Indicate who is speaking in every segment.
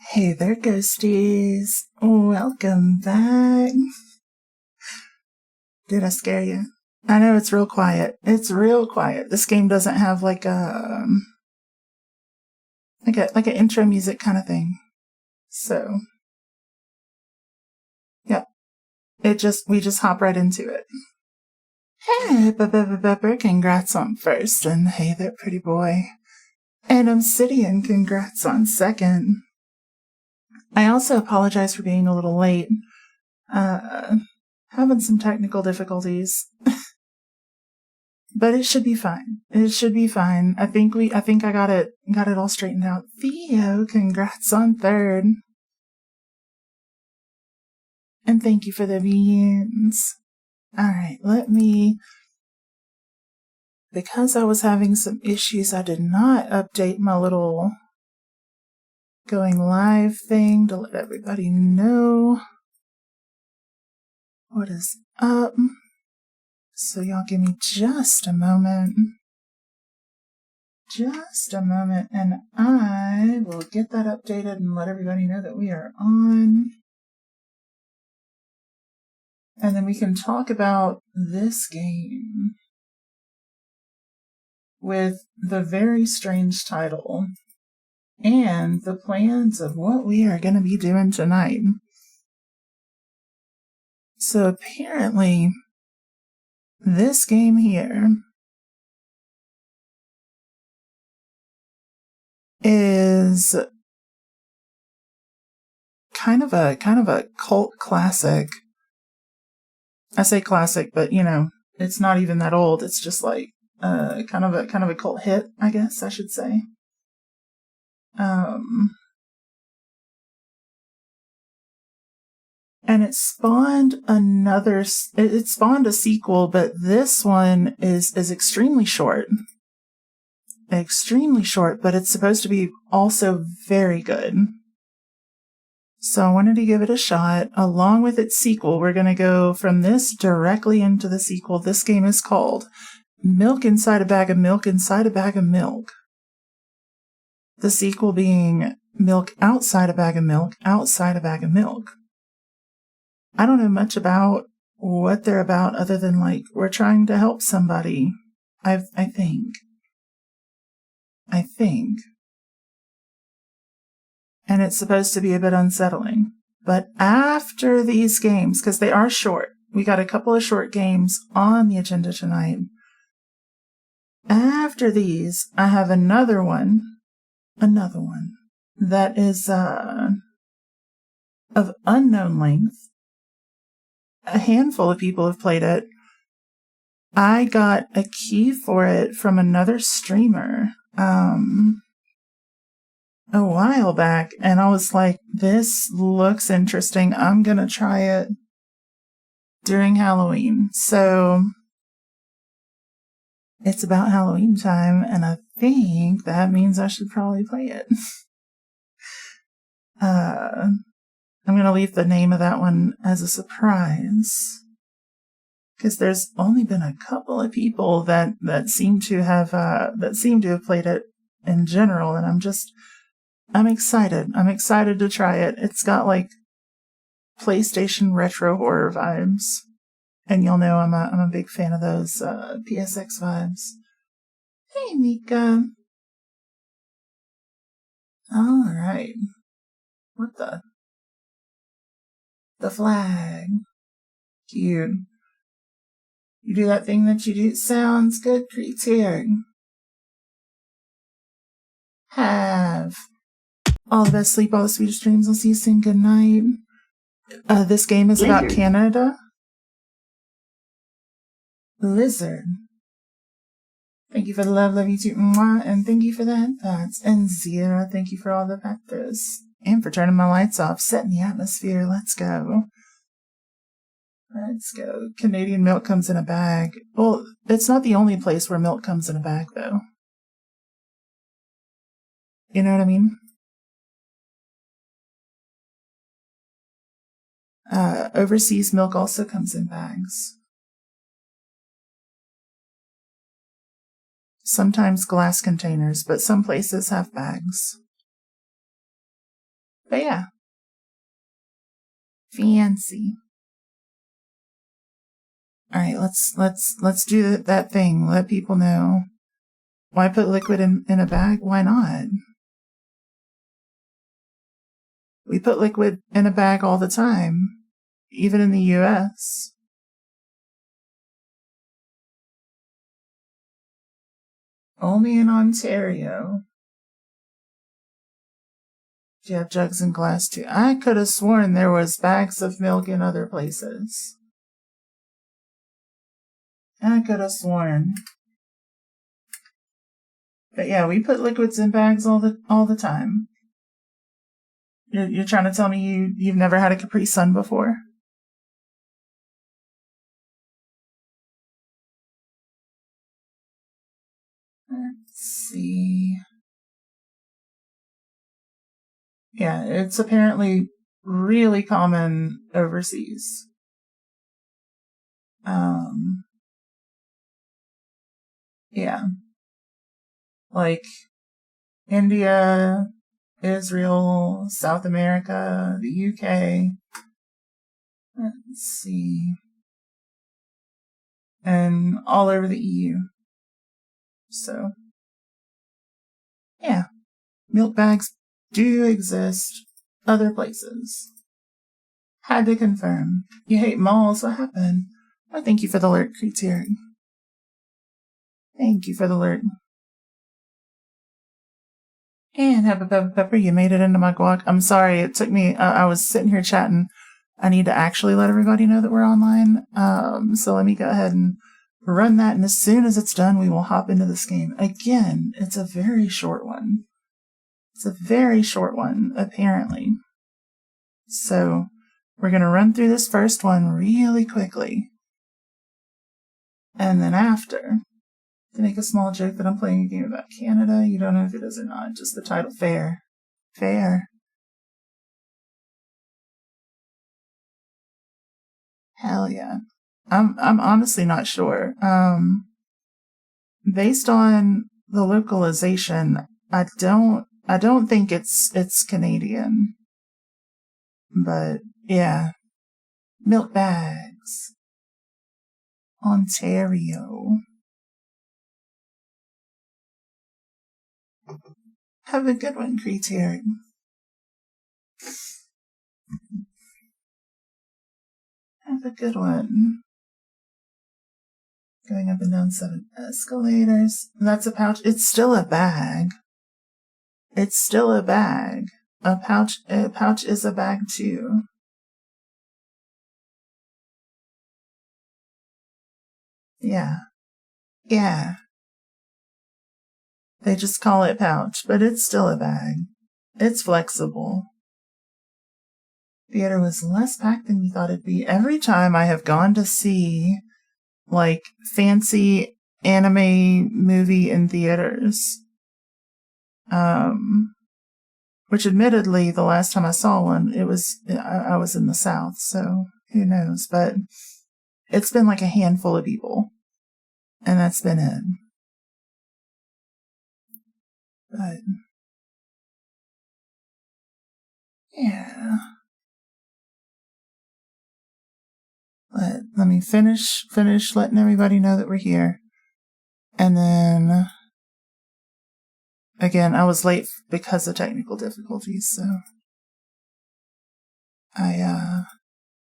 Speaker 1: Hey there, ghosties. Welcome back. Did I scare you? I know it's real quiet. It's real quiet. This game doesn't have like an intro music kind of thing. So, yep. We just hop right into it. Hey, Pepper, congrats on first, and hey there, pretty boy. And Obsidian, congrats on second. I also apologize for being a little late. Having some technical difficulties. But it should be fine. It should be fine. I think I got it all straightened out. Theo, congrats on third. And thank you for the beans. Alright, because I was having some issues, I did not update my little going live thing to let everybody know what is up. So y'all give me just a moment. And I will get that updated and let everybody know that we are on. And then we can talk about this game with the very strange title and the plans of what we are going to be doing tonight. So apparently, this game here is kind of a cult classic. I say classic, but it's not even that old. It's just like kind of a cult hit, I guess I should say. And it spawned it spawned a sequel, but this one is extremely short. Extremely short, but it's supposed to be also very good. So I wanted to give it a shot. Along with its sequel, we're going to go from this directly into the sequel. This game is called Milk Inside a Bag of Milk Inside a Bag of Milk. The sequel being Milk Outside a Bag of Milk Outside a Bag of Milk. I don't know much about what they're about other than we're trying to help somebody. I think. And it's supposed to be a bit unsettling. But after these games, because they are short, we got a couple of short games on the agenda tonight. After these, I have another one that is of unknown length. A handful of people have played it. I got a key for it from another streamer a while back, and I was like, this looks interesting. I'm going to try it during Halloween. So it's about Halloween time, and I think that means I should probably play it. I'm going to leave the name of that one as a surprise, because there's only been a couple of people that seem to have played it in general, and I'm excited. I'm excited to try it. It's got PlayStation retro horror vibes, and you'll know I'm a big fan of those PSX vibes. Hey, Mika. All right. What the flag? Cute. You do that thing that you do. Sounds good, pretty. Have all the best sleep, all the sweetest dreams. I'll see you soon. Good night. This game is about Canada. Lizard. Thank you for the love you too. Mwah. And thank you for the headphones. And Zira, thank you for all the factors. And for turning my lights off, setting the atmosphere. Let's go. Canadian milk comes in a bag. Well, it's not the only place where milk comes in a bag, though. You know what I mean? Overseas milk also comes in bags. Sometimes glass containers, but some places have bags. But yeah. Fancy. Alright, let's do that thing. Let people know. Why put liquid in a bag? Why not? We put liquid in a bag all the time, even in the US. Only in Ontario. Do you have jugs and glass too? I could have sworn there was bags of milk in other places. I could have sworn. But yeah, we put liquids in bags all the time. You're trying to tell me you've never had a Capri Sun before? Let's see. Yeah, it's apparently really common overseas. Yeah. Like India, Israel, South America, the UK. Let's see. And all over the EU. So, yeah. Milk bags do exist other places. Had to confirm. You hate malls? What happened? Oh, thank you for the alert, Creatier. Thank you for the alert. And have a pepper. You made it into my guac. I'm sorry. It took me, I was sitting here chatting. I need to actually let everybody know that we're online. So let me go ahead and run that. And as soon as it's done, we will hop into this game. Again, it's a very short one. It's a very short one, apparently. So we're going to run through this first one really quickly. And then after, to make a small joke that I'm playing a game about Canada, you don't know if it is or not, just the title, Fair. Fair. Hell yeah. I'm honestly not sure. Based on the localization, I don't think it's Canadian. But yeah. Milk bags. Ontario. Have a good one, Creatier. Have a good one. Going up and down 7 escalators. That's a pouch. It's still a bag. It's still a bag. A pouch is a bag too. Yeah. Yeah. They just call it pouch, but it's still a bag. It's flexible. Theater was less packed than you thought it'd be. Every time I have gone to see, like, fancy anime movie in theaters, which admittedly, the last time I saw one, I was in the South, so who knows, but it's been like a handful of people, and that's been it. But yeah. Let me finish letting everybody know that we're here. And then again, I was late because of technical difficulties, so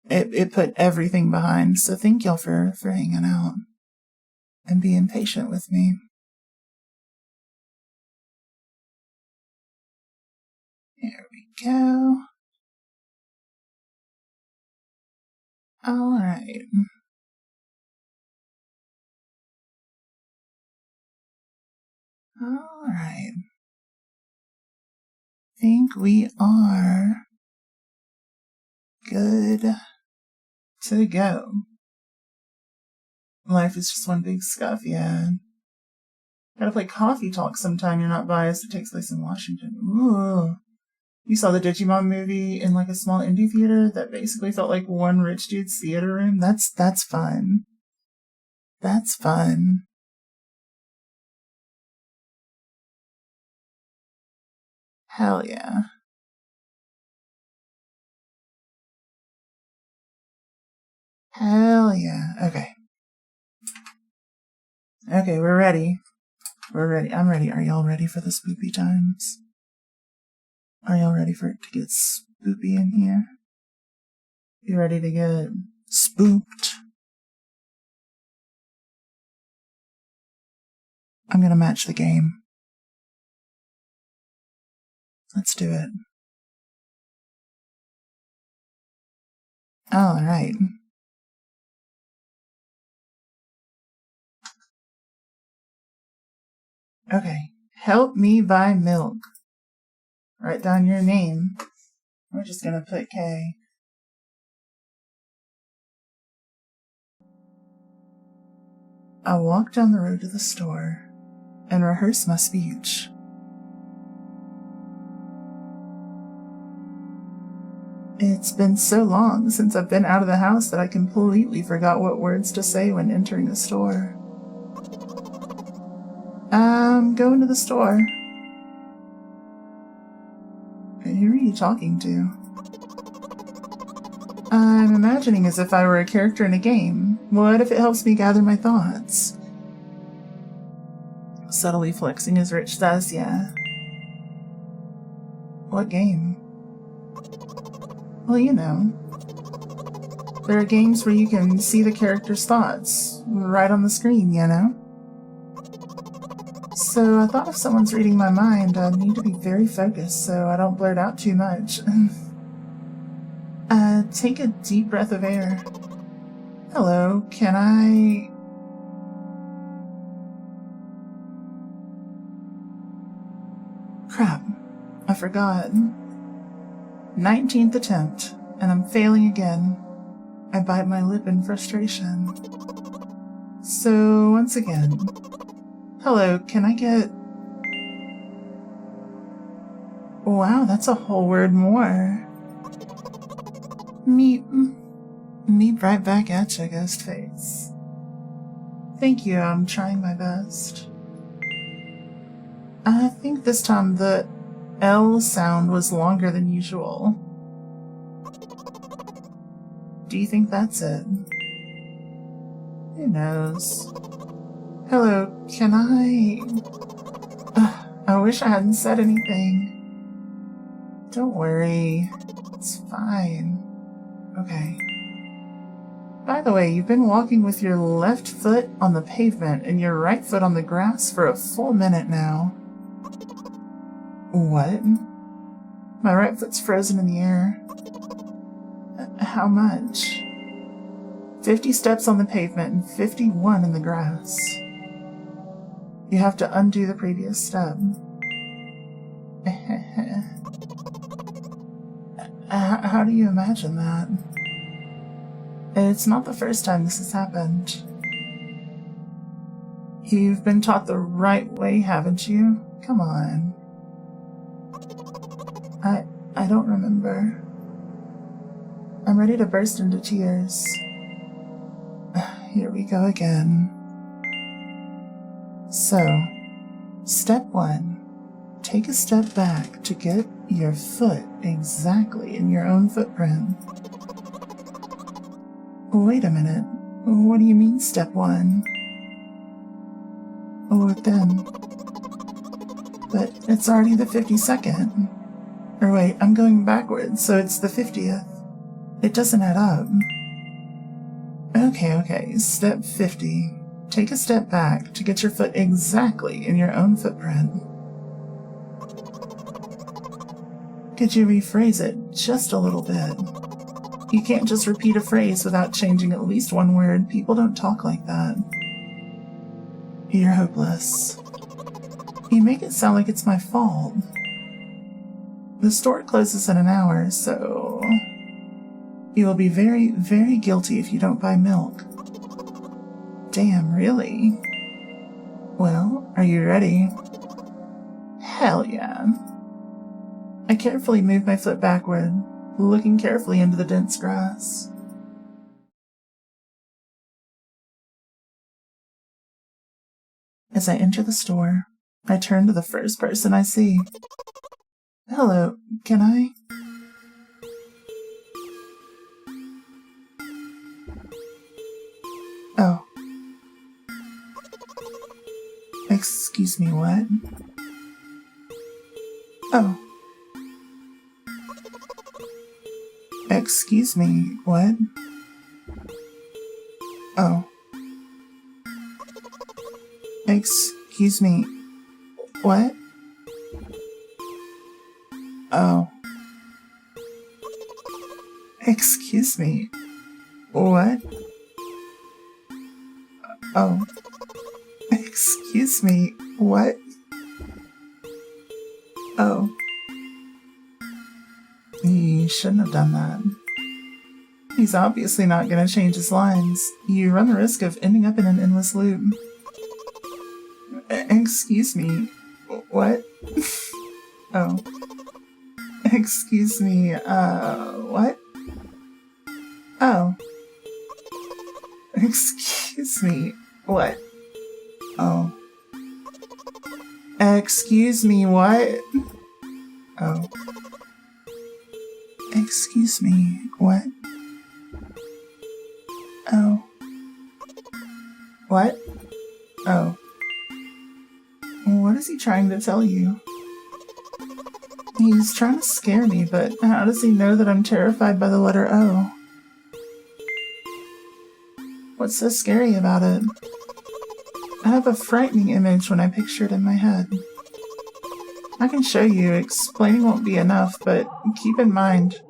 Speaker 1: it put everything behind. So thank y'all for hanging out and being patient with me. Here we go. All right. All right. Think we are good to go. Life is just one big scuff, yeah. Gotta play Coffee Talk sometime. You're not biased. It takes place in Washington. Ooh. You saw the Digimon movie in like a small indie theater that basically felt like one rich dude's theater room. That's fun. That's fun. Hell yeah. Hell yeah. Okay. Okay, we're ready. We're ready. I'm ready. Are y'all ready for the spoopy times? Are y'all ready for it to get spoopy in here? You ready to get spooked? I'm gonna match the game. Let's do it. Alright. Okay. Help me buy milk. Write down your name. We're just gonna put K. I walk down the road to the store and rehearse my speech. It's been so long since I've been out of the house that I completely forgot what words to say when entering the store. I'm going to the store. Who are you talking to? I'm imagining as if I were a character in a game. What if it helps me gather my thoughts? Subtly flexing his rich yeah. What game? Well, you know. There are games where you can see the character's thoughts right on the screen, you know? So I thought if someone's reading my mind, I need to be very focused so I don't blurt out too much. Take a deep breath of air. Hello, can I... Crap, I forgot. 19th attempt, and I'm failing again. I bite my lip in frustration. So, once again. Hello, can I get... Wow, that's a whole word more. Meep right back at ya, ghost face. Thank you, I'm trying my best. I think this time the L sound was longer than usual. Do you think that's it? Who knows? Hello, can I... I wish I hadn't said anything. Don't worry. It's fine. Okay. By the way, you've been walking with your left foot on the pavement and your right foot on the grass for a full minute now. What? My right foot's frozen in the air. How much? 50 steps on the pavement and 51 in the grass. You have to undo the previous step. How do you imagine that? It's not the first time this has happened. You've been taught the right way, haven't you? Come on. I don't remember. I'm ready to burst into tears. Here we go again. So, step 1. Take a step back to get your foot exactly in your own footprint. Wait a minute. What do you mean, step 1? What then? But it's already the 52nd. Or wait, I'm going backwards, so it's the 50th. It doesn't add up. Okay, step 50. Take a step back to get your foot exactly in your own footprint. Could you rephrase it just a little bit? You can't just repeat a phrase without changing at least one word. People don't talk like that. You're hopeless. You make it sound like it's my fault. The store closes in an hour, so... You will be very, very guilty if you don't buy milk. Damn, really? Well, are you ready? Hell yeah. I carefully move my foot backward, looking carefully into the dense grass. As I enter the store, I turn to the first person I see. Hello, can I? Excuse me, what? Oh. Excuse me, what? Oh. Excuse me, what? Oh. Excuse me, what? Oh. Excuse me, what? Oh. You shouldn't have done that. He's obviously not going to change his lines. You run the risk of ending up in an endless loop. Excuse me, what? Oh. Excuse me, what? Oh. Excuse me, what? Oh. Excuse me, what? Oh. Excuse me, what? Oh. What? Oh. What is he trying to tell you? He's trying to scare me, but how does he know that I'm terrified by the letter O? What's so scary about it? I have a frightening image when I picture it in my head. I can show you, explaining won't be enough, but keep in mind.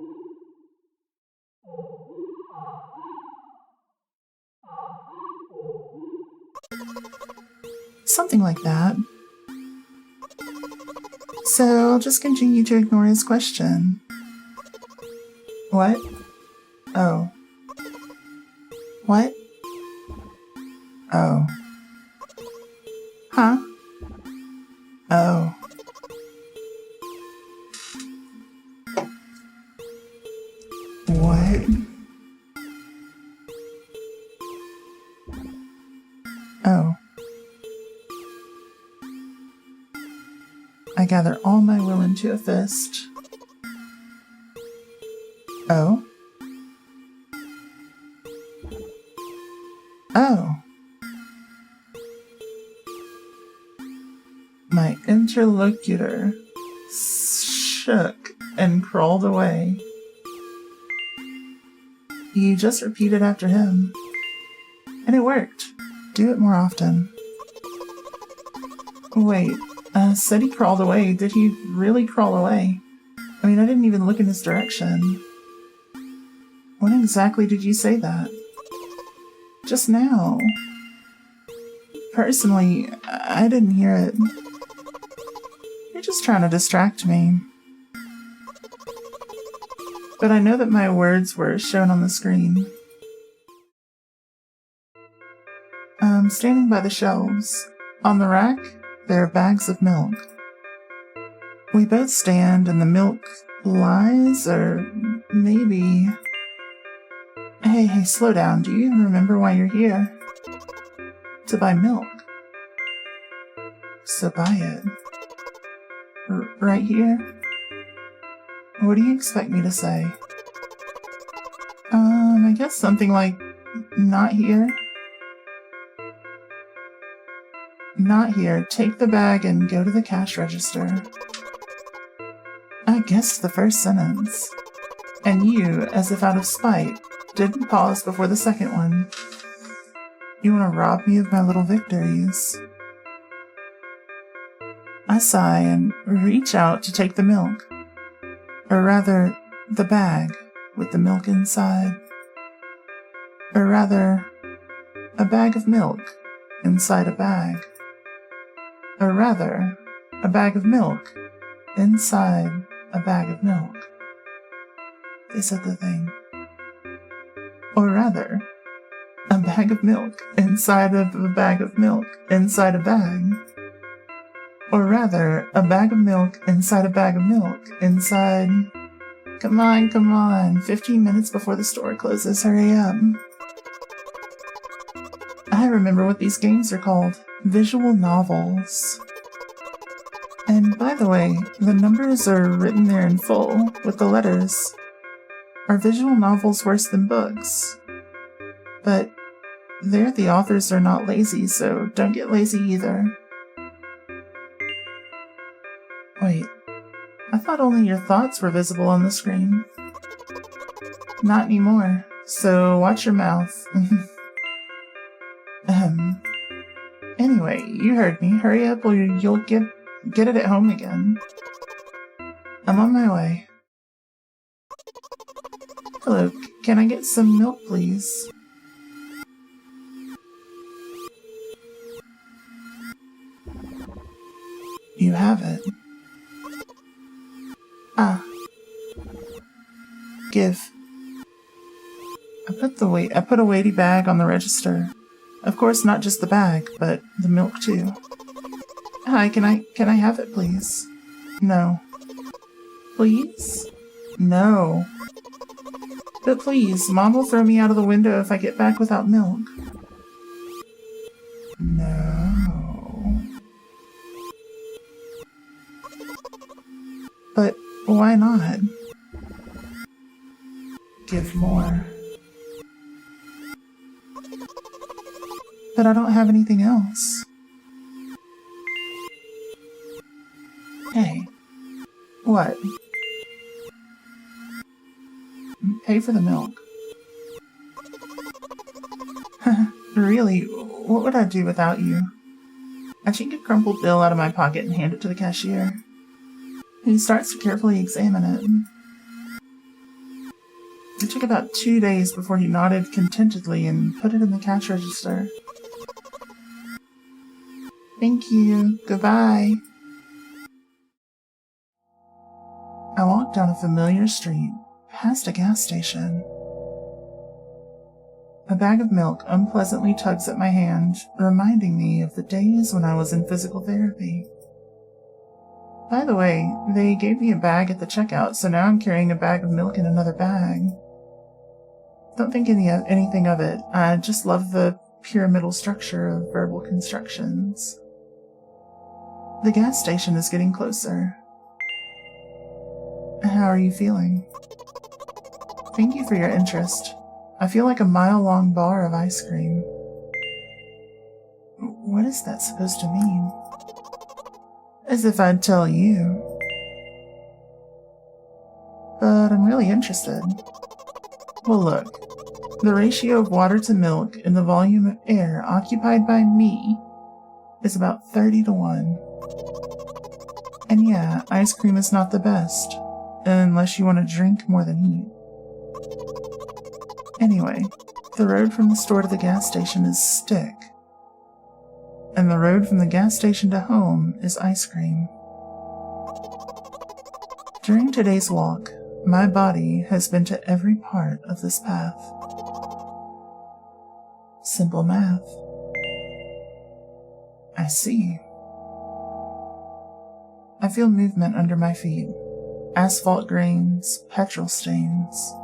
Speaker 1: Something like that. So I'll just continue to ignore his question. What? Oh. What? Oh. Huh? Oh. What? Oh. I gather all my will into a fist. Oh? Oh. My interlocutor shook and crawled away. You just repeated after him. And it worked. Do it more often. Wait, said he crawled away. Did he really crawl away? I mean, I didn't even look in his direction. When exactly did you say that? Just now. Personally, I didn't hear it. You're just trying to distract me. But I know that my words were shown on the screen. I'm standing by the shelves. On the rack, there are bags of milk. We both stand and the milk lies, or maybe... Hey, slow down. Do you even remember why you're here? To buy milk. So buy it. Right here? What do you expect me to say? I guess something like, not here? Not here. Take the bag and go to the cash register. I guessed the first sentence. And you, as if out of spite, didn't pause before the second one. You want to rob me of my little victories. I sigh and reach out to take the milk. Or rather, the bag with the milk inside. Or rather, a bag of milk inside a bag. Or rather, a bag of milk inside a bag of milk. They said the thing. Or rather, a bag of milk inside of a bag of milk inside a bag. Or rather, a bag of milk inside a bag of milk inside... Come on. 15 minutes before the store closes, hurry up. I remember what these games are called. Visual novels. And by the way, the numbers are written there in full, with the letters. Are visual novels worse than books? But there the authors are not lazy, so don't get lazy either. thought only your thoughts were visible on the screen. Not anymore, so watch your mouth. Anyway, you heard me. Hurry up or you'll get it at home again. I'm on my way. Hello, can I get some milk, please? You have it. Ah. Give. I put a weighty bag on the register. Of course, not just the bag, but the milk too. Hi, can I have it, please? No. Please? No. But please, Mom will throw me out of the window if I get back without milk. No. But why not? Give more. But I don't have anything else. Hey. What? Pay for the milk. Really? What would I do without you? I take a crumpled bill out of my pocket and hand it to the cashier. He starts to carefully examine it. It took about 2 days before he nodded contentedly and put it in the cash register. Thank you. Goodbye. I walked down a familiar street, past a gas station. A bag of milk unpleasantly tugs at my hand, reminding me of the days when I was in physical therapy. By the way, they gave me a bag at the checkout, so now I'm carrying a bag of milk in another bag. Don't think anything of it. I just love the pyramidal structure of verbal constructions. The gas station is getting closer. How are you feeling? Thank you for your interest. I feel like a mile-long bar of ice cream. What is that supposed to mean? As if I'd tell you. But I'm really interested. Well, look. The ratio of water to milk and the volume of air occupied by me is about 30-1. And yeah, ice cream is not the best, unless you want to drink more than eat. Anyway, the road from the store to the gas station is stick. And the road from the gas station to home is ice cream. During today's walk, my body has been to every part of this path. Simple math. I see. I feel movement under my feet. Asphalt grains, petrol stains.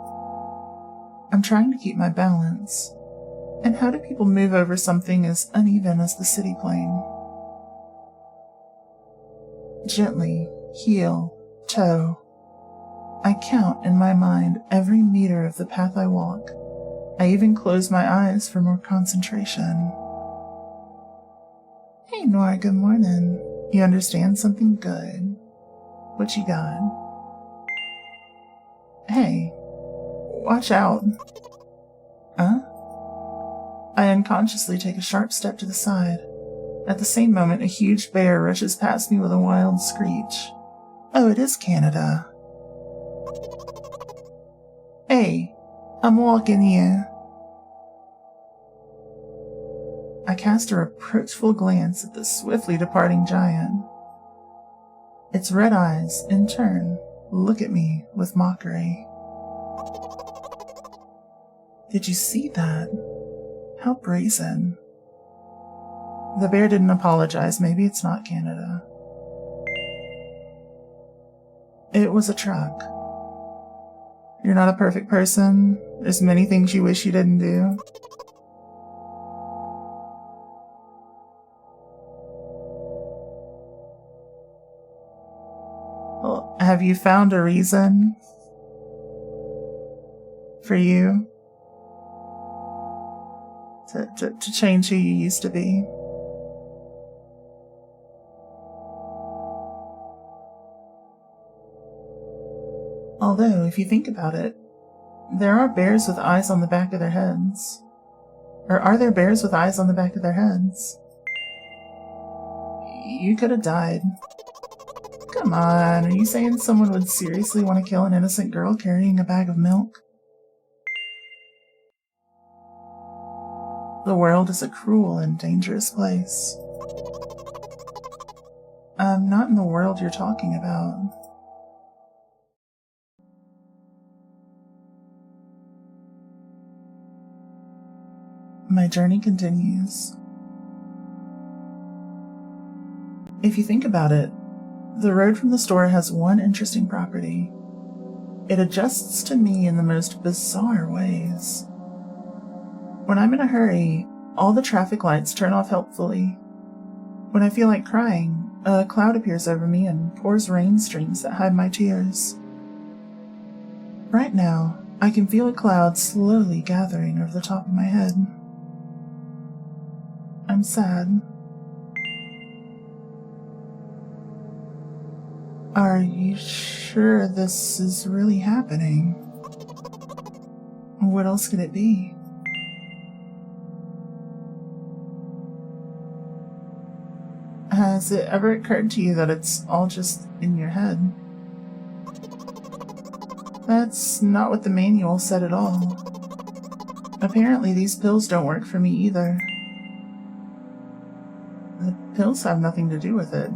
Speaker 1: I'm trying to keep my balance. And how do people move over something as uneven as the city plane? Gently, heel, toe. I count in my mind every meter of the path I walk. I even close my eyes for more concentration. Hey Nora, good morning. You understand something good? What you got? Hey, watch out. Huh? I unconsciously take a sharp step to the side. At the same moment, a huge bear rushes past me with a wild screech. Oh, it is Canada. Hey, I'm walking here. I cast a reproachful glance at the swiftly departing giant. Its red eyes, in turn, look at me with mockery. Did you see that? How brazen. The bear didn't apologize. Maybe it's not Canada. It was a truck. You're not a perfect person. There's many things you wish you didn't do. Well, have you found a reason for you to change who you used to be? Although, if you think about it, there are bears with eyes on the back of their heads. Or are there bears with eyes on the back of their heads? You could have died. Come on, are you saying someone would seriously want to kill an innocent girl carrying a bag of milk? The world is a cruel and dangerous place. I'm not in the world you're talking about. My journey continues. If you think about it, the road from the store has one interesting property. It adjusts to me in the most bizarre ways. When I'm in a hurry, all the traffic lights turn off helpfully. When I feel like crying, a cloud appears over me and pours rain streams that hide my tears. Right now, I can feel a cloud slowly gathering over the top of my head. I'm sad. Are you sure this is really happening? What else could it be? Has it ever occurred to you that it's all just in your head? That's not what the manual said at all. Apparently these pills don't work for me either. The pills have nothing to do with it.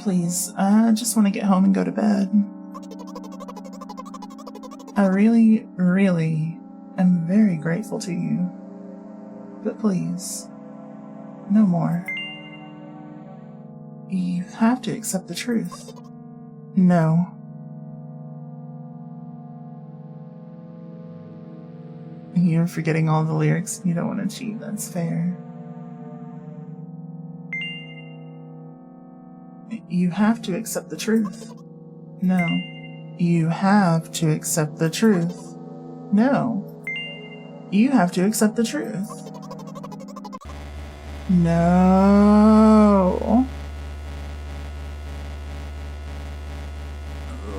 Speaker 1: Please, I just want to get home and go to bed. I really, really am very grateful to you. But please, no more. You have to accept the truth. No. You're forgetting all the lyrics. You don't want to cheat, that's fair. You have to accept the truth. No. You have to accept the truth. No. You have to accept the truth. No.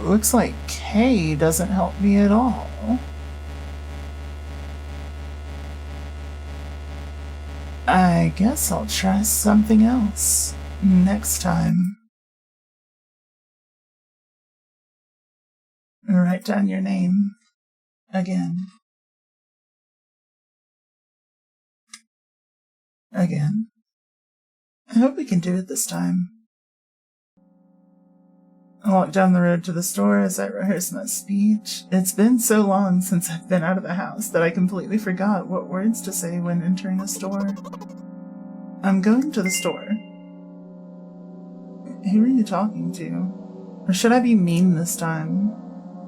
Speaker 1: Looks like K doesn't help me at all. I guess I'll try something else next time. Write down your name again. Again. I hope we can do it this time. I walk down the road to the store as I rehearse my speech. It's been so long since I've been out of the house that I completely forgot what words to say when entering a store. I'm going to the store. Who are you talking to? Or should I be mean this time?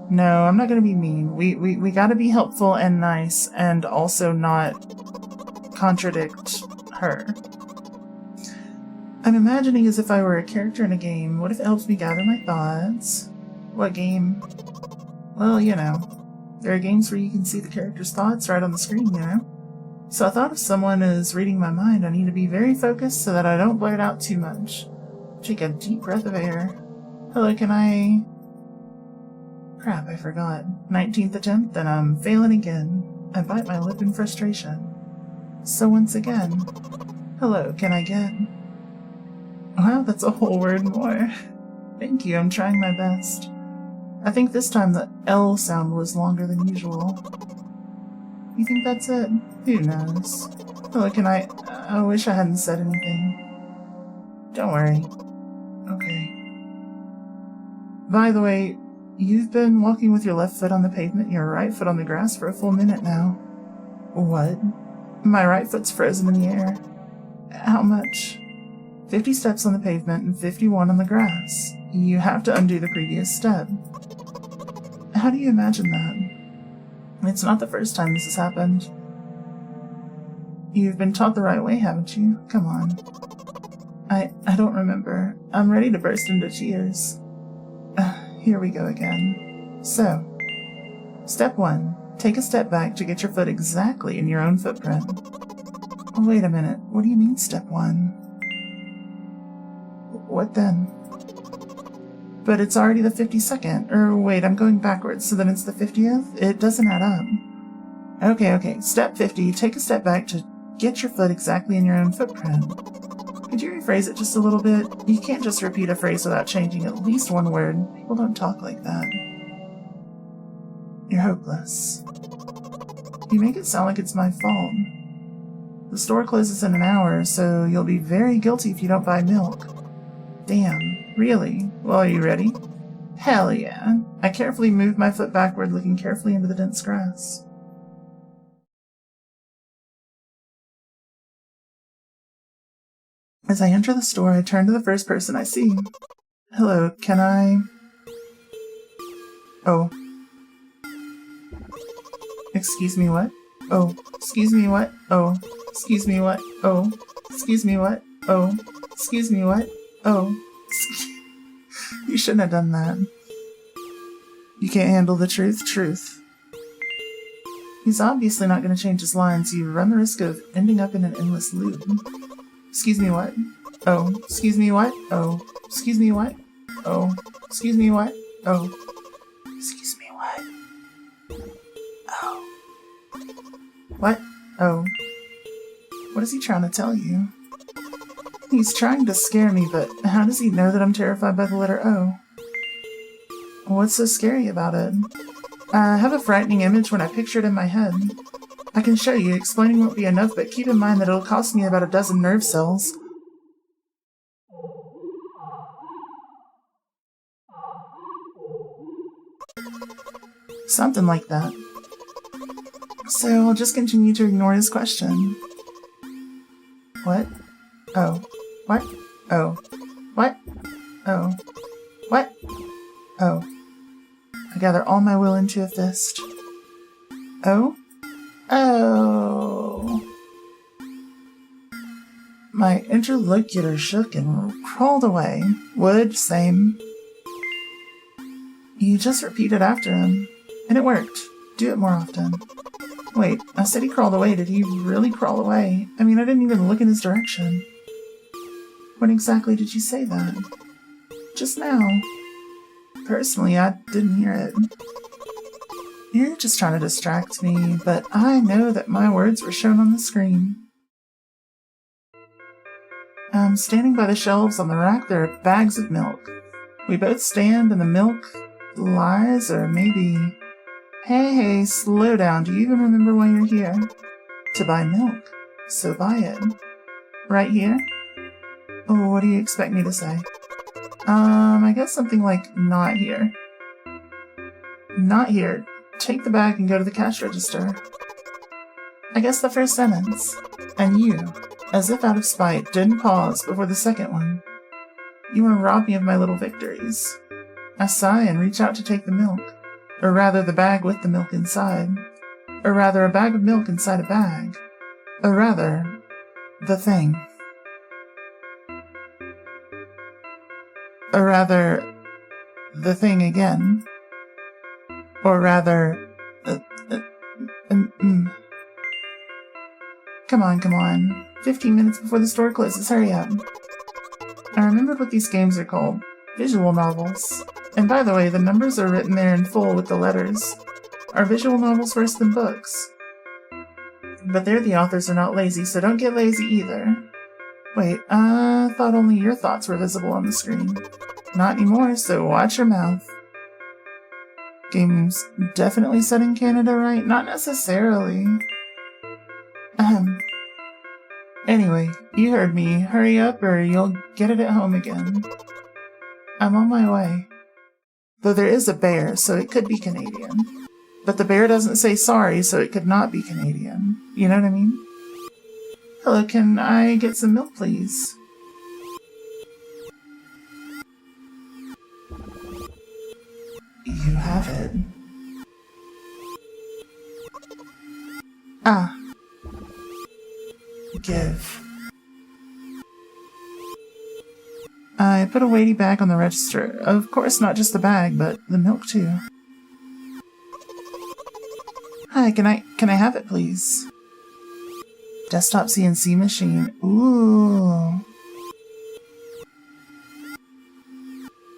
Speaker 1: No, I'm not going to be mean. We got to be helpful and nice and also not contradict her. I'm imagining as if I were a character in a game. What if it helps me gather my thoughts? What game? Well, you know. There are games where you can see the character's thoughts right on the screen, you know? So I thought if someone is reading my mind, I need to be very focused so that I don't blurt out too much. Take a deep breath of air. Hello, can I... Crap, I forgot. 19th attempt, and I'm failing again. I bite my lip in frustration. So once again, hello, can I get... Wow, that's a whole word more. Thank you, I'm trying my best. I think this time the L sound was longer than usual. You think that's it? Who knows? Hello, can I wish I hadn't said anything. Don't worry. Okay. By the way, you've been walking with your left foot on the pavement and your right foot on the grass for a full minute now. What? My right foot's frozen in the air. How much? 50 steps on the pavement and 51 on the grass. You have to undo the previous step. How do you imagine that? It's not the first time this has happened. You've been taught the right way, haven't you? Come on. I don't remember. I'm ready to burst into tears. Here we go again. So, step 1. Take a step back to get your foot exactly in your own footprint. Oh, wait a minute. What do you mean, step 1? What then? But it's already the 52nd. Or wait, I'm going backwards, so then it's the 50th? It doesn't add up. Okay. Step 50. Take a step back to get your foot exactly in your own footprint. Could you rephrase it just a little bit? You can't just repeat a phrase without changing at least one word. People don't talk like that. You're hopeless. You make it sound like it's my fault. The store closes in an hour, so you'll be very guilty if you don't buy milk. Damn, really? Well, are you ready? Hell yeah. I carefully moved my foot backward, looking carefully into the dense grass. As I enter the store, I turn to the first person I see. Hello, can I... Oh. Excuse me, what? Oh. Excuse me, what? Oh. Excuse me, what? Oh. Excuse me, what? Oh. Excuse me, what? Oh. You shouldn't have done that. You can't handle the truth? Truth. He's obviously not going to change his lines. You run the risk of ending up in an endless loop. Excuse me, what? Oh. Excuse me, what? Oh. Excuse me, what? Oh. Excuse me, what? Oh. Excuse me, what? Oh. What? Oh. What is he trying to tell you? He's trying to scare me, but how does he know that I'm terrified by the letter O? What's so scary about it? I have a frightening image when I picture it in my head. I can show you. Explaining won't be enough, but keep in mind that it'll cost me about a dozen nerve cells. Something like that. So I'll just continue to ignore his question. What? Oh. What? Oh. What? Oh. What? Oh. I gather all my will into a fist. Oh? Oh. My interlocutor shook and crawled away. Would, same. You just repeated after him. And it worked. Do it more often. Wait, I said he crawled away. Did he really crawl away? I mean, I didn't even look in his direction. When exactly did you say that? Just now. Personally, I didn't hear it. You're just trying to distract me, but I know that my words were shown on the screen. I'm standing by the shelves on the rack. There are bags of milk. We both stand and the milk lies, or maybe... Hey, slow down. Do you even remember why you're here? To buy milk. So buy it. Right here? Oh, what do you expect me to say? I guess something like, not here. Not here. Take the bag and go to the cash register. I guess the first sentence. And you, as if out of spite, didn't pause before the second one. You want to rob me of my little victories. I sigh and reach out to take the milk. Or rather, the bag with the milk inside. Or rather, a bag of milk inside a bag. Or rather, the thing. Or rather, the thing again. Or rather, Come on. 15 minutes before the store closes, hurry up. I remembered what these games are called. Visual novels. And by the way, the numbers are written there in full with the letters. Are visual novels worse than books? But there the authors are not lazy, so don't get lazy either. Wait, I thought only your thoughts were visible on the screen. Not anymore, so watch your mouth. Game's definitely set in Canada, right? Not necessarily. Anyway, you heard me. Hurry up or you'll get it at home again. I'm on my way. Though there is a bear, so it could be Canadian. But the bear doesn't say sorry, so it could not be Canadian. You know what I mean? Hello, can I get some milk, please? You have it. Ah. Give. I put a weighty bag on the register. Of course, not just the bag, but the milk too. Hi, can I have it, please? Desktop CNC machine. Ooh.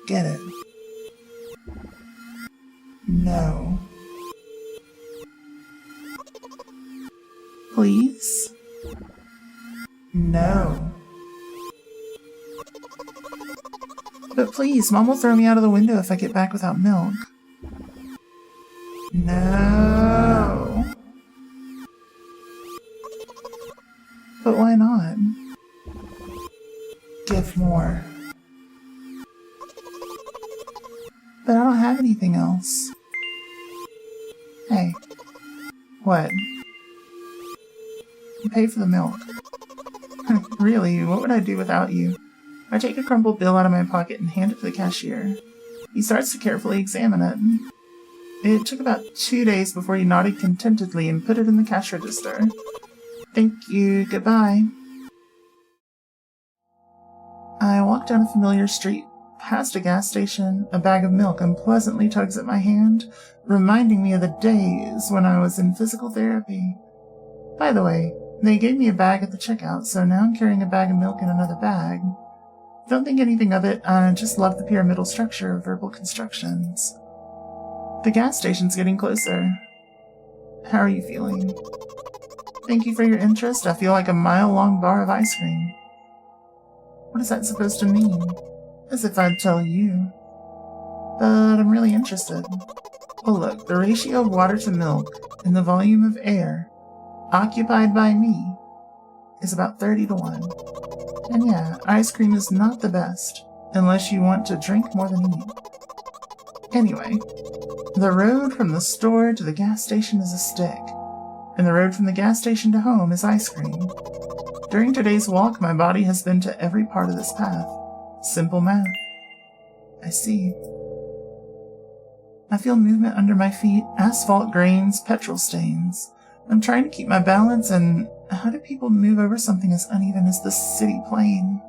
Speaker 1: Get it. No. Please? No. But please, Mom will throw me out of the window if I get back without milk. No. But why not? Give more. But I don't have anything else. Hey. What? You pay for the milk. Really, what would I do without you? I take a crumpled bill out of my pocket and hand it to the cashier. He starts to carefully examine it. It took about 2 days before he nodded contentedly and put it in the cash register. Thank you, goodbye. I walk down a familiar street, past a gas station. A bag of milk unpleasantly tugs at my hand, reminding me of the days when I was in physical therapy. By the way, they gave me a bag at the checkout, so now I'm carrying a bag of milk in another bag. Don't think anything of it, I just love the pyramidal structure of verbal constructions. The gas station's getting closer. How are you feeling? Thank you for your interest. I feel like a mile-long bar of ice cream. What is that supposed to mean? As if I'd tell you. But I'm really interested. Well, look, the ratio of water to milk and the volume of air occupied by me is about 30 to 1. And yeah, ice cream is not the best, unless you want to drink more than eat. Anyway, the road from the store to the gas station is a stick, and the road from the gas station to home is ice cream. During today's walk, my body has been to every part of this path. Simple math. I see. I feel movement under my feet, asphalt grains, petrol stains. I'm trying to keep my balance, and how do people move over something as uneven as this city plain?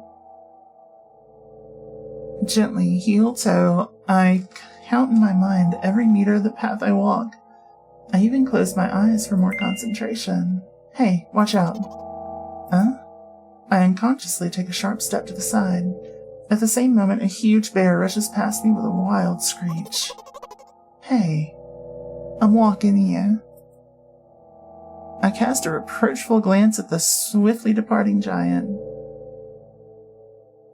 Speaker 1: Gently, heel-toe, I count in my mind every meter of the path I walk. I even close my eyes for more concentration. Hey, watch out. Huh? I unconsciously take a sharp step to the side. At the same moment, a huge bear rushes past me with a wild screech. Hey, I'm walking here. I cast a reproachful glance at the swiftly departing giant.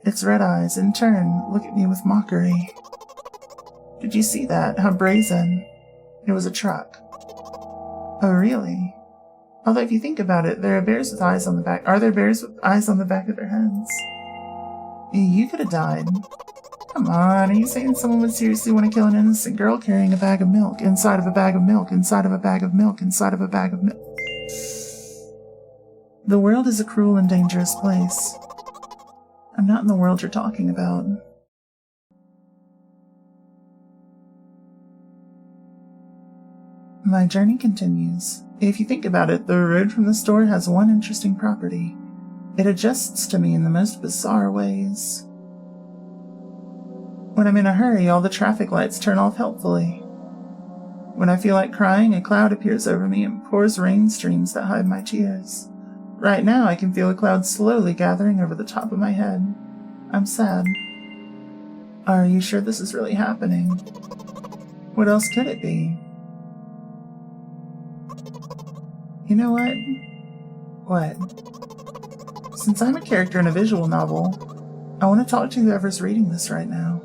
Speaker 1: Its red eyes, in turn, look at me with mockery. Did you see that? How brazen. It was a truck. Oh, really? Although if you think about it, there are bears with eyes on the back. Are there bears with eyes on the back of their heads? You could have died. Come on, are you saying someone would seriously want to kill an innocent girl carrying a bag of milk, inside of a bag of milk, inside of a bag of milk, inside of a bag of milk? The world is a cruel and dangerous place. I'm not in the world you're talking about. My journey continues. If you think about it, the road from the store has one interesting property. It adjusts to me in the most bizarre ways. When I'm in a hurry, all the traffic lights turn off helpfully. When I feel like crying, a cloud appears over me and pours rain streams that hide my tears. Right now, I can feel a cloud slowly gathering over the top of my head. I'm sad. Are you sure this is really happening? What else could it be? You know what? What? Since I'm a character in a visual novel, I want to talk to whoever's reading this right now.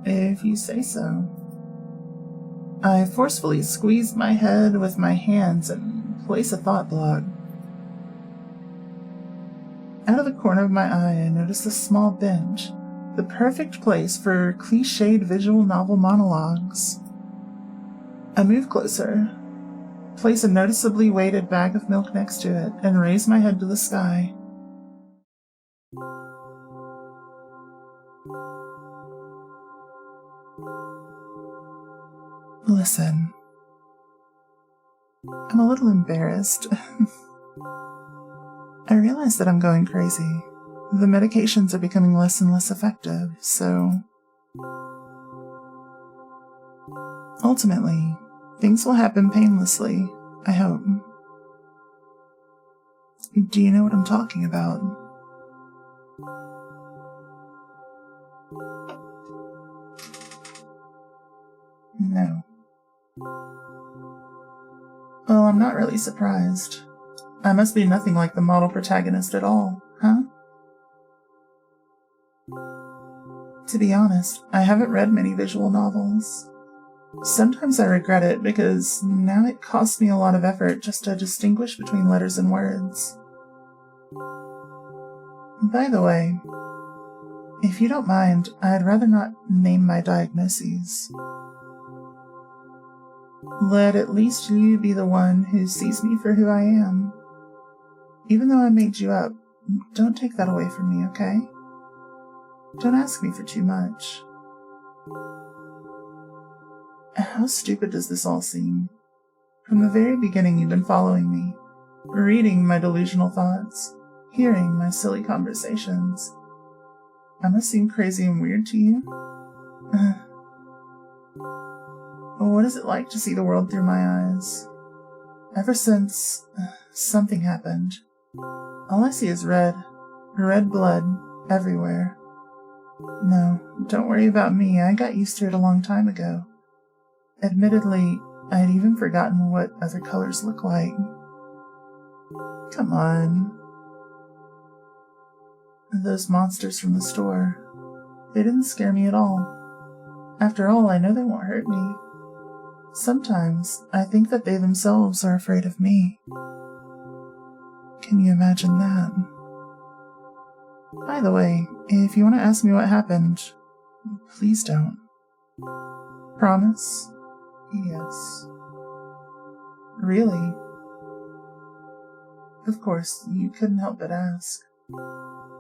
Speaker 1: If you say so. I forcefully squeeze my head with my hands and place a thought block. Out of the corner of my eye, I notice a small bench, the perfect place for cliched visual novel monologues. I move closer, place a noticeably weighted bag of milk next to it, and raise my head to the sky. Listen. I'm a little embarrassed. I realize that I'm going crazy. The medications are becoming less and less effective, so... Ultimately, things will happen painlessly, I hope. Do you know what I'm talking about? Well, I'm not really surprised. I must be nothing like the model protagonist at all, huh? To be honest, I haven't read many visual novels. Sometimes I regret it because now it costs me a lot of effort just to distinguish between letters and words. By the way, if you don't mind, I'd rather not name my diagnoses. Let at least you be the one who sees me for who I am. Even though I made you up, don't take that away from me, okay? Don't ask me for too much. How stupid does this all seem? From the very beginning you've been following me, reading my delusional thoughts, hearing my silly conversations. I must seem crazy and weird to you? What is it like to see the world through my eyes? Ever since something happened, all I see is red blood everywhere. No, don't worry about me, I got used to it a long time ago. Admittedly, I'd even forgotten what other colors look like. Come on. Those monsters from the store, they didn't scare me at all. After all, I know they won't hurt me. Sometimes I think that they themselves are afraid of me. Can you imagine that? By the way, if you want to ask me what happened, please don't. Promise? Yes. Really? Of course, you couldn't help but ask.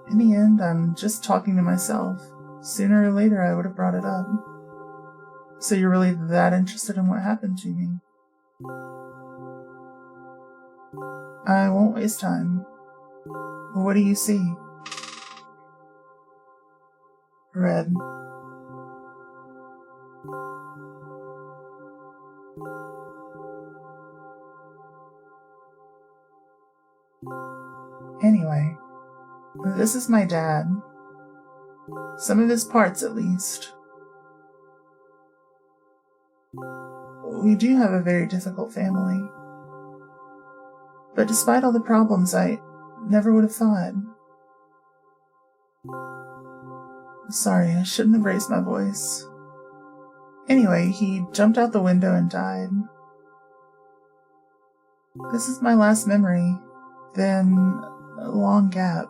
Speaker 1: In the end, I'm just talking to myself. Sooner or later, I would have brought it up. So you're really that interested in what happened to me? I won't waste time. What do you see? Red. Anyway, this is my dad. Some of his parts, at least. We do have a very difficult family. But despite all the problems, I never would have thought. Sorry, I shouldn't have raised my voice. Anyway, he jumped out the window and died. This is my last memory. Then a long gap.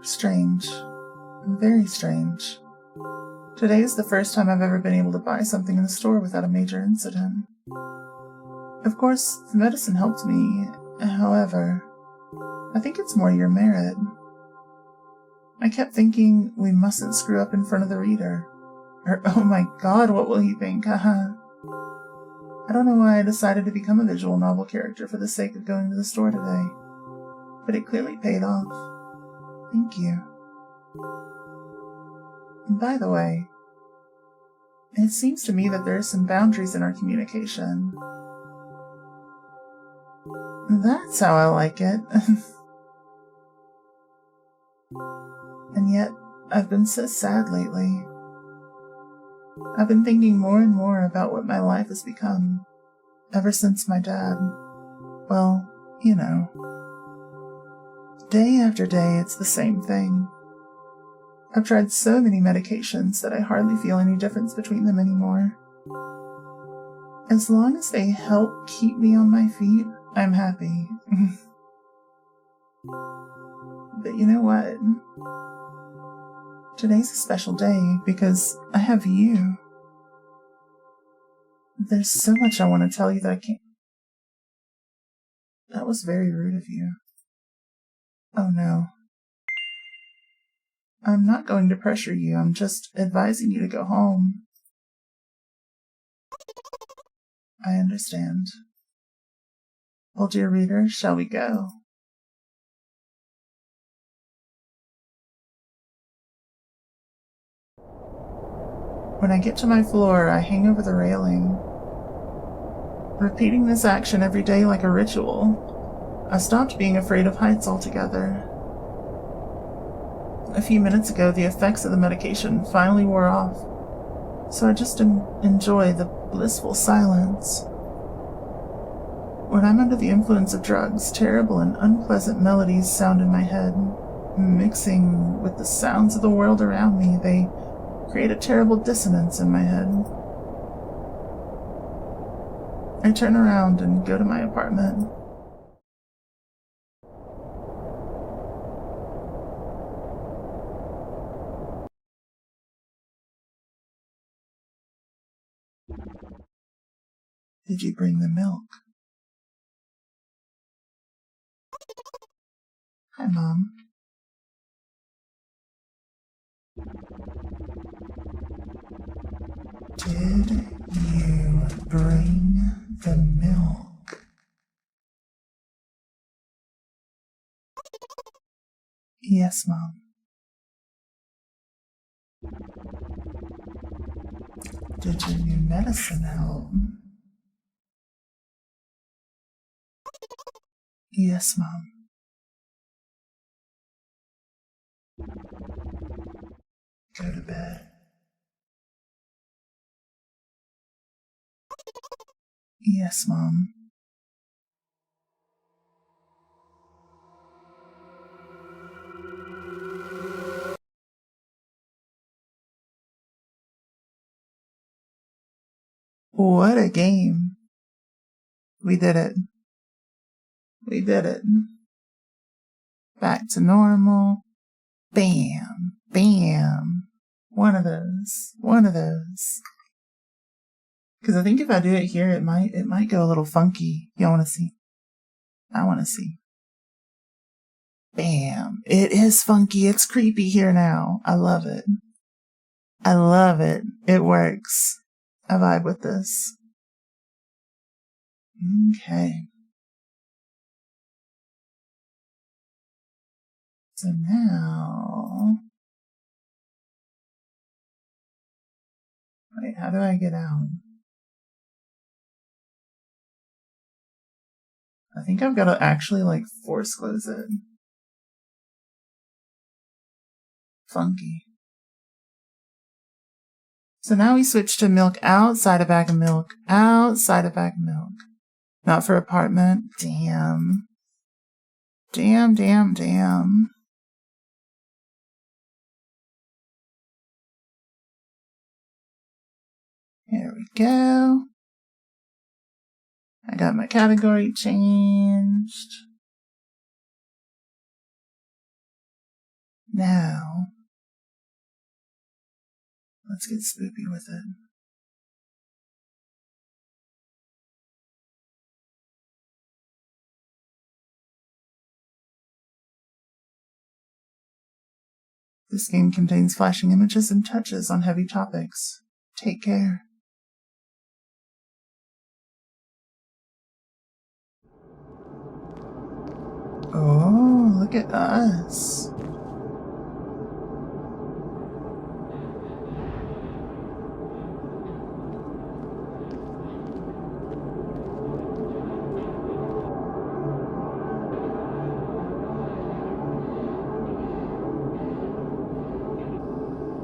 Speaker 1: Strange. Very strange. Today is the first time I've ever been able to buy something in the store without a major incident. Of course, the medicine helped me. However, I think it's more your merit. I kept thinking we mustn't screw up in front of the reader. Or, oh my god, what will he think, haha. I don't know why I decided to become a visual novel character for the sake of going to the store today. But it clearly paid off. Thank you. And by the way, it seems to me that there are some boundaries in our communication. That's how I like it. And yet, I've been so sad lately. I've been thinking more and more about what my life has become, ever since my dad. Well, you know. Day after day, it's the same thing. I've tried so many medications that I hardly feel any difference between them anymore. As long as they help keep me on my feet, I'm happy. But you know what? Today's a special day because I have you. There's so much I want to tell you that I can't. That was very rude of you. Oh no. I'm not going to pressure you, I'm just advising you to go home. I understand. Well, dear reader, shall we go? When I get to my floor, I hang over the railing. Repeating this action every day like a ritual, I stopped being afraid of heights altogether. a few minutes ago, the effects of the medication finally wore off, so I just enjoy the blissful silence. When I'm under the influence of drugs, terrible and unpleasant melodies sound in my head. Mixing with the sounds of the world around me, they create a terrible dissonance in my head. I turn around and go to my apartment. Did you bring the milk? Hi, Mom. Did you bring the milk? Yes, Mom. Did your new medicine help? Yes, Mom. Go to bed. Yes, Mom. What a game. We did it. We did it. Back to normal. Bam. Bam. One of those. One of those. Because I think if I do it here, it might go a little funky. Y'all want to see? I want to see. Bam. It is funky. It's creepy here now. I love it. I love it. It works. I vibe with this. Okay. So now... Wait, how do I get out? I think I've got to actually, force close it. Funky. So now we switch to milk outside a bag of milk. Outside a bag of milk. Not for apartment. Damn. Damn, damn, damn. Here we go. I got my category changed. Now, let's get spoopy with it. This game contains flashing images and touches on heavy topics. Take care. Oh, look at us.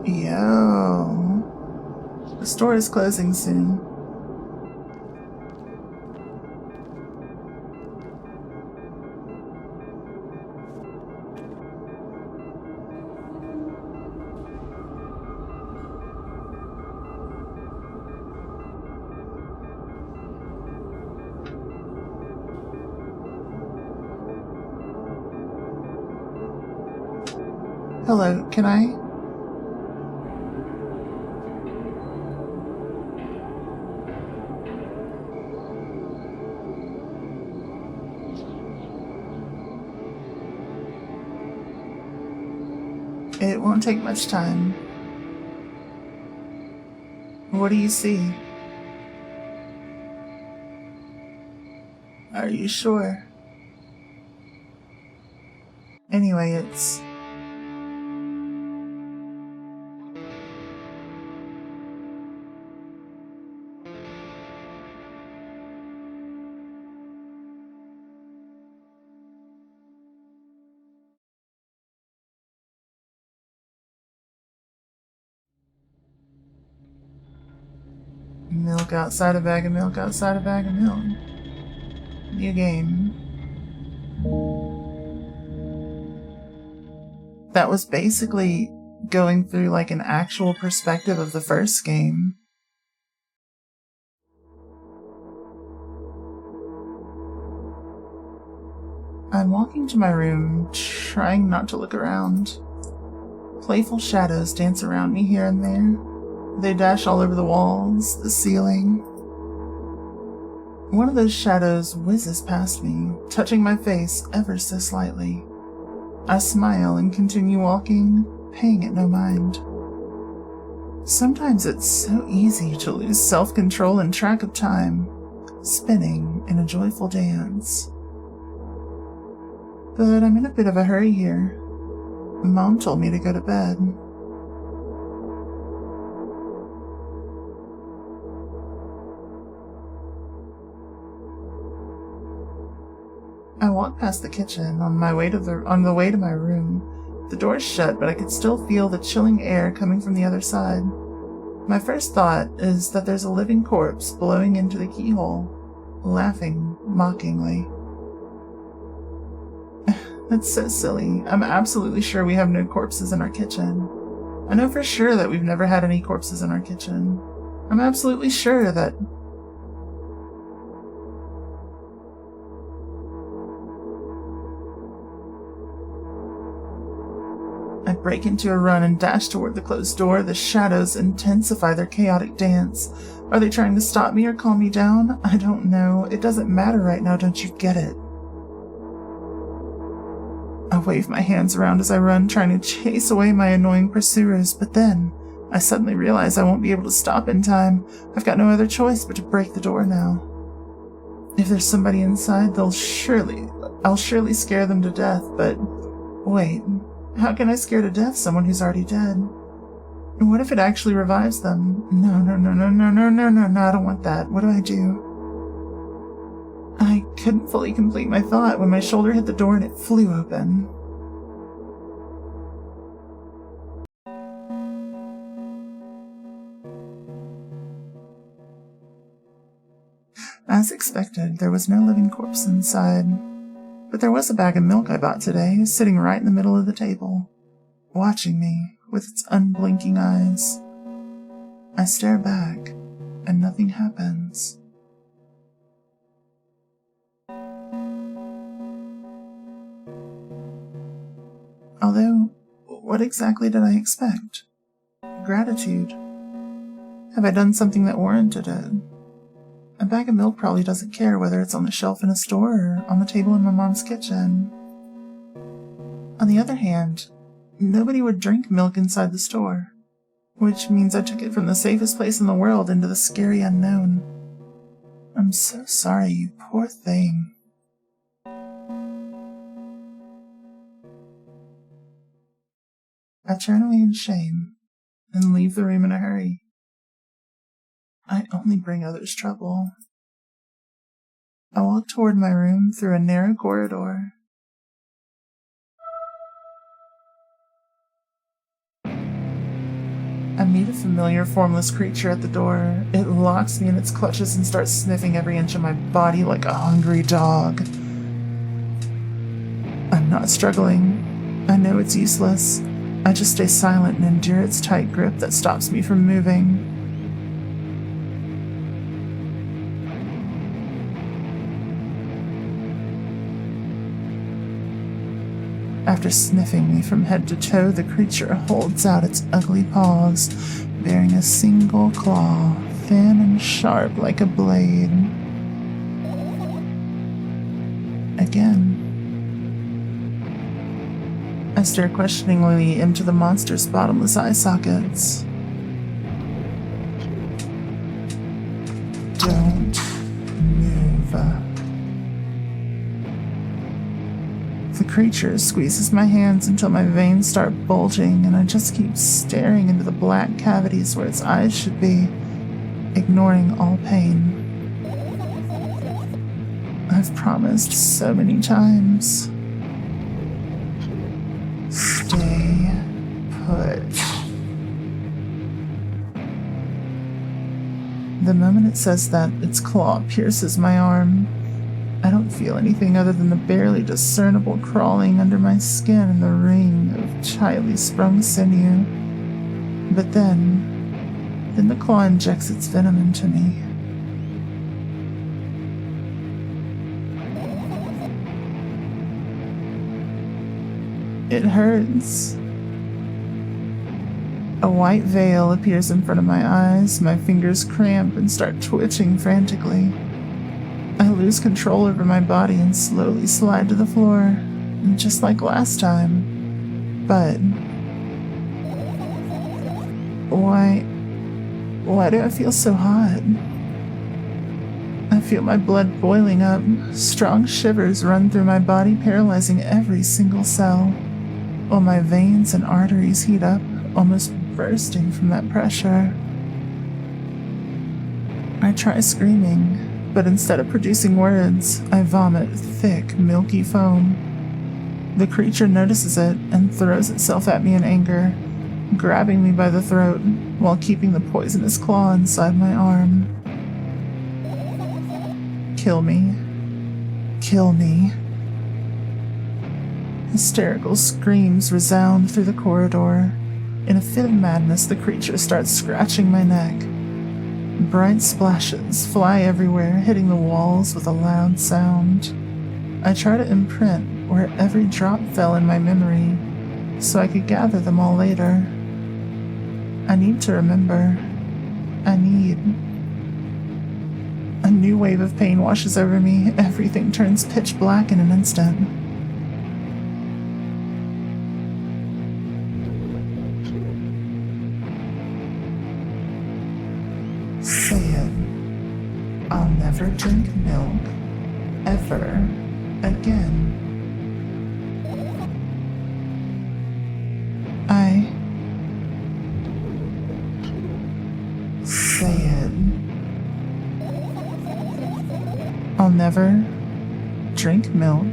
Speaker 1: Yo. The store is closing soon. Hello, can I? It won't take much time. What do you see? Are you sure? Anyway, it's Milk outside a bag of milk outside a bag of milk. New game. That was basically going through like an actual perspective of the first game. I'm walking to my room, trying not to look around. Playful shadows dance around me here and there. They dash all over the walls, the ceiling. One of those shadows whizzes past me, touching my face ever so slightly. I smile and continue walking, paying it no mind. Sometimes it's so easy to lose self-control and track of time, spinning in a joyful dance. But I'm in a bit of a hurry here. Mom told me to go to bed. I walked past the kitchen on the way to my room. The door's shut, but I could still feel the chilling air coming from the other side. My first thought is that there's a living corpse blowing into the keyhole, laughing mockingly. That's so silly. I'm absolutely sure we have no corpses in our kitchen. I know for sure that we've never had any corpses in our kitchen. I'm absolutely sure that... I break into a run and dash toward the closed door. The shadows intensify their chaotic dance. Are they trying to stop me or calm me down? I don't know. It doesn't matter right now, don't you get it? I wave my hands around as I run, trying to chase away my annoying pursuers, but then I suddenly realize I won't be able to stop in time. I've got no other choice but to break the door now. If there's somebody inside, I'll surely scare them to death, but wait, how can I scare to death someone who's already dead? What if it actually revives them? No, I don't want that. What do I do? I couldn't fully complete my thought when my shoulder hit the door and it flew open. As expected, there was no living corpse inside, but there was a bag of milk I bought today, sitting right in the middle of the table, watching me with its unblinking eyes. I stare back, and nothing happens. Although, what exactly did I expect? Gratitude. Have I done something that warranted it? A bag of milk probably doesn't care whether it's on the shelf in a store or on the table in my mom's kitchen. On the other hand, nobody would drink milk inside the store, which means I took it from the safest place in the world into the scary unknown. I'm so sorry, you poor thing. I turn away in shame and leave the room in a hurry. I only bring others trouble. I walk toward my room through a narrow corridor. I meet a familiar formless creature at the door. It locks me in its clutches and starts sniffing every inch of my body like a hungry dog. I'm not struggling. I know it's useless. I just stay silent and endure its tight grip that stops me from moving. After sniffing me from head to toe, the creature holds out its ugly paws, bearing a single claw, thin and sharp like a blade. Again. I stare questioningly into the monster's bottomless eye sockets. Don't move. The creature squeezes my hands until my veins start bulging, and I just keep staring into the black cavities where its eyes should be, ignoring all pain. I've promised so many times. Stay put. The moment it says that, its claw pierces my arm. I don't feel anything other than the barely discernible crawling under my skin and the ring of childly sprung sinew. But then the claw injects its venom into me. It hurts. A white veil appears in front of my eyes, my fingers cramp and start twitching frantically. I lose control over my body and slowly slide to the floor, just like last time. But why do I feel so hot? I feel my blood boiling up. Strong shivers run through my body, paralyzing every single cell, while my veins and arteries heat up, almost bursting from that pressure. I try screaming, but instead of producing words, I vomit thick, milky foam. The creature notices it and throws itself at me in anger, grabbing me by the throat while keeping the poisonous claw inside my arm. Kill me. Kill me. Hysterical screams resound through the corridor. In a fit of madness, the creature starts scratching my neck. Bright splashes fly everywhere, hitting the walls with a loud sound. I try to imprint where every drop fell in my memory, so I could gather them all later. I need to remember. A new wave of pain washes over me. Everything turns pitch black in an instant. Say it. I'll never drink milk. Ever. Again. Say it. I'll never drink milk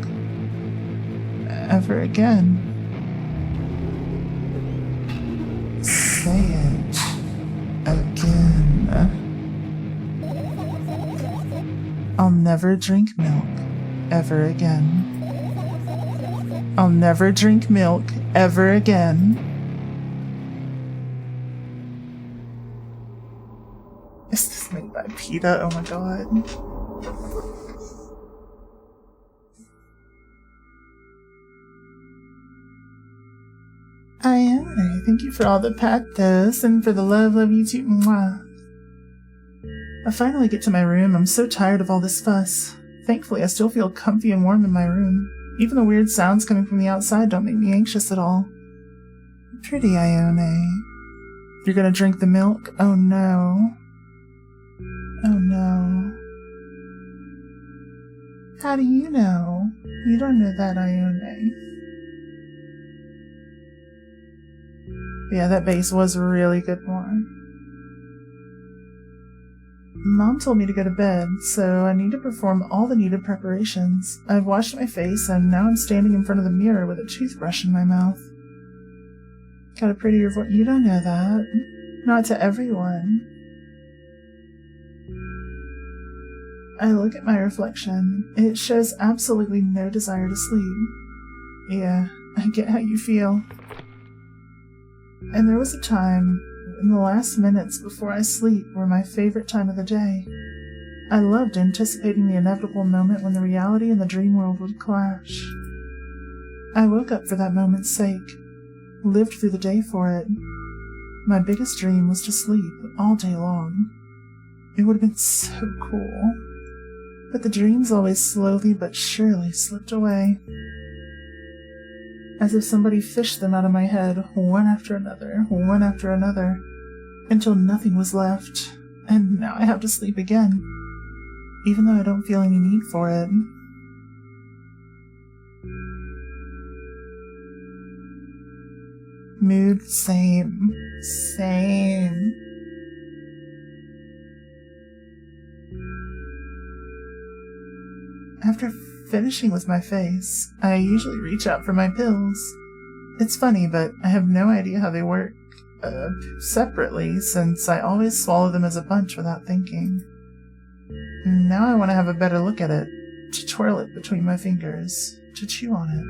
Speaker 1: ever again. Say it again. I'll never drink milk ever again. I'll never drink milk ever again. Is this made by PETA? Oh my god. Ione, thank you for all the pathos and for the love you too. Mwah. I finally get to my room. I'm so tired of all this fuss. Thankfully, I still feel comfy and warm in my room. Even the weird sounds coming from the outside don't make me anxious at all. Pretty Ione. You're gonna drink the milk? Oh no. Oh no. How do you know? You don't know that, Ione. Yeah, that base was a really good one. Mom told me to go to bed, so I need to perform all the needed preparations. I've washed my face, and now I'm standing in front of the mirror with a toothbrush in my mouth. Got a prettier voice. You don't know that. Not to everyone. I look at my reflection. It shows absolutely no desire to sleep. Yeah, I get how you feel. And there was a time, in the last minutes before I sleep, were my favorite time of the day. I loved anticipating the inevitable moment when the reality and the dream world would clash. I woke up for that moment's sake, lived through the day for it. My biggest dream was to sleep all day long. It would have been so cool. But the dreams always slowly but surely slipped away. As if somebody fished them out of my head, one after another, until nothing was left, and now I have to sleep again, even though I don't feel any need for it. Mood, same. After finishing with my face, I usually reach out for my pills. It's funny, but I have no idea how they work. separately, since I always swallow them as a bunch without thinking. Now I want to have a better look at it, to twirl it between my fingers, to chew on it.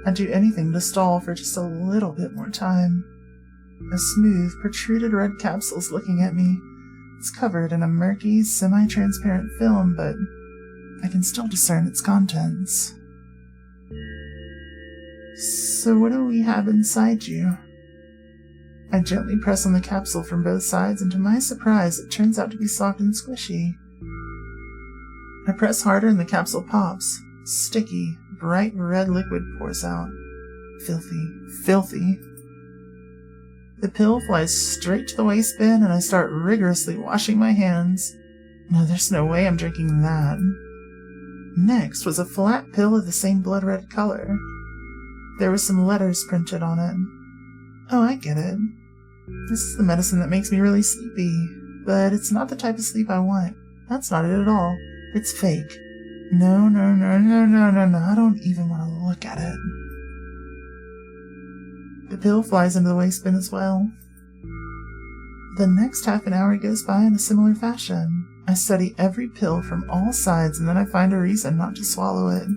Speaker 1: I'd do anything to stall for just a little bit more time. A smooth, protruded red capsule's looking at me. It's covered in a murky, semi-transparent film, but I can still discern its contents. So what do we have inside you? I gently press on the capsule from both sides, and to my surprise, it turns out to be soft and squishy. I press harder and the capsule pops. Sticky, bright red liquid pours out. Filthy, filthy. The pill flies straight to the waste bin, and I start rigorously washing my hands. No, there's no way I'm drinking that. Next was a flat pill of the same blood red color. There were some letters printed on it. Oh, I get it. This is the medicine that makes me really sleepy, but it's not the type of sleep I want. That's not it at all. It's fake. No, I don't even want to look at it. The pill flies into the waste bin as well. The next half an hour goes by in a similar fashion. I study every pill from all sides, and then I find a reason not to swallow it.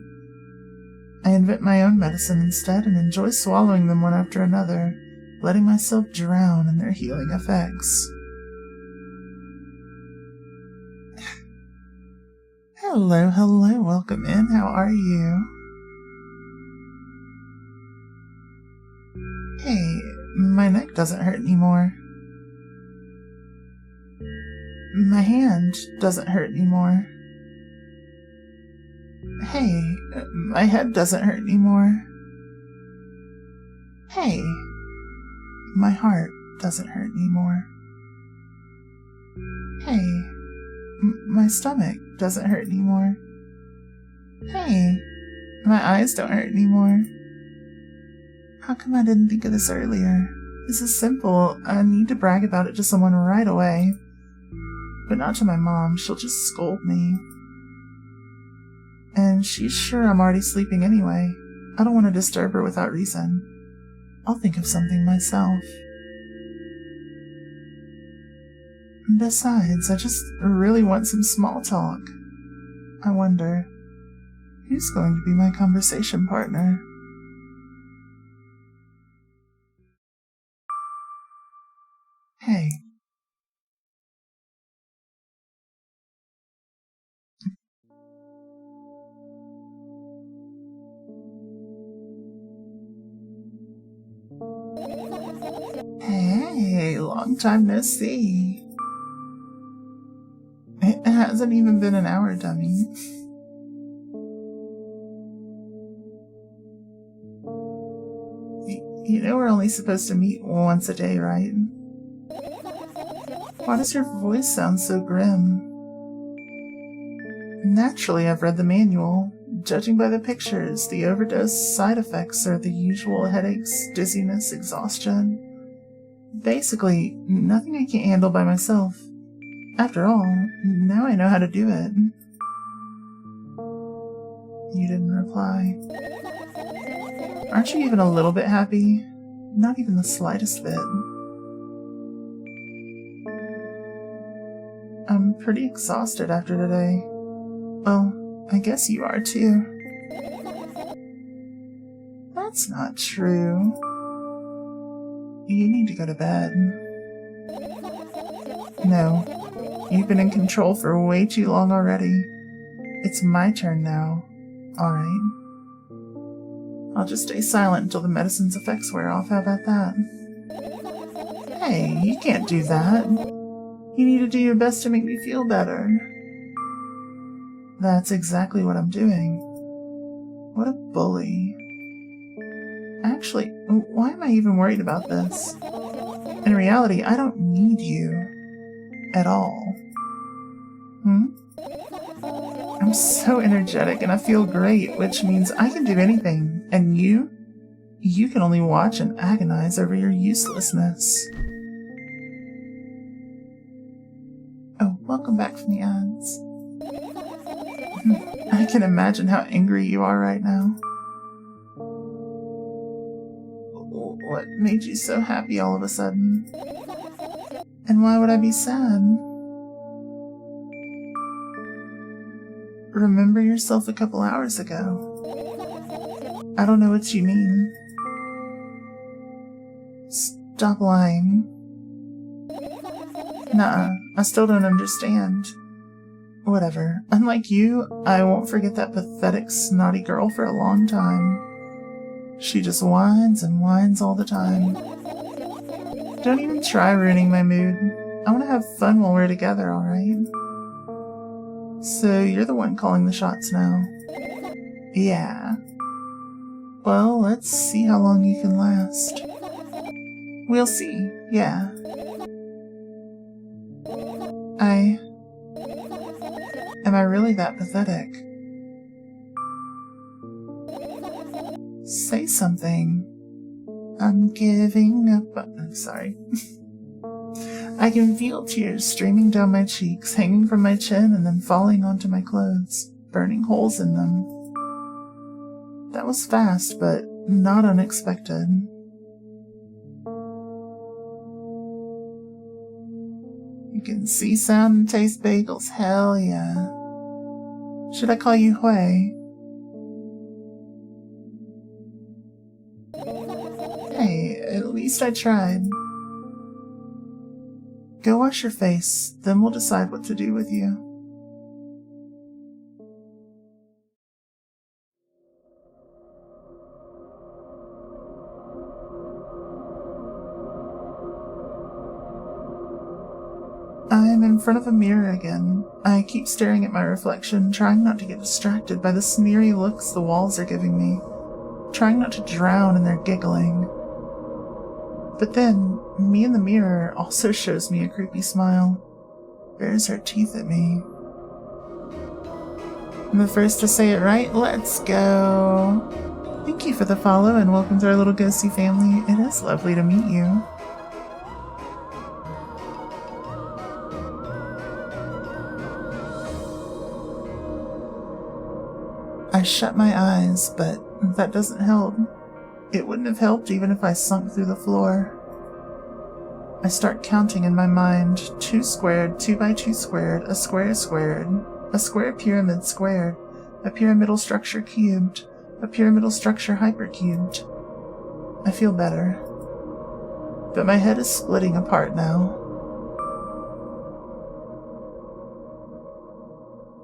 Speaker 1: I invent my own medicine instead and enjoy swallowing them one after another, letting myself drown in their healing effects. Hello, welcome in. How are you? Hey, my neck doesn't hurt anymore. My hand doesn't hurt anymore. Hey, my head doesn't hurt anymore. Hey, my heart doesn't hurt anymore. Hey, my stomach doesn't hurt anymore. Hey, my eyes don't hurt anymore. How come I didn't think of this earlier? This is simple. I need to brag about it to someone right away. But not to my mom. She'll just scold me. And she's sure I'm already sleeping anyway. I don't want to disturb her without reason. I'll think of something myself. Besides, I just really want some small talk. I wonder, who's going to be my conversation partner? Hey. Hey, long time no see. It hasn't even been an hour, dummy. You know we're only supposed to meet once a day, right? Why does your voice sound so grim? Naturally, I've read the manual. Judging by the pictures, the overdose side effects are the usual headaches, dizziness, exhaustion. Basically, nothing I can't handle by myself. After all, now I know how to do it. You didn't reply. Aren't you even a little bit happy? Not even the slightest bit. I'm pretty exhausted after today. Well, I guess you are too. That's not true. You need to go to bed. No, you've been in control for way too long already. It's my turn now, alright? I'll just stay silent until the medicine's effects wear off, how about that? Hey, you can't do that. You need to do your best to make me feel better. That's exactly what I'm doing. What a bully. Actually, why am I even worried about this? In reality, I don't need you. At all. I'm so energetic and I feel great, which means I can do anything. And you can only watch and agonize over your uselessness. Oh, welcome back from the ads. I can imagine how angry you are right now. What made you so happy all of a sudden? And why would I be sad? Remember yourself a couple hours ago. I don't know what you mean. Stop lying. Nuh-uh, I still don't understand. Whatever. Unlike you, I won't forget that pathetic, snotty girl for a long time. She just whines and whines all the time. Don't even try ruining my mood. I want to have fun while we're together, alright? So you're the one calling the shots now. Yeah. Well, let's see how long you can last. We'll see, yeah. Am I really that pathetic? Say something. I'm giving up. I'm sorry. I can feel tears streaming down my cheeks, hanging from my chin and then falling onto my clothes, burning holes in them. That was fast, but not unexpected. You can see, sound, and taste bagels. Hell yeah. Should I call you Hui? Hey, at least I tried. Go wash your face, then we'll decide what to do with you. I'm in front of a mirror again. I keep staring at my reflection, trying not to get distracted by the sneery looks the walls are giving me, trying not to drown in their giggling. But then, me in the mirror also shows me a creepy smile, bares her teeth at me. I'm the first to say it right. Let's go! Thank you for the follow and welcome to our little ghosty family. It is lovely to meet you. I shut my eyes, but that doesn't help. It wouldn't have helped even if I sunk through the floor. I start counting in my mind. 2 squared, 2 by 2 squared, a square squared, a square pyramid squared, a pyramidal structure cubed, a pyramidal structure hypercubed. I feel better. But my head is splitting apart now.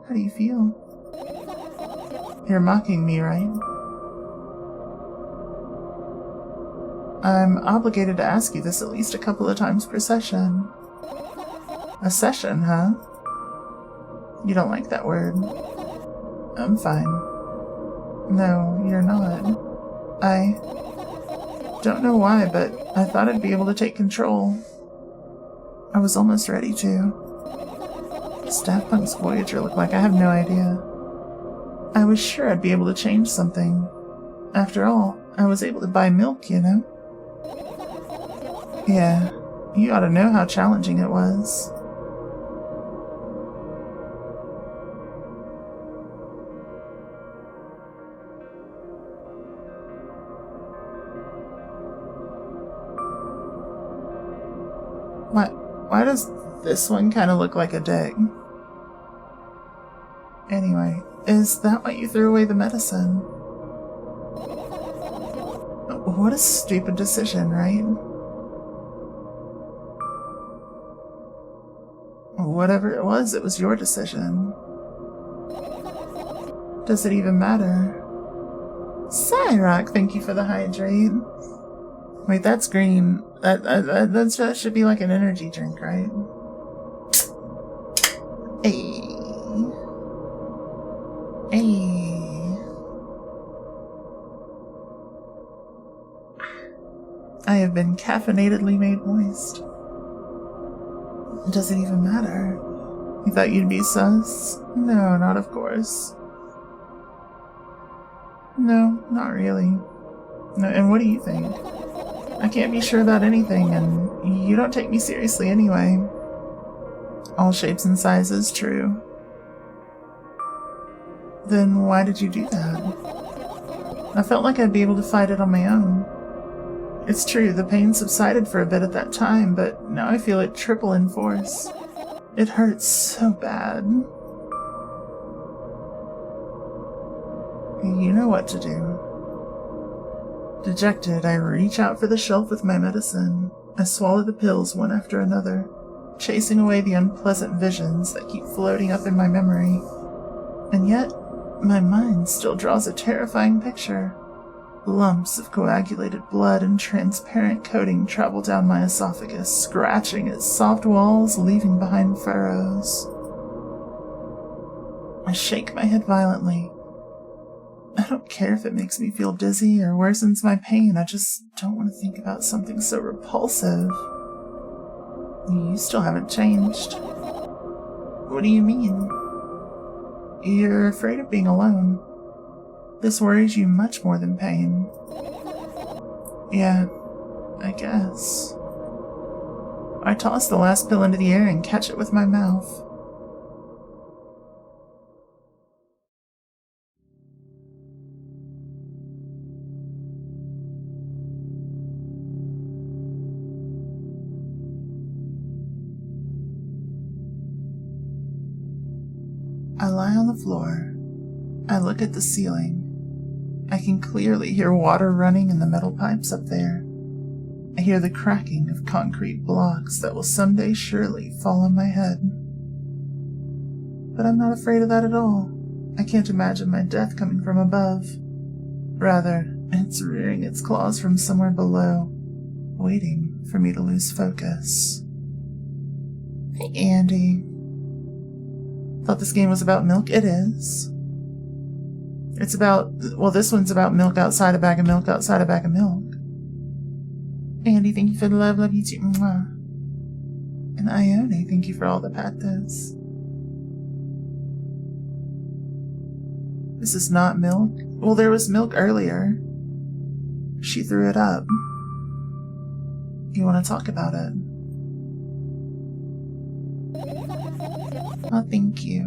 Speaker 1: How do you feel? You're mocking me, right? I'm obligated to ask you this at least a couple of times per session. A session, huh? You don't like that word. I'm fine. No, you're not. I don't know why, but I thought I'd be able to take control. I was almost ready to. Does Daft Punk's Voyager look like? I have no idea. I was sure I'd be able to change something. After all, I was able to buy milk, you know? Yeah, you ought to know how challenging it was. Why does this one kind of look like a dick? Anyway, is that why you threw away the medicine? What a stupid decision, right? Whatever it was your decision. Does it even matter? Cyrock, thank you for the hydrate. Wait, that's green. That should be like an energy drink, right? Hey. Hey. I have been caffeinatedly made moist. Does it even matter? You thought you'd be sus? No, not of course. No, not really. No, and what do you think? I can't be sure about anything, and you don't take me seriously anyway. All shapes and sizes, true. Then why did you do that? I felt like I'd be able to fight it on my own. It's true, the pain subsided for a bit at that time, but now I feel it triple in force. It hurts so bad. You know what to do. Dejected, I reach out for the shelf with my medicine. I swallow the pills one after another, chasing away the unpleasant visions that keep floating up in my memory. And yet, my mind still draws a terrifying picture. Lumps of coagulated blood and transparent coating travel down my esophagus, scratching its soft walls, leaving behind furrows. I shake my head violently. I don't care if it makes me feel dizzy or worsens my pain. I just don't want to think about something so repulsive. You still haven't changed. What do you mean? You're afraid of being alone. This worries you much more than pain. Yeah, I guess. I toss the last pill into the air and catch it with my mouth. I lie on the floor. I look at the ceiling. I can clearly hear water running in the metal pipes up there. I hear the cracking of concrete blocks that will someday surely fall on my head. But I'm not afraid of that at all. I can't imagine my death coming from above. Rather, it's rearing its claws from somewhere below, waiting for me to lose focus. Hey, Andy. Thought this game was about milk? It is. It's about, well, this one's about milk outside a bag of milk outside a bag of milk. Andy, thank you for the love, love you too. Mwah. And Ione, thank you for all the patos. This is not milk. Well, there was milk earlier. She threw it up. You want to talk about it? Oh, thank you.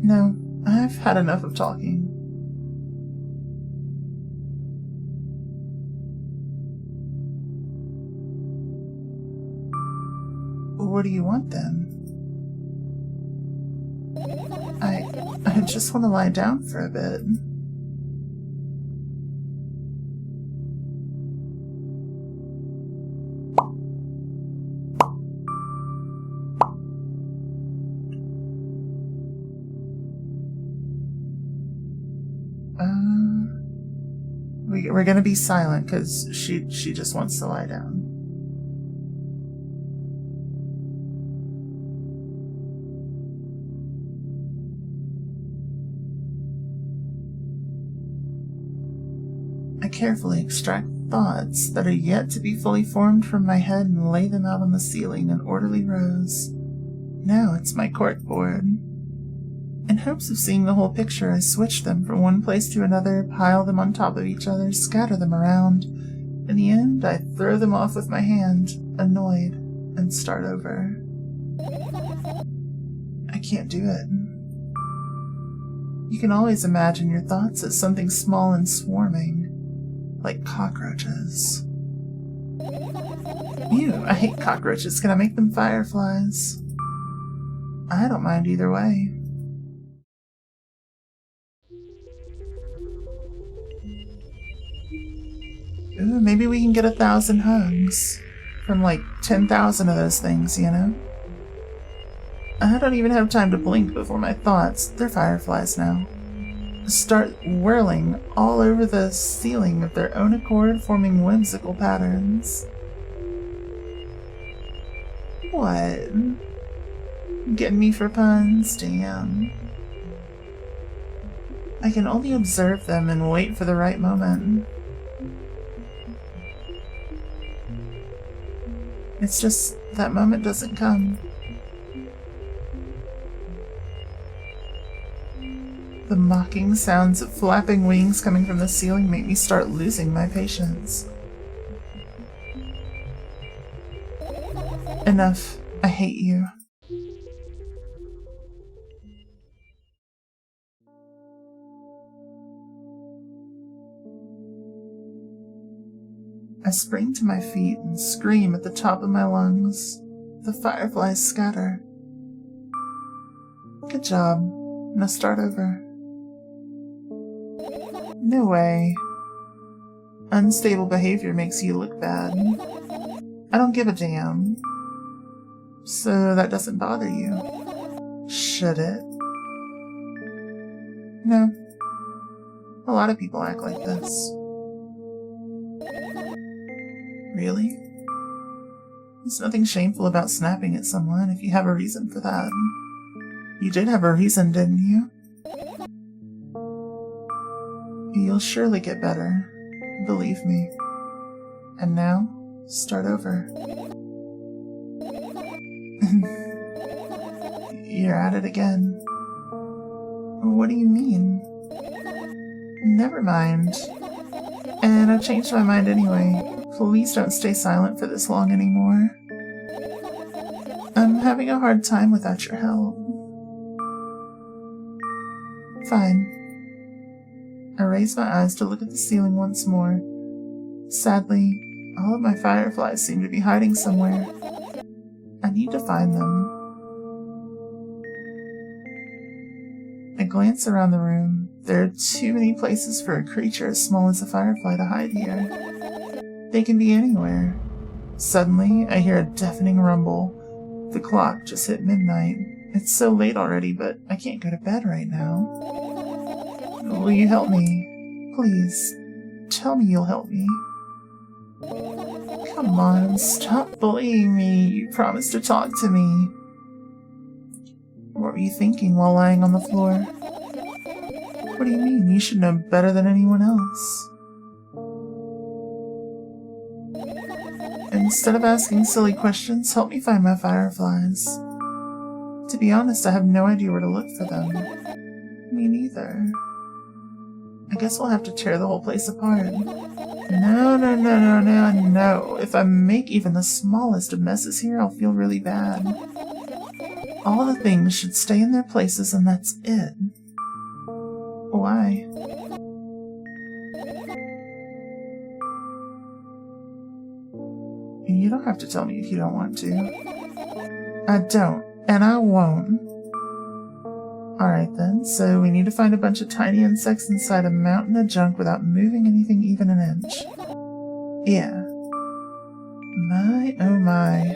Speaker 1: No, I've had enough of talking. What do you want then? I just want to lie down for a bit. We're gonna be silent because she just wants to lie down. I carefully extract thoughts that are yet to be fully formed from my head and lay them out on the ceiling in orderly rows. Now it's my corkboard. In hopes of seeing the whole picture, I switch them from one place to another, pile them on top of each other, scatter them around. In the end, I throw them off with my hand, annoyed, and start over. I can't do it. You can always imagine your thoughts as something small and swarming, like cockroaches. Ew, I hate cockroaches. Can I make them fireflies? I don't mind either way. Ooh, maybe we can get 1,000 hugs from like 10,000 of those things, you know? I don't even have time to blink before my thoughts, they're fireflies now, start whirling all over the ceiling of their own accord, forming whimsical patterns. What? Getting me for puns? Damn. I can only observe them and wait for the right moment. It's just that moment doesn't come. The mocking sounds of flapping wings coming from the ceiling make me start losing my patience. Enough. I hate you. I spring to my feet and scream at the top of my lungs. The fireflies scatter. Good job. Now start over. No way. Unstable behavior makes you look bad. I don't give a damn. So that doesn't bother you. Should it? No. A lot of people act like this. Really? There's nothing shameful about snapping at someone if you have a reason for that. You did have a reason, didn't you? You'll surely get better. Believe me. And now, start over. You're at it again. What do you mean? Never mind. And I've changed my mind anyway. Please don't stay silent for this long anymore. I'm having a hard time without your help. Fine. I raise my eyes to look at the ceiling once more. Sadly, all of my fireflies seem to be hiding somewhere. I need to find them. I glance around the room. There are too many places for a creature as small as a firefly to hide here. They can be anywhere. Suddenly, I hear a deafening rumble. The clock just hit midnight. It's so late already, but I can't go to bed right now. Will you help me? Please, tell me you'll help me. Come on, stop bullying me. You promised to talk to me. What were you thinking while lying on the floor? What do you mean? You should know better than anyone else. Instead of asking silly questions, help me find my fireflies. To be honest, I have no idea where to look for them. Me neither. I guess we'll have to tear the whole place apart. No. If I make even the smallest of messes here, I'll feel really bad. All the things should stay in their places and that's it. Why? You don't have to tell me if you don't want to. I don't, and I won't. Alright then, so we need to find a bunch of tiny insects inside a mountain of junk without moving anything even an inch. Yeah. My, oh my.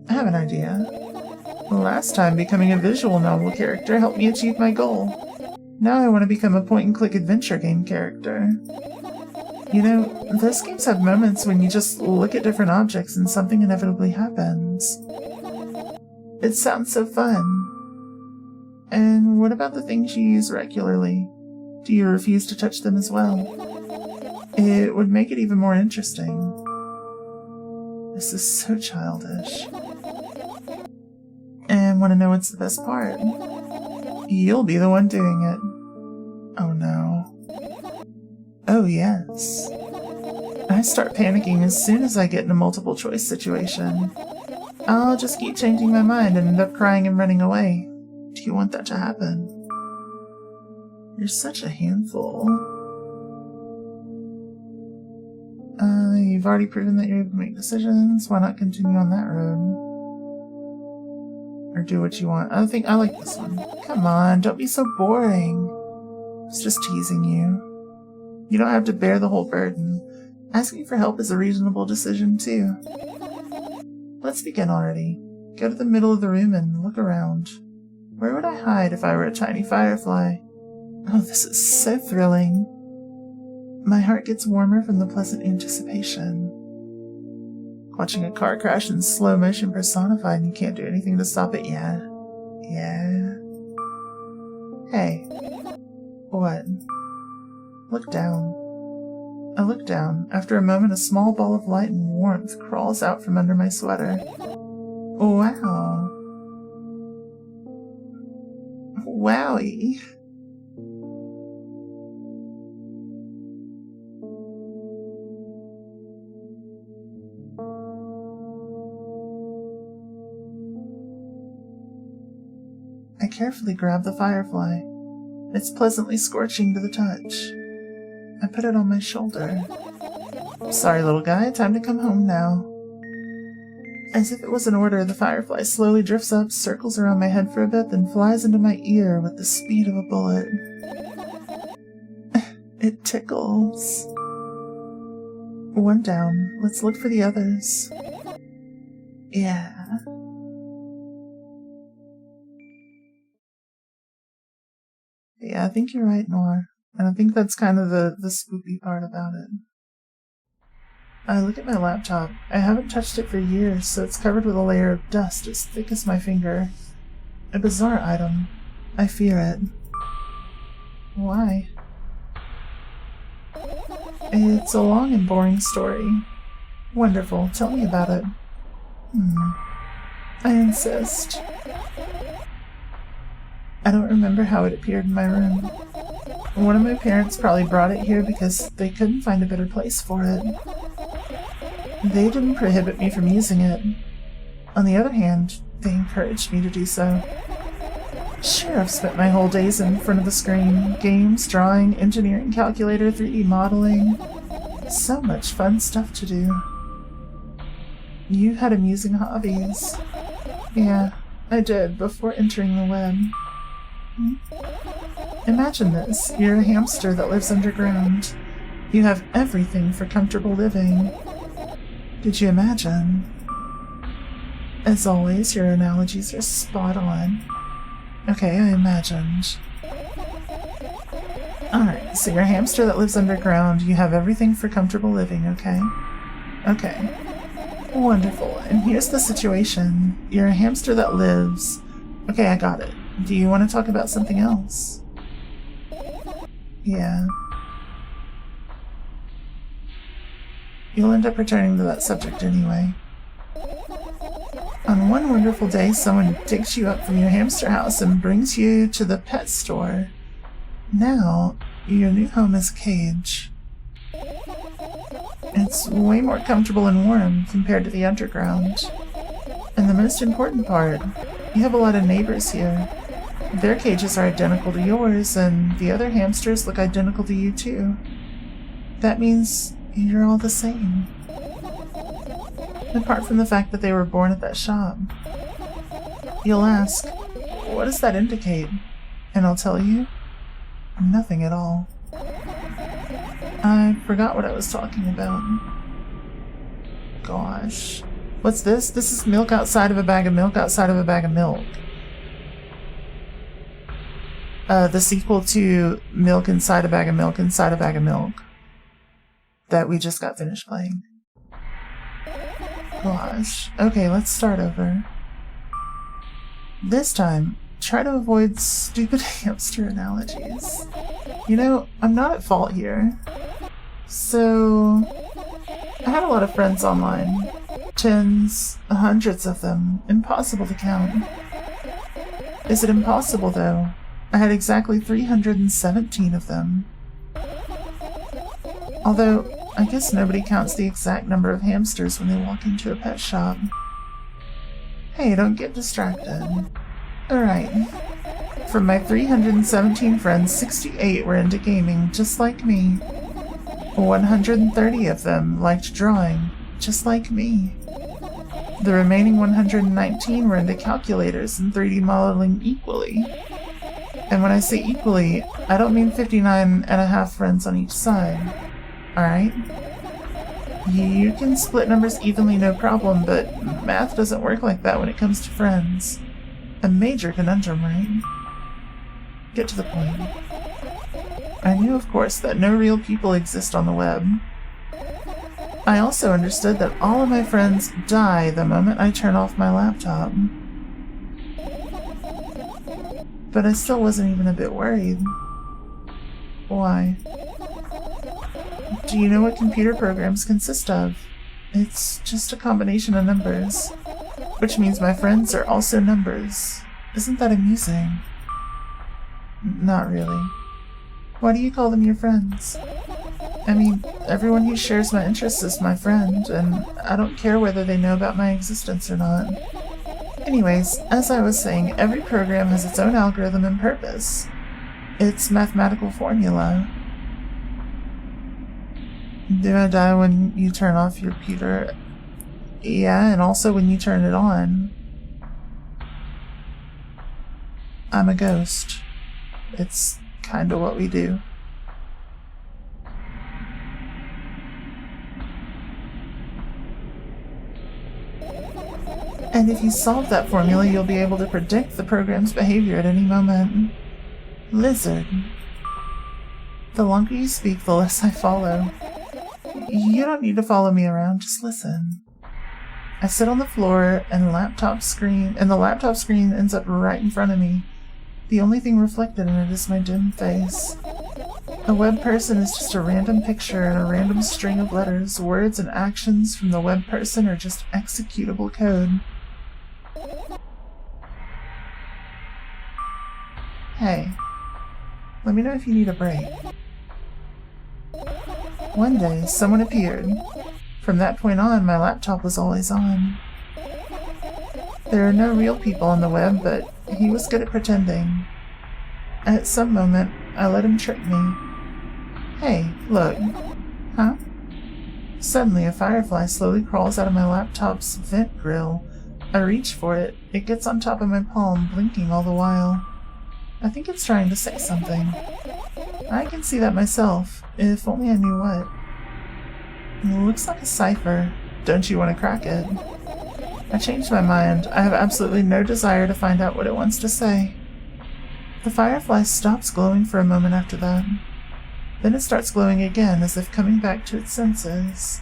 Speaker 1: I have an idea. Last time, becoming a visual novel character helped me achieve my goal. Now I want to become a point-and-click adventure game character. You know, those games have moments when you just look at different objects and something inevitably happens. It sounds so fun. And what about the things you use regularly? Do you refuse to touch them as well? It would make it even more interesting. This is so childish. And want to know what's the best part? You'll be the one doing it. Oh no. Oh yes. I start panicking as soon as I get in a multiple choice situation. I'll just keep changing my mind and end up crying and running away. Do you want that to happen? You're such a handful. You've already proven that you're able to make decisions. Why not continue on that road? Or do what you want. I think I like this one. Come on, don't be so boring. I was just teasing you. You don't have to bear the whole burden. Asking for help is a reasonable decision, too. Let's begin already. Go to the middle of the room and look around. Where would I hide if I were a tiny firefly? Oh, this is so thrilling. My heart gets warmer from the pleasant anticipation. Watching a car crash in slow motion personified and you can't do anything to stop it yet. Yeah. Hey. What? Look down. I look down. After a moment, a small ball of light and warmth crawls out from under my sweater. Wow. Wowie. I carefully grab the firefly. It's pleasantly scorching to the touch. I put it on my shoulder. Sorry, little guy, time to come home now. As if it was an order, the firefly slowly drifts up, circles around my head for a bit, then flies into my ear with the speed of a bullet. It tickles. One down. Let's look for the others. Yeah. Yeah, I think you're right, Noir. And I think that's kind of the spoopy part about it. I look at my laptop. I haven't touched it for years, so it's covered with a layer of dust as thick as my finger. A bizarre item. I fear it. Why? It's a long and boring story. Wonderful. Tell me about it. I insist. I don't remember how it appeared in my room. One of my parents probably brought it here because they couldn't find a better place for it. They didn't prohibit me from using it. On the other hand, they encouraged me to do so. Sure, I've spent my whole days in front of the screen. Games, drawing, engineering calculator, 3D modeling. So much fun stuff to do. You had amusing hobbies. Yeah, I did, before entering the web. Imagine this. You're a hamster that lives underground. You have everything for comfortable living. Did you imagine? As always, your analogies are spot on. Okay, I imagined. Alright, so you're a hamster that lives underground. You have everything for comfortable living, okay? Okay. Wonderful. And here's the situation. You're a hamster that lives... Okay, I got it. Do you want to talk about something else? Yeah. You'll end up returning to that subject anyway. On one wonderful day, someone digs you up from your hamster house and brings you to the pet store. Now, your new home is a cage. It's way more comfortable and warm compared to the underground. And the most important part, you have a lot of neighbors here. Their cages are identical to yours, and the other hamsters look identical to you too. That means you're all the same. Apart from the fact that they were born at that shop. You'll ask, what does that indicate? And I'll tell you, nothing at all. I forgot what I was talking about. Gosh. What's this? This is milk outside of a bag of milk outside of a bag of milk. The sequel to Milk Inside a Bag of Milk Inside a Bag of Milk that we just got finished playing. Gosh. Okay, let's start over. This time, try to avoid stupid hamster analogies. You know, I'm not at fault here. So, I had a lot of friends online. Tens, hundreds of them. Impossible to count. Is it impossible, though? I had exactly 317 of them. Although, I guess nobody counts the exact number of hamsters when they walk into a pet shop. Hey, don't get distracted. Alright. From my 317 friends, 68 were into gaming, just like me. 130 of them liked drawing, just like me. The remaining 119 were into calculators and 3D modeling equally. And when I say equally, I don't mean 59.5 friends on each side. Alright? You can split numbers evenly, no problem, but math doesn't work like that when it comes to friends. A major conundrum, right? Get to the point. I knew, of course, that no real people exist on the web. I also understood that all of my friends die the moment I turn off my laptop. But I still wasn't even a bit worried. Why? Do you know what computer programs consist of? It's just a combination of numbers. Which means my friends are also numbers. Isn't that amusing? Not really. Why do you call them your friends? I mean, everyone who shares my interests is my friend, and I don't care whether they know about my existence or not. Anyways, as I was saying, every program has its own algorithm and purpose. Its mathematical formula. Do I die when you turn off your computer? Yeah, and also when you turn it on. I'm a ghost. It's kind of what we do. And if you solve that formula, you'll be able to predict the program's behavior at any moment. Lizard. The longer you speak, the less I follow. You don't need to follow me around, just listen. I sit on the floor and the laptop screen ends up right in front of me. The only thing reflected in it is my dim face. A web person is just a random picture and a random string of letters. Words and actions from the web person are just executable code. Hey, let me know if you need a break. One day, someone appeared. From that point on, my laptop was always on. There are no real people on the web, but he was good at pretending. At some moment, I let him trick me. Hey, look. Huh? Suddenly, a firefly slowly crawls out of my laptop's vent grill. I reach for it. It gets on top of my palm, blinking all the while. I think it's trying to say something. I can see that myself, if only I knew what. It looks like a cipher. Don't you want to crack it? I changed my mind. I have absolutely no desire to find out what it wants to say. The firefly stops glowing for a moment after that. Then it starts glowing again, as if coming back to its senses.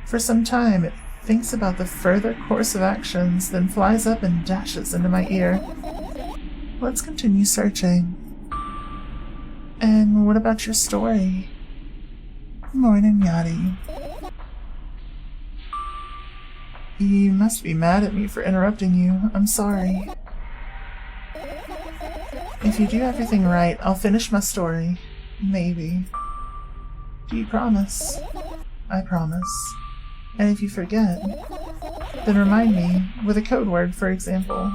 Speaker 1: For some time, it thinks about the further course of actions, then flies up and dashes into my ear. Let's continue searching. And what about your story? Morning, Yachty. You must be mad at me for interrupting you. I'm sorry. If you do everything right, I'll finish my story. Maybe. Do you promise? I promise. And if you forget, then remind me, with a code word, for example.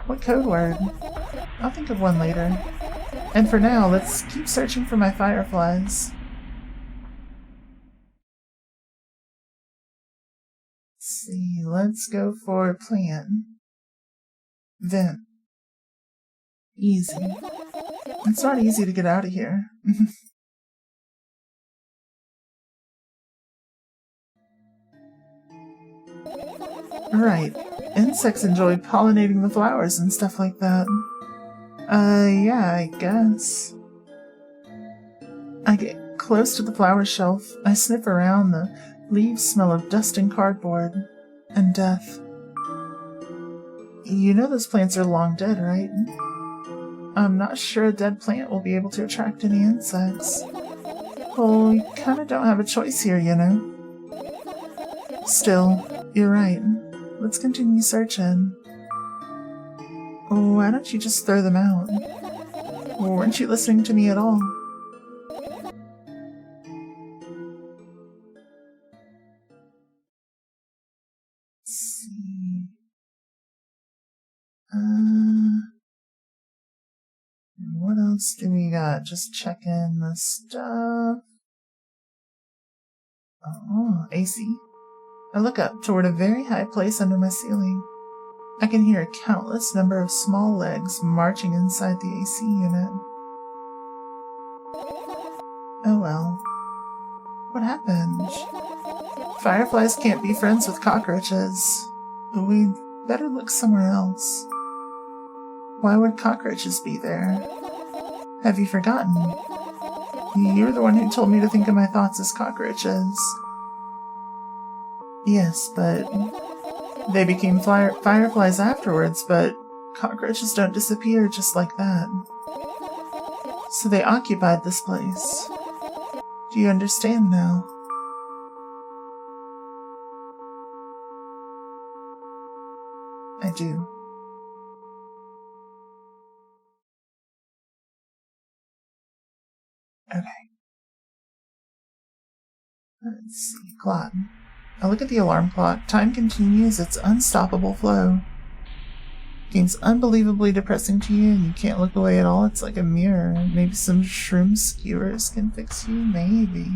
Speaker 1: What code word? I'll think of one later. And for now, let's keep searching for my fireflies. Let's see, let's go for plan. Vent. Easy. It's not easy to get out of here. Right. Insects enjoy pollinating the flowers and stuff like that. Yeah, I guess. I get close to the flower shelf. I sniff around. The leaves smell of dust and cardboard. And death. You know those plants are long dead, right? I'm not sure a dead plant will be able to attract any insects. Well, you kinda don't have a choice here, you know? Still, you're right. Let's continue searching. Why don't you just throw them out? Weren't you listening to me at all? Let's see. What else do we got? Just checking the stuff. Oh, AC. I look up toward a very high place under my ceiling. I can hear a countless number of small legs marching inside the AC unit. Oh well. What happened? Fireflies can't be friends with cockroaches. We'd better look somewhere else. Why would cockroaches be there? Have you forgotten? You're the one who told me to think of my thoughts as cockroaches. Yes, but they became fireflies afterwards, but cockroaches don't disappear just like that. So they occupied this place. Do you understand now? I do. Okay. Let's see. Clock. I look at the alarm clock. Time continues its unstoppable flow. Game's unbelievably depressing to you and you can't look away at all. It's like a mirror. Maybe some shroom skewers can fix you? Maybe.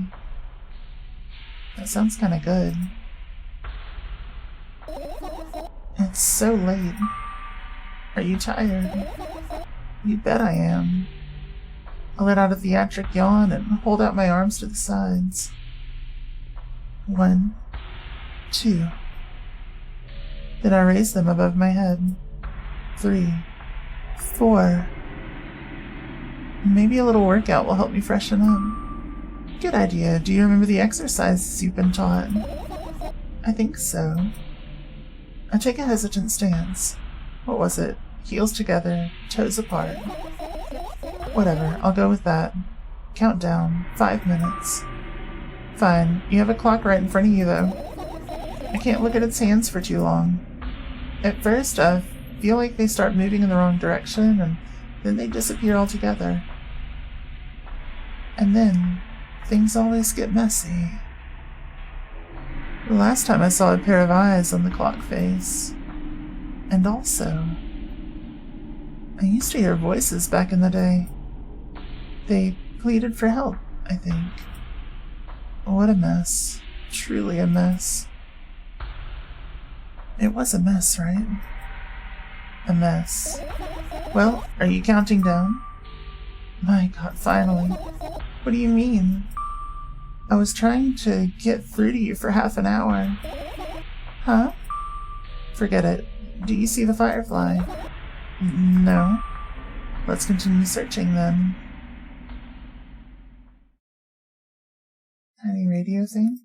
Speaker 1: That sounds kind of good. It's so late. Are you tired? You bet I am. I let out a theatric yawn and hold out my arms to the sides. 1, 2. Then I raise them above my head. 3, 4. Maybe a little workout will help me freshen up. Good idea. Do you remember the exercises you've been taught? I think so. I take a hesitant stance. What was it? Heels together, toes apart. Whatever, I'll go with that. Countdown, 5 minutes. Fine, you have a clock right in front of you, though. I can't look at its hands for too long. At first, I feel like they start moving in the wrong direction, and then they disappear altogether. And then, things always get messy. The last time I saw a pair of eyes on the clock face. And also, I used to hear voices back in the day. They pleaded for help, I think. What a mess. Truly a mess. It was a mess, right? A mess. Well, are you counting down? My God, finally. What do you mean? I was trying to get through to you for half an hour. Huh? Forget it. Do you see the firefly? No. Let's continue searching then. Any radio thing?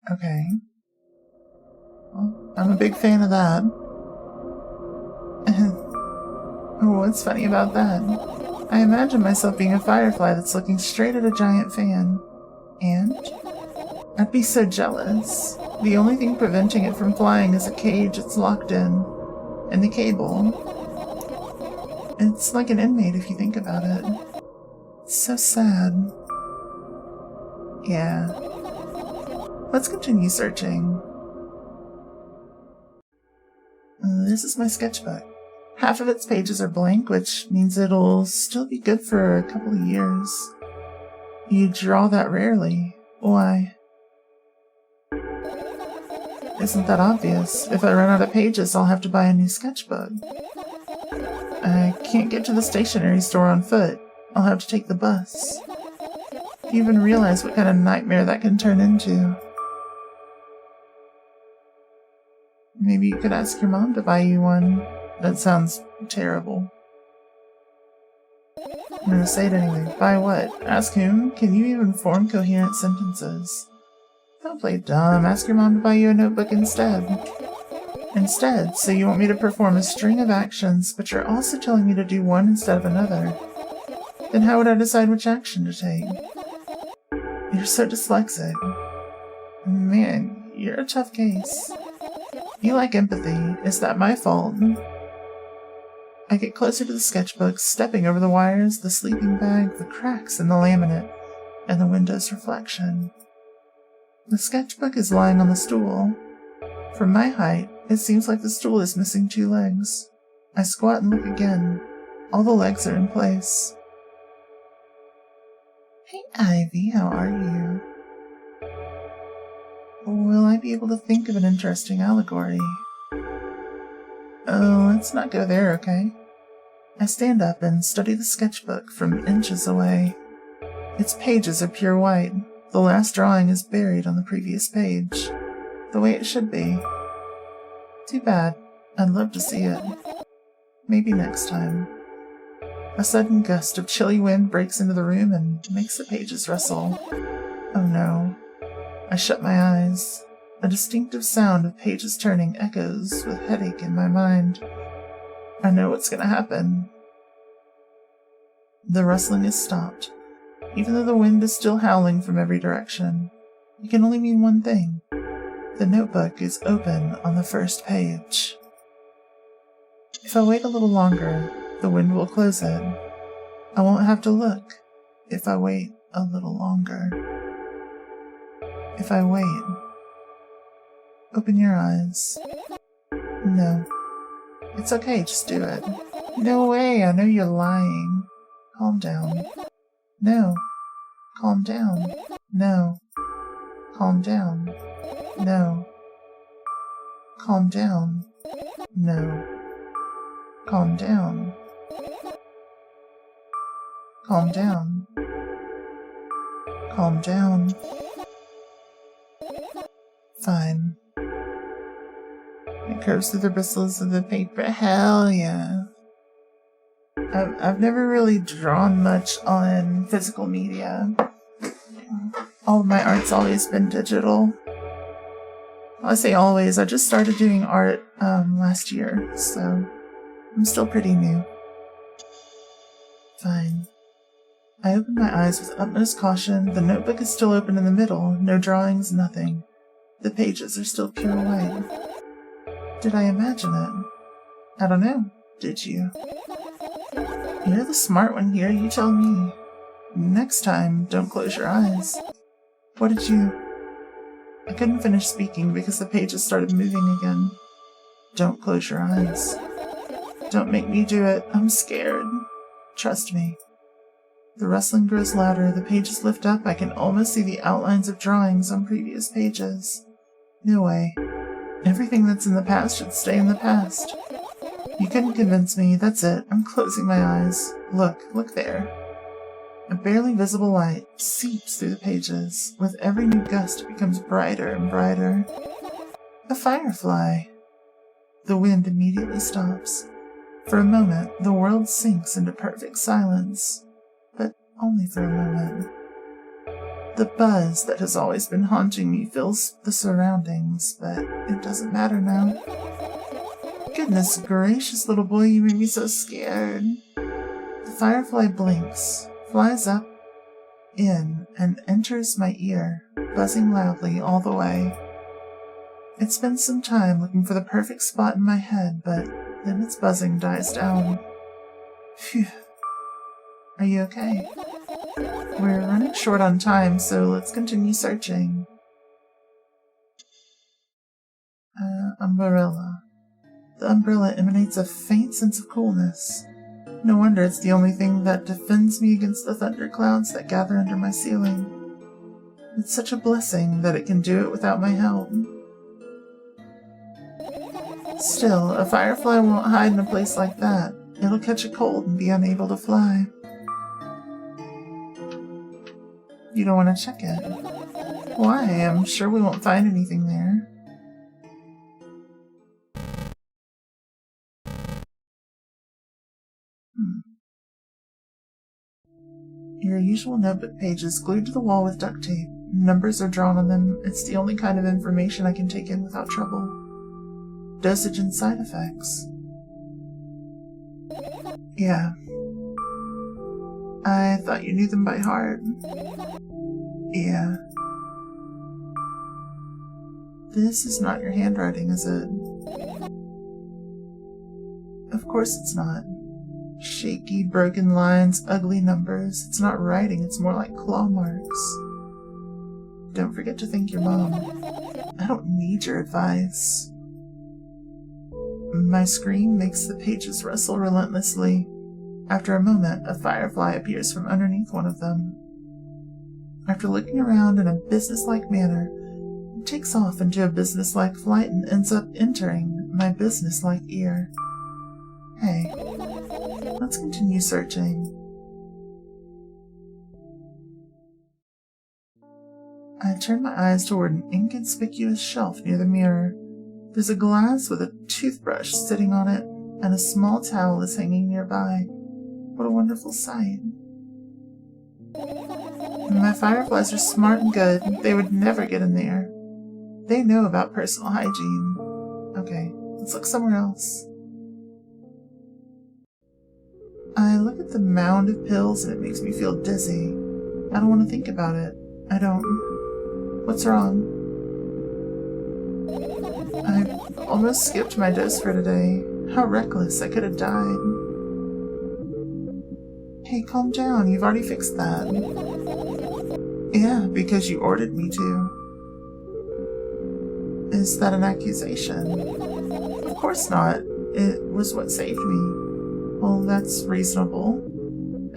Speaker 1: Okay. Well, I'm a big fan of that. What's funny about that? I imagine myself being a firefly that's looking straight at a giant fan. And? I'd be so jealous. The only thing preventing it from flying is a cage it's locked in. And the cable. It's like an inmate if you think about it. It's so sad. Yeah. Let's continue searching. This is my sketchbook. Half of its pages are blank, which means it'll still be good for a couple of years. You draw that rarely. Why? Isn't that obvious? If I run out of pages, I'll have to buy a new sketchbook. I can't get to the stationery store on foot. I'll have to take the bus. Do you even realize what kind of nightmare that can turn into? Maybe you could ask your mom to buy you one. That sounds terrible. I'm gonna say it anyway. Buy what? Ask whom? Can you even form coherent sentences? Don't play dumb. Ask your mom to buy you a notebook instead. Instead, so you want me to perform a string of actions, but you're also telling me to do one instead of another. Then how would I decide which action to take? You're so dyslexic. Man, you're a tough case. You lack empathy. Is that my fault? I get closer to the sketchbook, stepping over the wires, the sleeping bag, the cracks in the laminate, and the window's reflection. The sketchbook is lying on the stool. From my height, it seems like the stool is missing 2 legs. I squat and look again. All the legs are in place. Hey, Ivy, how are you? Will I be able to think of an interesting allegory? Oh, let's not go there, okay? I stand up and study the sketchbook from inches away. Its pages are pure white. The last drawing is buried on the previous page. The way it should be. Too bad. I'd love to see it. Maybe next time. A sudden gust of chilly wind breaks into the room and makes the pages rustle. Oh no. I shut my eyes. A distinctive sound of pages turning echoes with headache in my mind. I know what's going to happen. The rustling is stopped, even though the wind is still howling from every direction. It can only mean one thing. The notebook is open on the first page. If I wait a little longer, the wind will close it. I won't have to look if I wait a little longer. If I wait. Open your eyes. No. It's okay, just do it. No way, I know you're lying. Calm down. No. Calm down. No. Calm down. No. Calm down. No. Calm down. Calm down. Calm down. Fine. It curves through the bristles of the paper. Hell yeah. I've never really drawn much on physical media. All of my art's always been digital. I say always, I just started doing art last year, so I'm still pretty new. Fine. I open my eyes with utmost caution. The notebook is still open in the middle. No drawings, nothing. The pages are still pure white. Did I imagine it? I don't know. Did you? You're the smart one here, you tell me. Next time, don't close your eyes. What did you... I couldn't finish speaking because the pages started moving again. Don't close your eyes. Don't make me do it. I'm scared. Trust me. The rustling grows louder. The pages lift up. I can almost see the outlines of drawings on previous pages. No way. Everything that's in the past should stay in the past. You couldn't convince me. That's it. I'm closing my eyes. Look there. A barely visible light seeps through the pages. With every new gust, it becomes brighter and brighter. A firefly. The wind immediately stops. For a moment, the world sinks into perfect silence. But only for a moment. The buzz that has always been haunting me fills the surroundings, but it doesn't matter now. Goodness gracious, little boy, you made me so scared. The firefly blinks, flies up, in, and enters my ear, buzzing loudly all the way. It spends some time looking for the perfect spot in my head, but then its buzzing dies down. Phew. Are you okay? We're running short on time, so let's continue searching. Umbrella. The umbrella emanates a faint sense of coolness. No wonder it's the only thing that defends me against the thunderclouds that gather under my ceiling. It's such a blessing that it can do it without my help. Still, a firefly won't hide in a place like that. It'll catch a cold and be unable to fly. You don't want to check it. Why? I'm sure we won't find anything there. Your usual notebook pages glued to the wall with duct tape. Numbers are drawn on them. It's the only kind of information I can take in without trouble. Dosage and side effects. Yeah. I thought you knew them by heart. Yeah. This is not your handwriting, is it? Of course it's not. Shaky, broken lines, ugly numbers. It's not writing, it's more like claw marks. Don't forget to thank your mom. I don't need your advice. My scream makes the pages rustle relentlessly. After a moment, a firefly appears from underneath one of them. After looking around in a businesslike manner, it takes off into a businesslike flight and ends up entering my businesslike ear. Hey, let's continue searching. I turn my eyes toward an inconspicuous shelf near the mirror. There's a glass with a toothbrush sitting on it, and a small towel is hanging nearby. What a wonderful sight. My fireflies are smart and good. They would never get in there. They know about personal hygiene. Okay, let's look somewhere else. I look at the mound of pills and it makes me feel dizzy. I don't want to think about it. I don't. What's wrong? I almost skipped my dose for today. How reckless, I could have died. Hey, calm down, you've already fixed that. Yeah, because you ordered me to. Is that an accusation? Of course not. It was what saved me. Well, that's reasonable.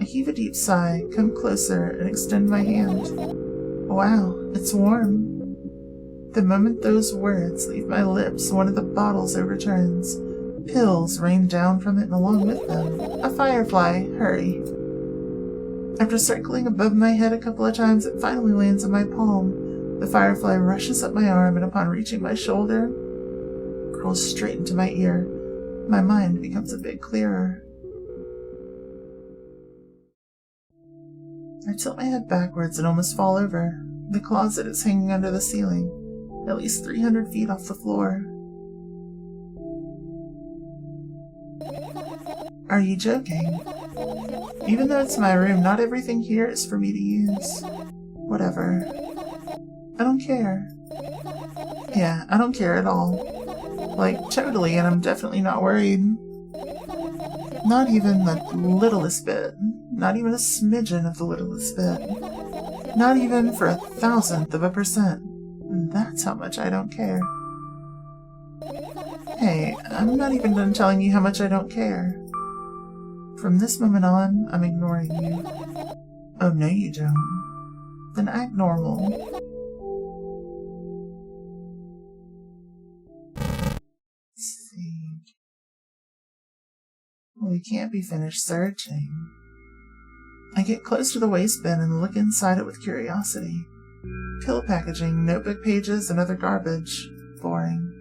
Speaker 1: I heave a deep sigh, come closer, and extend my hand. Wow, it's warm. The moment those words leave my lips, one of the bottles overturns. Pills rain down from it and along with them. A firefly, hurry. After circling above my head a couple of times, it finally lands in my palm. The firefly rushes up my arm and upon reaching my shoulder, crawls straight into my ear. My mind becomes a bit clearer. I tilt my head backwards and almost fall over. The closet is hanging under the ceiling, at least 300 feet off the floor. Are you joking? Even though it's my room, not everything here is for me to use. Whatever. I don't care. Yeah, I don't care at all. Like, totally, and I'm definitely not worried. Not even the littlest bit. Not even a smidgen of the littlest bit. Not even for 1,000%. That's how much I don't care. Hey, I'm not even done telling you how much I don't care. From this moment on, I'm ignoring you. Oh, no you don't. Then act normal. Let's see. We can't be finished searching. I get close to the waste bin and look inside it with curiosity. Pill packaging, notebook pages, and other garbage. Boring.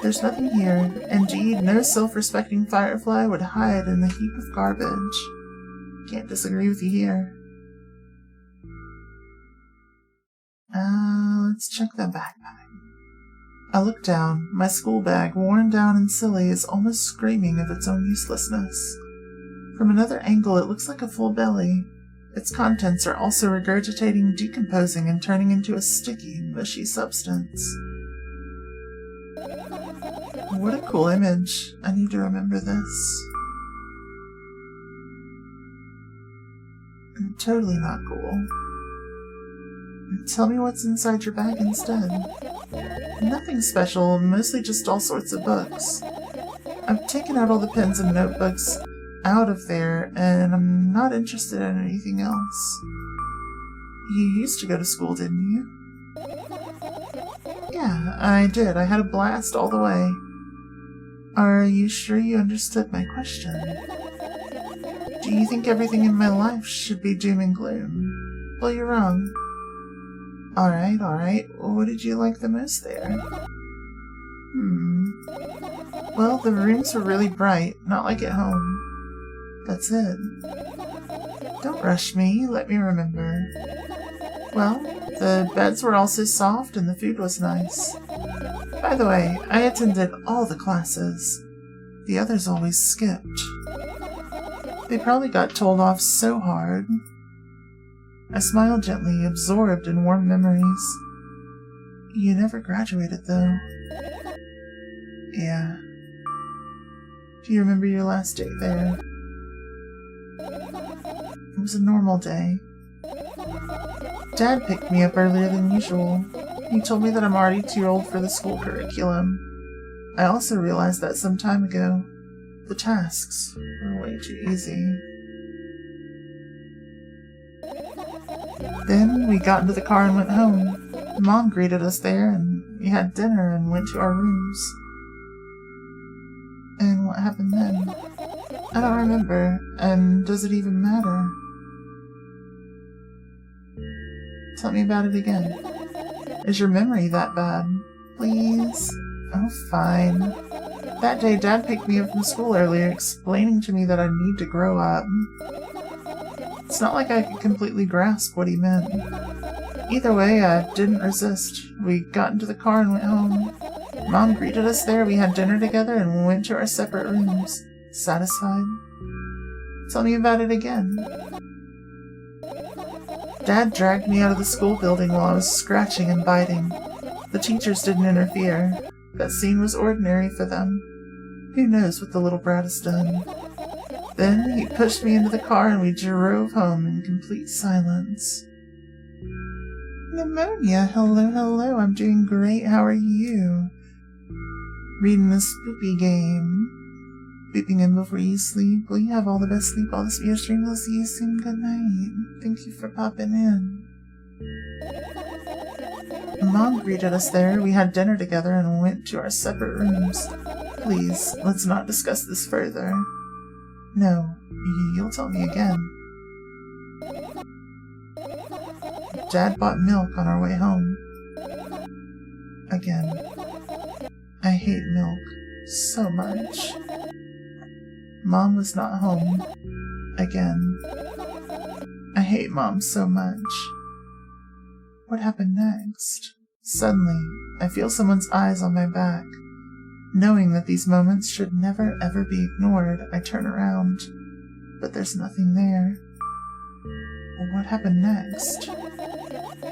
Speaker 1: There's nothing here. Indeed, no self-respecting firefly would hide in a heap of garbage. Can't disagree with you here. Let's check the backpack. I look down. My school bag, worn down and silly, is almost screaming of its own uselessness. From another angle, it looks like a full belly. Its contents are also regurgitating, decomposing, and turning into a sticky, mushy substance. What a cool image. I need to remember this. Totally not cool. Tell me what's inside your bag instead. Nothing special, mostly just all sorts of books. I've taken out all the pens and notebooks out of there, and I'm not interested in anything else. You used to go to school, didn't you? Yeah, I did. I had a blast all the way. Are you sure you understood my question? Do you think everything in my life should be doom and gloom? Well, you're wrong. Alright. What did you like the most there? Well, the rooms were really bright, not like at home. That's it. Don't rush me, let me remember. Well, the beds were also soft and the food was nice. By the way, I attended all the classes. The others always skipped. They probably got told off so hard. I smiled gently, absorbed in warm memories. You never graduated, though. Yeah. Do you remember your last day there? It was a normal day. Dad picked me up earlier than usual. He told me that I'm already too old for the school curriculum. I also realized that some time ago. The tasks were way too easy. Then we got into the car and went home. Mom greeted us there, and we had dinner and went to our rooms. And what happened then? I don't remember, and does it even matter? Tell me about it again. Is your memory that bad? Please? Oh, fine. That day, Dad picked me up from school earlier, explaining to me that I need to grow up. It's not like I could completely grasp what he meant. Either way, I didn't resist. We got into the car and went home. Mom greeted us there, we had dinner together, and we went to our separate rooms. Satisfied? Tell me about it again. Dad dragged me out of the school building while I was scratching and biting. The teachers didn't interfere. That scene was ordinary for them. Who knows what the little brat has done? Then he pushed me into the car and we drove home in complete silence. Pneumonia, hello, hello, I'm doing great, how are you? Reading the Spoopy game. Beeping in before you sleep. Will you have all the best sleep, all this be a stream? I'll see you soon, good night. Thank you for popping in. Mom greeted us there, we had dinner together and went to our separate rooms. Please, let's not discuss this further. No, you'll tell me again. Dad bought milk on our way home. Again. I hate milk so much. Mom was not home. Again. I hate Mom so much. What happened next? Suddenly, I feel someone's eyes on my back. Knowing that these moments should never ever be ignored, I turn around. But there's nothing there. What happened next?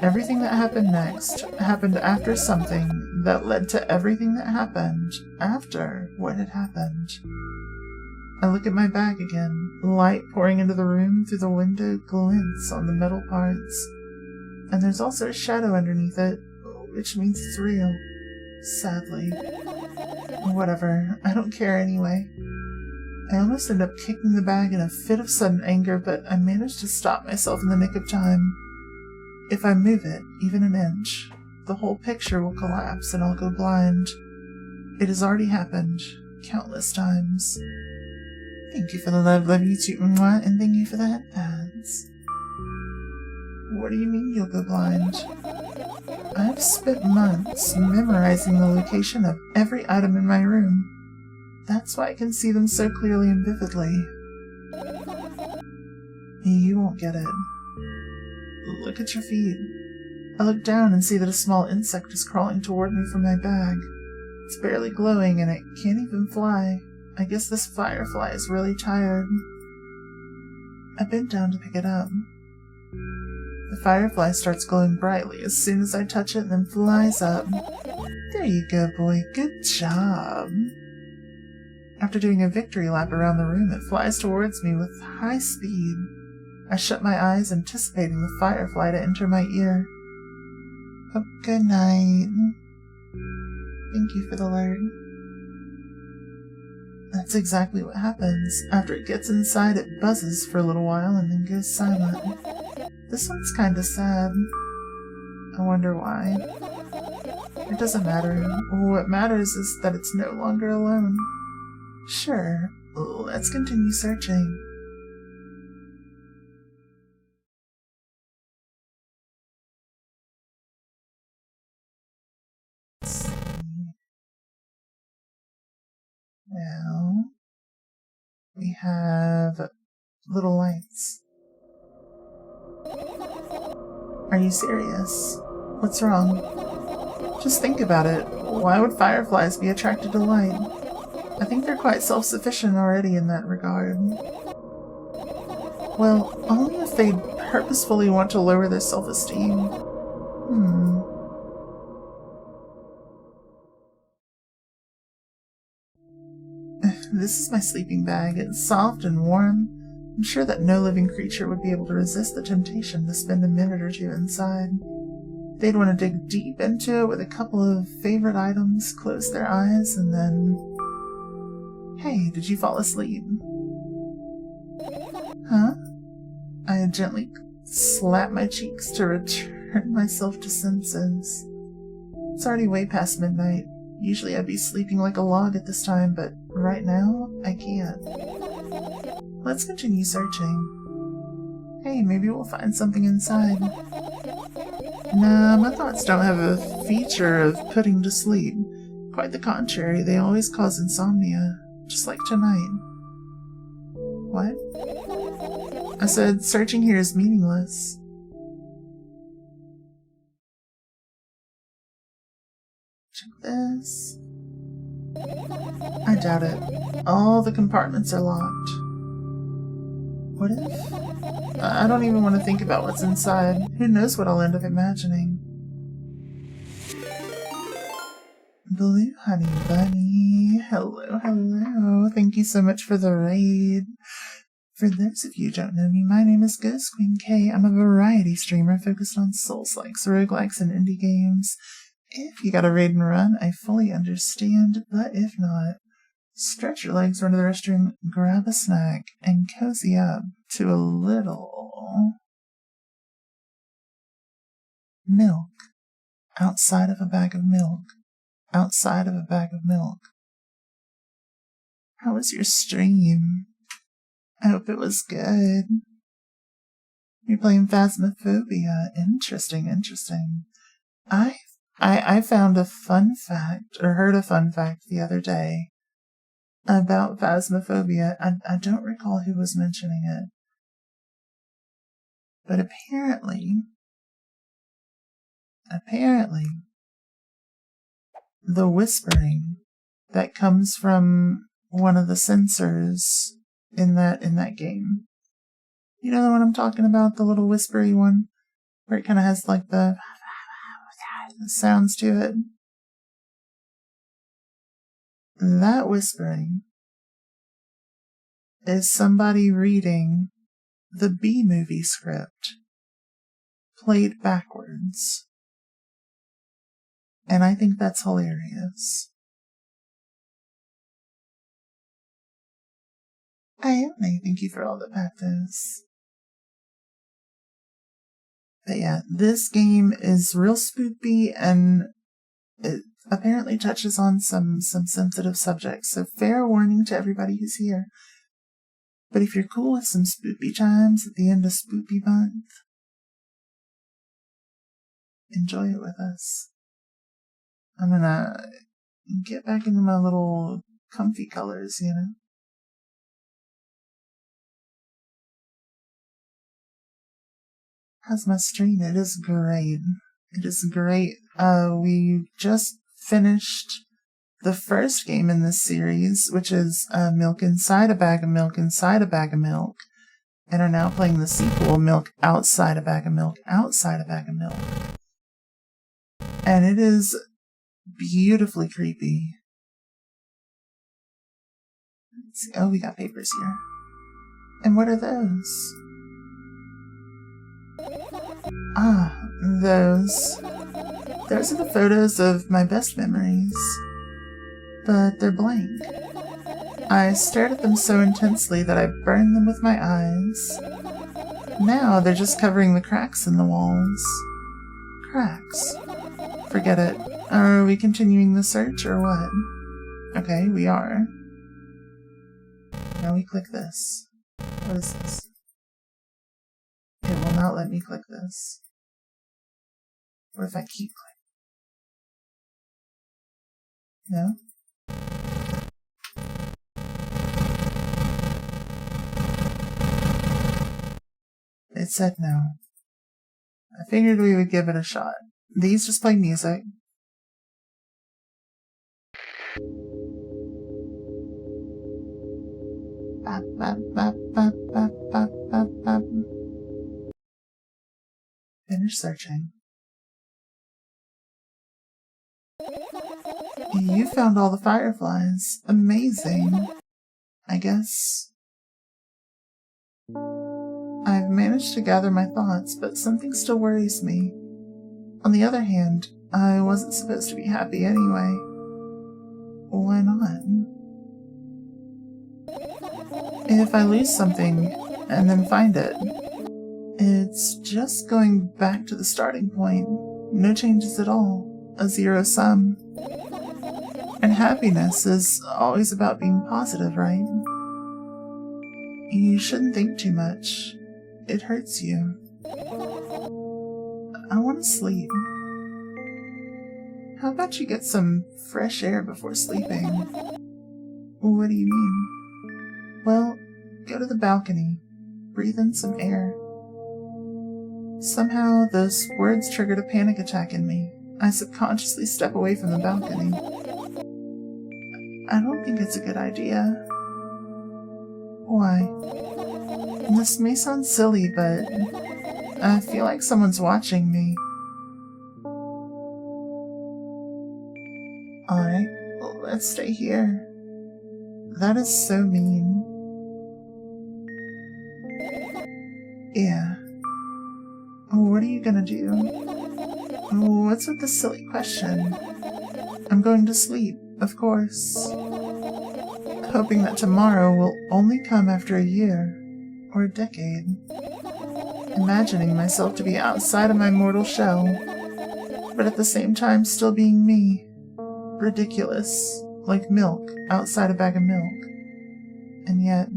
Speaker 1: Everything that happened next happened after something that led to everything that happened after what had happened. I look at my bag again. Light pouring into the room through the window glints on the metal parts. And there's also a shadow underneath it, which means it's real. Sadly. Whatever, I don't care anyway. I almost end up kicking the bag in a fit of sudden anger, but I manage to stop myself in the nick of time. If I move it, even an inch, the whole picture will collapse and I'll go blind. It has already happened, countless times. Thank you for the love you too, mwah, and thank you for the headpads. What do you mean you'll go blind? I've spent months memorizing the location of every item in my room. That's why I can see them so clearly and vividly. You won't get it. Look at your feet. I look down and see that a small insect is crawling toward me from my bag. It's barely glowing and it can't even fly. I guess this firefly is really tired. I bend down to pick it up. The firefly starts glowing brightly as soon as I touch it and then flies up. There you go, boy. Good job. After doing a victory lap around the room, it flies towards me with high speed. I shut my eyes, anticipating the firefly to enter my ear. Oh, good night. Thank you for the alert. That's exactly what happens. After it gets inside, it buzzes for a little while and then goes silent. This one's kinda sad. I wonder why. It doesn't matter. What matters is that it's no longer alone. Sure, let's continue searching. Let's see. Well, we have little lights. Are you serious? What's wrong? Just think about it. Why would fireflies be attracted to light? I think they're quite self-sufficient already in that regard. Well, only if they purposefully want to lower their self-esteem. This is my sleeping bag. It's soft and warm. I'm sure that no living creature would be able to resist the temptation to spend a minute or two inside. They'd want to dig deep into it with a couple of favorite items, close their eyes, and then... Hey, did you fall asleep? Huh? I gently slap my cheeks to return myself to senses. It's already way past midnight. Usually I'd be sleeping like a log at this time, but right now, I can't. Let's continue searching. Hey, maybe we'll find something inside. Nah, my thoughts don't have a feature of putting to sleep. Quite the contrary, they always cause insomnia. Just like tonight. What? I said searching here is meaningless. Check this. I doubt it. All the compartments are locked. What if? I don't even want to think about what's inside. Who knows what I'll end up imagining? Blue Honey Bunny. Hello, hello. Thank you so much for the raid. For those of you who don't know me, my name is Ghost Queen K. I'm a variety streamer focused on Souls-likes, roguelikes, and indie games. If you got a raid and run, I fully understand, but if not, stretch your legs, run to the restroom, grab a snack, and cozy up to a little milk outside of a bag of milk. Outside of a bag of milk. How was your stream? I hope it was good. You're playing Phasmophobia. Interesting, interesting. I found a fun fact, or heard a fun fact the other day about Phasmophobia. I don't recall who was mentioning it. But apparently, the whispering that comes from one of the sensors in that game. You know the one I'm talking about, the little whispery one, where it kind of has like the sounds to it. That whispering is somebody reading the B-movie script played backwards. And I think that's hilarious. I thank you for all the patos. But yeah, this game is real spoopy, and it apparently touches on some sensitive subjects, so fair warning to everybody who's here. But if you're cool with some spoopy chimes at the end of Spoopy Month, enjoy it with us. I'm gonna get back into my little comfy colors, you know? How's my stream? It is great. It is great. We just finished the first game in this series, which is Milk Inside a Bag of Milk Inside a Bag of Milk, and are now playing the sequel, Milk Outside a Bag of Milk Outside a Bag of Milk. And it is beautifully creepy. Let's see. Oh, we got papers here. And what are those? Ah, those. Those are the photos of my best memories. But they're blank. I stared at them so intensely that I burned them with my eyes. Now they're just covering the cracks in the walls. Cracks. Forget it. Are we continuing the search or what? Okay, we are. Now we click this. What is this? It will not let me click this. What if I keep clicking? No? It said no. I figured we would give it a shot. These just play music. Bop, bop, bop, bop, bop, bop, bop, bop. Finish searching. You found all the fireflies. Amazing. I guess I've managed to gather my thoughts, but something still worries me. On the other hand, I wasn't supposed to be happy anyway. Why not? If I lose something and then find it, it's just going back to the starting point. No changes at all. A zero sum. And happiness is always about being positive, right? You shouldn't think too much. It hurts you. I want to sleep. How about you get some fresh air before sleeping? What do you mean? Well, go to the balcony. Breathe in some air. Somehow, those words triggered a panic attack in me. I subconsciously step away from the balcony. I don't think it's a good idea. Why? This may sound silly, but I feel like someone's watching me. Alright, let's stay here. That is so mean. Yeah. What are you gonna do? What's with this silly question? I'm going to sleep, of course. Hoping that tomorrow will only come after a year or a decade. Imagining myself to be outside of my mortal shell, but at the same time still being me. Ridiculous, like milk outside a bag of milk. And yet,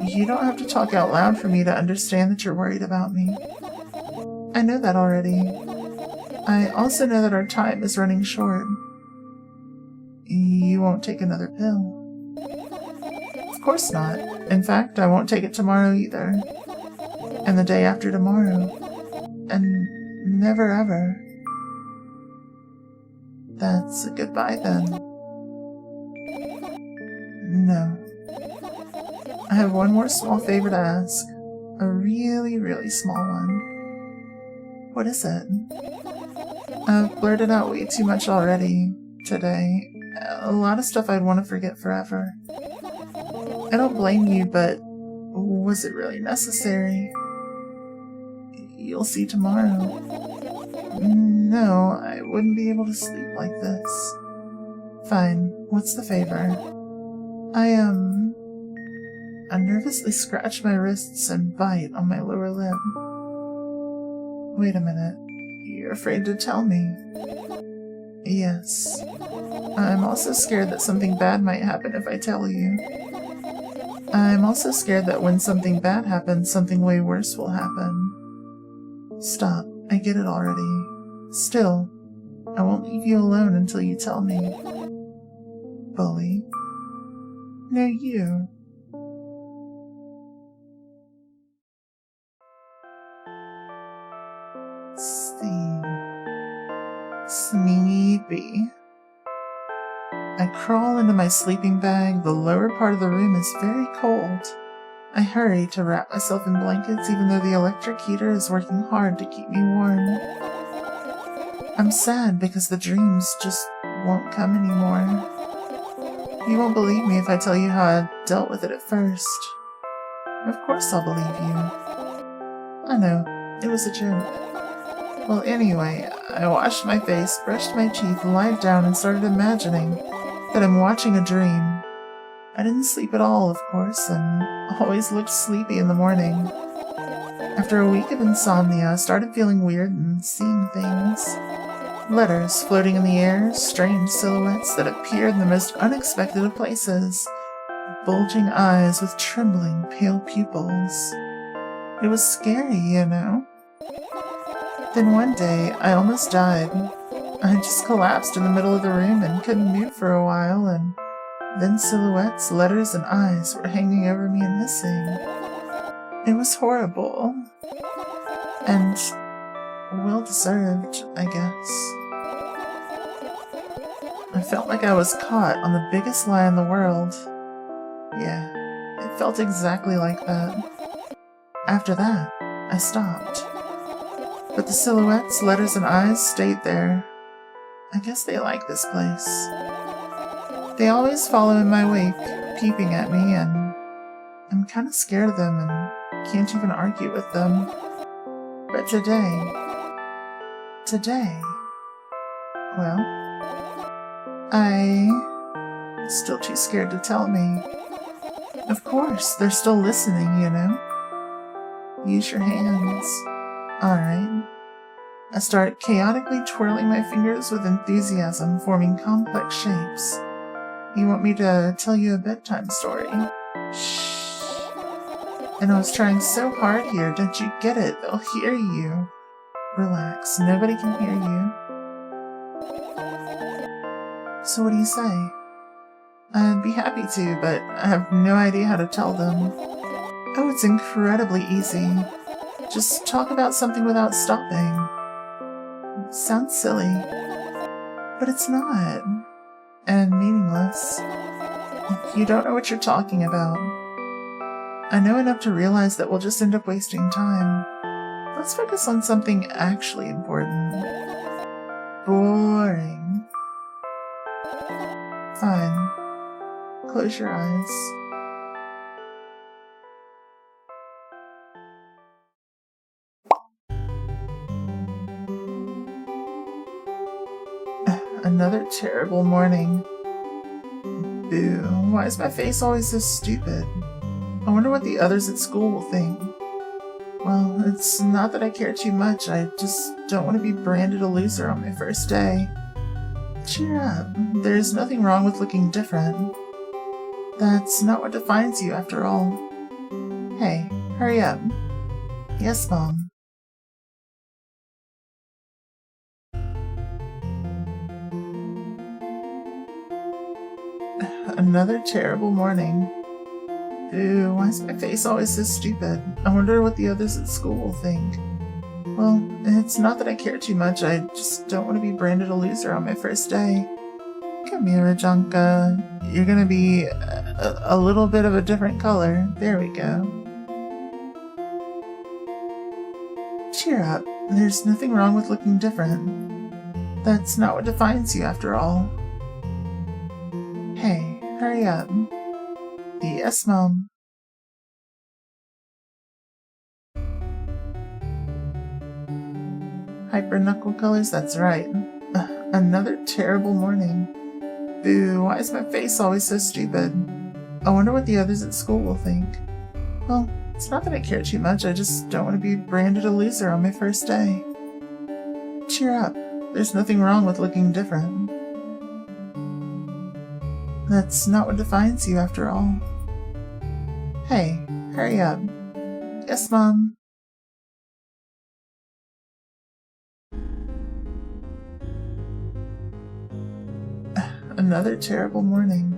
Speaker 1: you don't have to talk out loud for me to understand that you're worried about me. I know that already. I also know that our time is running short. You won't take another pill. Of course not. In fact, I won't take it tomorrow either. And the day after tomorrow. And never ever. That's a goodbye then. No. I have one more small favor to ask. A really, really small one. What is it? I've blurted out way too much already today. A lot of stuff I'd want to forget forever. I don't blame you, but was it really necessary? You'll see tomorrow. No, I wouldn't be able to sleep like this. Fine, what's the favor? I nervously scratch my wrists and bite on my lower lip. Wait a minute. You're afraid to tell me? Yes. I'm also scared that something bad might happen if I tell you. I'm also scared that when something bad happens, something way worse will happen. Stop. I get it already. Still, I won't leave you alone until you tell me. Bully. No, you. Sleepy. I crawl into my sleeping bag. The lower part of the room is very cold. I hurry to wrap myself in blankets even though the electric heater is working hard to keep me warm. I'm sad because the dreams just won't come anymore. You won't believe me if I tell you how I dealt with it at first. Of course I'll believe you. I know, it was a joke. Well, anyway, I washed my face, brushed my teeth, lied down, and started imagining that I'm watching a dream. I didn't sleep at all, of course, and always looked sleepy in the morning. After a week of insomnia, I started feeling weird and seeing things. Letters floating in the air, strange silhouettes that appeared in the most unexpected of places, bulging eyes with trembling, pale pupils. It was scary, you know. Then one day, I almost died. I just collapsed in the middle of the room and couldn't move for a while, and then silhouettes, letters, and eyes were hanging over me and hissing. It was horrible. And well-deserved, I guess. I felt like I was caught on the biggest lie in the world. Yeah, it felt exactly like that. After that, I stopped. But the silhouettes, letters, and eyes stayed there. I guess they like this place. They always follow in my wake, peeping at me, and I'm kind of scared of them and can't even argue with them. But today, well, I'm still too scared to tell me. Of course, they're still listening, you know. Use your hands. Alright. I start chaotically twirling my fingers with enthusiasm, forming complex shapes. You want me to tell you a bedtime story? Shh. And I was trying so hard here, don't you get it? They'll hear you. Relax, nobody can hear you. So what do you say? I'd be happy to, but I have no idea how to tell them. Oh, it's incredibly easy. Just talk about something without stopping. It sounds silly, but it's not. And meaningless. You don't know what you're talking about. I know enough to realize that we'll just end up wasting time. Let's focus on something actually important. Boring. Fine. Close your eyes. Another terrible morning. Boo, why is my face always so stupid? I wonder what the others at school will think. Well, it's not that I care too much, I just don't want to be branded a loser on my first day. Cheer up, there's nothing wrong with looking different. That's not what defines you after all. Hey, hurry up. Yes, Mom. Another terrible morning. Ew, why is my face always so stupid? I wonder what the others at school will think. Well, it's not that I care too much, I just don't want to be branded a loser on my first day. Come here, Rajanka. You're gonna be a little bit of a different color. There we go. Cheer up. There's nothing wrong with looking different. That's not what defines you after all. Hey, hurry up. Yes, Mom. Hyper knuckle colors, that's right. Another terrible morning. Boo, why is my face always so stupid? I wonder what the others at school will think. Well, it's not that I care too much, I just don't want to be branded a loser on my first day. Cheer up, there's nothing wrong with looking different. That's not what defines you after all. Hey, hurry up. Yes, Mom. Another terrible morning.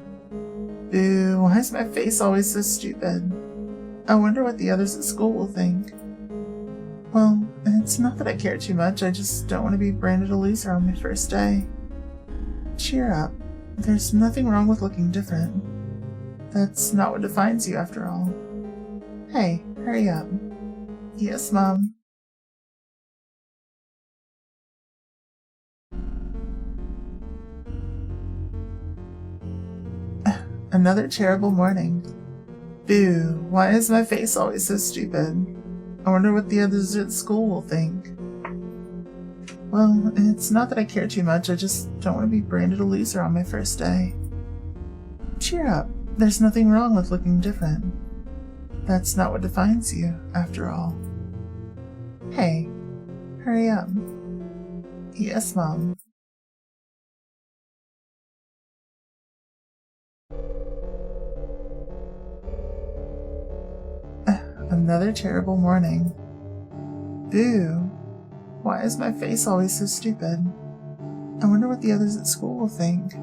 Speaker 1: Boo, why is my face always so stupid? I wonder what the others at school will think. Well, it's not that I care too much, I just don't want to be branded a loser on my first day. Cheer up. There's nothing wrong with looking different. That's not what defines you after all. Hey, hurry up. Yes, Mom. Another terrible morning. Boo, why is my face always so stupid? I wonder what the others at school will think. Well, it's not that I care too much, I just don't want to be branded a loser on my first day. Cheer up, there's nothing wrong with looking different. That's not what defines you, after all. Hey, hurry up. Yes, Mom. Another terrible morning. Boo. Why is my face always so stupid? I wonder what the others at school will think.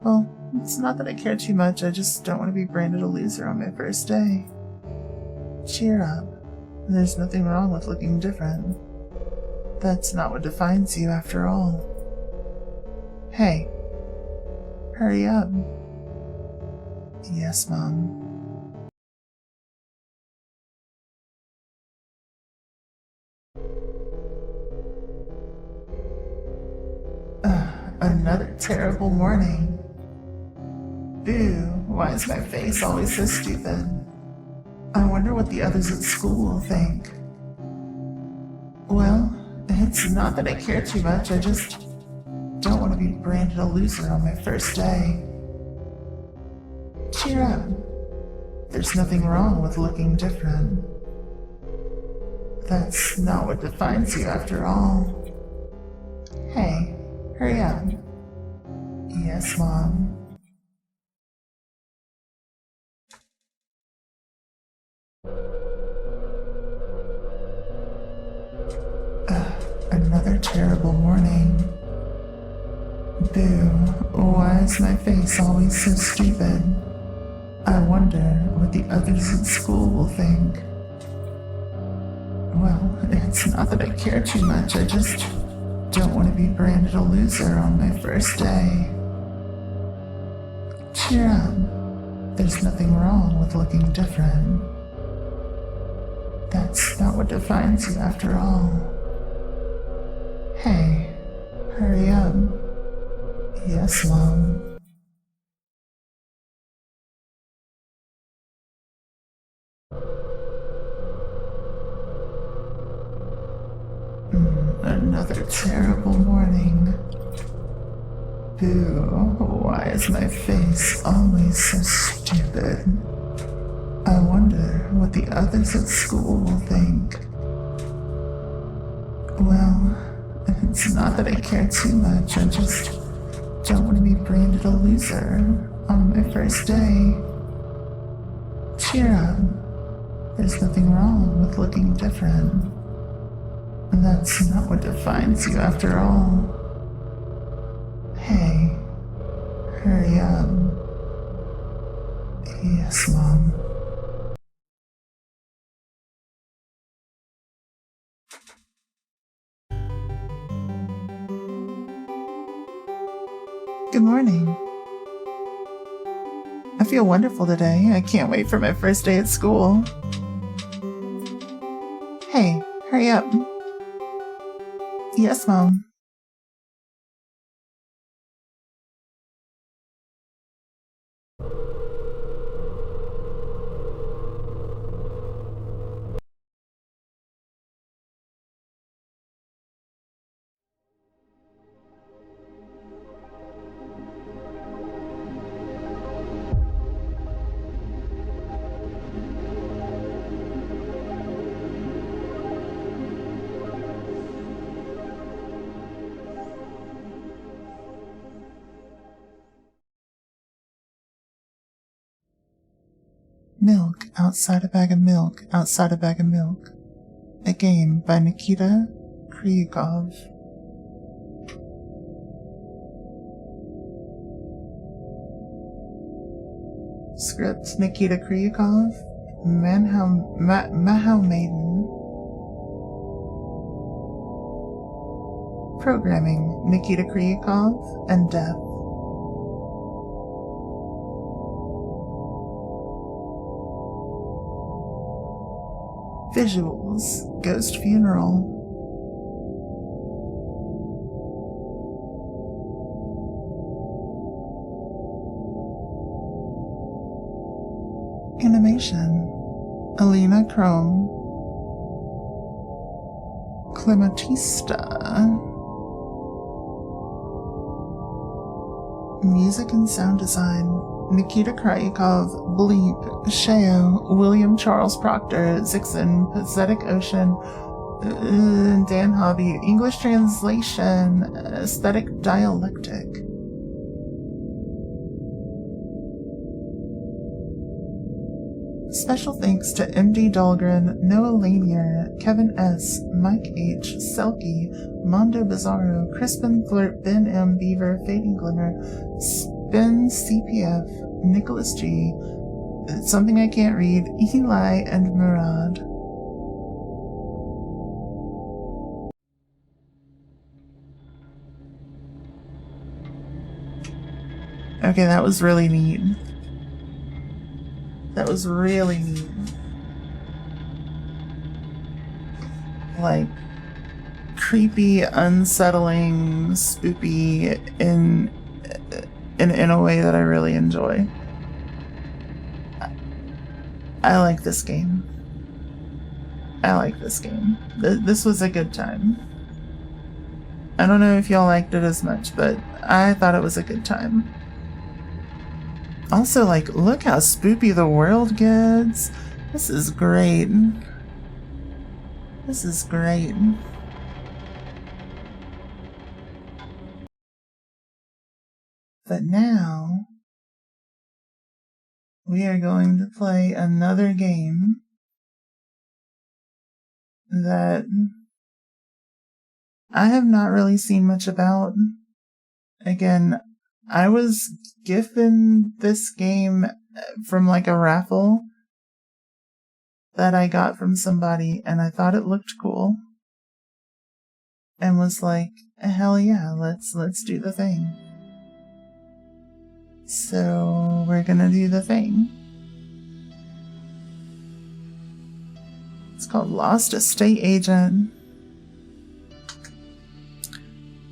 Speaker 1: Well, it's not that I care too much, I just don't want to be branded a loser on my first day. Cheer up. There's nothing wrong with looking different. That's not what defines you after all. Hey, hurry up. Yes, Mom. Another terrible morning. Boo, why is my face always so stupid? I wonder what the others at school will think. Well, it's not that I care too much, I just don't want to be branded a loser on my first day. Cheer up. There's nothing wrong with looking different. That's not what defines you after all. Hey, hurry up. Yes, Mom. Another terrible morning. Boo, why is my face always so stupid? I wonder what the others at school will think. Well, it's not that I care too much, I just don't want to be branded a loser on my first day. Cheer up. There's nothing wrong with looking different. That's not what defines you after all. Hey, hurry up. Yes, Mom. Another terrible morning. Boo, why is my face always so stupid? I wonder what the others at school will think. Well, it's not that I care too much, I just don't want to be branded a loser on my first day. Cheer up. There's nothing wrong with looking different. That's not what defines you after all. Hey, hurry up. Yes, Mom. Good morning. I feel wonderful today. I can't wait for my first day at school. Hey, hurry up. Yes, Mom. Milk outside a bag of milk outside a bag of milk. A game by Nikita Kryukov. Script Nikita Kryukov. Mahou Maiden. Programming Nikita Kryukov and Death. Visuals, Ghost Funeral. Animation, Alina Chrome. Clematista. Music and sound design, Nikita Kryukov, Bleep, Sheo, William Charles Proctor, Zixon, Pathetic Ocean, Dan Hobby, English translation, Aesthetic Dialectic. Special thanks to MD Dahlgren, Noah Lanier, Kevin S., Mike H., Selkie, Mondo Bizarro, Crispin Flirt, Ben M. Beaver, Fading Glimmer, Spin CPF, Nicholas G., Something I Can't Read, Eli, and Murad. Okay, that was really neat. That was really neat. Like, creepy, unsettling, spoopy in a way that I really enjoy. I like this game. I like this game. This was a good time. I don't know if y'all liked it as much, but I thought it was a good time. Also, like, look how spoopy the world gets. This is great. This is great. But now, we are going to play another game that I have not really seen much about. Again, I was given this game from like a raffle that I got from somebody, and I thought it looked cool and was like, hell yeah, let's do the thing. So we're gonna do the thing. It's called Lost Estate Agent.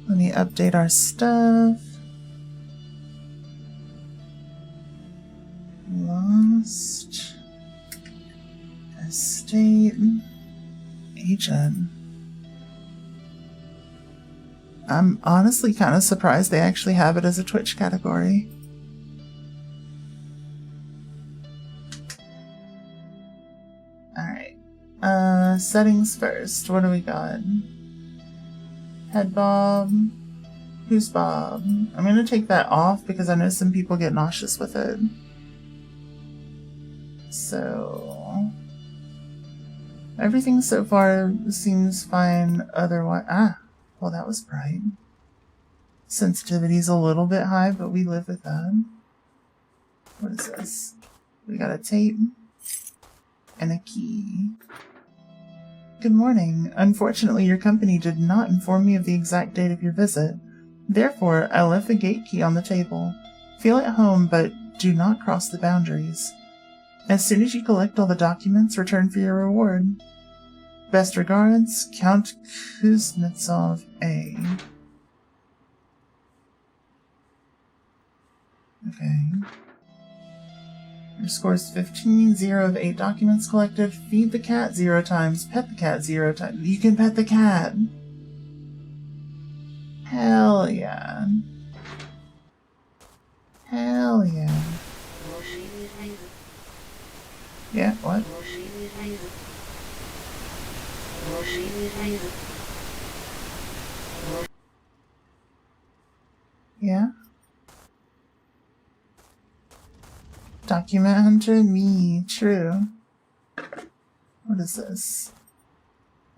Speaker 1: Let me update our stuff. Lost Estate Agent. I'm honestly kind of surprised they actually have it as a Twitch category. Alright. Settings first. What do we got? Head bob. Who's Bob? I'm gonna take that off because I know some people get nauseous with it. So everything so far seems fine otherwise. Well, that was bright. Sensitivity's a little bit high, but we live with that. What is this? We got a tape and a key. Good morning. Unfortunately, your company did not inform me of the exact date of your visit. Therefore, I left the gate key on the table. Feel at home, but do not cross the boundaries. As soon as you collect all the documents, return for your reward. Best regards, Count Kuznetsov A. Okay. Your score is 15, 0 of 8 documents collected. Feed the cat 0 times, pet the cat 0 times. You can pet the cat! Hell yeah. Hell yeah. Yeah, what? Yeah? Document hunter, me, true. What is this?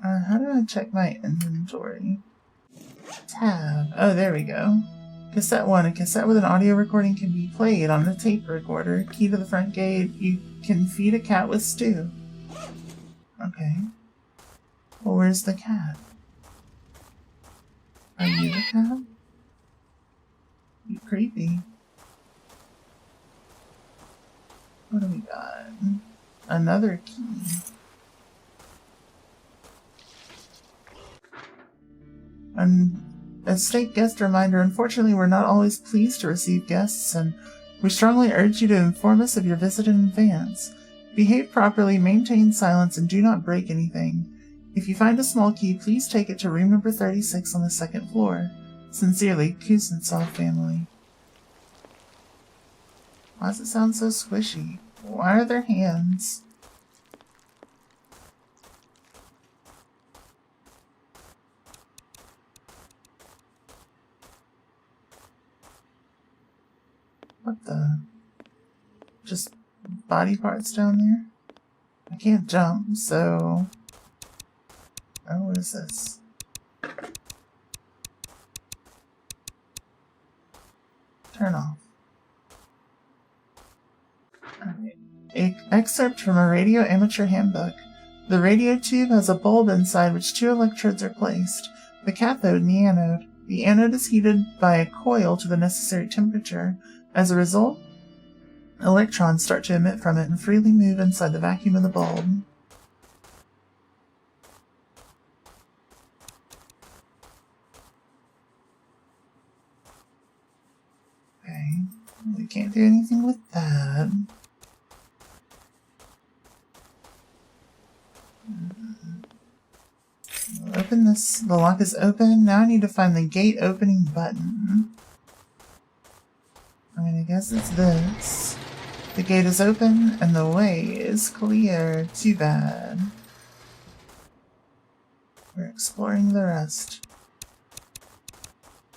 Speaker 1: How do I check my inventory? Tab. Oh, there we go. Cassette 1. A cassette with an audio recording can be played on a tape recorder. Key to the front gate. You can feed a cat with stew. Okay. Well, where's the cat? Are you the cat? You creepy. What do we got? Another key. A state guest reminder. Unfortunately, we're not always pleased to receive guests, and we strongly urge you to inform us of your visit in advance. Behave properly, maintain silence, and do not break anything. If you find a small key, please take it to room number 36 on the 2nd floor. Sincerely, Kuznetsov family. Why does it sound so squishy? Why are there hands? What the? Just body parts down there? I can't jump, so... Oh, what is this? Turn off. Alright. Excerpt from a radio amateur handbook. The radio tube has a bulb inside which 2 electrodes are placed, the cathode and the anode. The anode is heated by a coil to the necessary temperature. As a result, electrons start to emit from it and freely move inside the vacuum of the bulb. Okay, we can't do anything with that. We'll open this. The lock is open. Now I need to find the gate opening button. I'm gonna guess it's this. The gate is open and the way is clear. Too bad. We're exploring the rest.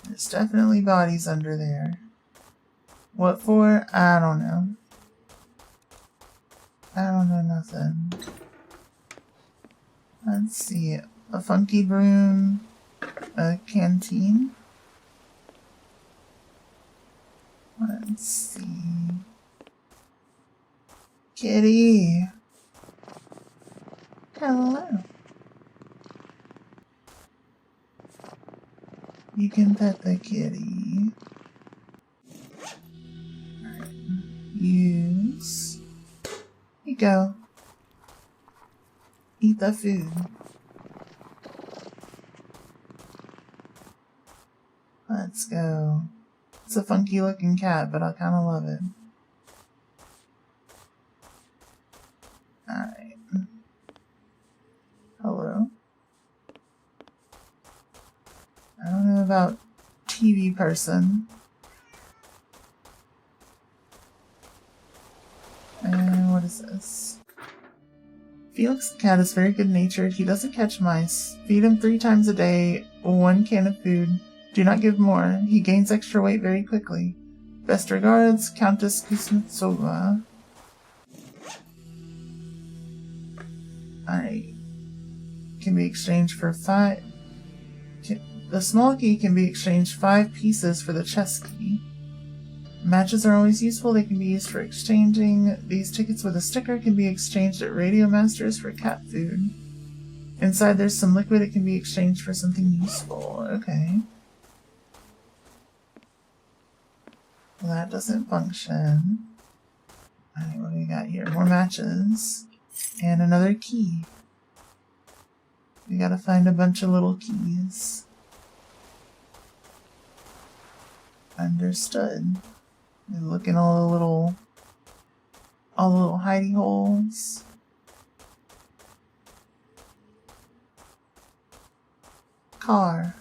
Speaker 1: There's definitely bodies under there. What for? I don't know. I don't know nothing. Let's see. A funky broom. A canteen. Let's see. Kitty. Hello. You can pet the kitty. Use. Here you go. Eat the food. Let's go. It's a funky looking cat, but I kind of love it. Alright. Hello. I don't know about TV person. And what is this? Felix the cat is very good natured. He doesn't catch mice. Feed him 3 times a day, 1 can of food. Do not give more. He gains extra weight very quickly. Best regards, Countess Kuznetsova. Alright. Can be exchanged for 5... The small key can be exchanged 5 pieces for the chess key. Matches are always useful. They can be used for exchanging. These tickets with a sticker can be exchanged at Radio Masters for cat food. Inside there's some liquid. It can be exchanged for something useful. Okay. Well, that doesn't function. Alright, what do we got here? More matches. And another key. We gotta find a bunch of little keys. Understood. And look in all the little hidey holes. Car.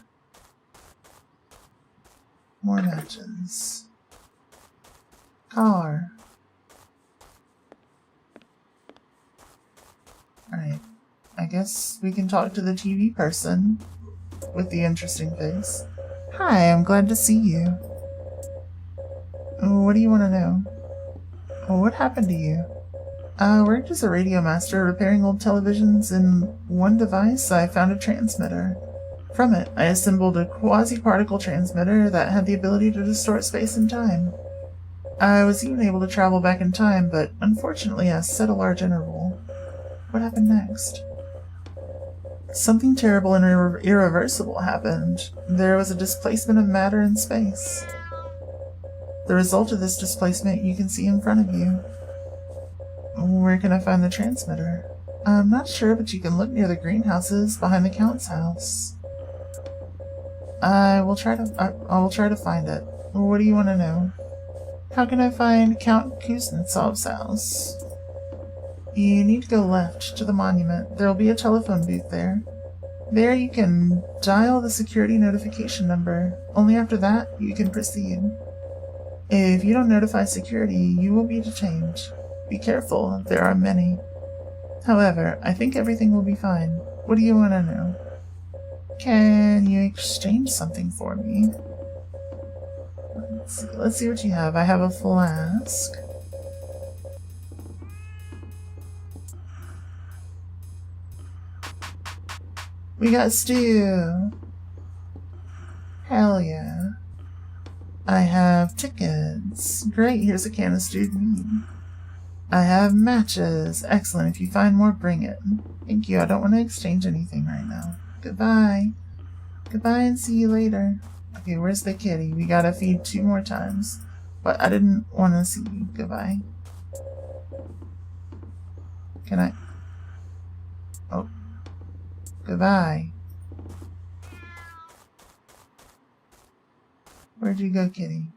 Speaker 1: More matches. Car. Alright. I guess we can talk to the TV person with the interesting face. Hi, I'm glad to see you. What do you want to know? What happened to you? I worked as a radio master repairing old televisions. In one device, I found a transmitter. From it, I assembled a quasi-particle transmitter that had the ability to distort space and time. I was even able to travel back in time, but unfortunately I set a large interval. What happened next? Something terrible and irreversible happened. There was a displacement of matter in space. The result of this displacement you can see in front of you. Where can I find the transmitter? I'm not sure, but you can look near the greenhouses behind the Count's house. I will try to find it. What do you want to know? How can I find Count Kuznetsov's house? You need to go left to the monument. There will be a telephone booth there. There you can dial the security notification number. Only after that you can proceed. If you don't notify security, you will be detained. Be careful, there are many. However, I think everything will be fine. What do you want to know? Can you exchange something for me? Let's see what you have. I have a flask. We got stew. Hell yeah. I have tickets. Great, here's a can of stewed meat. I have matches. Excellent, if you find more, bring it. Thank you, I don't want to exchange anything right now. Goodbye. Goodbye and see you later. Okay, where's the kitty? We gotta feed 2 more times. But I didn't want to see you. Goodbye. Can I? Oh. Goodbye. Where'd you go, kitty?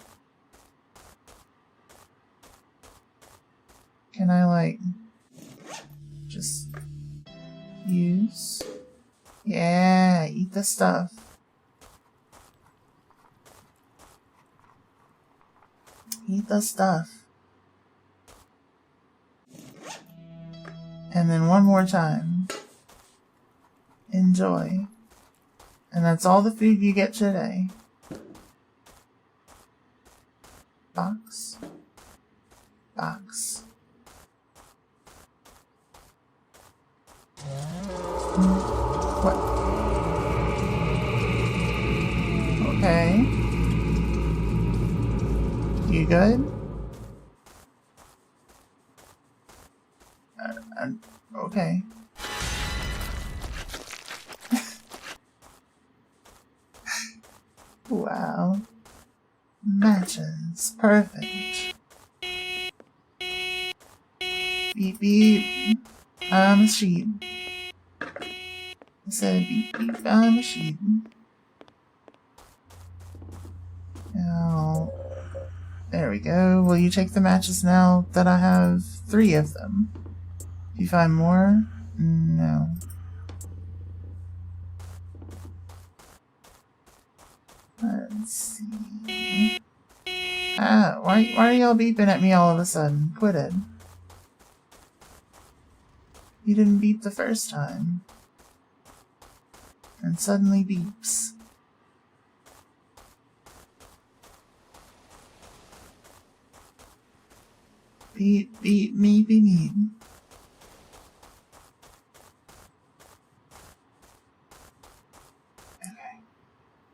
Speaker 1: Can I, like, just use? Yeah, eat the stuff. Eat the stuff. And then one more time. Enjoy. And that's all the food you get today. Box. Box. What? Okay. You good? Okay. Wow. Matches. Perfect. Beep beep. I'm a sheep. I said beep beep, I'm a sheep. Now, there we go. Will you take the matches now that I have 3 of them? If you find more? No. Let's see. Ah, why are y'all beeping at me all of a sudden? Quit it. You didn't beep the first time. And suddenly beeps. Beep, beep, meep, beep, meep.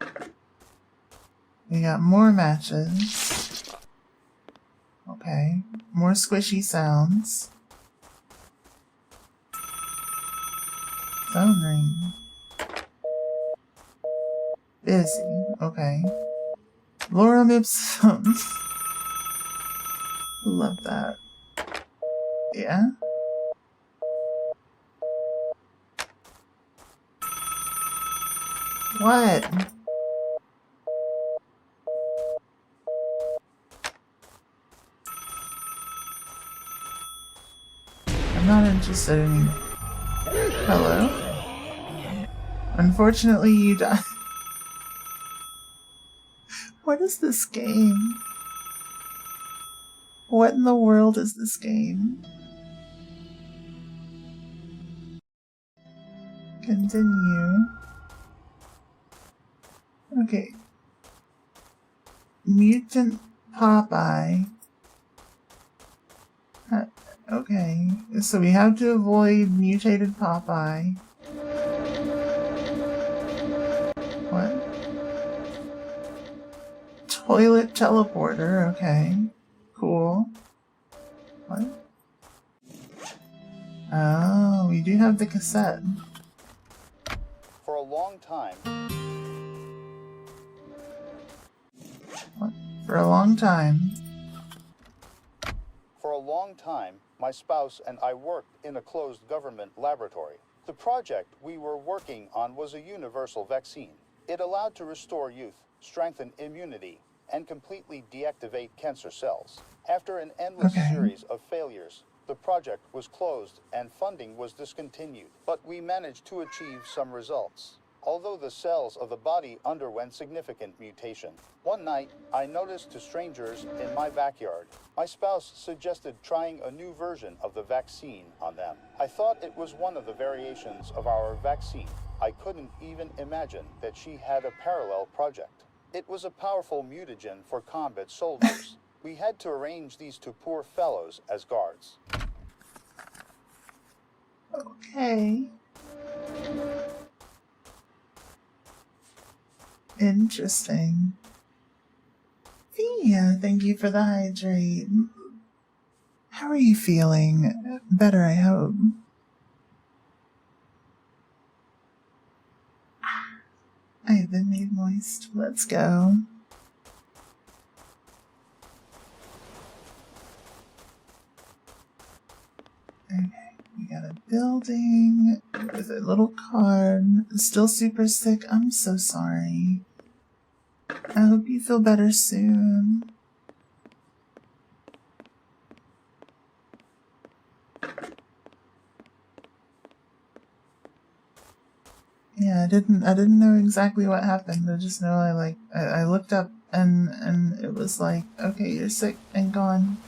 Speaker 1: Okay. We got more matches. Okay. More squishy sounds. Phone ring. Busy. Okay. Laura Ipsum. Love that. Yeah? What? I'm not interested in you. Hello? Unfortunately, you died. What is this game? What in the world is this game? Continue. Okay. Mutant Popeye. Okay, so we have to avoid mutated Popeye. What? Toilet teleporter, okay. Cool. What? Oh, we do have the cassette.
Speaker 2: For a long time.
Speaker 1: What? For a long time.
Speaker 2: For a long time, my spouse and I worked in a closed government laboratory. The project we were working on was a universal vaccine. It allowed to restore youth, strengthen immunity, and completely deactivate cancer cells. After an endless series of failures, the project was closed and funding was discontinued. But we managed to achieve some results. Although the cells of the body underwent significant mutation. One night, I noticed to strangers in my backyard. My spouse suggested trying a new version of the vaccine on them. I thought it was one of the variations of our vaccine. I couldn't even imagine that she had a parallel project. It was a powerful mutagen for combat soldiers. We had to arrange these 2 poor fellows as guards.
Speaker 1: Okay. Interesting. Thea, thank you for the hydrate. How are you feeling? Better, I hope. I have been made moist. Let's go. Okay, we got a building with a little card. Still super sick. I'm so sorry. I hope you feel better soon. Yeah, I didn't know exactly what happened. I just know I looked up and it was like, okay, you're sick and gone.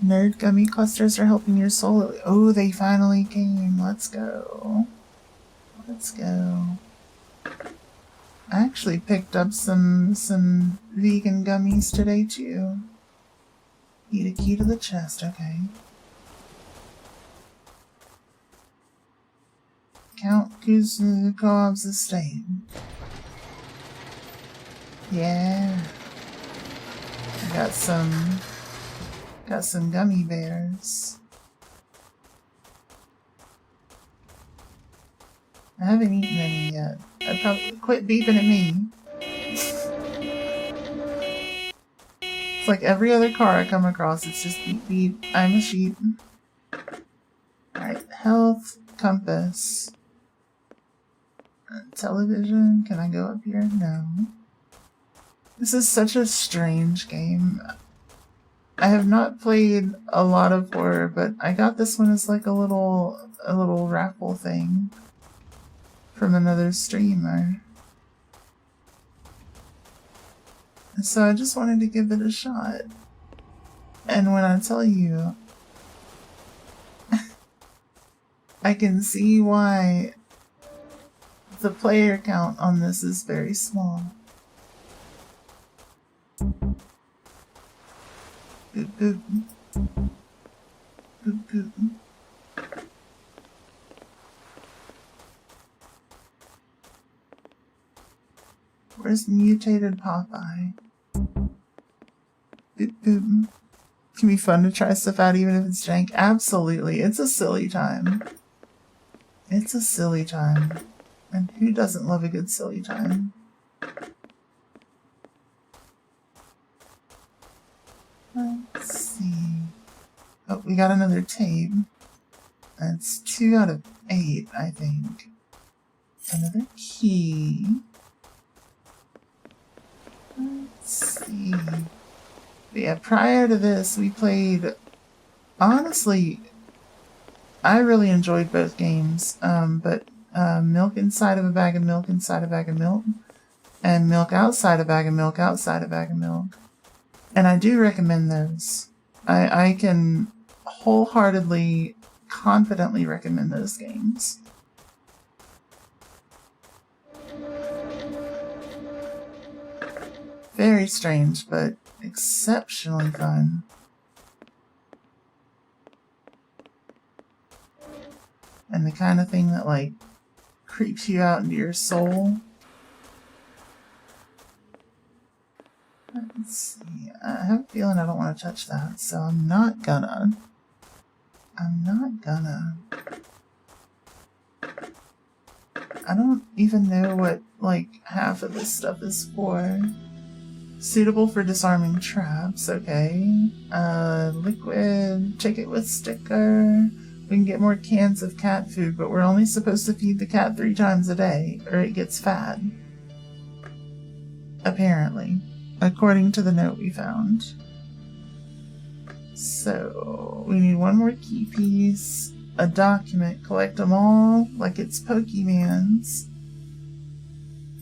Speaker 1: Nerd gummy clusters are helping your soul. Oh, they finally came. Let's go. Let's go. I actually picked up some vegan gummies today too. Eat a key to the chest, okay. Count Kuzukov's estate. Yeah. I got some gummy bears. I haven't eaten any yet. I probably quit beeping at me. It's like every other car I come across. It's just beep beep. I'm a sheep. Alright, health, compass. Television. Can I go up here? No. This is such a strange game. I have not played a lot of horror, but I got this one as like a little raffle thing from another streamer. So I just wanted to give it a shot. And when I tell you, I can see why the player count on this is very small. Boop boop. Boop boop. Where's mutated Popeye? Boop boop. Can be fun to try stuff out even if it's jank. Absolutely. It's a silly time. It's a silly time. And who doesn't love a good silly time? Let's see. Oh, we got another tape. That's 2 out of 8, I think. Another key. Let's see. But yeah, prior to this, we played... Honestly, I really enjoyed both games. But milk inside of a bag of milk inside a bag of milk. And milk outside a bag of milk outside a bag of milk. And I do recommend those. I can wholeheartedly, confidently recommend those games. Very strange, but exceptionally fun. And the kind of thing that, like, creeps you out into your soul. Let's see. I have a feeling I don't want to touch that, so I'm not gonna. I don't even know what, like, half of this stuff is for. Suitable for disarming traps, okay. Liquid, take it with sticker. We can get more cans of cat food, but we're only supposed to feed the cat 3 times a day, or it gets fat. Apparently. According to the note we found. So, we need 1 more key piece, a document, collect them all like it's Pokemon's.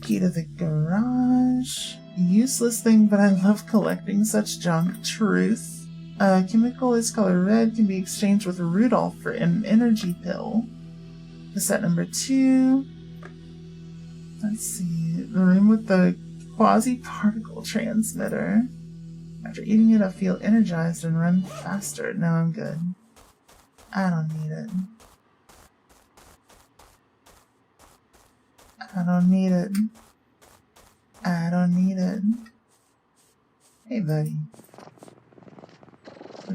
Speaker 1: Key to the garage. Useless thing, but I love collecting such junk. Truth. Chemical is color red, can be exchanged with Rudolph for an energy pill. Cassette number 2. Let's see. The room with the quasi-particle transmitter. After eating it, I feel energized and run faster. No, I'm good. I don't need it. I don't need it. I don't need it. Hey, buddy.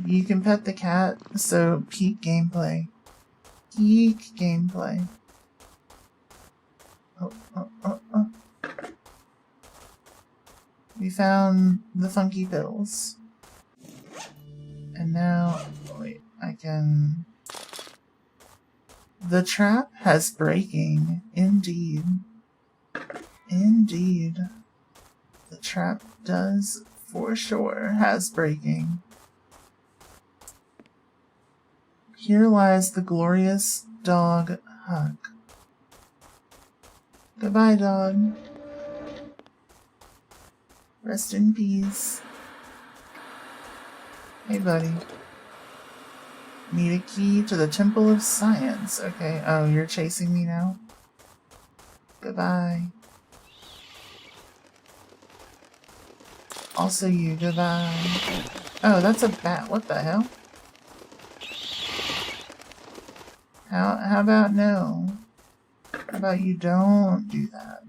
Speaker 1: You can pet the cat, so peak gameplay. Peak gameplay. Oh. We found the funky pills. And now, wait, I can... The trap has breaking. Indeed. Indeed. The trap does, for sure, has breaking. Here lies the glorious dog Huck. Goodbye, dog. Rest in peace. Hey, buddy. Need a key to the Temple of Science. Okay. Oh, you're chasing me now? Goodbye. Also you, goodbye. Oh, that's a bat. What the hell? How about no? How about you don't do that?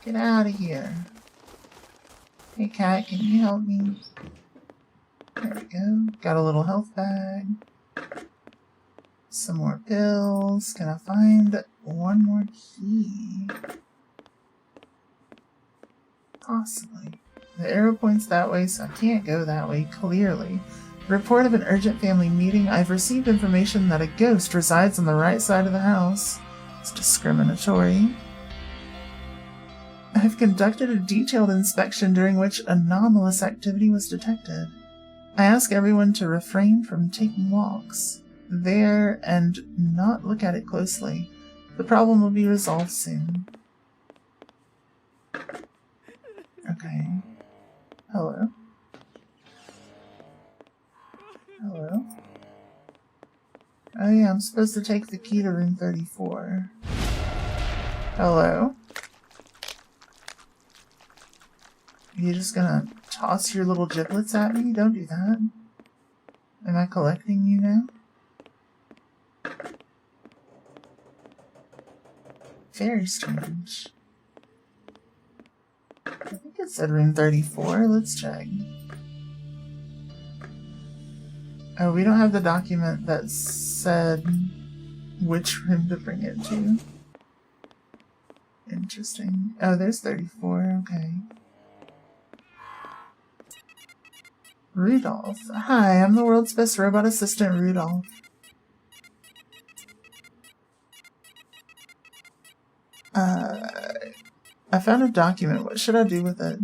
Speaker 1: Get out of here. Hey cat, can you help me? There we go. Got a little health bag. Some more pills. Can I find 1 more key? Possibly. The arrow points that way, so I can't go that way, clearly. Report of an urgent family meeting. I've received information that a ghost resides on the right side of the house. It's discriminatory. I've conducted a detailed inspection during which anomalous activity was detected. I ask everyone to refrain from taking walks there and not look at it closely. The problem will be resolved soon. Okay. Hello? Hello? Oh yeah, I'm supposed to take the key to room 34. Hello? Are you just gonna toss your little giblets at me? Don't do that. Am I collecting you now? Very strange. I think it said room 34. Let's check. Oh, we don't have the document that said which room to bring it to. Interesting. Oh, there's 34. Okay. Rudolph. Hi, I'm the world's best robot assistant, Rudolph. I found a document. What should I do with it?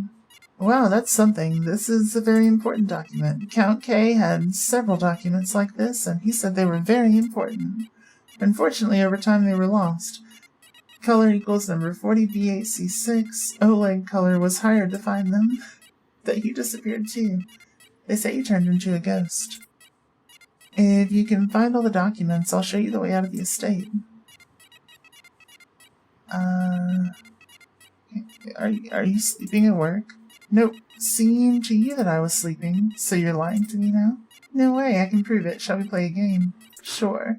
Speaker 1: Wow, that's something. This is a very important document. Count K had several documents like this, and he said they were very important. Unfortunately, over time they were lost. Color equals number 40B8C6. Oleg Color was hired to find them. That he disappeared too. They say he turned into a ghost. If you can find all the documents, I'll show you the way out of the estate. Are you sleeping at work? Nope. Seemed to you that I was sleeping, so you're lying to me now? No way, I can prove it. Shall we play a game? Sure.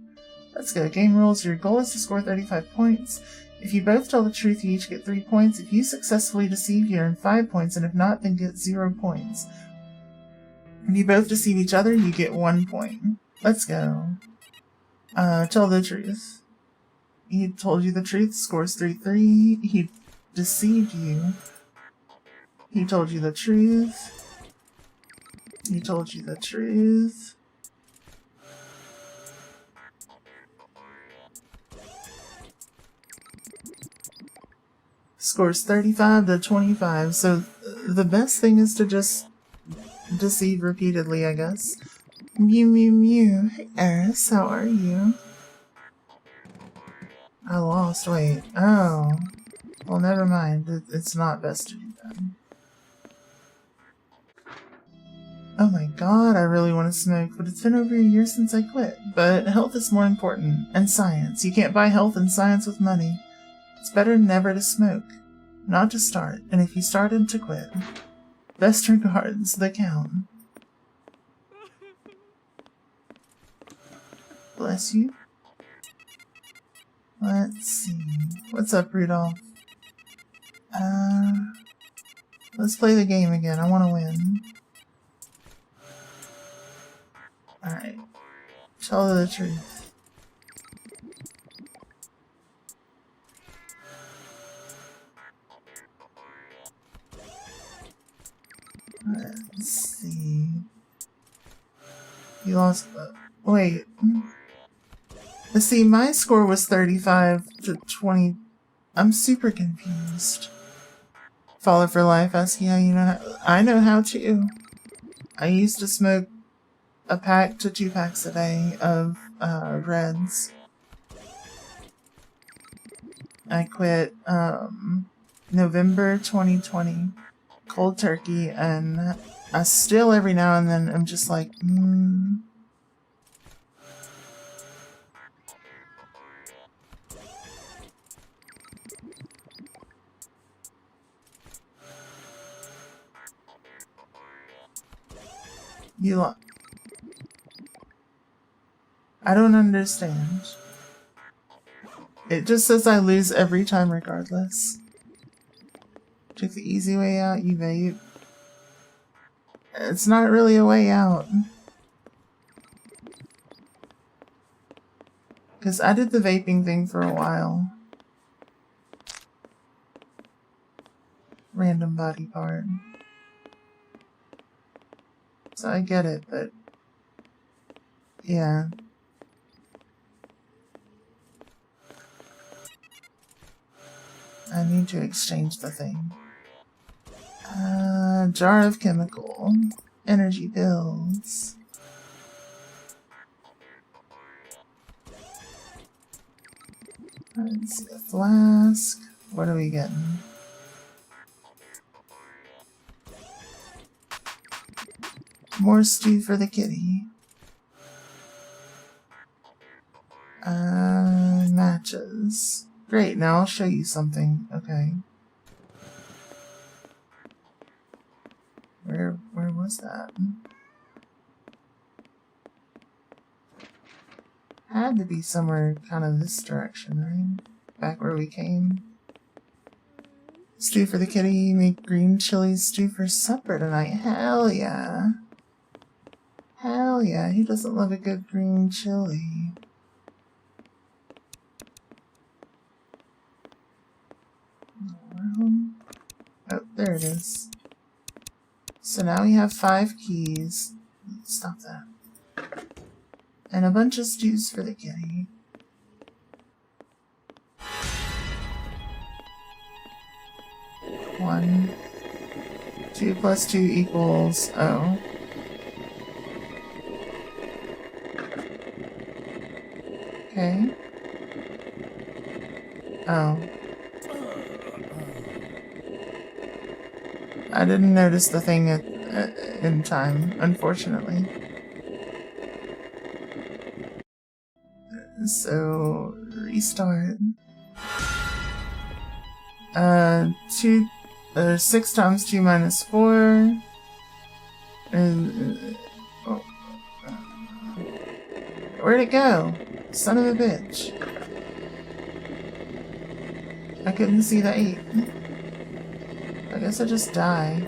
Speaker 1: Let's go. Game rules. Your goal is to score 35 points. If you both tell the truth, you each get 3 points. If you successfully deceive, you earn 5 points, and if not, then get 0 points. If you both deceive each other, you get 1 point. Let's go. Tell the truth. He told you the truth, scores 3-3. He deceived you. He told you the truth. He told you the truth. Scores 35-25. So the best thing is to just deceive repeatedly, I guess. Mew mew mew. Hey Eris, how are you? I lost. Wait. Oh. Well, never mind. It's not best to do that. Oh my god, I really want to smoke, but it's been over a year since I quit. But health is more important. And science. You can't buy health and science with money. It's better never to smoke. Not to start. And if you started, to quit. Best regards, the Count. Bless you. Let's see. What's up, Rudolph? Let's play the game again. I want to win. Alright. Tell the truth. Let's see. You lost. Wait. Let's see, my score was 35-20. I'm super confused. Follow for life. Ask you how you know how. I know how to. I used to smoke a pack to 2 packs a day of Reds. I quit November 2020. Cold turkey, and I still every now and then I'm just like, I don't understand. It just says I lose every time regardless. Took the easy way out, you vape. It's not really a way out. Because I did the vaping thing for a while. Random body part. So I get it, but yeah. I need to exchange the thing. Jar of chemical. Energy bills. Let's see, a flask. What are we getting? More stew for the kitty. Matches. Great, now I'll show you something. Okay. Where was that? Had to be somewhere kind of this direction, right? Back where we came. Stew for the kitty, make green chili stew for supper tonight. Hell yeah. Hell yeah, who doesn't love a good green chili? Oh, there it is. So now we have 5 keys. Stop that. And a bunch of stews for the kitty. One. 2 plus 2 equals... Oh. Okay. Oh. I didn't notice the thing in time, unfortunately. So, restart. 6 times 2 minus 4. Oh. Where'd it go? Son of a bitch. I couldn't see the 8. I guess I just die.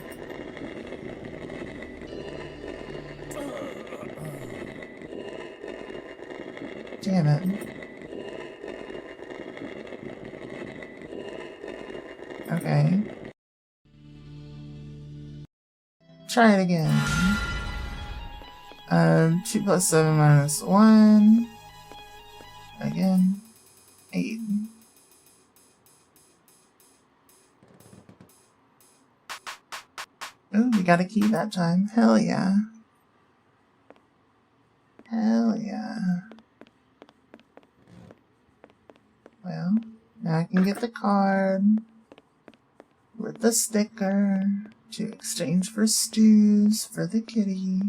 Speaker 1: Damn it. Okay. Try it again. 2 plus 7 minus 1. Again. 8. Oh, we got a key that time. Hell yeah. Hell yeah. Well, now I can get the card with the sticker to exchange for stews for the kitty.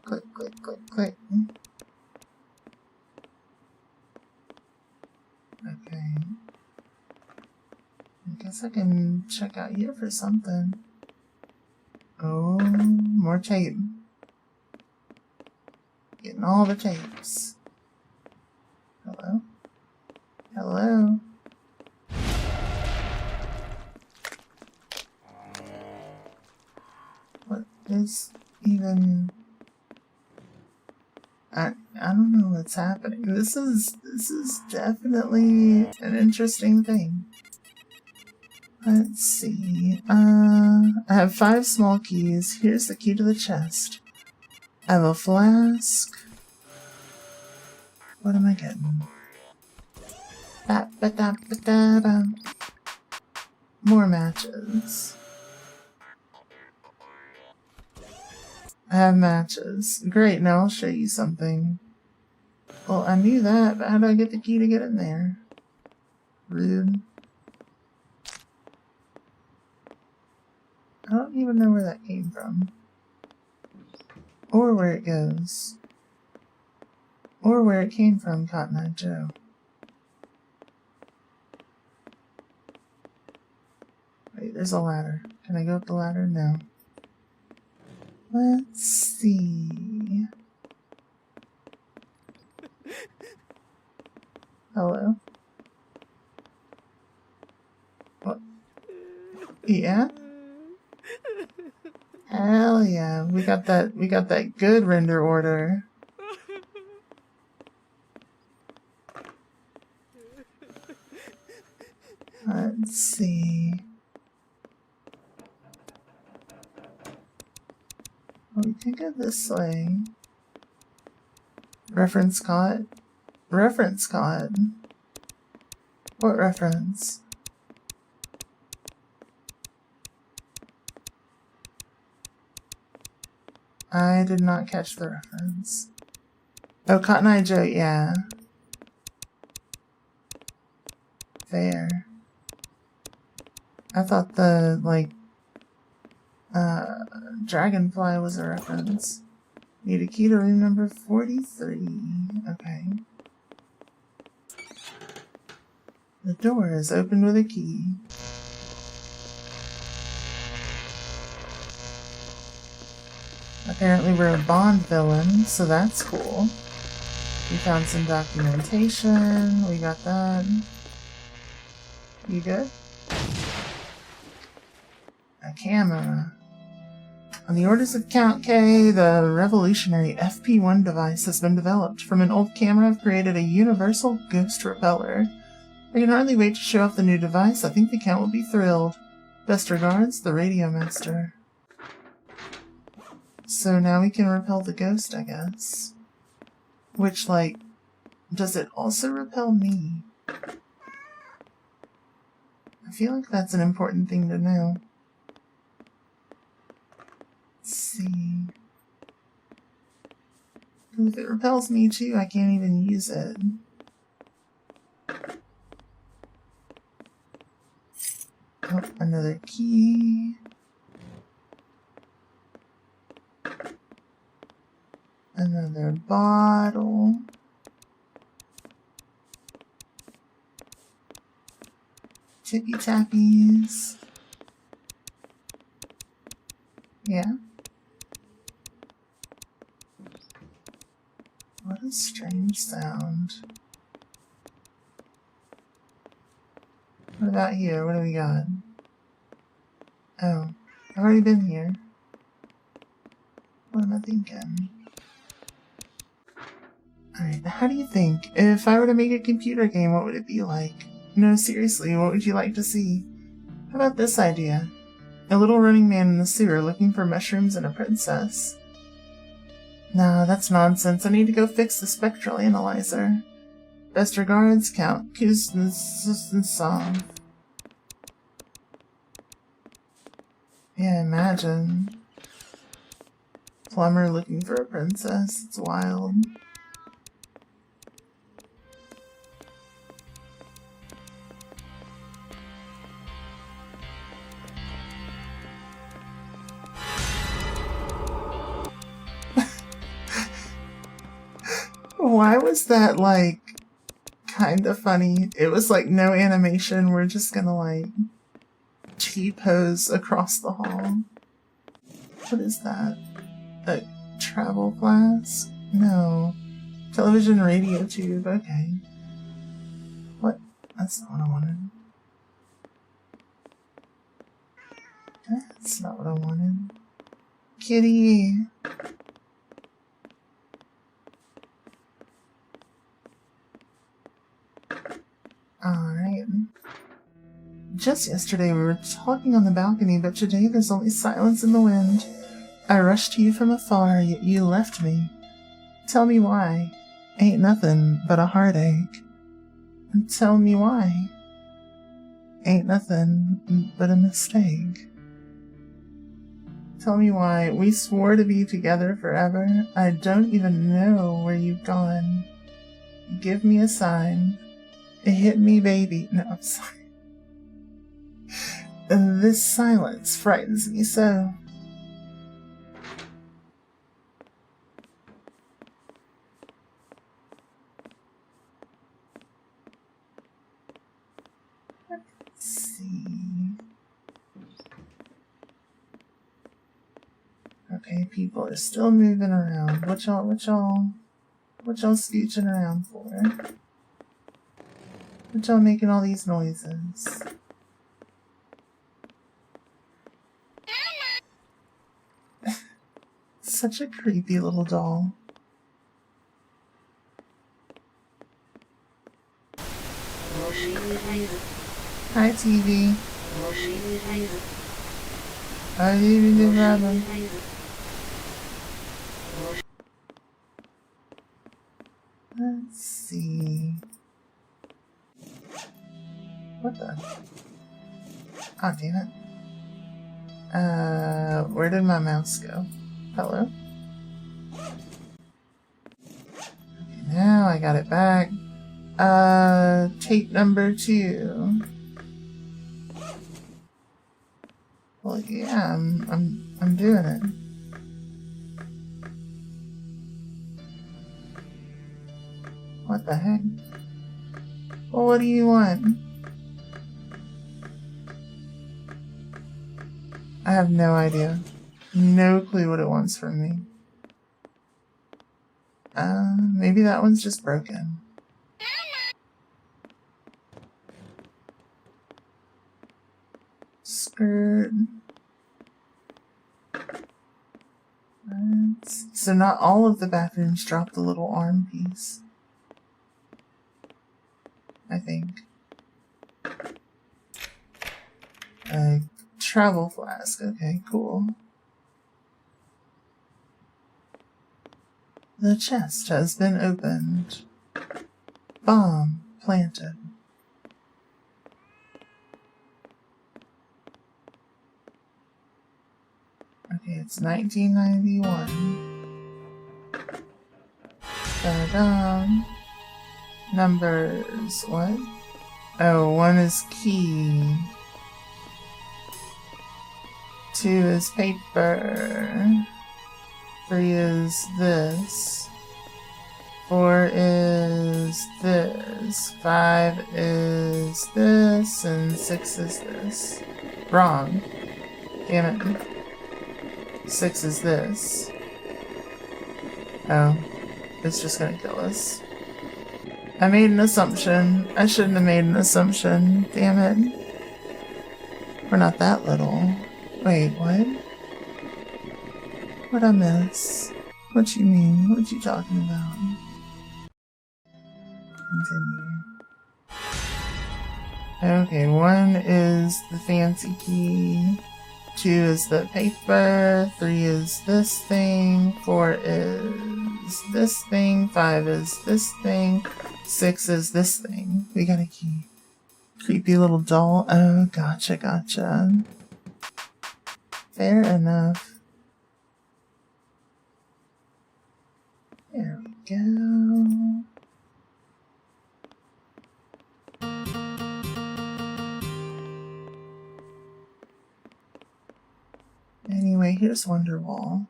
Speaker 1: Click, click, click, click. Okay. I guess I can check out here for something. Oh, more tape. Getting all the tapes. Hello? Hello? What is even... I don't know what's happening. This is definitely an interesting thing. Let's see. I have 5 small keys. Here's the key to the chest. I have a flask. What am I getting? More matches. I have matches. Great, now I'll show you something. Well, I knew that, but how do I get the key to get in there? Rude. I don't even know where that came from. Or where it goes. Or where it came from, Cotton Eye Joe. Wait, there's a ladder. Can I go up the ladder? No. Let's see. Hello? What? Yeah? Hell yeah. We got that good render order. Let's see. Well, we could go this way. Reference caught. Reference caught. What reference? I did not catch the reference. Oh, Cotton Eye Joe, yeah. Fair. I thought the, like, Dragonfly was a reference. Need a key to room number 43. Okay. The door is opened with a key. Apparently we're a Bond villain, so that's cool. We found some documentation. We got that. You good? A camera. On the orders of Count K, the revolutionary FP1 device has been developed. From an old camera, I've created a universal ghost repeller. I can hardly wait to show off the new device. I think the Count will be thrilled. Best regards, the Radio Master. So now we can repel the ghost, I guess. Which, like, does it also repel me? I feel like that's an important thing to know. Let's see. If it repels me too, I can't even use it. Oh, another key. Another bottle. Tippy tappies. Yeah. What a strange sound. What about here? What do we got? Oh, I've already been here. What am I thinking? Alright, how do you think? If I were to make a computer game, what would it be like? No, seriously, what would you like to see? How about this idea? A little running man in the sewer looking for mushrooms and a princess. Nah, that's nonsense. I need to go fix the spectral analyzer. Best regards, Count Kuznetsov. Yeah, imagine. Plumber looking for a princess. It's wild. Why was that, like, kind of funny? It was like no animation. We're just gonna, like, T-pose across the hall. What is that? A travel flask? No. Television radio tube. Okay. What? That's not what I wanted. That's not what I wanted. Kitty! Alright. Just yesterday we were talking on the balcony, but today there's only silence in the wind. I rushed to you from afar, yet you left me. Tell me why. Ain't nothing but a heartache. Tell me why. Ain't nothing but a mistake. Tell me why. We swore to be together forever. I don't even know where you've gone. Give me a sign. Hit me, baby. No, I'm sorry. This silence frightens me so. Let's see. Okay, people are still moving around. What y'all scooching around for? What y'all making all these noises? Such a creepy little doll. Hi, TV. Are you even problem? What the? Oh, damn it. Where did my mouse go? Hello? Okay, now I got it back. Tape number 2. Well, yeah, I'm doing it. What the heck? Well, what do you want? I have no idea. No clue what it wants from me. Maybe that one's just broken. Skirt. So not all of the bathrooms drop the little arm piece. I think. A travel flask. Okay, cool. The chest has been opened. Bomb planted. Okay, it's 1991. Ta-da! Numbers. What? Oh, 1 is key. 2 is paper. 3 is this. 4 is this. 5 is this. And 6 is this. Wrong. Damn it. 6 is this. Oh. It's just gonna kill us. I made an assumption. I shouldn't have made an assumption. Damn it. We're not that little. Wait, what? What'd I miss? What you mean? What you talking about? Continue. Okay, 1 is the fancy key. 2 is the paper. 3 is this thing. 4 is this thing. 5 is this thing. 6 is this thing. We got a key. Creepy little doll. Oh, gotcha, gotcha. Fair enough. There we go. Anyway, here's Wonderwall.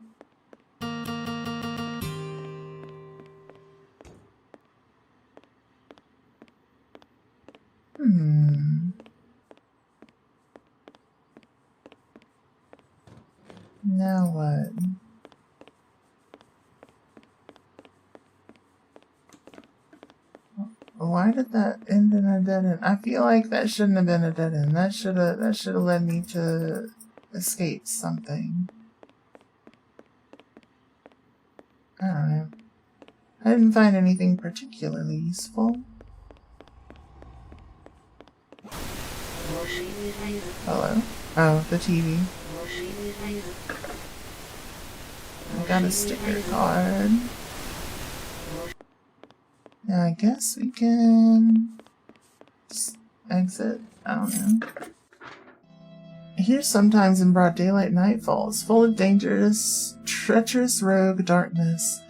Speaker 1: Now what? Why did that end in a dead end? I feel like that shouldn't have been a dead end. That should have led me to escape something. I don't know. I didn't find anything particularly useful. Hello? Oh, the TV. I got a sticker card. Now I guess we can just exit. I don't know. Here sometimes in broad daylight night falls, full of dangerous, treacherous rogue darkness.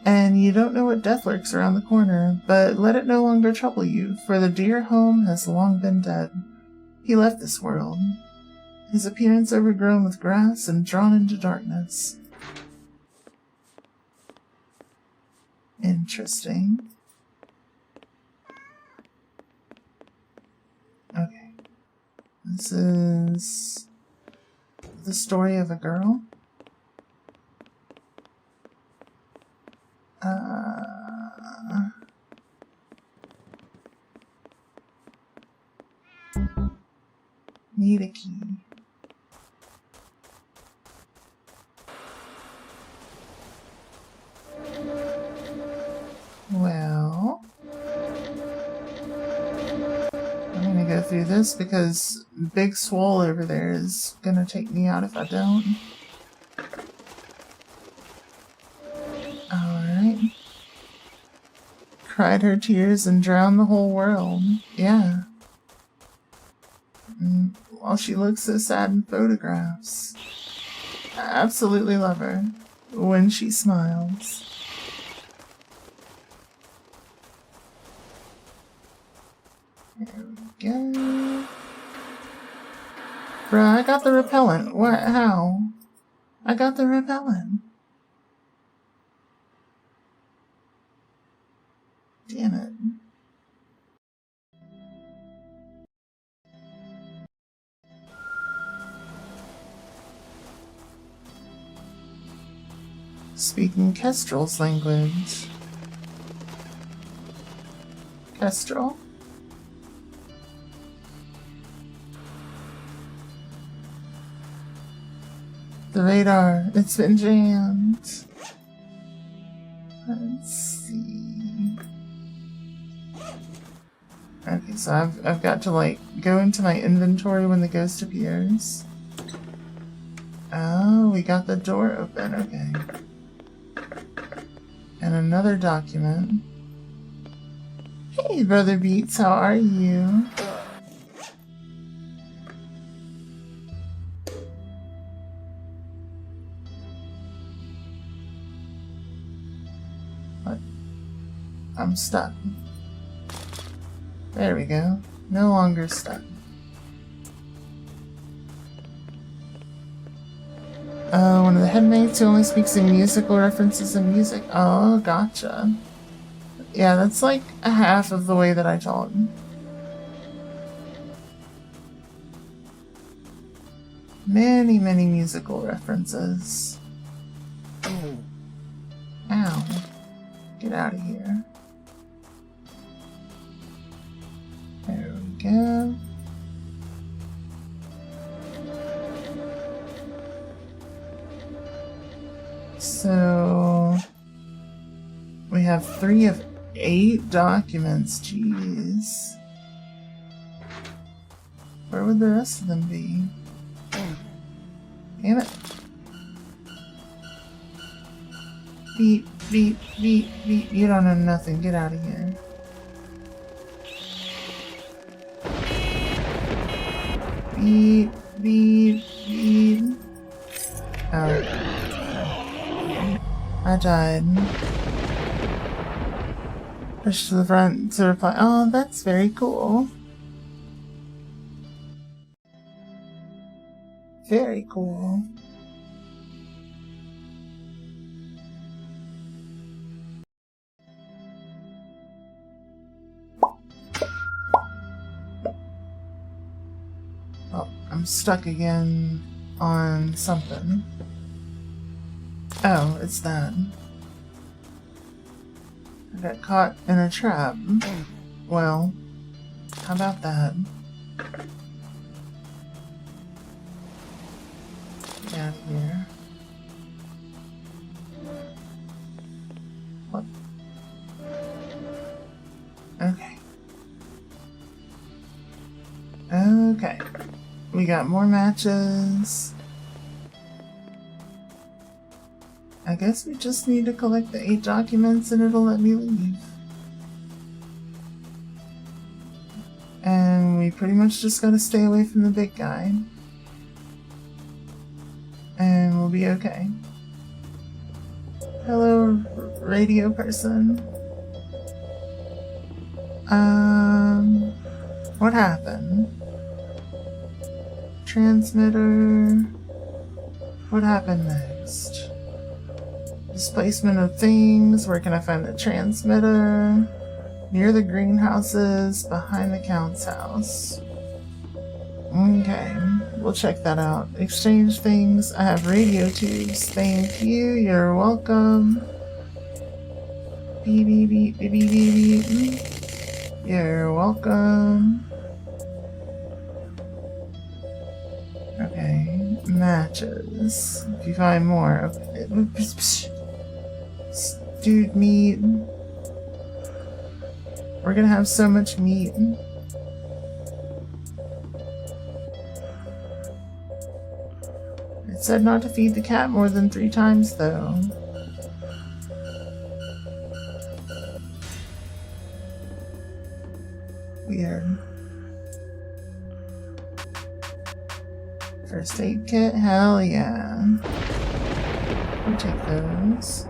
Speaker 1: And you don't know what death lurks around the corner, but let it no longer trouble you, for the dear home has long been dead. He left this world, his appearance overgrown with grass and drawn into darkness. Interesting. Okay. This is the story of a girl. Need a key. Well, I'm gonna go through this because Big Swole over there is gonna take me out if I don't. Alright. Cried her tears and drowned the whole world. Yeah. she looks so sad in photographs. I absolutely love her when she smiles. There we go. Bruh, I got the repellent. What? How? I got the repellent. Damn it. Speaking Kestrel's language. Kestrel? The radar, it's been jammed. Let's see. Okay, so I've got to like go into my inventory when the ghost appears. Oh, we got the door open, okay. And another document. Hey, Brother Beats, how are you? What? I'm stuck. There we go. No longer stuck. One of the headmates who only speaks in musical references and music. Oh, gotcha. Yeah, that's like a half of the way that I talk. Many, many musical references. Ow. Get out of here. There we go. So we have 3 of 8 documents. Jeez. Where would the rest of them be? Damn it. Beep, beep, beep, beep. You don't know nothing. Get out of here. Beep, beep, beep. Oh. I died. Push to the front to reply. Oh, that's very cool. Very cool. Oh, I'm stuck again on something. Oh, it's that. I got caught in a trap. Well, how about that? Get out of here. What? Okay. Okay. We got more matches. I guess we just need to collect the 8 documents and it'll let me leave. And we pretty much just gotta stay away from the big guy. And we'll be okay. Hello, radio person. What happened? Transmitter. What happened next? Displacement of things. Where can I find the transmitter? Near the greenhouses, behind the Count's house. Okay, we'll check that out. Exchange things. I have radio tubes. Thank you. You're welcome. Beep, beep, beep, beep, beep, beep, beep. You're welcome. Okay, matches. If you find more. Okay. Stewed meat. We're gonna have so much meat. It said not to feed the cat more than 3 times, though. Weird. First aid kit, hell yeah. We'll take those.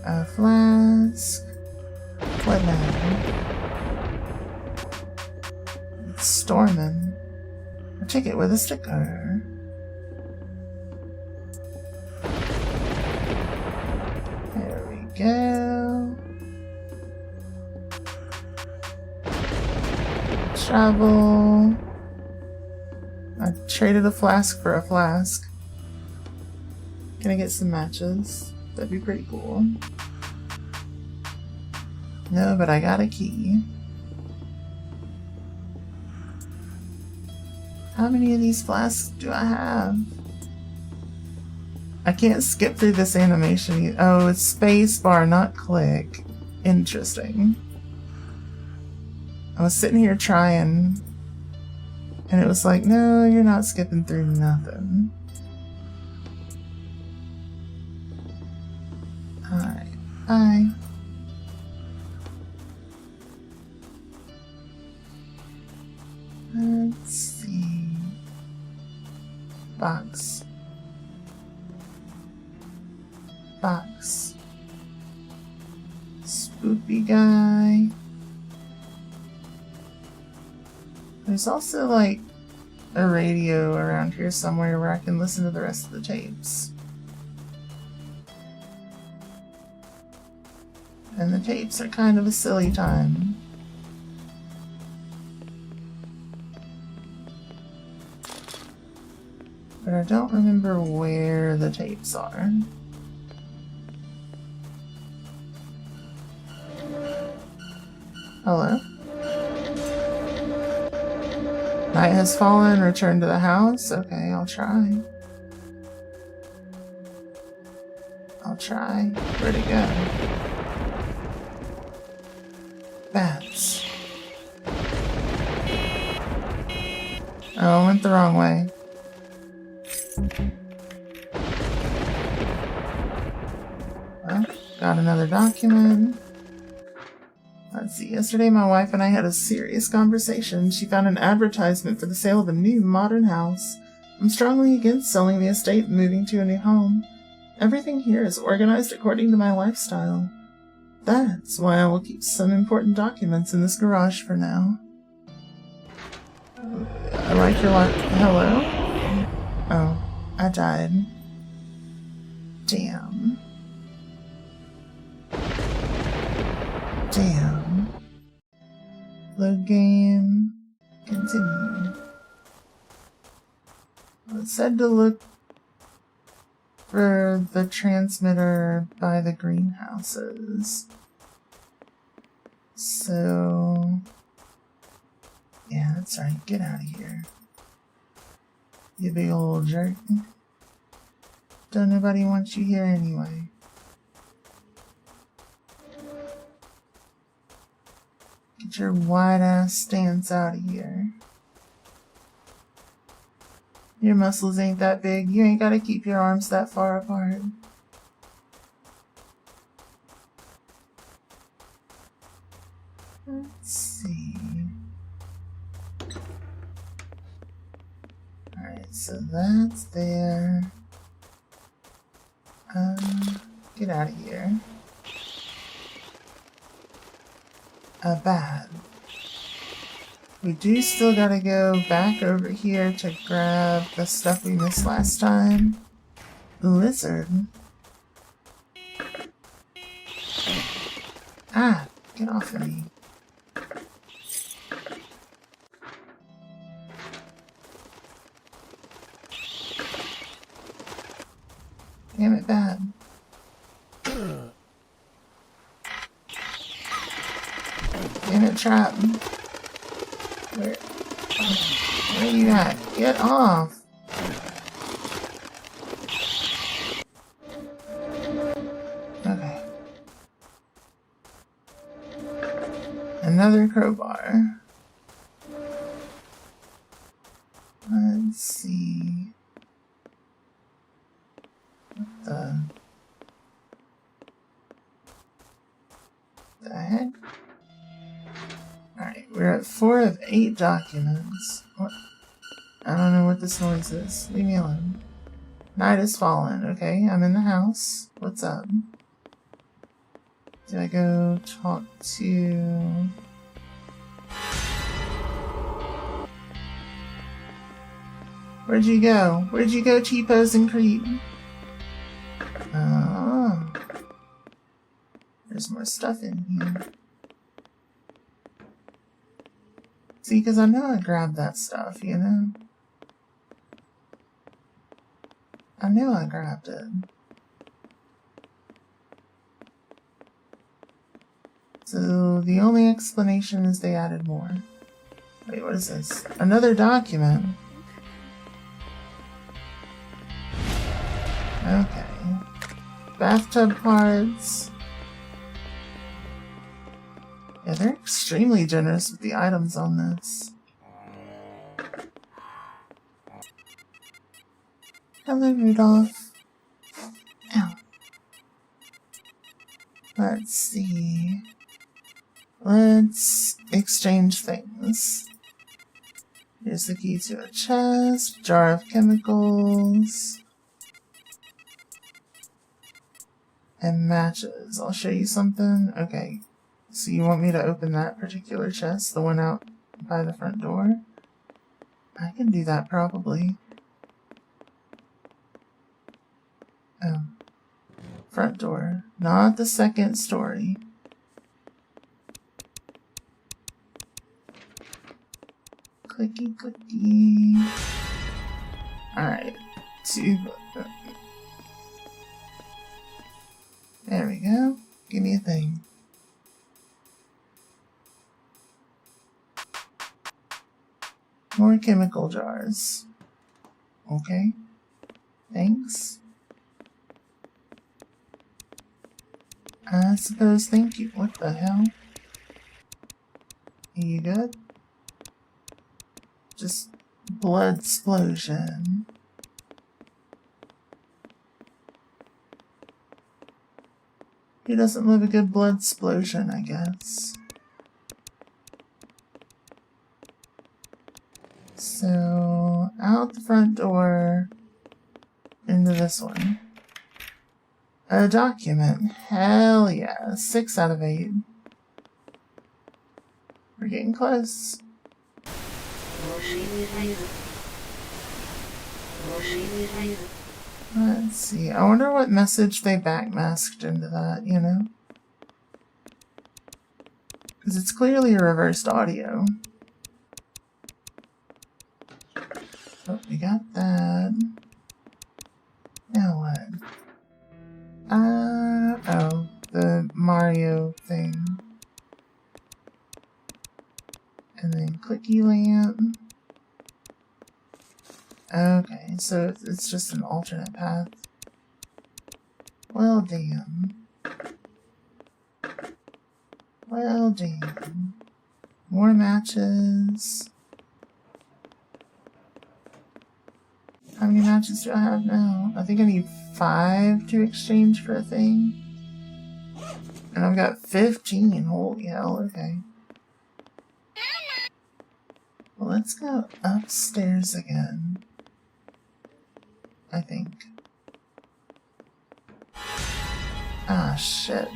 Speaker 1: A flask. What now? It's storming. A ticket with a sticker. There we go. Travel. I traded a flask for a flask. Can I get some matches? That'd be pretty cool. No, but I got a key. How many of these flasks do I have? I can't skip through this animation. Oh, it's space bar, not click. Interesting. I was sitting here trying, and it was like, no, you're not skipping through nothing. Alright, bye. Let's see. Box. Box. Spoopy guy. There's also like a radio around here somewhere where I can listen to the rest of the tapes. And the tapes are kind of a silly time. But I don't remember where the tapes are. Hello? Night has fallen, return to the house. Okay, I'll try. I'll try. Where'd it go? Bats. Oh, I went the wrong way. Well, got another document. Let's see. Yesterday, my wife and I had a serious conversation. She found an advertisement for the sale of a new modern house. I'm strongly against selling the estate and moving to a new home. Everything here is organized according to my lifestyle. That's why I will keep some important documents in this garage for now. I like your life. Hello? Oh, I died. Damn. Damn. Load game. Continue. It said to look for the transmitter by the greenhouses. So... yeah, that's right. Get out of here. You big old jerk. Don't nobody want you here anyway. Get your wide ass stance out of here. Your muscles ain't that big. You ain't gotta keep your arms that far apart. Let's see. Alright, so that's there. Get out of here. Bad. We do still gotta go back over here to grab the stuff we missed last time. Lizard. Ah, get off of me. Damn it, bad. Damn it, trap. Where are you at? Get off! Okay. Another crowbar. Let's see. What the heck? Alright, we're at 4 of 8 documents. What? I don't know what this noise is. Leave me alone. Night has fallen. Okay, I'm in the house. What's up? Do I go talk to... Where'd you go? Where'd you go, T-pose and creep? Oh. There's more stuff in here. See, because I know I grabbed that stuff, you know? I knew I grabbed it. So the only explanation is they added more. Wait, what is this? Another document. Okay. Bathtub parts. Yeah, they're extremely generous with the items on this. Hello, Rudolph. Ow. Let's see. Let's exchange things. Here's the key to a chest, jar of chemicals, and matches. I'll show you something. Okay, so you want me to open that particular chest, the one out by the front door? I can do that probably. Oh. Front door, not the second story. Clicky, clicky. Alright. There we go. Give me a thing. More chemical jars. Okay. Thanks. I suppose, thank you. What the hell? Are you good? Just blood explosion. Who doesn't love a good blood explosion, I guess. So, out the front door, into this one. A document. Hell yeah. 6 out of 8. We're getting close. Let's see. I wonder what message they backmasked into that, you know? Because it's clearly a reversed audio. Oh, we got that. Now what? Oh, the Mario thing. And then clicky lamp. Okay, so it's just an alternate path. Well, damn. Well, damn. More matches. How many matches do I have now? I think I need 5 to exchange for a thing. And I've got 15. Holy hell, okay. Well, let's go upstairs again. I think. Ah, shit.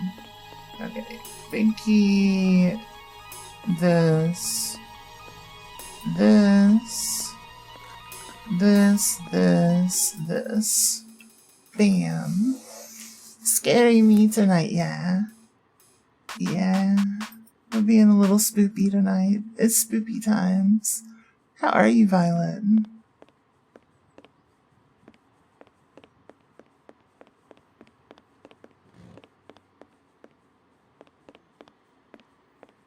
Speaker 1: Okay. Big key. This. This. This. Bam. Scary me tonight, yeah. Yeah. We're being a little spoopy tonight. It's spoopy times. How are you, Violet?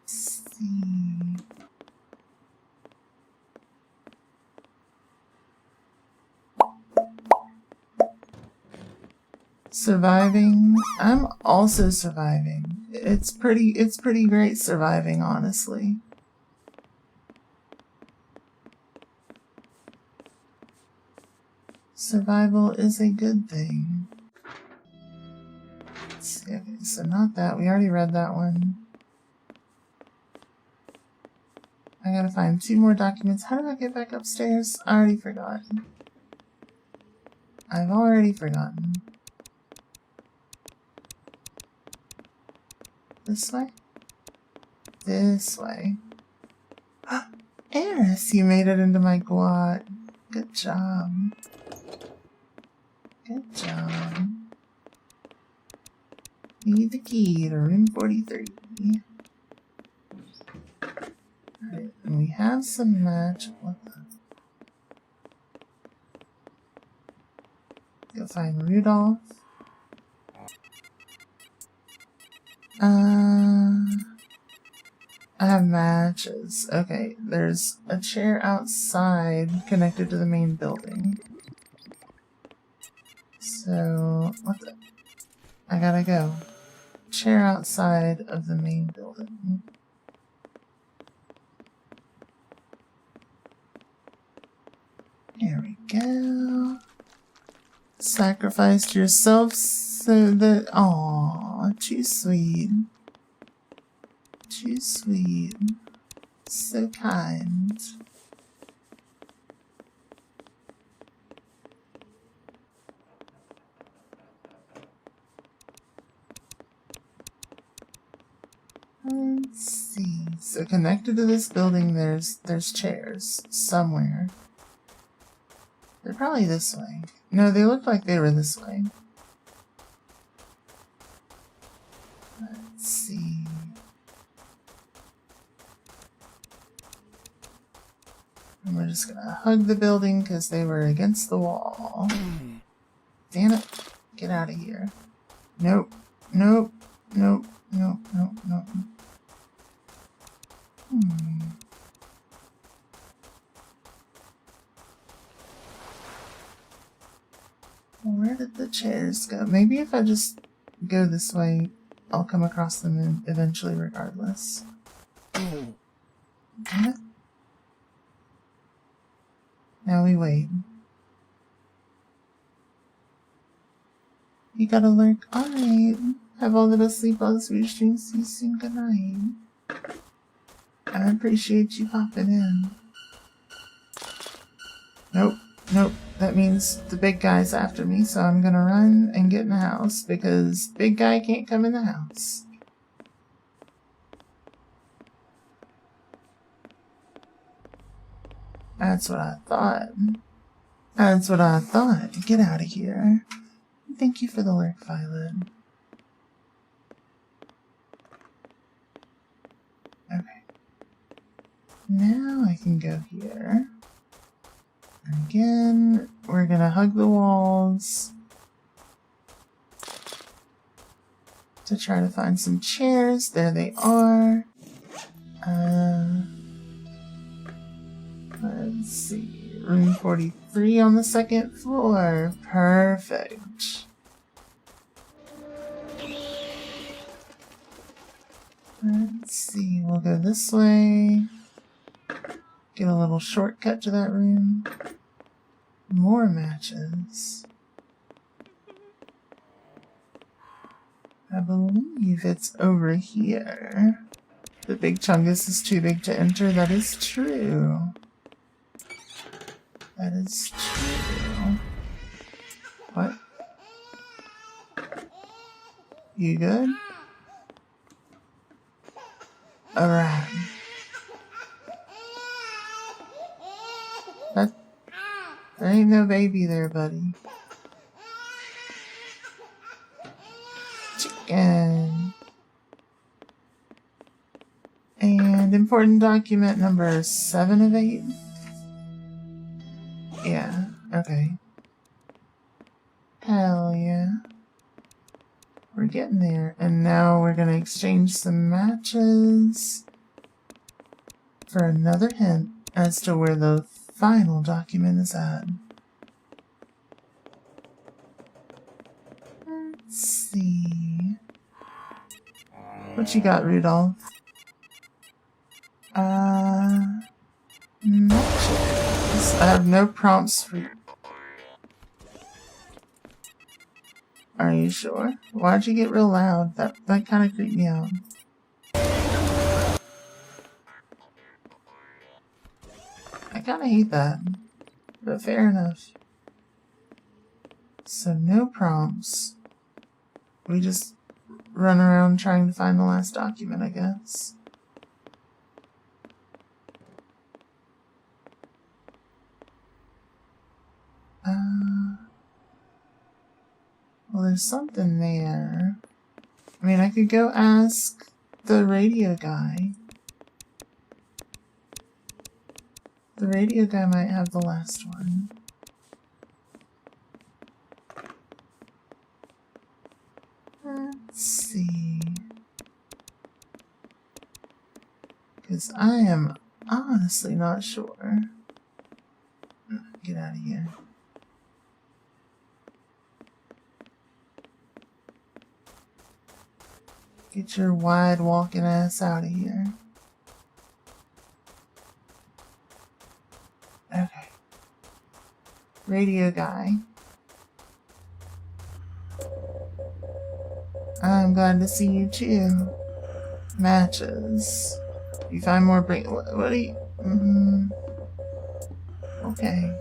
Speaker 1: Let's see. Surviving. I'm also surviving. It's pretty great surviving, honestly. Survival is a good thing. Let's see, okay, so not that. We already read that one. I I gotta find 2 more documents. How do I get back upstairs? I already forgot. I've already forgotten. This way? This way. Eris, you made it into my quad. Good job. Good job. Need the key to room 43. Alright, and we have some match. What the? Go find Rudolph. I have matches. Okay, there's a chair outside connected to the main building. So, what the? I gotta go. Chair outside of the main building. There we go. Sacrificed yourself so that... Aww, too sweet. Too sweet. So kind. Let's see. So connected to this building, there's chairs somewhere. They're probably this way. No, they look like they were this way. Let's see. And we're just gonna hug the building because they were against the wall. Damn it. Get out of here. Nope. Nope. Nope. Nope. Nope. Nope. Where did the chairs go? Maybe if I just go this way, I'll come across them eventually regardless. Damn it. Now we wait. You gotta lurk. Alright. Have all the best sleep, all the sweetest dreams. See you soon. Good night. I appreciate you popping in. Nope. Nope. That means the big guy's after me, so I'm gonna run and get in the house because big guy can't come in the house. That's what I thought. That's what I thought. Get out of here. Thank you for the lurk, Violet. Okay. Now I can go here. And again, we're gonna hug the walls to try to find some chairs. There they are. Let's see. Room 43 on the 2nd floor. Perfect. Let's see. We'll go this way. Get a little shortcut to that room. More matches. I believe it's over here. The big chungus is too big to enter. That is true. That is true. What? You good? Alright. There ain't no baby there, buddy. Chicken. And important document number 7 of 8. Yeah, okay. Hell yeah. We're getting there. And now we're gonna exchange some matches for another hint as to where the final document is at. Let's see. What you got, Rudolph? Matches. I have no prompts for you. Are you sure? Why'd you get real loud? That kind of creeped me out. kind of hate that, but fair enough. So no prompts. We just run around trying to find the last document, I guess. Well, there's something there. I mean, I could go ask the radio guy. The radio guy might have the last one. Let's see. Because I am honestly not sure. Get out of here. Get your wide walking ass out of here. Okay. Radio guy. I'm glad to see you too. Matches. You find more what do you... Okay.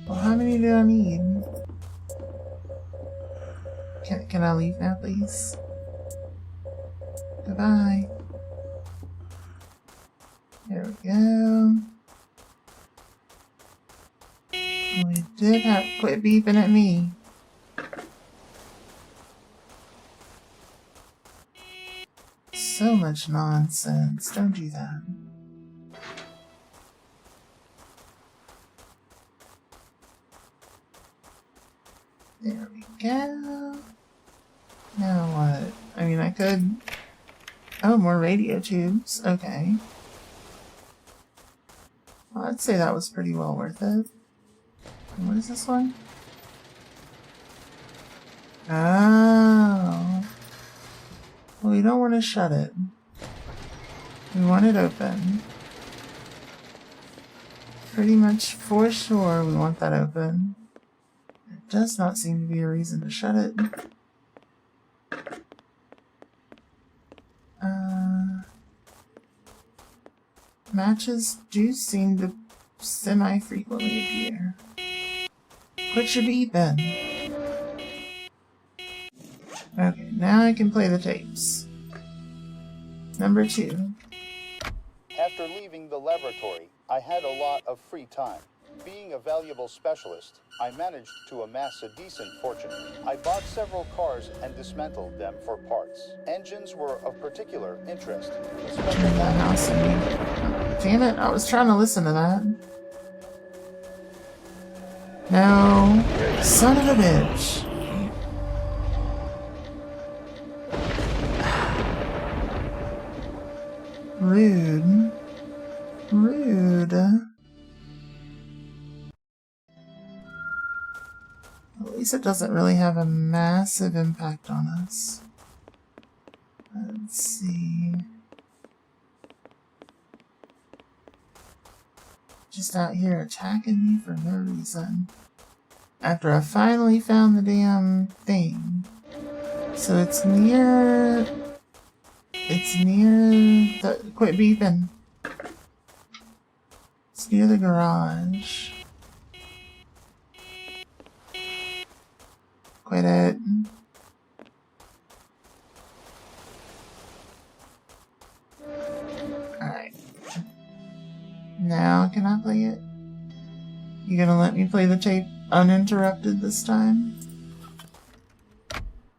Speaker 1: Well, how many do I need? Can I leave now, please? Goodbye. There we go. We did have quit beeping at me. So much nonsense. Don't do that. There we go. Now what? I mean, I could... Oh, more radio tubes. Okay. Well, I'd say that was pretty well worth it. And what is this one? Oh. Well, we don't want to shut it. We want it open. Pretty much for sure we want that open. There does not seem to be a reason to shut it. Matches do seem to semi-frequently appear. Quit your beeping. Okay, now I can play the tapes. Number 2.
Speaker 2: After leaving the laboratory, I had a lot of free time. Being a valuable specialist, I managed to amass a decent fortune. I bought several cars and dismantled them for parts. Engines were of particular interest.
Speaker 1: That house in me. Damn it, I was trying to listen to that. No. Son of a bitch. Rude. Rude. At least it doesn't really have a massive impact on us. Let's see. Just out here attacking me for no reason. After I finally found the damn thing. So it's near... It's near the... Quit beeping. It's near the garage. Quit it. Alright. Now can I play it? You gonna let me play the tape uninterrupted this time?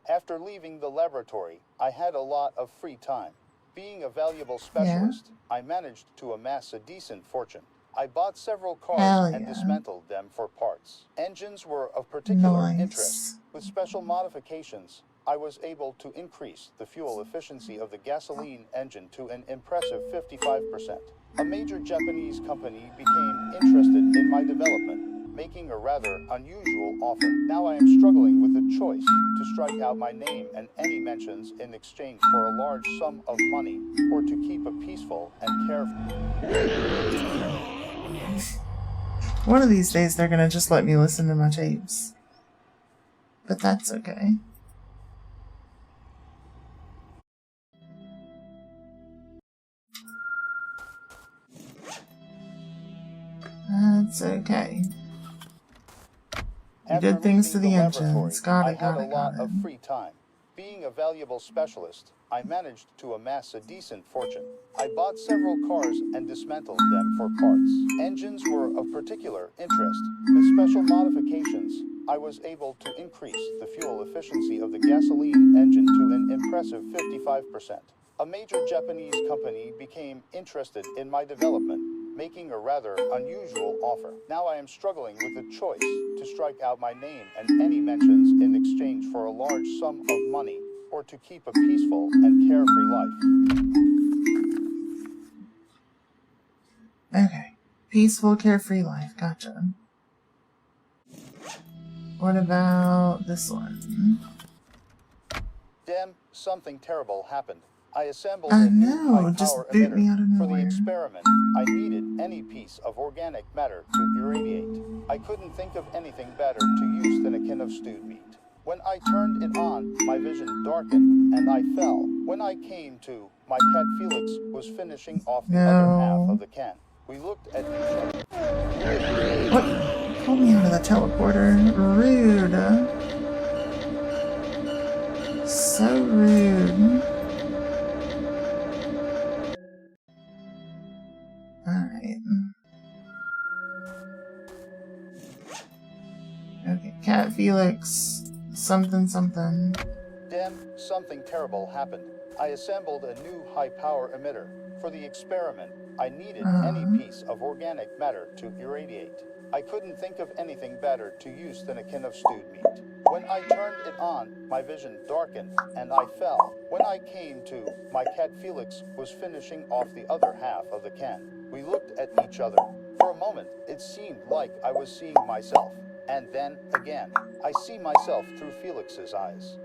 Speaker 2: After leaving the laboratory, I had a lot of free time. Being a valuable specialist, I managed to amass a decent fortune. I bought several cars and dismantled them for parts. Engines were of particular interest. With special modifications, I was able to increase the fuel efficiency of the gasoline engine to an impressive 55%. A major Japanese company became interested in my development, making a rather unusual offer. Now I am struggling with the choice to strike out my name and any mentions in exchange for a large sum of money, or to keep a peaceful and careful...
Speaker 1: One of these days they're gonna just let me listen to my tapes. But that's okay. It's okay. You
Speaker 2: After
Speaker 1: did things to
Speaker 2: leaving
Speaker 1: the
Speaker 2: laboratory,
Speaker 1: engines. Got
Speaker 2: I
Speaker 1: it,
Speaker 2: had
Speaker 1: got
Speaker 2: a
Speaker 1: it,
Speaker 2: lot
Speaker 1: got
Speaker 2: of
Speaker 1: it.
Speaker 2: free time. Being a valuable specialist, I managed to amass a decent fortune. I bought several cars and dismantled them for parts. Engines were of particular interest. With special modifications, I was able to increase the fuel efficiency of the gasoline engine to an impressive 55%. A major Japanese company became interested in my development, making a rather unusual offer. Now I am struggling with the choice to strike out my name and any mentions in exchange for a large sum of money, or to keep a peaceful and carefree life.
Speaker 1: Okay. Peaceful, carefree life. Gotcha. What about this one?
Speaker 2: Damn, something terrible happened. I assembled
Speaker 1: I
Speaker 2: a new
Speaker 1: know, just
Speaker 2: high-power
Speaker 1: boot
Speaker 2: emitter.
Speaker 1: me out of
Speaker 2: For the
Speaker 1: nowhere.
Speaker 2: experiment, I needed any piece of organic matter to irradiate. I couldn't think of anything better to use than a can of stewed meat. When I turned it on, my vision darkened, and I fell. When I came to, my cat Felix was finishing off the other half of
Speaker 1: No.
Speaker 2: the can. We looked at each other.
Speaker 1: What? Pull me out of the teleporter. Rude. So rude. Alright. Okay, Cat Felix. Something, something.
Speaker 2: Then, something terrible happened. I assembled a new high-power emitter. For the experiment, I needed any piece of organic matter to irradiate. I couldn't think of anything better to use than a can of stewed meat. When I turned it on, my vision darkened, and I fell. When I came to, my cat Felix was finishing off the other half of the can. We looked at each other. For a moment, it seemed like I was seeing myself. And then, again, I see myself through Felix's eyes.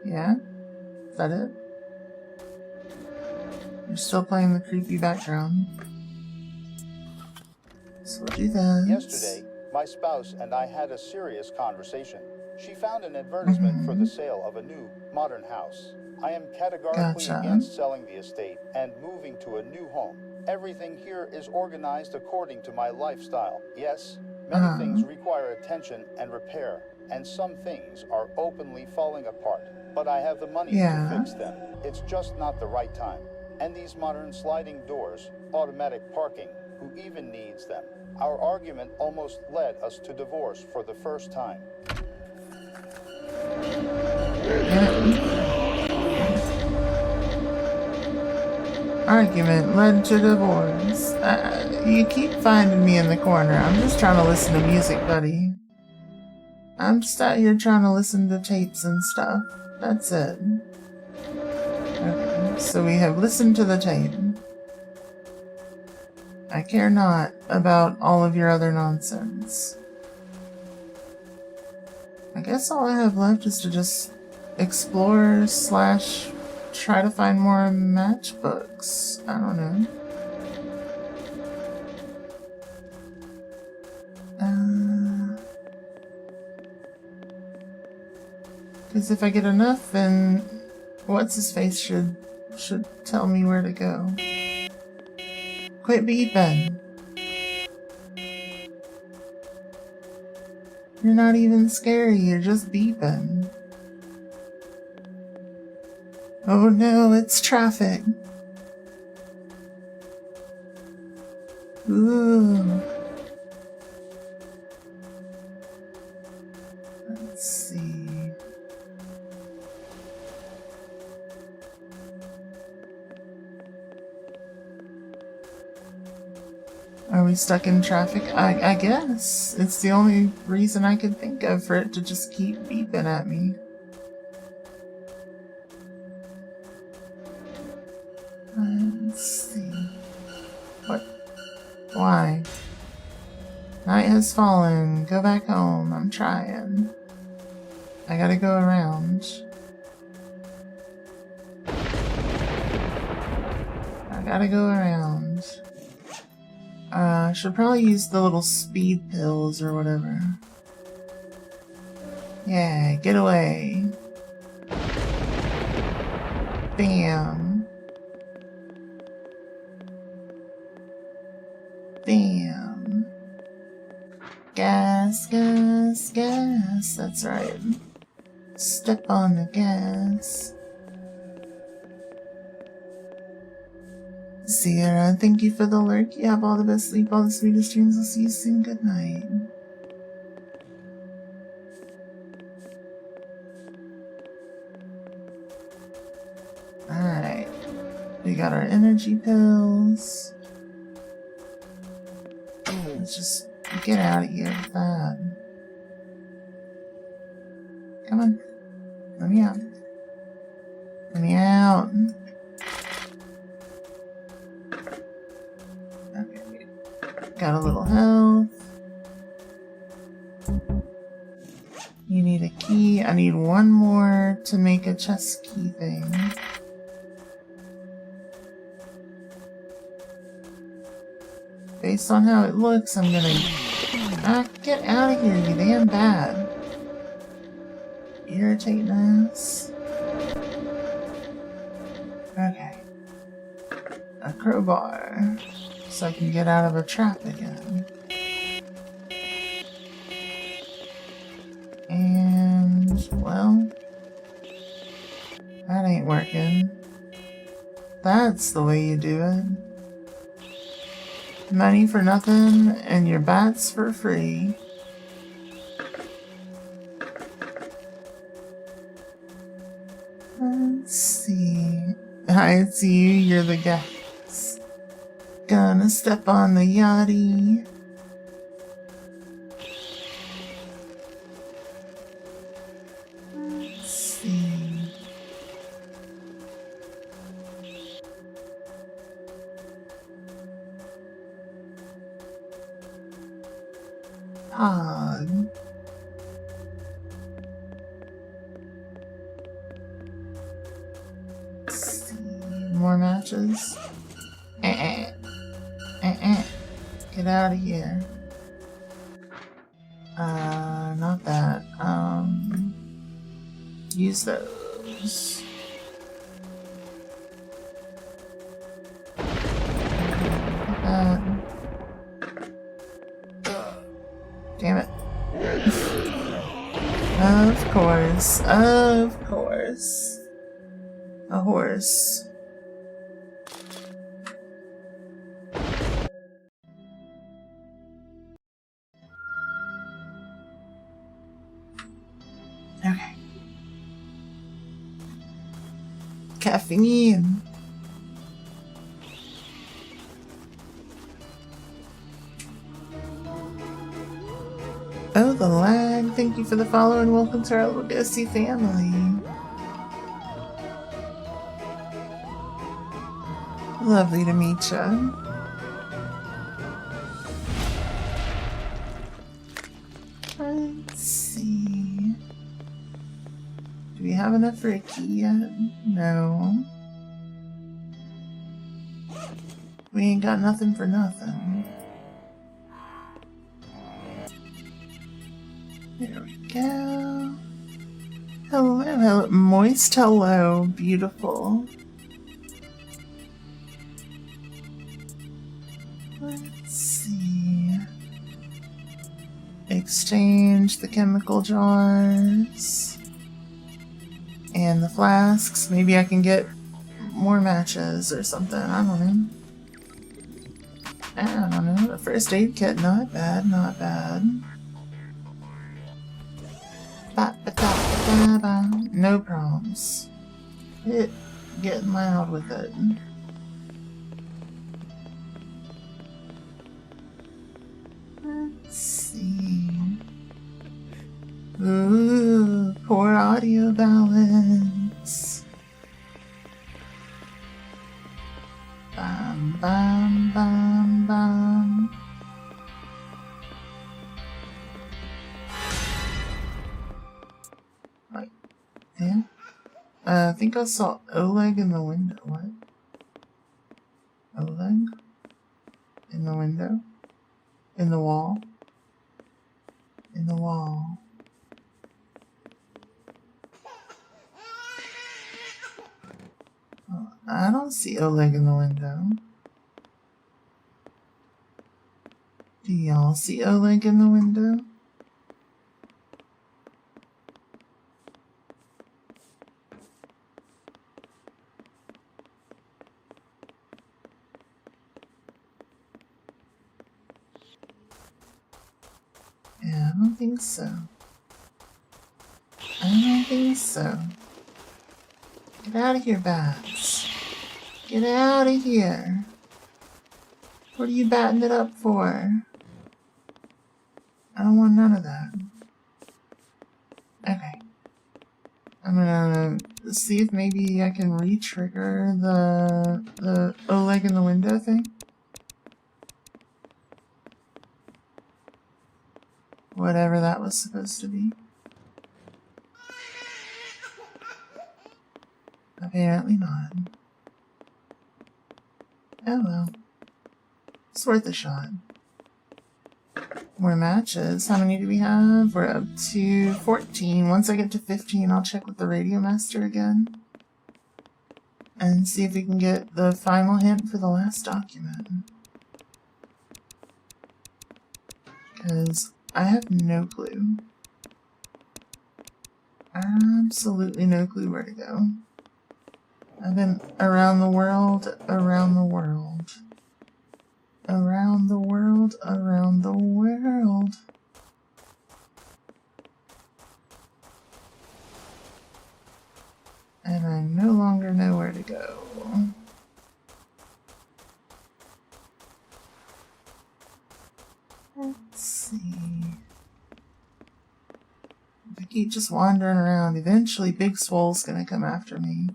Speaker 1: Yeah? Is that it? You're still playing the creepy background. So we'll do this.
Speaker 2: Yesterday, my spouse and I had a serious conversation. She found an advertisement for the sale of a new, modern house. I am categorically
Speaker 1: Gotcha.
Speaker 2: against selling the estate and moving to a new home. Everything here is organized according to my lifestyle. Yes, many things require attention and repair, and some things are openly falling apart. But I have the money to fix them. It's just not the right time. And these modern sliding doors, automatic parking, who even needs them? Our argument almost led us to divorce for the first time.
Speaker 1: Argument led to divorce. You keep finding me in the corner. I'm just trying to listen to music, buddy. I'm just out here trying to listen to tapes and stuff. That's it. Okay, so we have listened to the tape. I care not about all of your other nonsense. I guess all I have left is to just explore / try to find more matchbooks. I don't know. Because if I get enough, then what's his face should tell me where to go. Quit beeping. You're not even scary, you're just beeping. Oh no, it's traffic. Ooh. Let's see. Are we stuck in traffic? I guess. It's the only reason I could think of for it to just keep beeping at me. Let's see. What? Why? Night has fallen. Go back home. I'm trying. I gotta go around. I gotta go around. Should probably use the little speed pills or whatever. Yeah, get away. Bam. Bam. Gas, gas, gas. That's right. Step on the gas. Sierra, thank you for the lurk. You have all the best sleep, all the sweetest dreams. I'll see you soon. Good night. Alright. We got our energy pills. Let's just get out of here with that. Come on. Let me out. Let me out. Okay. Got a little health. You need a key. I need one more to make a chest key thing. Based on how it looks, I'm gonna... Ah, get out of here, you damn bat. Irritating ass. Okay. A crowbar. So I can get out of a trap again. And, well... that ain't working. That's the way you do it. Money for nothing, and your bats for free. Let's see. I see you, you're the gas. Gonna step on the yachty. Let's see. Pod. Let's see. More matches. Get out of here. Not that. Use those. Damn it. Of course. Of course. A horse. Okay. Caffeine. Oh, the lag. Thank you for the follow and welcome to our little ghosty family. Lovely to meet you. Let's see. Do we have enough for a key yet? No. We ain't got nothing for nothing. There we go. Hello, hello. Moist hello. Beautiful. Let's see. Exchange the chemical jars. And the flasks. Maybe I can get more matches or something. I don't know. I don't know. The first aid kit, not bad, not bad. No problems. Getting loud with it. Let's see. Ooh, poor audio balance. Bam, bam, bam, bam. Right. Yeah. I think I saw Oleg in the window. What? Oleg? In the window? In the wall? In the wall. Oh, I don't see Oleg in the window. Do y'all see Oleg in the window? Yeah, I don't think so. I don't think so. Get out of here, bats. Get out of here. What are you batting it up for? I don't want none of that. Okay. I'm gonna see if maybe I can re-trigger the Oleg in the window thing. Whatever that was supposed to be. Apparently not. Oh well. It's worth a shot. More matches. How many do we have? We're up to 14. Once I get to 15, I'll check with the Radio Master again. And see if we can get the final hint for the last document. Because I have no clue. Absolutely no clue where to go. I've been around the world, around the world. Around the world, around the world. And I no longer know where to go. Let's see. If I keep just wandering around, eventually Big Swole's gonna come after me.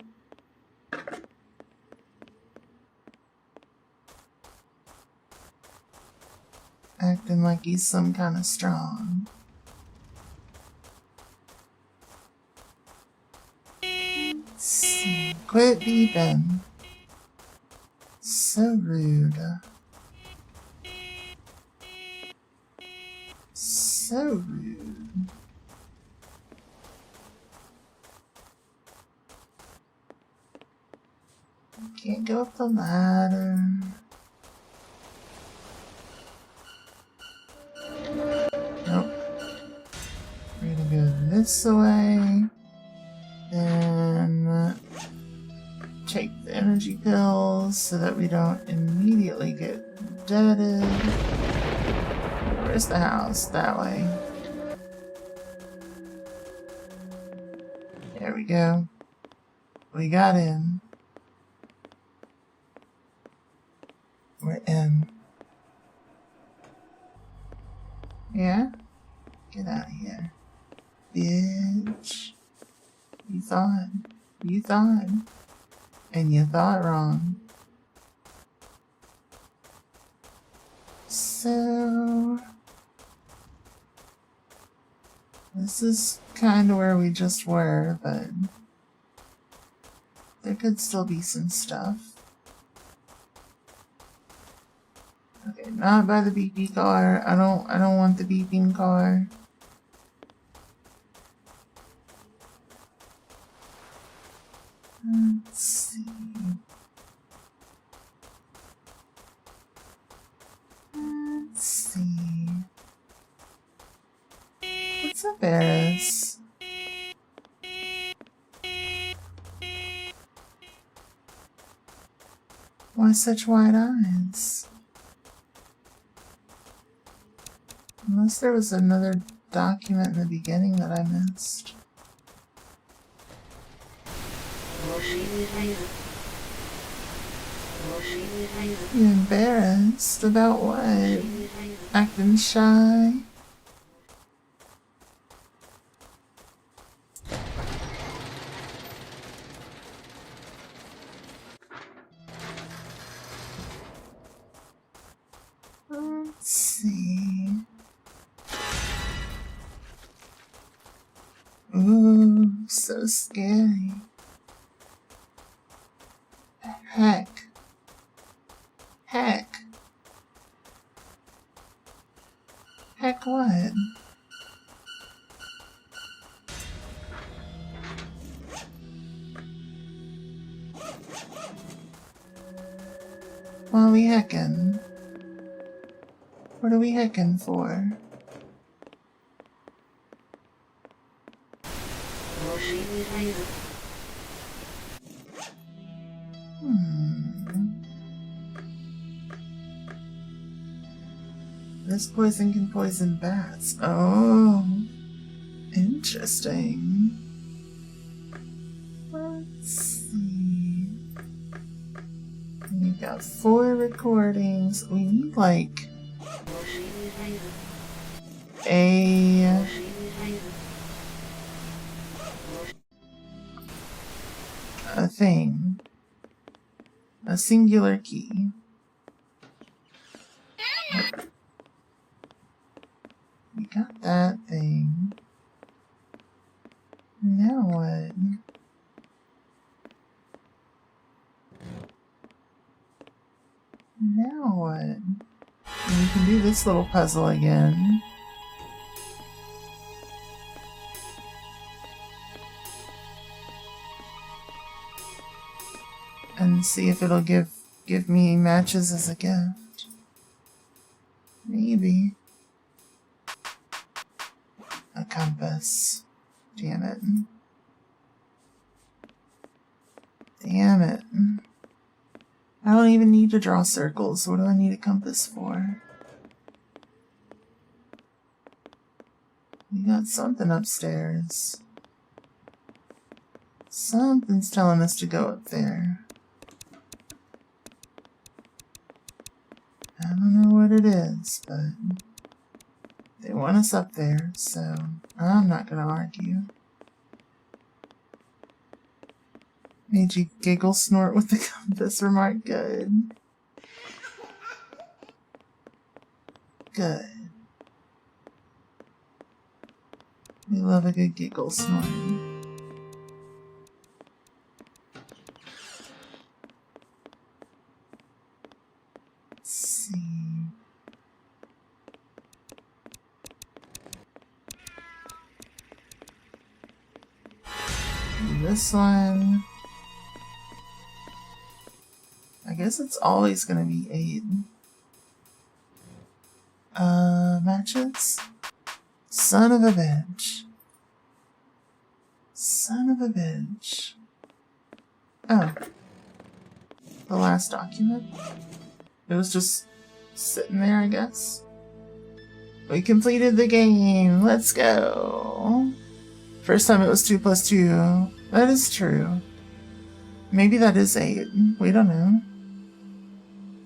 Speaker 1: Acting like he's some kind of strong. Let's see. Quit beeping. So rude. So rude. Can't go up the ladder. Nope. We're gonna go this way. Then take the energy pills so that we don't immediately get deaded. Where's the house? That way. There we go. We got in. We're in. Yeah? Get out of here. Bitch. You thought. You thought. And you thought wrong. So... this is kind of where we just were, but... there could still be some stuff. Okay, not by the beepy car. I don't want the beeping car. Let's see. Let's see. What's up, Eris? Why such wide eyes? Unless there was another document in the beginning that I missed. You embarrassed? About what? Acting shy? Let's see. Ooh, so scary. Heck. Heck. Heck what? While we heckin'. What are we hecking for? This poison can poison bats. Oh, interesting. Let's see. We've got 4 recordings. We need like a thing. A singular key. We got that thing. Now what? Now what? And we can do this little puzzle again. And see if it'll give me matches as a gift. Maybe. A compass. Damn it. Damn it. I don't even need to draw circles. What do I need a compass for? We got something upstairs. Something's telling us to go up there. I don't know what it is, but they want us up there, so I'm not gonna argue. Made you giggle snort with the compass remark. Good. Good. We love a good giggle snort. Let's see. This one. I guess it's always gonna be 8. Matches? Son of a bitch. Son of a bitch. Oh. The last document? It was just sitting there, I guess. We completed the game. Let's go. First time it was 2 plus 2. That is true. Maybe that is 8. We don't know.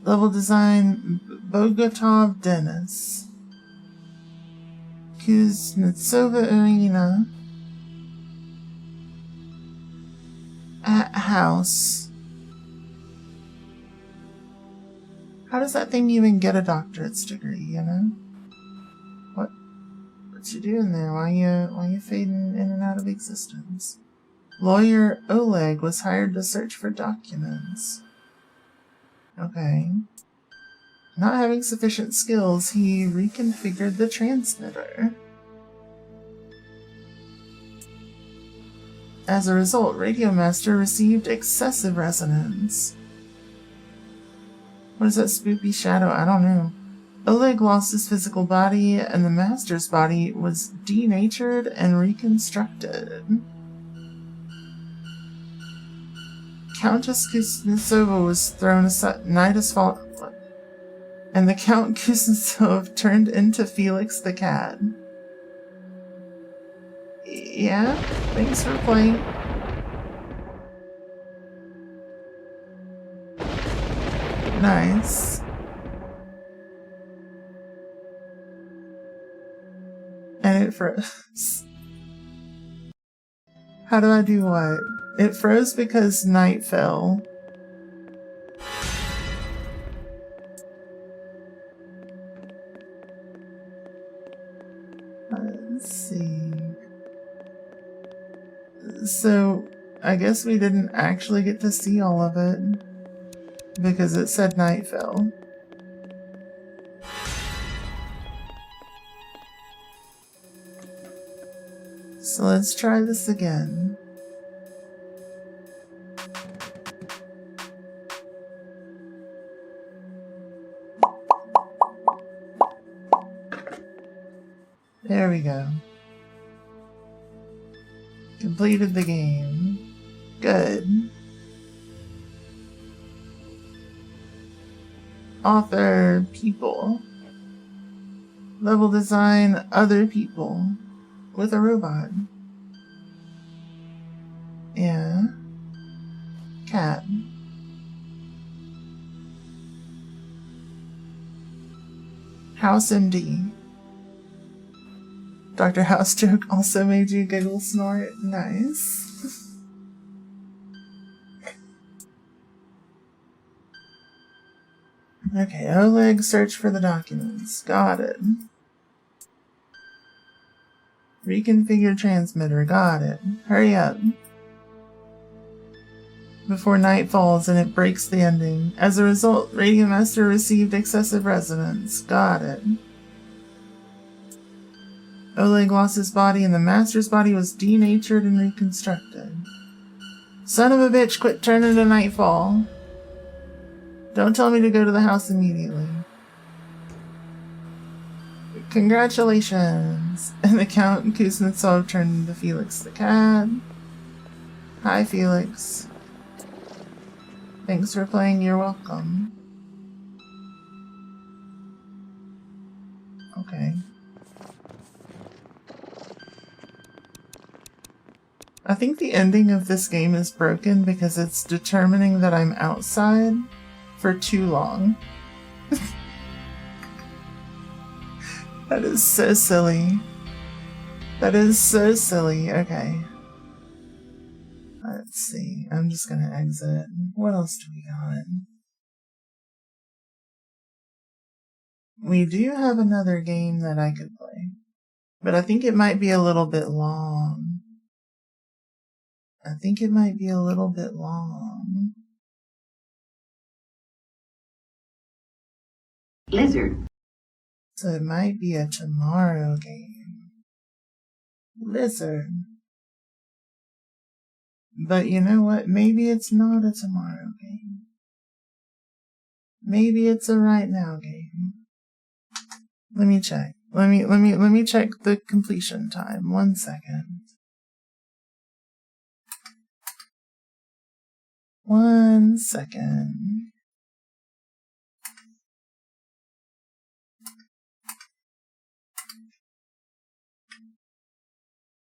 Speaker 1: Level design, Bogotov Dennis. Kuznetsova Arena. At house. How does that thing even get a doctorate's degree, you know? What you doing there? Why you fading in and out of existence? Lawyer Oleg was hired to search for documents. Okay. Not having sufficient skills, he reconfigured the transmitter. As a result, Radio Master received excessive resonance. What is that spoopy shadow? I don't know. Oleg lost his physical body, and the Master's body was denatured and reconstructed. Countess Kuznetsova was thrown aside. Night has fallen. And the Count Kuznetsov turned into Felix the cat. Yeah, thanks for playing. Nice. And it froze. How do I do what? It froze because night fell. Let's see. So, I guess we didn't actually get to see all of it because it said night fell. So let's try this again. There we go. Completed the game. Good. Author, people. Level design, other people. With a robot. Yeah. Cat. House MD. Dr. House joke also made you giggle snort. Nice. Okay, Oleg, search for the documents. Got it. Reconfigure transmitter. Got it. Hurry up. Before night falls and it breaks the ending. As a result, Radio Master received excessive resonance. Got it. Oleg lost his body and the Master's body was denatured and reconstructed. Son of a bitch, quit turning to nightfall. Don't tell me to go to the house immediately. Congratulations. And the Count and Kuznetsov turned into Felix the cat. Hi, Felix. Thanks for playing, you're welcome. Okay. I think the ending of this game is broken because it's determining that I'm outside for too long. That is so silly. That is so silly. Okay. Let's see. I'm just gonna exit. What else do we got? We do have another game that I could play. But I think it might be a little bit long. I think it might be a little bit long.
Speaker 3: Lizard.
Speaker 1: So it might be a tomorrow game. Lizard. But you know what? Maybe it's not a tomorrow game. Maybe it's a right now game. Let me check. Let me check the completion time. 1 second. 1 second.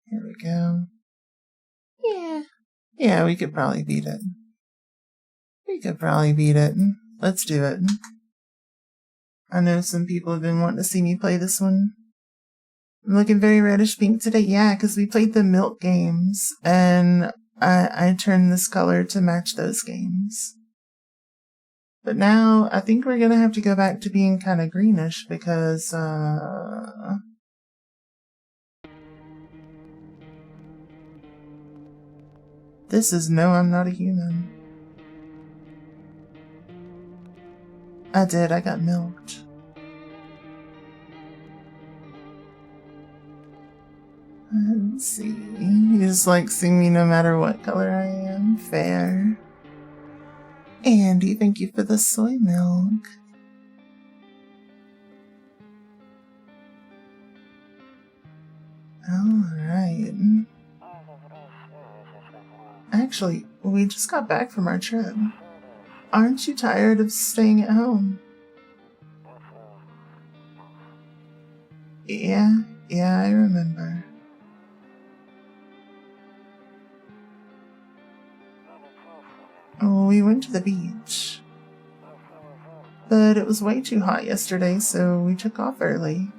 Speaker 1: Here we go. Yeah, we could probably beat it. Let's do it. I know some people have been wanting to see me play this one. I'm looking very reddish pink today. Yeah, because we played the milk games, and I turned this color to match those games. But now, I think we're gonna have to go back to being kind of greenish, because, this is No, I'm Not a Human. I did, I got milked. Let's see. You just like seeing me no matter what color I am. Fair. Andy, thank you for the soy milk. Alright. Actually, we just got back from our trip. Aren't you tired of staying at home? Yeah, I remember. Oh, we went to the beach. But it was way too hot yesterday, so we took off early.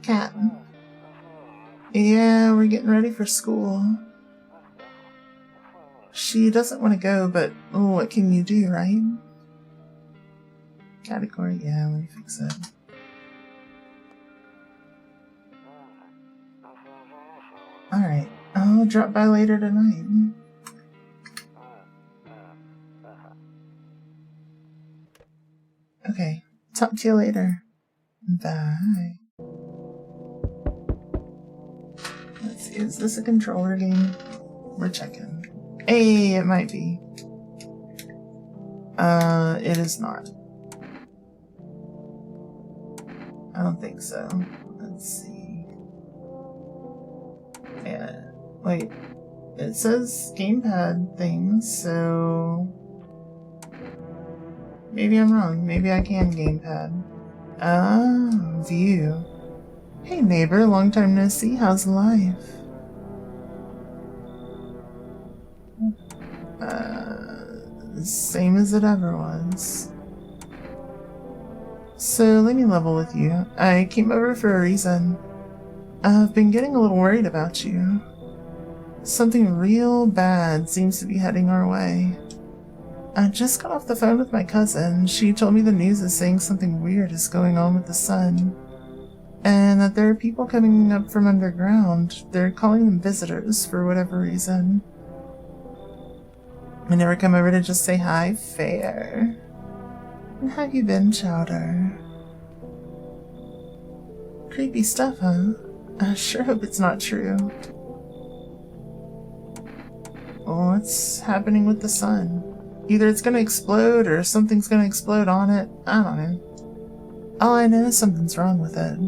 Speaker 1: Cat. Yeah, we're getting ready for school. She doesn't want to go, but oh, what can you do, right? Category, yeah, let me fix it. Alright, I'll drop by later tonight. Okay, talk to you later. Bye. Let's see, is this a controller game? We're checking. Hey, it might be. It is not. I don't think so. Let's see. Yeah. Wait. It says gamepad things, so... Maybe I'm wrong. Maybe I can gamepad. Ah, view. Hey neighbor, long time no see. How's life? Same as it ever was. So let me level with you. I came over for a reason. I've been getting a little worried about you. Something real bad seems to be heading our way. I just got off the phone with my cousin. She told me the news is saying something weird is going on with the sun. And that there are people coming up from underground. They're calling them visitors for whatever reason. I never come over to just say hi, fair. And how you been, Chowder? Creepy stuff, huh? I sure hope it's not true. What's happening with the sun? Either it's gonna explode or something's gonna explode on it. I don't know. All I know is something's wrong with it.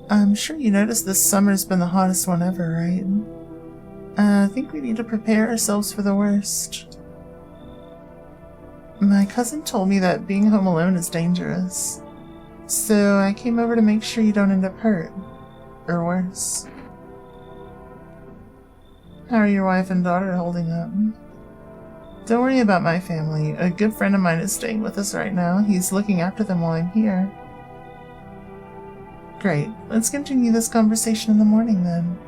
Speaker 1: I'm sure you noticed this summer's been the hottest one ever, right? I think we need to prepare ourselves for the worst. My cousin told me that being home alone is dangerous. So I came over to make sure you don't end up hurt. Or worse. How are your wife and daughter holding up? Don't worry about my family. A good friend of mine is staying with us right now. He's looking after them while I'm here. Great. Let's continue this conversation in the morning then.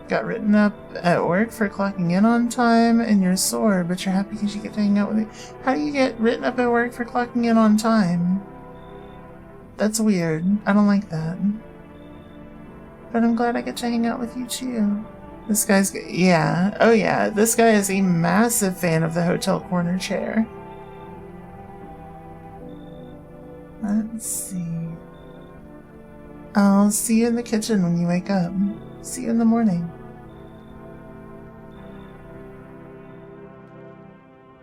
Speaker 1: Got written up at work for clocking in on time, and you're sore, but you're happy because you get to hang out with me. How do you get written up at work for clocking in on time? That's weird. I don't like that. But I'm glad I get to hang out with you too. This guy's... yeah. Oh yeah. This guy is a massive fan of the hotel corner chair. Let's see. I'll see you in the kitchen when you wake up. See you in the morning.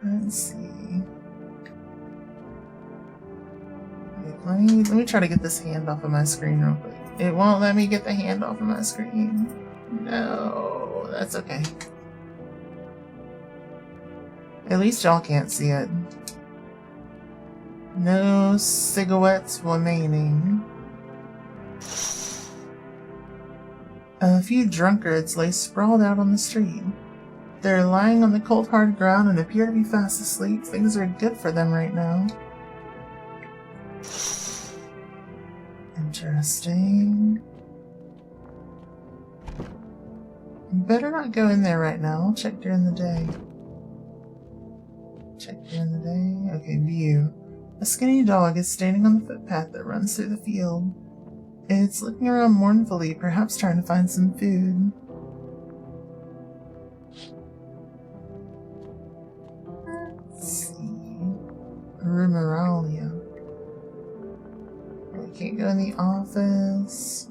Speaker 1: Let's see. Wait, let me try to get this hand off of my screen real quick. It won't let me get the hand off of my screen. No, that's okay. At least y'all can't see it. No cigarettes remaining. A few drunkards lay sprawled out on the street. They're lying on the cold hard ground and appear to be fast asleep. Things are good for them right now. Interesting. Better not go in there right now. I'll check during the day. Check during the day. Okay, view. A skinny dog is standing on the footpath that runs through the field. It's looking around mournfully, perhaps trying to find some food. Let's see. Rumeralia. We can't go in the office.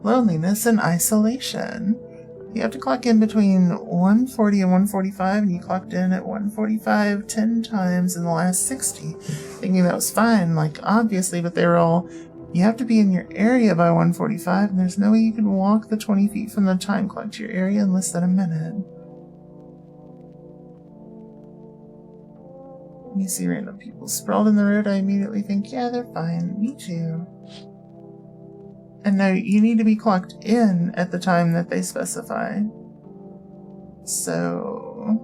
Speaker 1: Loneliness and isolation. You have to clock in between 1:40 and 1:45, and you clocked in at 1:45 10 times in the last 60. Thinking that was fine, like, obviously, but they were all... You have to be in your area by 1:45, and there's no way you can walk the 20 feet from the time clock to your area in less than a minute. When you see random people sprawled in the road, I immediately think, yeah, they're fine. Me too. And no, you need to be clocked in at the time that they specify. So...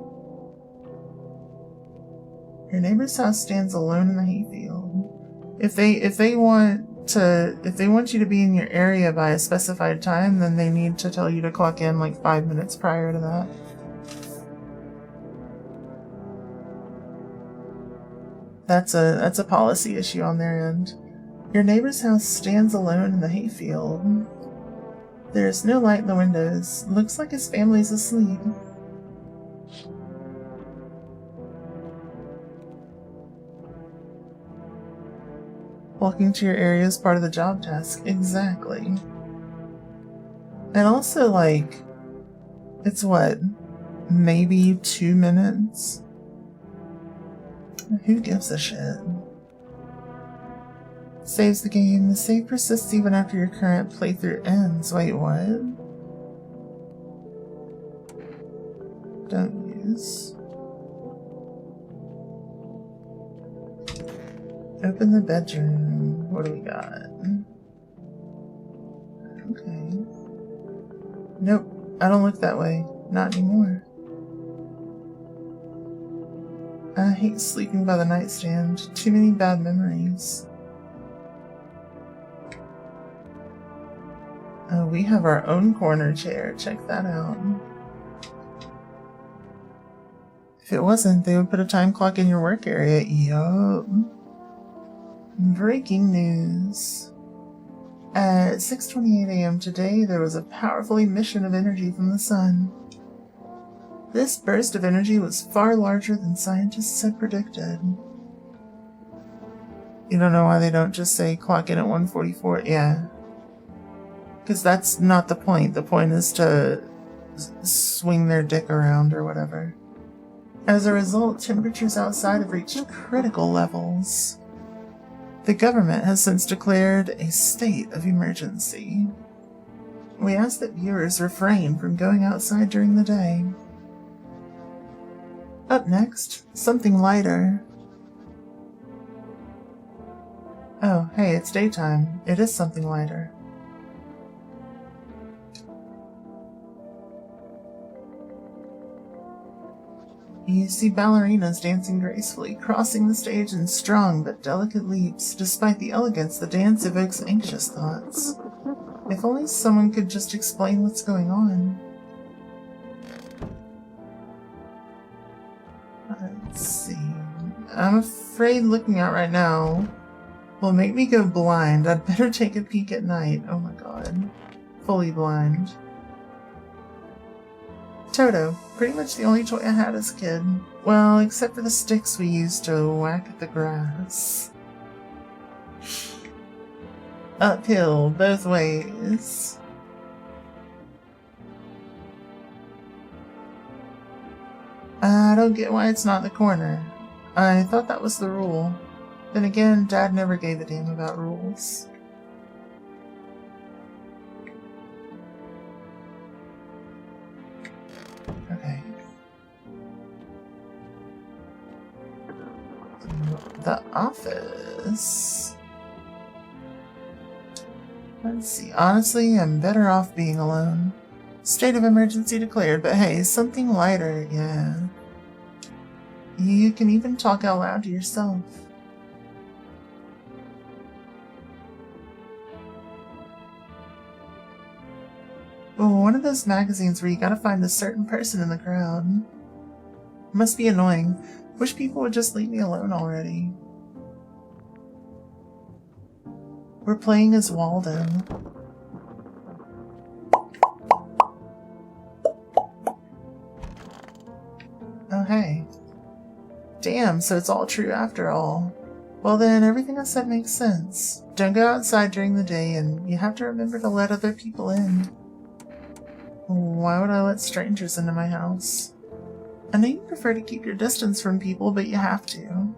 Speaker 1: Your neighbor's house stands alone in the hayfield. If they want you to be in your area by a specified time, then they need to tell you to clock in like 5 minutes prior to that. That's a policy issue on their end. Your neighbor's house stands alone in the hayfield. There's no light in the windows. Looks like his family's asleep. Walking to your area is part of the job task. Exactly. And also, like, it's what? Maybe 2 minutes? Who gives a shit? Saves the game. The save persists even after your current playthrough ends. Wait, what? Don't use. Open the bedroom. What do we got? Okay. Nope, I don't look that way. Not anymore. I hate sleeping by the nightstand. Too many bad memories. Oh, we have our own corner chair. Check that out. If it wasn't, they would put a time clock in your work area. Yup. Breaking news. At 6:28 a.m. today, there was a powerful emission of energy from the sun. This burst of energy was far larger than scientists had predicted. You don't know why they don't just say clock in at 1:44? Yeah. Because that's not the point. The point is to swing their dick around or whatever. As a result, temperatures outside have reached critical levels. The government has since declared a state of emergency. We ask that viewers refrain from going outside during the day. Up next, something lighter. Oh, hey, it's daytime. It is something lighter. You see ballerinas dancing gracefully, crossing the stage in strong but delicate leaps. Despite the elegance, the dance evokes anxious thoughts. If only someone could just explain what's going on. Let's see. I'm afraid looking out right now will make me go blind. I'd better take a peek at night. Oh my god. Fully blind. Toto. Pretty much the only toy I had as a kid. Well, except for the sticks we used to whack at the grass. Uphill, both ways. I don't get why it's not in the corner. I thought that was the rule. Then again, Dad never gave a damn about rules. Okay. The office. Let's see. Honestly, I'm better off being alone. State of emergency declared, but hey, something lighter, yeah. You can even talk out loud to yourself. Oh, one of those magazines where you gotta find a certain person in the crowd. Must be annoying. Wish people would just leave me alone already. We're playing as Waldo. Oh, hey. Damn, so it's all true after all. Well then, everything I said makes sense. Don't go outside during the day, and you have to remember to let other people in. Why would I let strangers into my house? I know you prefer to keep your distance from people, but you have to.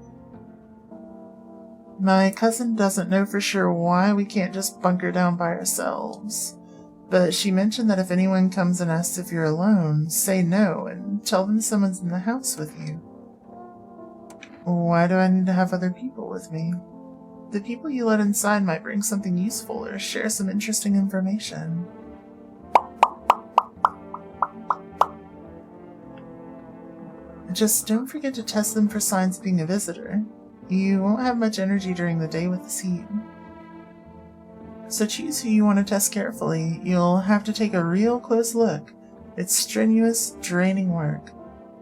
Speaker 1: My cousin doesn't know for sure why we can't just bunker down by ourselves, but she mentioned that if anyone comes and asks if you're alone, say no and tell them someone's in the house with you. Why do I need to have other people with me? The people you let inside might bring something useful or share some interesting information. Just don't forget to test them for signs of being a visitor. You won't have much energy during the day with this heat. So choose who you want to test carefully. You'll have to take a real close look. It's strenuous, draining work.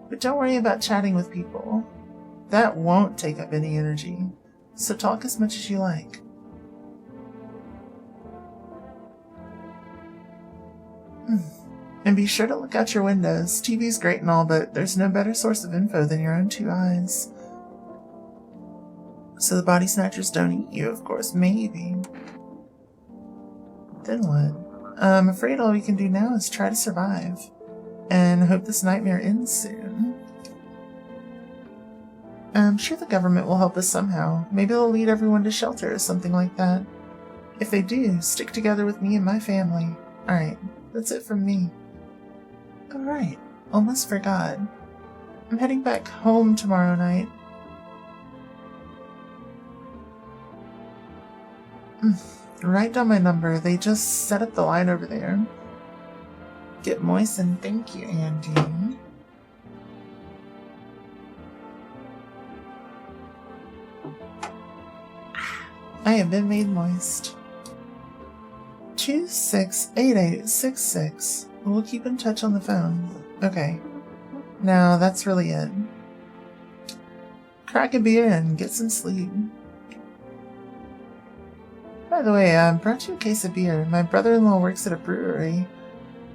Speaker 1: But don't worry about chatting with people. That won't take up any energy. So talk as much as you like. And be sure to look out your windows. TV's great and all, but there's no better source of info than your own two eyes. So the body snatchers don't eat you, of course, maybe. Then what? I'm afraid all we can do now is try to survive. And hope this nightmare ends soon. I'm sure the government will help us somehow. Maybe they'll lead everyone to shelter or something like that. If they do, stick together with me and my family. Alright, that's it from me. Alright, almost forgot. I'm heading back home tomorrow night. Write down my number. They just set up the line over there. Get moistened. Thank you, Andy. I have been made moist. 268866. We'll keep in touch on the phone. Okay. Now that's really it. Crack a beer and get some sleep. By the way, I brought you a case of beer. My brother-in-law works at a brewery.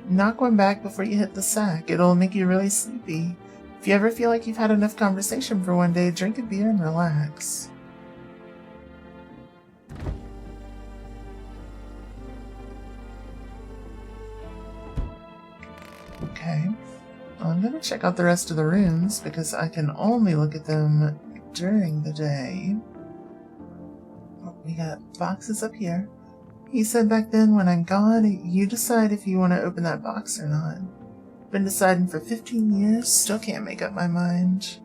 Speaker 1: Knock one back before you hit the sack. It'll make you really sleepy. If you ever feel like you've had enough conversation for one day, drink a beer and relax. Okay. Well, I'm gonna check out the rest of the rooms because I can only look at them during the day. We got boxes up here. He said back then, when I'm gone, you decide if you want to open that box or not. Been deciding for 15 years, still can't make up my mind.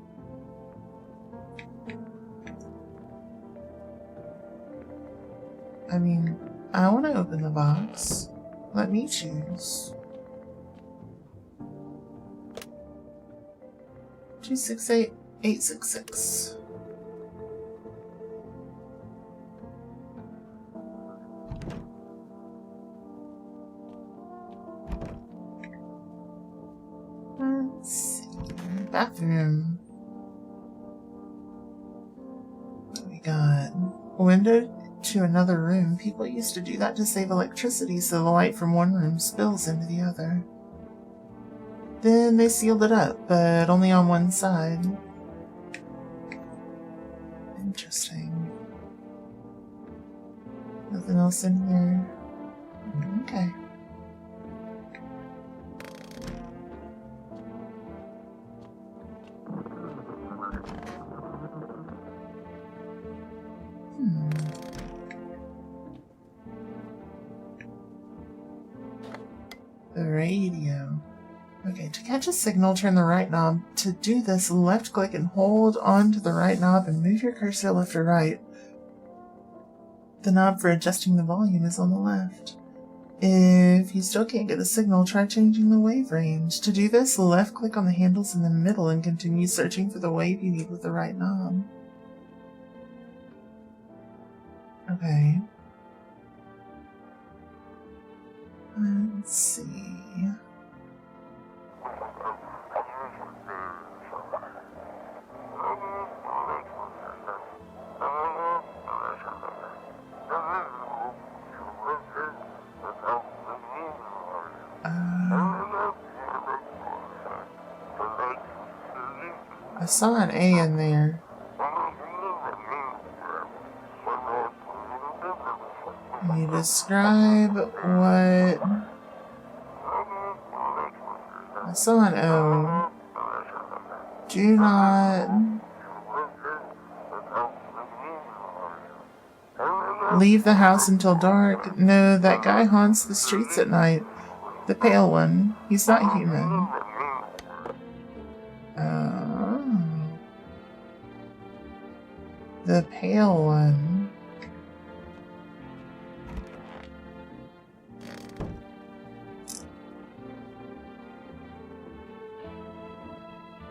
Speaker 1: I mean, I want to open the box. Let me choose. 268866. Let's see. Bathroom. What we got? A window to another room. People used to do that to save electricity so the light from one room spills into the other. Then they sealed it up, but only on one side. Interesting. Nothing else in here. Okay. The radio. Okay, to catch a signal, turn the right knob. To do this, left click and hold on to the right knob and move your cursor left or right. The knob for adjusting the volume is on the left. If you still can't get a signal, try changing the wave range. To do this, left click on the handles in the middle and continue searching for the wave you need with the right knob. Okay. Let's see. I saw an A in there. Can you describe what... I saw an O. Do not... leave the house until dark. No, that guy haunts the streets at night. The pale one. He's not human. The pale one.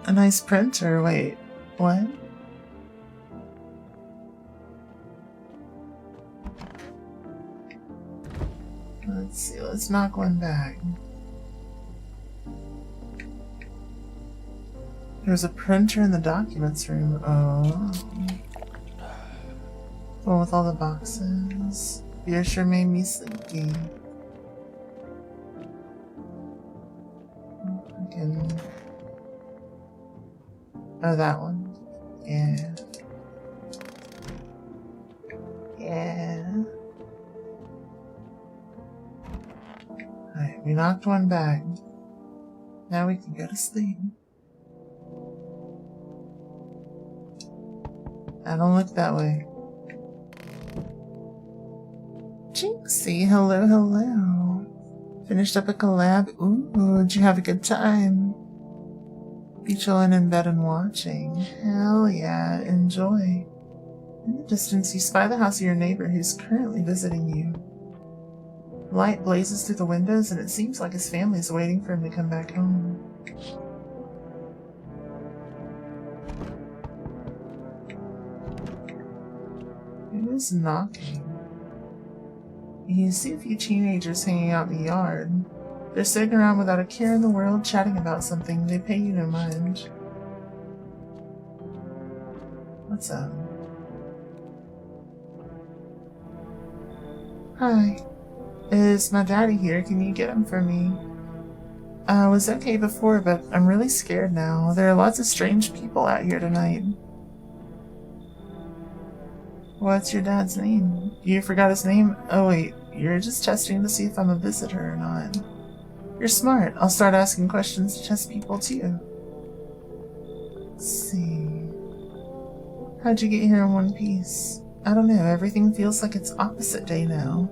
Speaker 1: A nice printer. Wait, what? Let's see, let's knock one back. There's a printer in the documents room. Oh. One with all the boxes. Beer sure made me sleepy. Oh, that one. Yeah. Yeah. Alright, we knocked one back. Now we can go to sleep. I don't look that way. Jinxie, hello, hello. Finished up a collab? Ooh, did you have a good time? Be chilling in bed and watching. Hell yeah, enjoy. In the distance, you spy the house of your neighbor who's currently visiting you. Light blazes through the windows, and it seems like his family's waiting for him to come back home. Who's knocking? You see a few teenagers hanging out in the yard. They're sitting around without a care in the world, chatting about something. They pay you no mind. What's up? Hi. Is my daddy here? Can you get him for me? I was okay before, but I'm really scared now. There are lots of strange people out here tonight. What's your dad's name? You forgot his name? Oh wait, you're just testing to see if I'm a visitor or not. You're smart. I'll start asking questions to test people too. Let's see. How'd you get here in one piece? I don't know, everything feels like it's opposite day now.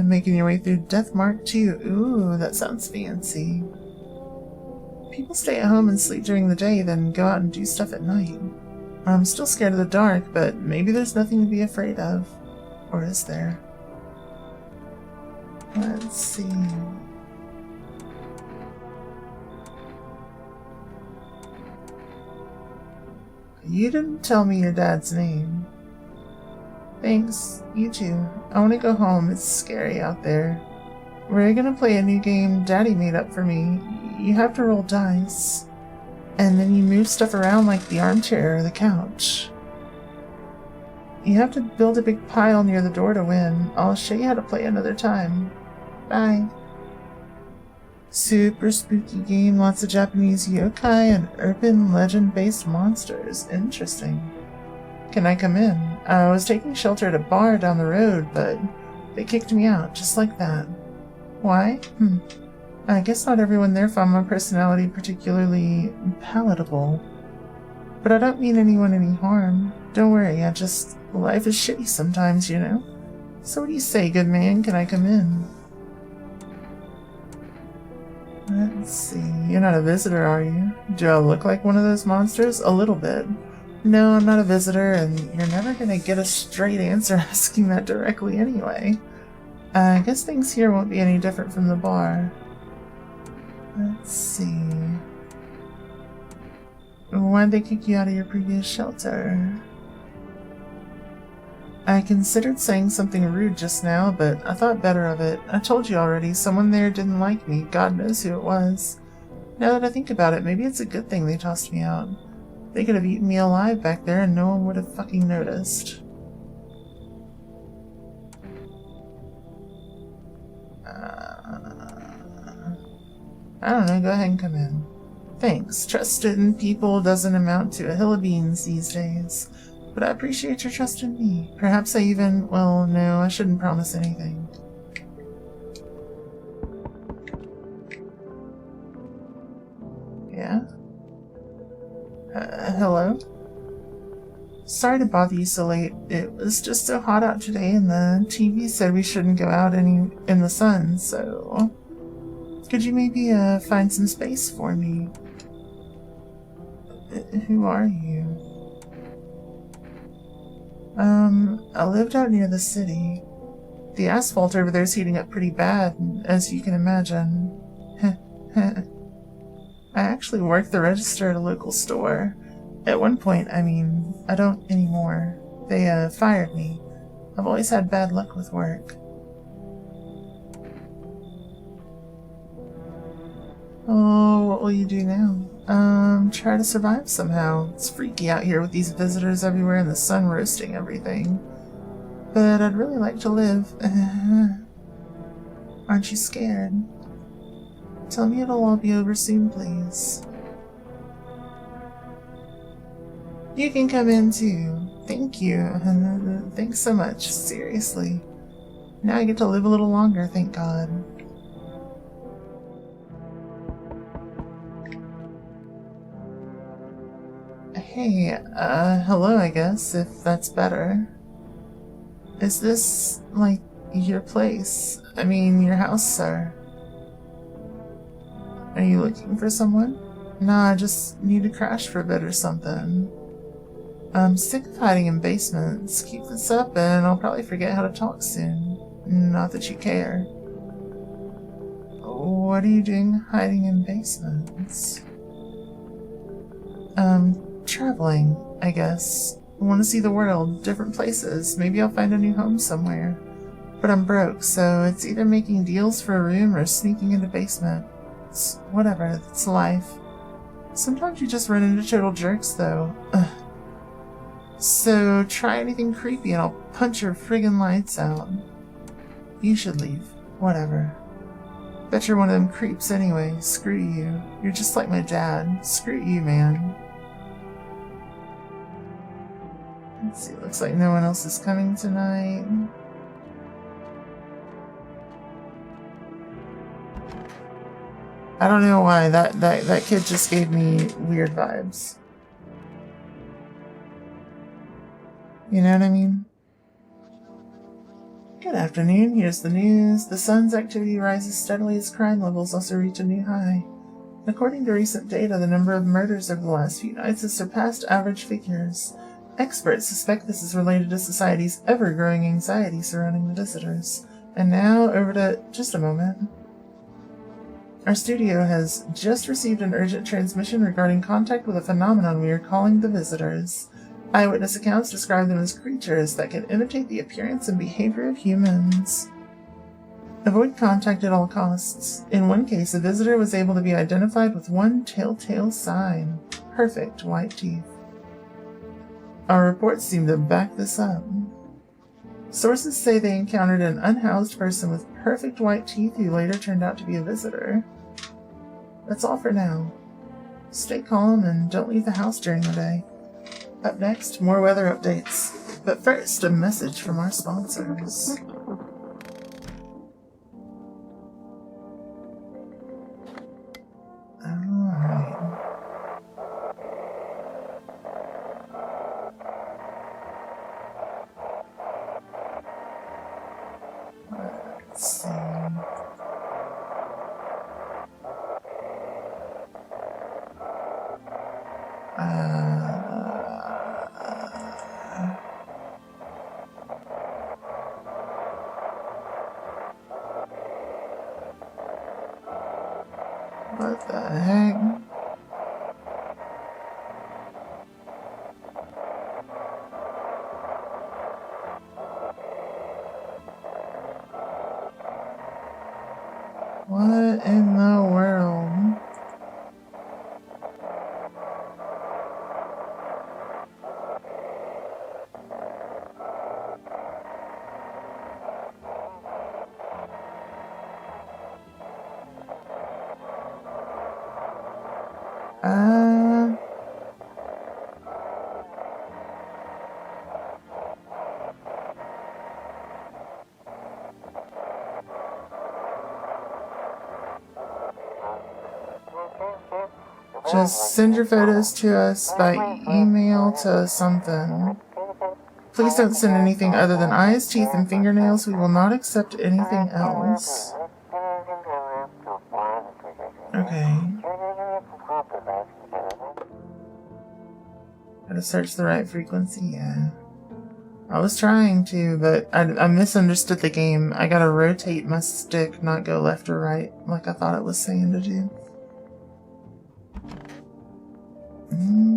Speaker 1: Making your way through Death Mark 2. Ooh, that sounds fancy. People stay at home and sleep during the day, then go out and do stuff at night. I'm still scared of the dark, but maybe there's nothing to be afraid of. Or is there? Let's see. You didn't tell me your dad's name. Thanks, you too. I want to go home. It's scary out there. We're gonna play a new game Daddy made up for me. You have to roll dice. And then you move stuff around like the armchair or the couch. You have to build a big pile near the door to win. I'll show you how to play another time. Bye. Super spooky game, lots of Japanese yokai and urban legend-based monsters. Interesting. Can I come in? I was taking shelter at a bar down the road, but they kicked me out, just like that. Why? I guess not everyone there found my personality particularly palatable. But I don't mean anyone any harm. Don't worry, life is shitty sometimes, you know? So what do you say, good man? Can I come in? Let's see. You're not a visitor, are you? Do I look like one of those monsters? A little bit. No, I'm not a visitor, and you're never gonna get a straight answer asking that directly anyway. I guess things here won't be any different from the bar. Let's see. Why'd they kick you out of your previous shelter? I considered saying something rude just now, but I thought better of it. I told you already, someone there didn't like me. God knows who it was. Now that I think about it, maybe it's a good thing they tossed me out. They could have eaten me alive back there and no one would have fucking noticed. I don't know, go ahead and come in. Thanks. Trusting in people doesn't amount to a hill of beans these days. But I appreciate your trust in me. Perhaps I even... well, no, I shouldn't promise anything. Yeah? Hello? Sorry to bother you so late. It was just so hot out today and the TV said we shouldn't go out in the sun, so... Could you maybe find some space for me? Who are you? I lived out near the city. The asphalt over there is heating up pretty bad, as you can imagine. I actually worked the register at a local store. At one point, I mean, I don't anymore. They, fired me. I've always had bad luck with work. Oh, what will you do now? Try to survive somehow. It's freaky out here with these visitors everywhere and the sun roasting everything. But I'd really like to live. Aren't you scared? Tell me it'll all be over soon, please. You can come in too. Thank you. Thanks so much. Seriously. Now I get to live a little longer, thank God. Hey, hello, I guess, if that's better. Is this, like, your place? I mean, your house, sir? Are you looking for someone? Nah, I just need to crash for a bit or something. I'm sick of hiding in basements. Keep this up and I'll probably forget how to talk soon. Not that you care. What are you doing hiding in basements? Traveling, I guess. I want to see the world, different places. Maybe I'll find a new home somewhere. But I'm broke, so it's either making deals for a room or sneaking into basements. Whatever, it's life. Sometimes you just run into total jerks, though. Ugh. So try anything creepy and I'll punch your friggin' lights out. You should leave. Whatever. Bet you're one of them creeps anyway. Screw you. You're just like my dad. Screw you, man. Let's see, looks like no one else is coming tonight. I don't know why, that kid just gave me weird vibes. You know what I mean? Good afternoon, here's the news. The sun's activity rises steadily as crime levels also reach a new high. According to recent data, the number of murders over the last few nights has surpassed average figures. Experts suspect this is related to society's ever-growing anxiety surrounding the visitors. And now, over to... just a moment. Our studio has just received an urgent transmission regarding contact with a phenomenon we are calling the visitors. Eyewitness accounts describe them as creatures that can imitate the appearance and behavior of humans. Avoid contact at all costs. In one case, a visitor was able to be identified with one telltale sign: perfect white teeth. Our reports seem to back this up. Sources say they encountered an unhoused person with perfect white teeth who later turned out to be a visitor. That's all for now. Stay calm and don't leave the house during the day. Up next, more weather updates. But first, a message from our sponsors. Alright. Let's see. What the heck? What in the world? Just send your photos to us by email to something. Please don't send anything other than eyes, teeth, and fingernails. We will not accept anything else. Okay. Gotta search the right frequency, yeah. I was trying to, but I misunderstood the game. I gotta rotate my stick, not go left or right, like I thought it was saying to do.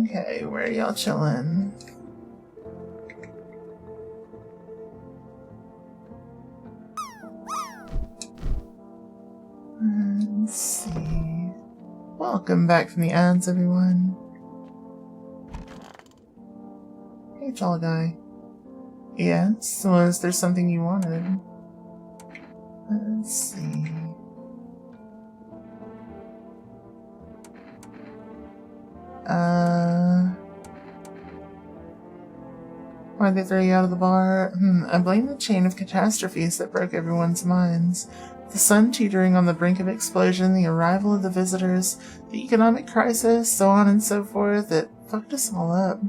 Speaker 1: Okay, where are y'all chilling? Let's see. Welcome back from the ads, everyone. Hey, tall guy. Yes, was there something you wanted? Let's see. Why'd they throw you out of the bar? I blame the chain of catastrophes that broke everyone's minds. The sun teetering on the brink of explosion, the arrival of the visitors, the economic crisis, so on and so forth. It fucked us all up.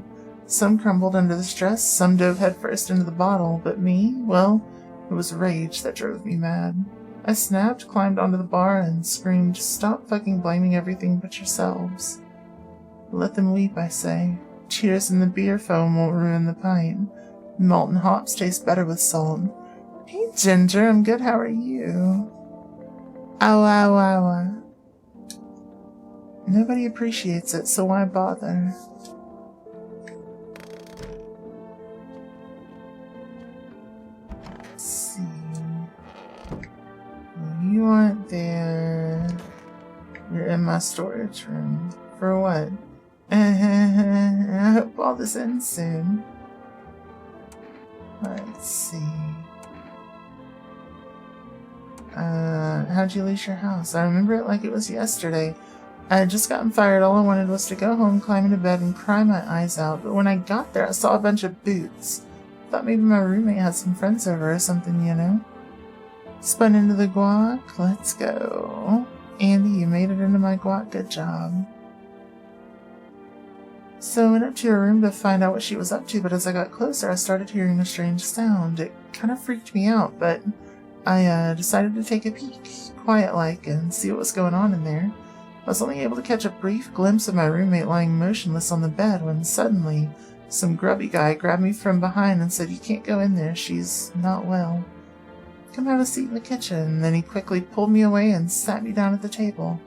Speaker 1: Some crumbled under the stress, some dove headfirst into the bottle, but me, well, it was rage that drove me mad. I snapped, climbed onto the bar, and screamed, "Stop fucking blaming everything but yourselves." Let them weep, I say. Tears in the beer foam won't ruin the pint. Malt and hops taste better with salt. Hey, Ginger, I'm good, how are you? Ow, ow, ow. Nobody appreciates it, so why bother? Let's see. You aren't there. You're in my storage room. For what? I hope all this ends soon. Let's see. How'd you lose your house? I remember it like it was yesterday. I had just gotten fired. All I wanted was to go home, climb into bed, and cry my eyes out. But when I got there, I saw a bunch of boots. Thought maybe my roommate had some friends over or something, you know? Spun into the guac? Let's go. Andy, you made it into my guac. Good job. So I went up to her room to find out what she was up to, but as I got closer, I started hearing a strange sound. It kind of freaked me out, but I decided to take a peek, quiet-like, and see what was going on in there. I was only able to catch a brief glimpse of my roommate lying motionless on the bed when suddenly some grubby guy grabbed me from behind and said, "You can't go in there, she's not well. Come have a seat in the kitchen." Then he quickly pulled me away and sat me down at the table.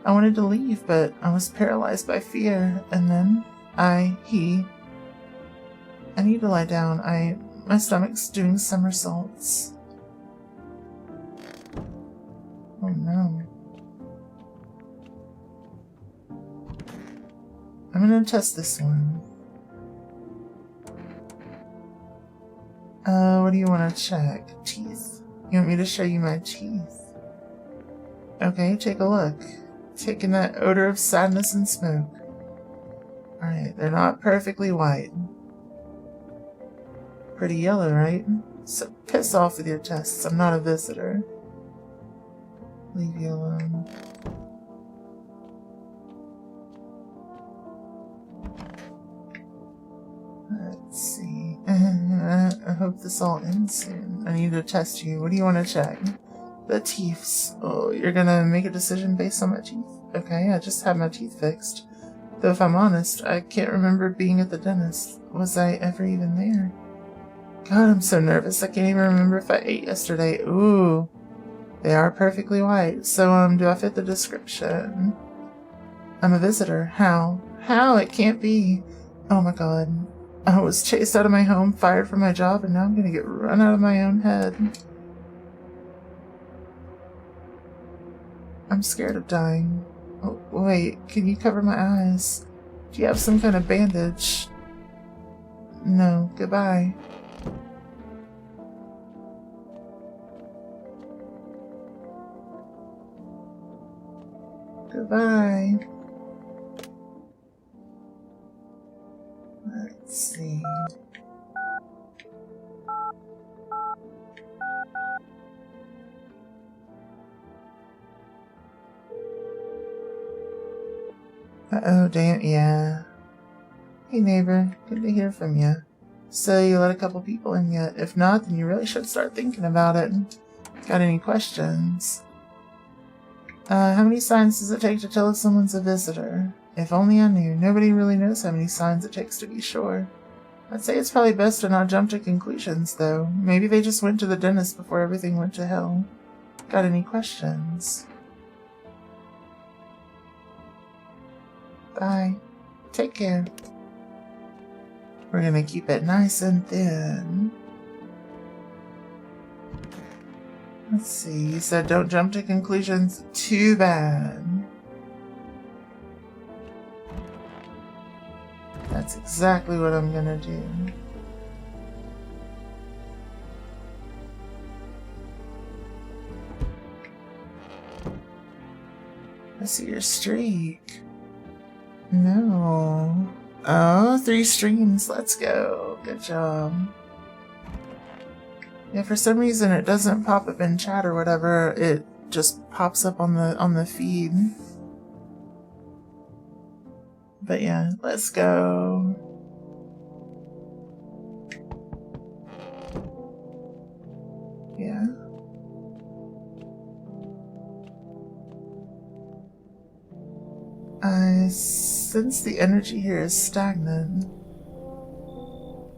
Speaker 1: I wanted to leave, but I was paralyzed by fear, and then I need to lie down. My stomach's doing somersaults. Oh no. I'm gonna test this one. What do you want to check? Teeth. You want me to show you my teeth? Okay, take a look. Taking that odor of sadness and smoke. Alright, they're not perfectly white. Pretty yellow, right? So piss off with your tests. I'm not a visitor. Leave you alone. Let's see. I hope this all ends soon. I need to test you. What do you want to check? The teeth. Oh, you're gonna make a decision based on my teeth? Okay, I just had my teeth fixed. Though if I'm honest, I can't remember being at the dentist. Was I ever even there? God, I'm so nervous. I can't even remember if I ate yesterday. Ooh. They are perfectly white. So, do I fit the description? I'm a visitor. How? How? It can't be. Oh my god. I was chased out of my home, fired from my job, and now I'm gonna get run out of my own head. I'm scared of dying. Oh, wait, can you cover my eyes? Do you have some kind of bandage? No, goodbye. Goodbye. Let's see. Uh-oh, damn, yeah. Hey neighbor, good to hear from you. So you let a couple people in yet? If not, then you really should start thinking about it. Got any questions? How many signs does it take to tell if someone's a visitor? If only I knew. Nobody really knows how many signs it takes to be sure. I'd say it's probably best to not jump to conclusions, though. Maybe they just went to the dentist before everything went to hell. Got any questions? Bye. Take care. We're gonna keep it nice and thin. Let's see, you said don't jump to conclusions. Too bad. That's exactly what I'm gonna do. I see your streak. No. Oh, 3 streams. Let's go. Good job. Yeah, for some reason it doesn't pop up in chat or whatever. It just pops up on the feed. But yeah, let's go. Yeah. I sense the energy here is stagnant.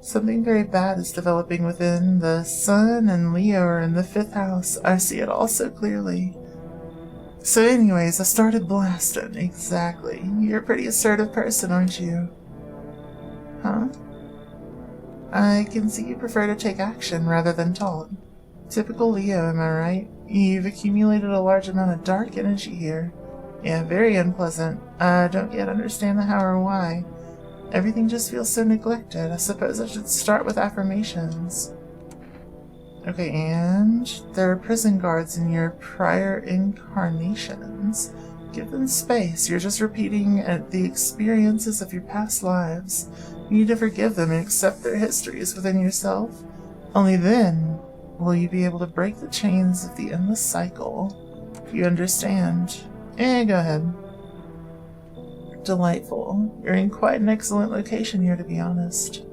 Speaker 1: Something very bad is developing within. The Sun and Leo are in the 5th house. I see it all so clearly. So anyways, I started blasting. Exactly. You're a pretty assertive person, aren't you? Huh? I can see you prefer to take action rather than talk. Typical Leo, am I right? You've accumulated a large amount of dark energy here. Yeah, very unpleasant. I don't yet understand the how or why. Everything just feels so neglected. I suppose I should start with affirmations. Okay, and there are prison guards in your prior incarnations. Give them space. You're just repeating the experiences of your past lives. You need to forgive them and accept their histories within yourself. Only then will you be able to break the chains of the endless cycle. You understand? Go ahead. Delightful. You're in quite an excellent location here, to be honest.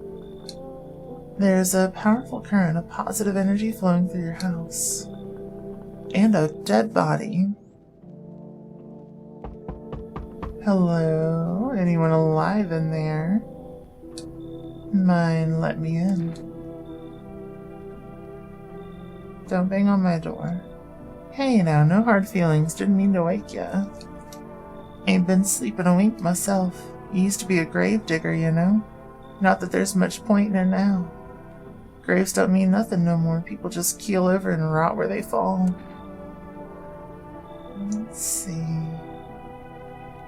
Speaker 1: There's a powerful current of positive energy flowing through your house. And a dead body. Hello? Anyone alive in there? Mind let me in. Don't bang on my door. Hey now, no hard feelings. Didn't mean to wake ya. Ain't been sleeping a wink myself. You used to be a grave digger, you know? Not that there's much point in it now. Graves don't mean nothing no more. People just keel over and rot where they fall. Let's see.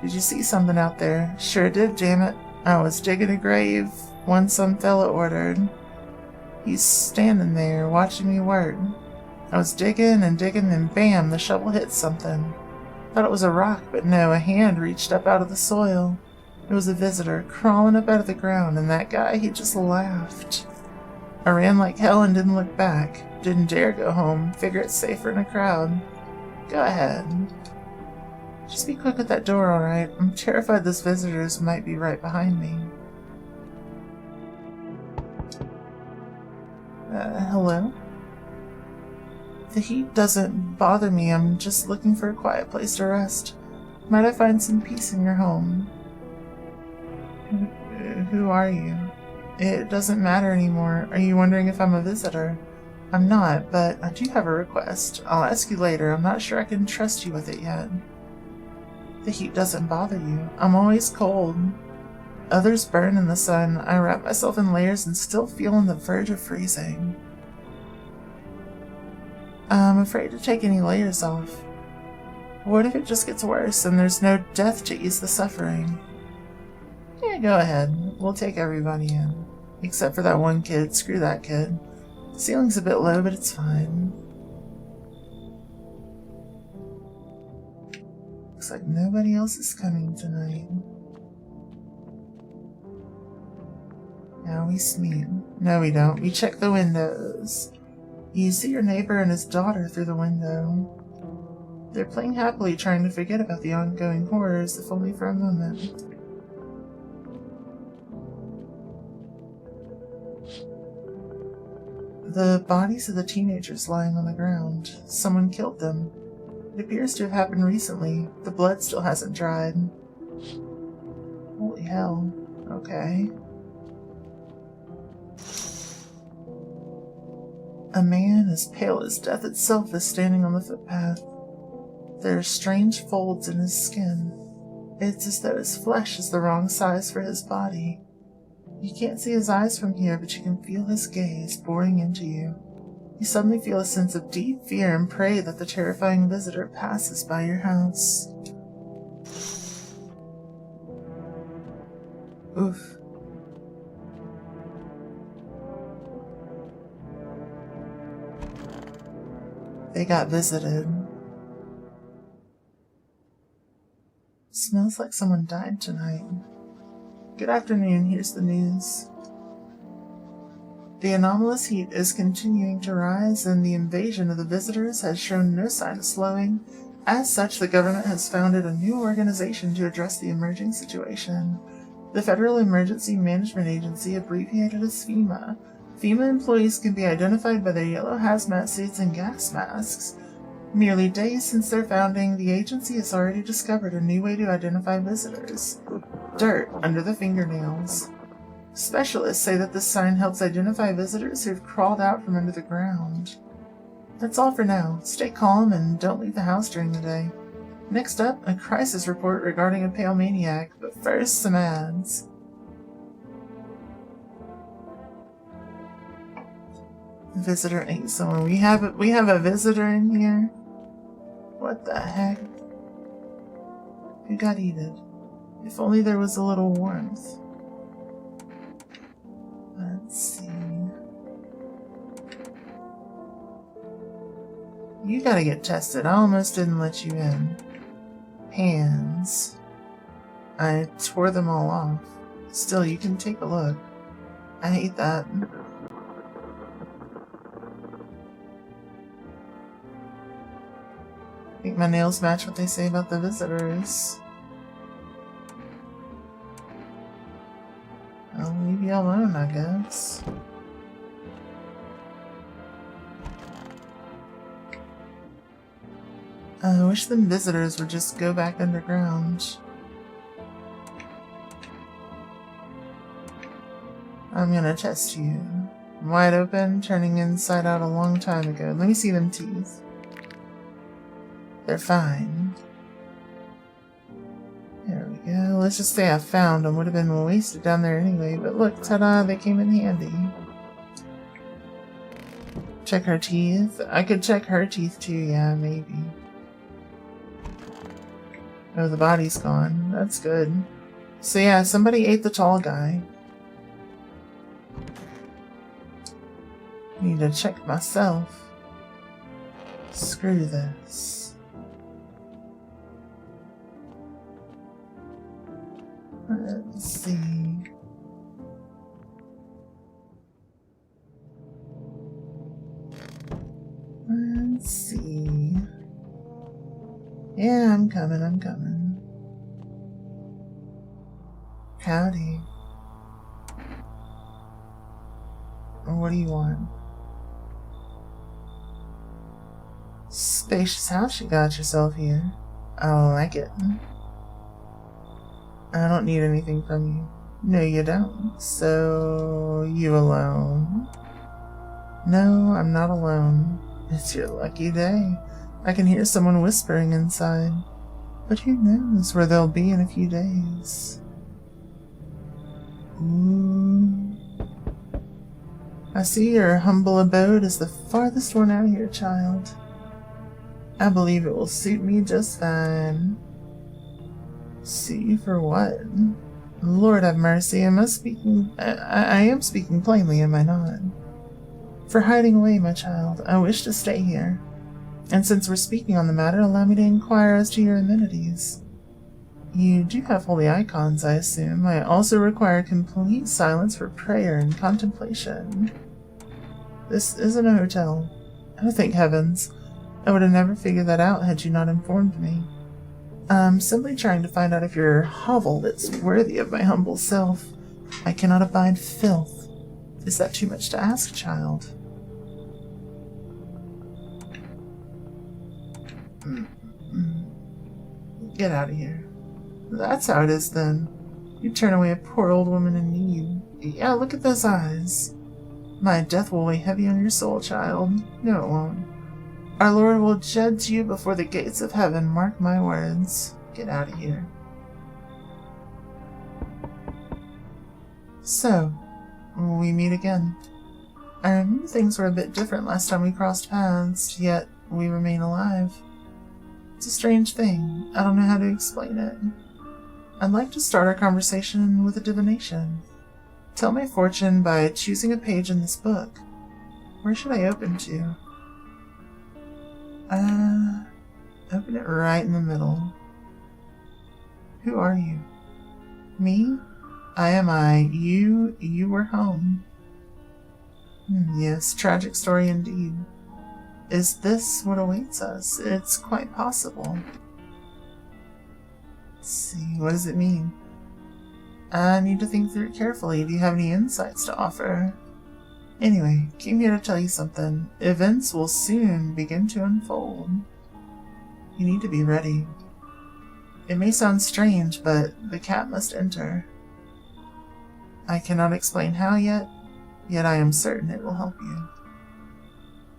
Speaker 1: Did you see something out there? Sure did, damn it. I was digging a grave one some fella ordered. He's standing there watching me work. I was digging and digging and bam, the shovel hit something. Thought it was a rock, but no, a hand reached up out of the soil. It was a visitor crawling up out of the ground, and that guy, he just laughed. I ran like hell and didn't look back. Didn't dare go home. Figure it's safer in a crowd. Go ahead. Just be quick with that door, alright? I'm terrified those visitors might be right behind me. Hello? The heat doesn't bother me. I'm just looking for a quiet place to rest. Might I find some peace in your home? Who are you? It doesn't matter anymore. Are you wondering if I'm a visitor? I'm not, but I do have a request. I'll ask you later. I'm not sure I can trust you with it yet. The heat doesn't bother you. I'm always cold. Others burn in the sun. I wrap myself in layers and still feel on the verge of freezing. I'm afraid to take any layers off. What if it just gets worse and there's no death to ease the suffering? Yeah, go ahead. We'll take everybody in. Except for that one kid. Screw that kid. The ceiling's a bit low, but it's fine. Looks like nobody else is coming tonight. Now we sleep. No, we don't. We check the windows. You see your neighbor and his daughter through the window. They're playing happily, trying to forget about the ongoing horrors, if only for a moment. The bodies of the teenagers lying on the ground. Someone killed them. It appears to have happened recently. The blood still hasn't dried. Holy hell. Okay. A man as pale as death itself is standing on the footpath. There are strange folds in his skin. It's as though his flesh is the wrong size for his body. You can't see his eyes from here, but you can feel his gaze boring into you. You suddenly feel a sense of deep fear and pray that the terrifying visitor passes by your house. Oof. They got visited. Smells like someone died tonight. Good afternoon, here's the news. The anomalous heat is continuing to rise, and the invasion of the visitors has shown no sign of slowing. As such, the government has founded a new organization to address the emerging situation. The Federal Emergency Management Agency, abbreviated as FEMA. FEMA employees can be identified by their yellow hazmat suits and gas masks. Merely days since their founding, the agency has already discovered a new way to identify visitors. Dirt under the fingernails. Specialists say that this sign helps identify visitors who have crawled out from under the ground. That's all for now. Stay calm and don't leave the house during the day. Next up, a crisis report regarding a pale maniac, but first, some ads. Visitor ate someone. We have a visitor in here? What the heck? Who got eaten? If only there was a little warmth. Let's see. You gotta get tested. I almost didn't let you in. Hands. I tore them all off. Still, you can take a look. I hate that. I think my nails match what they say about the visitors. I'll leave you alone, I guess. I wish them visitors would just go back underground. I'm gonna test you. Wide open, turning inside out a long time ago. Let me see them teeth. They're fine. There we go. Let's just say I found them. Would have been wasted down there anyway. But look, ta-da, they came in handy. Check her teeth. I could check her teeth too, yeah, maybe. Oh, the body's gone. That's good. So yeah, somebody ate the tall guy. Need to check myself. Screw this. Let's see. Let's see. Yeah, I'm coming. Howdy. What do you want? Spacious house you got yourself here. I like it. I don't need anything from you. No, you don't. So, you alone? No, I'm not alone. It's your lucky day. I can hear someone whispering inside. But who knows where they'll be in a few days. Ooh. I see your humble abode is the farthest one out here, child. I believe it will suit me just fine. Suit you for what? Lord have mercy, I am speaking plainly, am I not? For hiding away, my child. I wish to stay here. And since we're speaking on the matter, allow me to inquire as to your amenities. You do have holy icons, I assume. I also require complete silence for prayer and contemplation. This isn't a hotel. Oh, thank heavens. I would have never figured that out had you not informed me. I'm simply trying to find out if you're a hovel that's worthy of my humble self. I cannot abide filth. Is that too much to ask, child? Get out of here. That's how it is, then. You turn away a poor old woman in need. Yeah, look at those eyes. My death will weigh heavy on your soul, child. No, it won't. Our Lord will judge you before the gates of heaven, mark my words. Get out of here. So, we meet again. I remember things were a bit different last time we crossed paths, yet we remain alive. It's a strange thing. I don't know how to explain it. I'd like to start our conversation with a divination. Tell my fortune by choosing a page in this book. Where should I open to? Open it right in the middle. Who are you? Me? I am I. You were home. Yes, tragic story indeed. Is this what awaits us? It's quite possible. Let's see, what does it mean? I need to think through it carefully. Do you have any insights to offer? Anyway, came here to tell you something. Events will soon begin to unfold. You need to be ready. It may sound strange, but the cat must enter. I cannot explain how yet I am certain it will help you.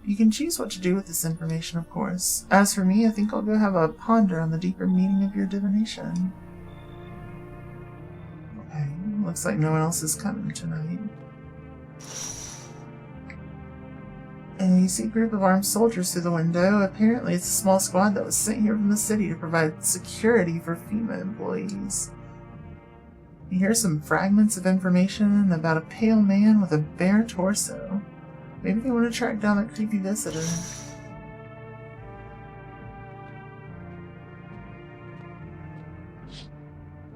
Speaker 1: You can choose what to do with this information, of course. As for me, I think I'll go have a ponder on the deeper meaning of your divination. Okay, looks like no one else is coming tonight. And you see a group of armed soldiers through the window. Apparently it's a small squad that was sent here from the city to provide security for FEMA employees. You hear some fragments of information about a pale man with a bare torso. Maybe they want to track down that creepy visitor.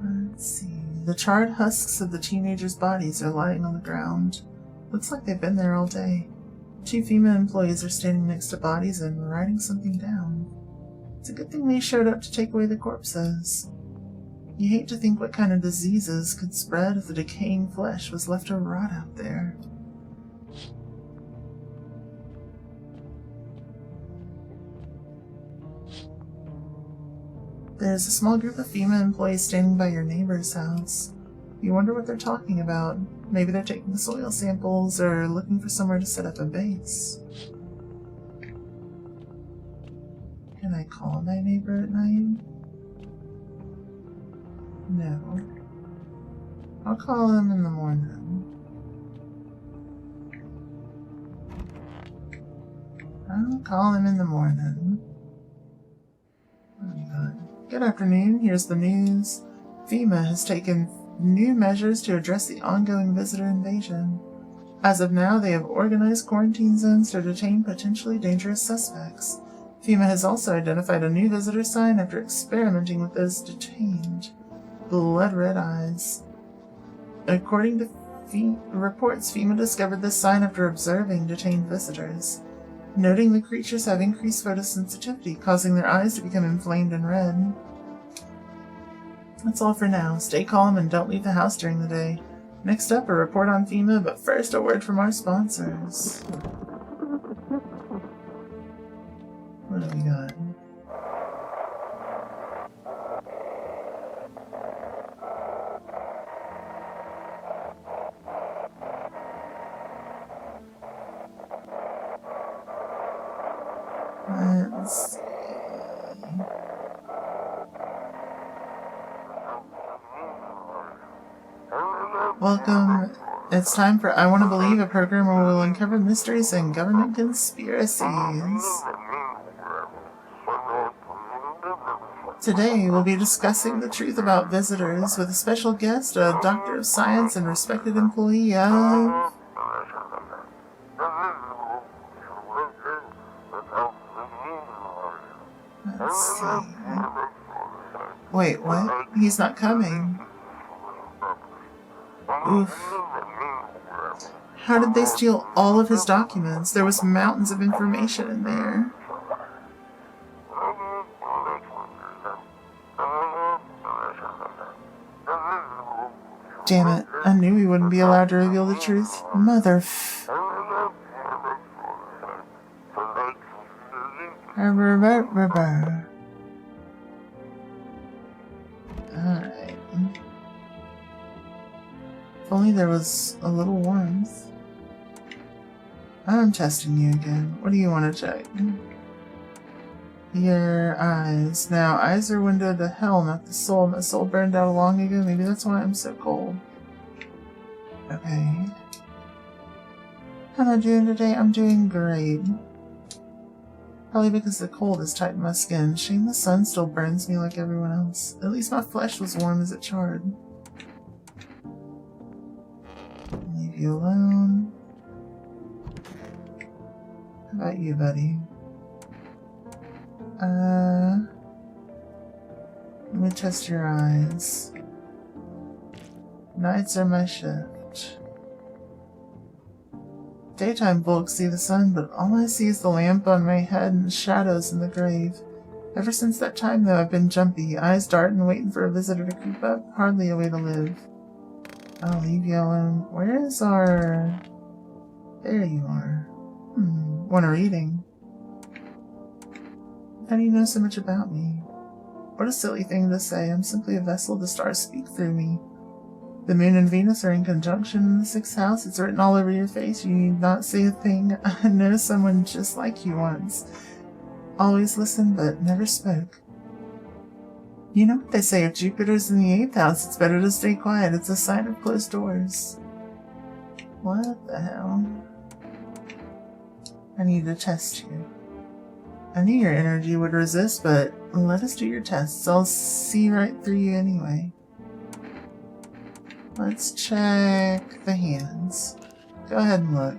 Speaker 1: Let's see. The charred husks of the teenagers' bodies are lying on the ground. Looks like they've been there all day. 2 FEMA employees are standing next to bodies and writing something down. It's a good thing they showed up to take away the corpses. You hate to think what kind of diseases could spread if the decaying flesh was left to rot out there. There's a small group of FEMA employees standing by your neighbor's house. You wonder what they're talking about. Maybe they're taking soil samples or looking for somewhere to set up a base. Can I call my neighbor at night? No. I'll call him in the morning. I'll call him in the morning. Oh my God. Good afternoon. Here's the news. FEMA has taken new measures to address the ongoing visitor invasion. As of now, they have organized quarantine zones to detain potentially dangerous suspects. FEMA has also identified a new visitor sign after experimenting with those detained. Blood red eyes. According to reports, FEMA discovered this sign after observing detained visitors, noting the creatures have increased photosensitivity, causing their eyes to become inflamed and red. That's all for now. Stay calm and don't leave the house during the day. Next up, a report on FEMA, but first a word from our sponsors. What have we got? Let's see. Welcome. It's time for I Want to Believe, a program where we'll uncover mysteries and government conspiracies. Today, we'll be discussing the truth about visitors with a special guest, a doctor of science and respected employee of... Let's see. Wait, what? He's not coming. Oof. How did they steal all of his documents? There was mountains of information in there. Damn it, I knew he wouldn't be allowed to reveal the truth. Mother f... Alright. If only there was a little warmth. I'm testing you again. What do you want to check? Your eyes. Now, eyes are window to hell, not the soul. My soul burned out long ago. Maybe that's why I'm so cold. Okay. How am I doing today? I'm doing great. Probably because the cold has tightened my skin. Shame the sun still burns me like everyone else. At least my flesh was warm as it charred. Leave you alone. How about you, buddy? Let me test your eyes. Nights are my shift. Daytime folks see the sun, but all I see is the lamp on my head and shadows in the grave. Ever since that time, though, I've been jumpy, eyes darting, waiting for a visitor to creep up. Hardly a way to live. I'll leave you alone. Where is our... There you are. Want a reading? How do you know so much about me? What a silly thing to say. I'm simply a vessel the stars speak through me. The moon and Venus are in conjunction in the 6th house. It's written all over your face. You need not say a thing. I know someone just like you once. Always listened, but never spoke. You know what they say, if Jupiter's in the 8th house, it's better to stay quiet. It's a sign of closed doors. What the hell? I need to test you. I knew your energy would resist, but let us do your tests. I'll see right through you anyway. Let's check the hands. Go ahead and look.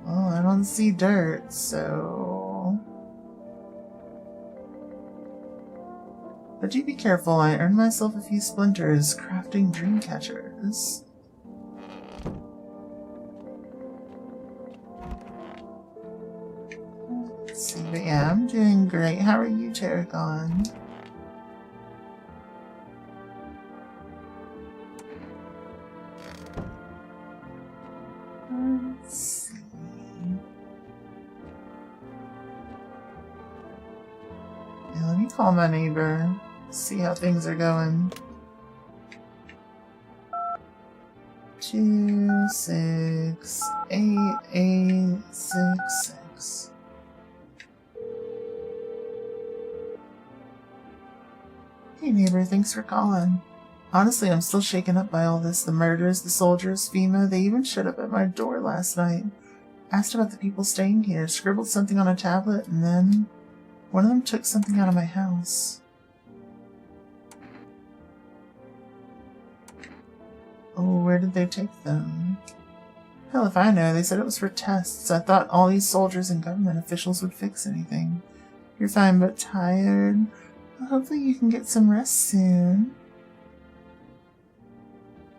Speaker 1: Well, I don't see dirt, so... But do be careful, I earned myself a few splinters crafting dream catchers. Let's see, but yeah, I'm doing great. How are you, Tarragon? Let's see. Yeah, let me call my neighbor. See how things are going. 2, 6, 8, 8, 6, 6. Hey neighbor, thanks for calling. Honestly, I'm still shaken up by all this. The murders, the soldiers, FEMA, they even showed up at my door last night. Asked about the people staying here, scribbled something on a tablet, and then one of them took something out of my house. Oh, where did they take them? Hell if I know, they said it was for tests. I thought all these soldiers and government officials would fix anything. You're fine but tired. Well, hopefully you can get some rest soon.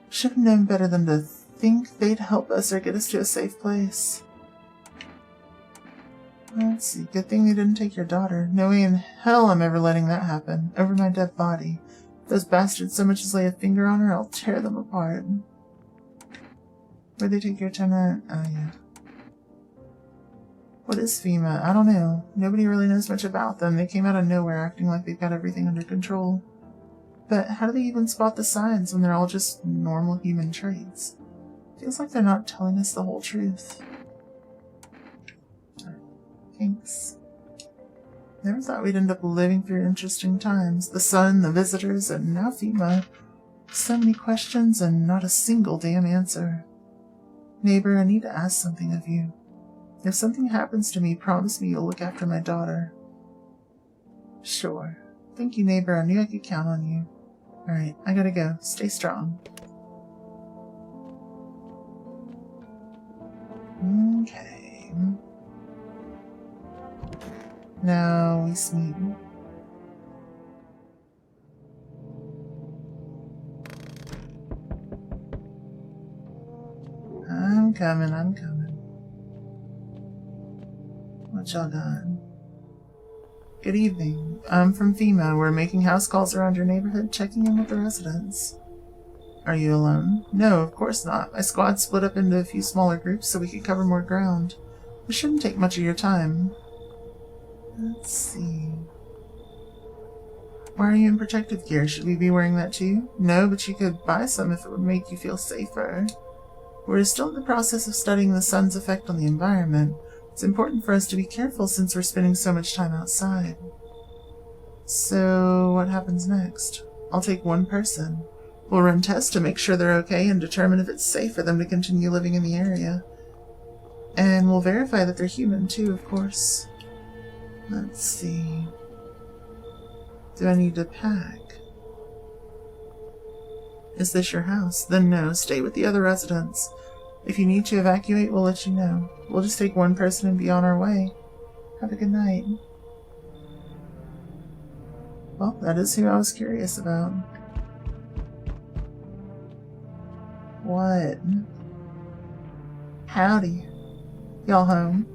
Speaker 1: Should have known better than to think they'd help us or get us to a safe place. Let's see, good thing they didn't take your daughter. No way in hell I'm ever letting that happen. Over my dead body. If those bastards so much as lay a finger on her, I'll tear them apart. Where'd they take your tenant? Oh, yeah. What is FEMA? I don't know. Nobody really knows much about them. They came out of nowhere acting like they've got everything under control. But how do they even spot the signs when they're all just normal human traits? Feels like they're not telling us the whole truth. Thanks. Never thought we'd end up living through interesting times. The sun, the visitors, and now FEMA. So many questions and not a single damn answer. Neighbor, I need to ask something of you. If something happens to me, promise me you'll look after my daughter. Sure. Thank you, neighbor. I knew I could count on you. Alright, I gotta go. Stay strong. Okay. Now we sleep. I'm coming. What y'all got? Good evening. I'm from FEMA. We're making house calls around your neighborhood, checking in with the residents. Are you alone? No, of course not. My squad split up into a few smaller groups so we could cover more ground. It shouldn't take much of your time. Let's see. Why are you in protective gear? Should we be wearing that too? No, but you could buy some if it would make you feel safer. We're still in the process of studying the sun's effect on the environment. It's important for us to be careful since we're spending so much time outside. So, what happens next? I'll take one person. We'll run tests to make sure they're okay and determine if it's safe for them to continue living in the area. And we'll verify that they're human too, of course. Let's see. Do I need to pack? Is this your house? Then no, stay with the other residents. If you need to evacuate, we'll let you know. We'll just take one person and be on our way. Have a good night. Well, that is who I was curious about. What? Howdy. Y'all home?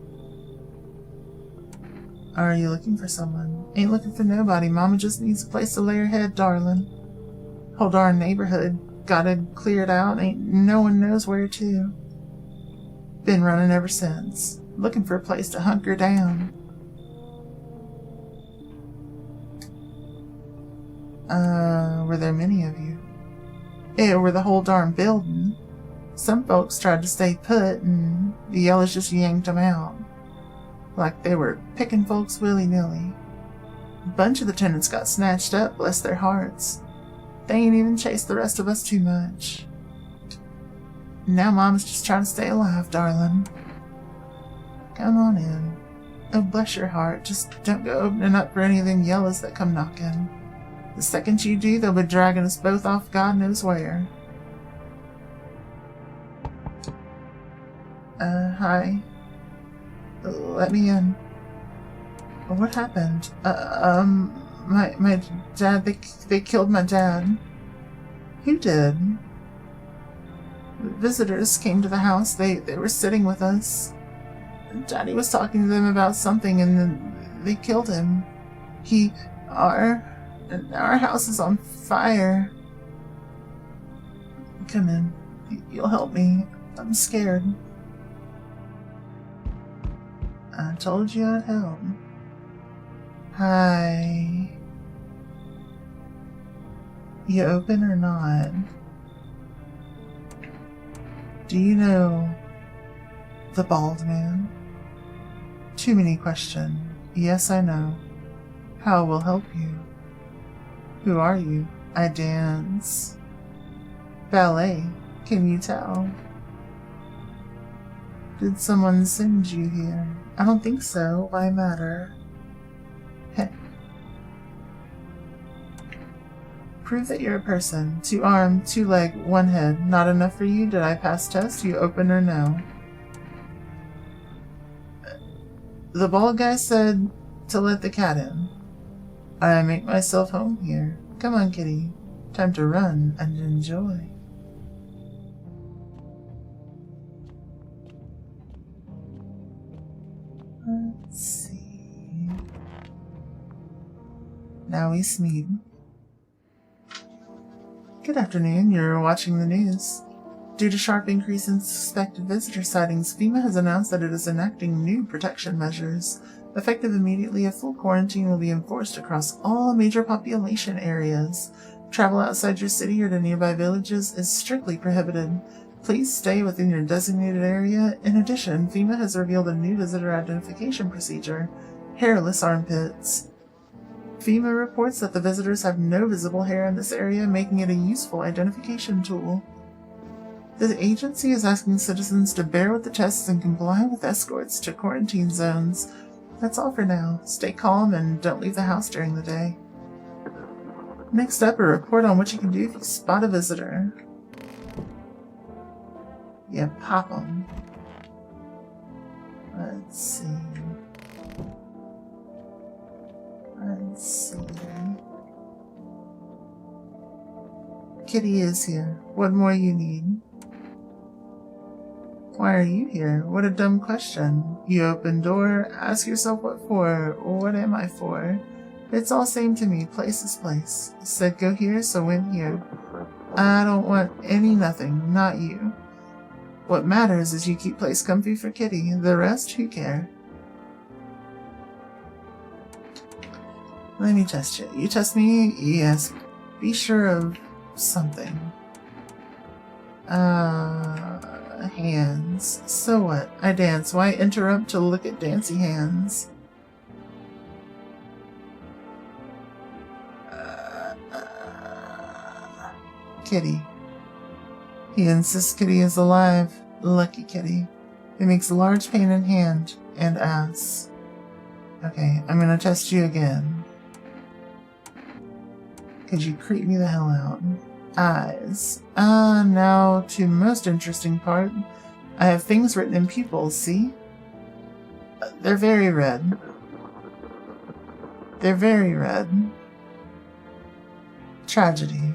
Speaker 1: Are you looking for someone? Ain't looking for nobody. Mama just needs a place to lay her head, darling. Whole darn neighborhood gotta clear it out. Ain't no one knows where to. Been running ever since. Looking for a place to hunker down. Were there many of you? Were the whole darn building. Some folks tried to stay put, and the yellows just yanked them out. Like they were picking folks willy-nilly. A bunch of the tenants got snatched up, bless their hearts. They ain't even chased the rest of us too much. Now Mama's just trying to stay alive, darling. Come on in. Oh, bless your heart. Just don't go opening up for any of them yellows that come knocking. The second you do, they'll be dragging us both off God knows where. Hi. Let me in. What happened? My dad, they killed my dad. Who did? Visitors came to the house. They were sitting with us. Daddy was talking to them about something and then they killed him. Our house is on fire. Come in. You'll help me. I'm scared. I told you I'd help. Hi. You open or not? Do you know the bald man? Too many questions. Yes, I know. How will help you? Who are you? I dance. Ballet. Can you tell? Did someone send you here? I don't think so. Why matter? Heh. Prove that you're a person. 2 arm, 2 leg, 1 head. Not enough for you? Did I pass test? You open or no? The bald guy said to let the cat in. I make myself home here. Come on, kitty. Time to run and enjoy. Let's see. Now we Smeed. Good afternoon. You're watching the news. Due to sharp increase in suspected visitor sightings, FEMA has announced that it is enacting new protection measures. Effective immediately, a full quarantine will be enforced across all major population areas. Travel outside your city or to nearby villages is strictly prohibited. Please stay within your designated area. In addition, FEMA has revealed a new visitor identification procedure: hairless armpits. FEMA reports that the visitors have no visible hair in this area, making it a useful identification tool. The agency is asking citizens to bear with the tests and comply with escorts to quarantine zones. That's all for now. Stay calm and don't leave the house during the day. Next up, a report on what you can do if you spot a visitor. Yeah, pop them. Let's see. Kitty is here. What more you need? Why are you here? What a dumb question. You open door, ask yourself what for, or what am I for? It's all same to me, place is place. Said go here, so went here. I don't want any nothing, not you. What matters is you keep place comfy for Kitty, the rest, who care? Let me test you. You test me? Yes. Be sure of something. Hands. So what? I dance. Why interrupt to look at dancy hands? Kitty. He insists Kitty is alive. Lucky Kitty. It makes a large pain in hand and ass. Okay, I'm gonna test you again. Could you creep me the hell out? Eyes. Now to most interesting part. I have things written in pupils, see? They're very red. They're very red. Tragedy.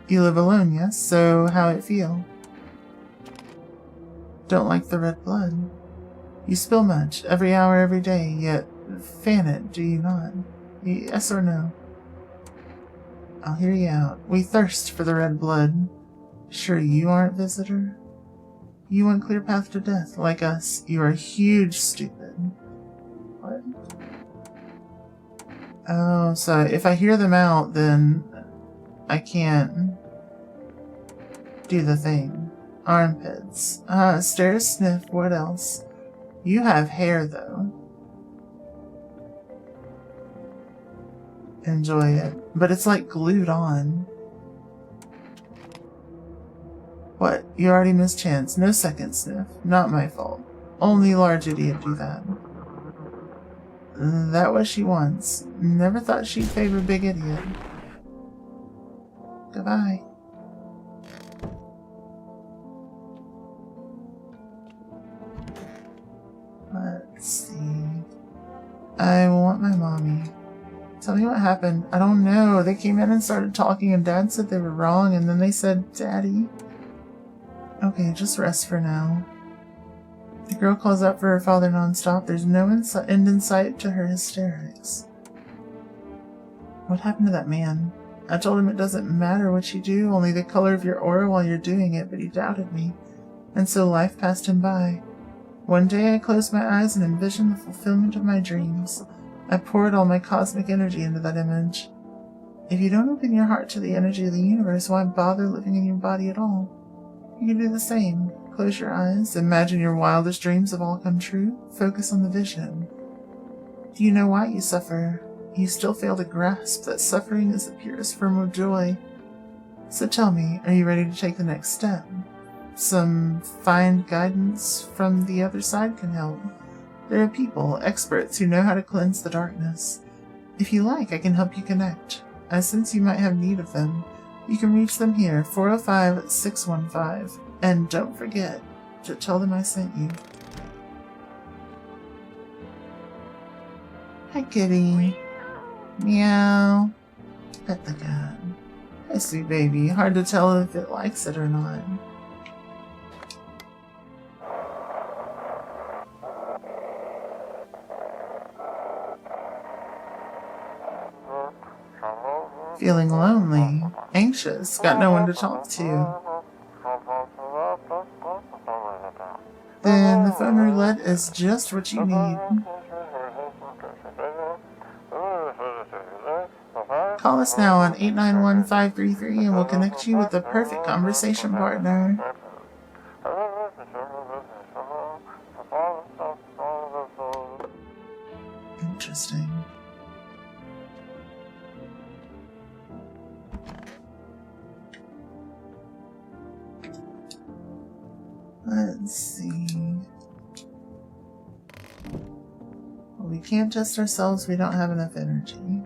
Speaker 1: You live alone, yes? So how it feel? Don't like the red blood. You spill much, every hour, every day, yet fan it, do you not? Yes or no? I'll hear you out. We thirst for the red blood. Sure you aren't, visitor? You want clear path to death, like us. You are huge stupid. What? Oh, so if I hear them out, then I can't do the thing. Armpits. Stare, sniff, what else? You have hair, though. Enjoy it. But it's like glued on. What? You already missed chance. No second sniff. Not my fault. Only large idiot do that. That was she once. Never thought she'd favor big idiot. Goodbye. Let's see. I want my mommy. Tell me what happened. I don't know. They came in and started talking and Dad said they were wrong and then they said, Daddy. Okay, just rest for now. The girl calls out for her father nonstop. There's no end in sight to her hysterics. What happened to that man? I told him it doesn't matter what you do, only the color of your aura while you're doing it, but he doubted me. And so life passed him by. One day I closed my eyes and envisioned the fulfillment of my dreams. I poured all my cosmic energy into that image. If you don't open your heart to the energy of the universe, why bother living in your body at all? You can do the same. Close your eyes, imagine your wildest dreams have all come true, focus on the vision. Do you know why you suffer? You still fail to grasp that suffering is the purest form of joy. So tell me, are you ready to take the next step? Some fine guidance from the other side can help. There are people, experts, who know how to cleanse the darkness. If you like, I can help you connect. I sense you might have need of them. You can reach them here, 405-615. And don't forget to tell them I sent you. Hi, kitty. Meow. Pet the cat. Hi, sweet baby. Hard to tell if it likes it or not. Feeling lonely, anxious, got no one to talk to. Then the phone roulette is just what you need. Call us now on 891-533 and we'll connect you with the perfect conversation partner. Interesting. Let's see. Well, we can't test ourselves, we don't have enough energy.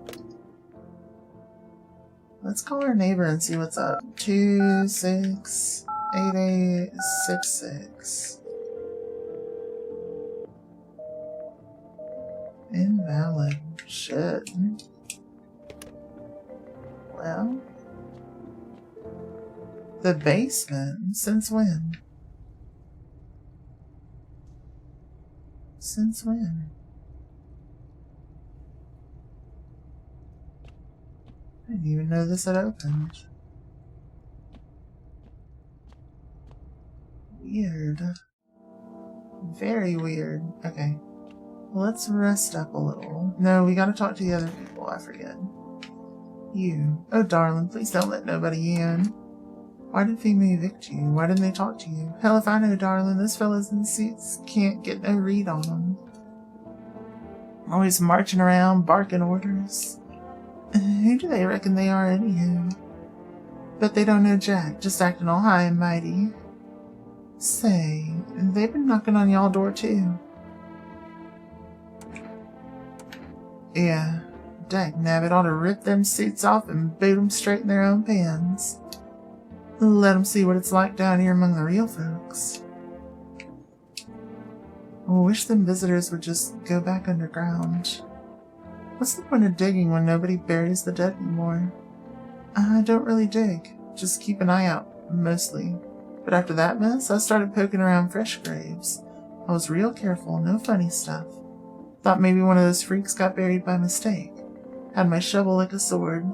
Speaker 1: Let's call our neighbor and see what's up. 268866. Invalid. Shit. Well. The basement? Since when? Since when? I didn't even know this had opened. Weird. Very weird. Okay. Let's rest up a little. No, we gotta talk to the other people. I forget. You. Oh, darling, please don't let nobody in. Why did FEMA evict you? Why didn't they talk to you? Hell if I know, darling. Those fellas in the suits can't get no read on them. Always marching around, barking orders. Who do they reckon they are, anywho? Bet they don't know jack, just acting all high and mighty. Say, they've been knocking on y'all door, too. Yeah, dagnabbit ought to rip them suits off and boot them straight in their own pans. Let them see what it's like down here among the real folks. I wish them visitors would just go back underground. What's the point of digging when nobody buries the dead anymore? I don't really dig, just keep an eye out, mostly. But after that mess, I started poking around fresh graves. I was real careful, no funny stuff. Thought maybe one of those freaks got buried by mistake. Had my shovel like a sword.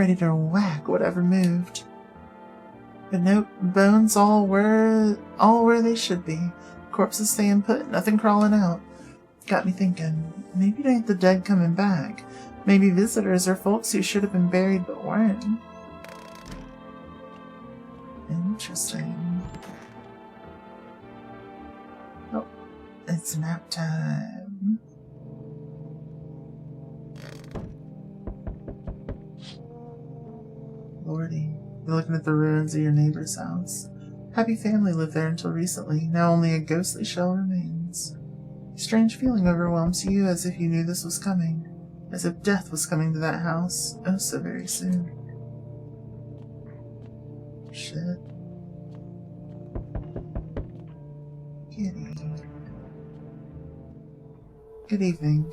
Speaker 1: ready to whack whatever moved. But nope, bones all where they should be. Corpses staying put, nothing crawling out. Got me thinking, maybe it ain't the dead coming back. Maybe visitors or folks who should have been buried but weren't. Interesting. Oh, it's nap time. Lordy, you're looking at the ruins of your neighbor's house. Happy family lived there until recently. Now only a ghostly shell remains. Strange feeling overwhelms you, as if you knew this was coming. As if death was coming to that house, oh so very soon. Shit. Kitty. Good evening.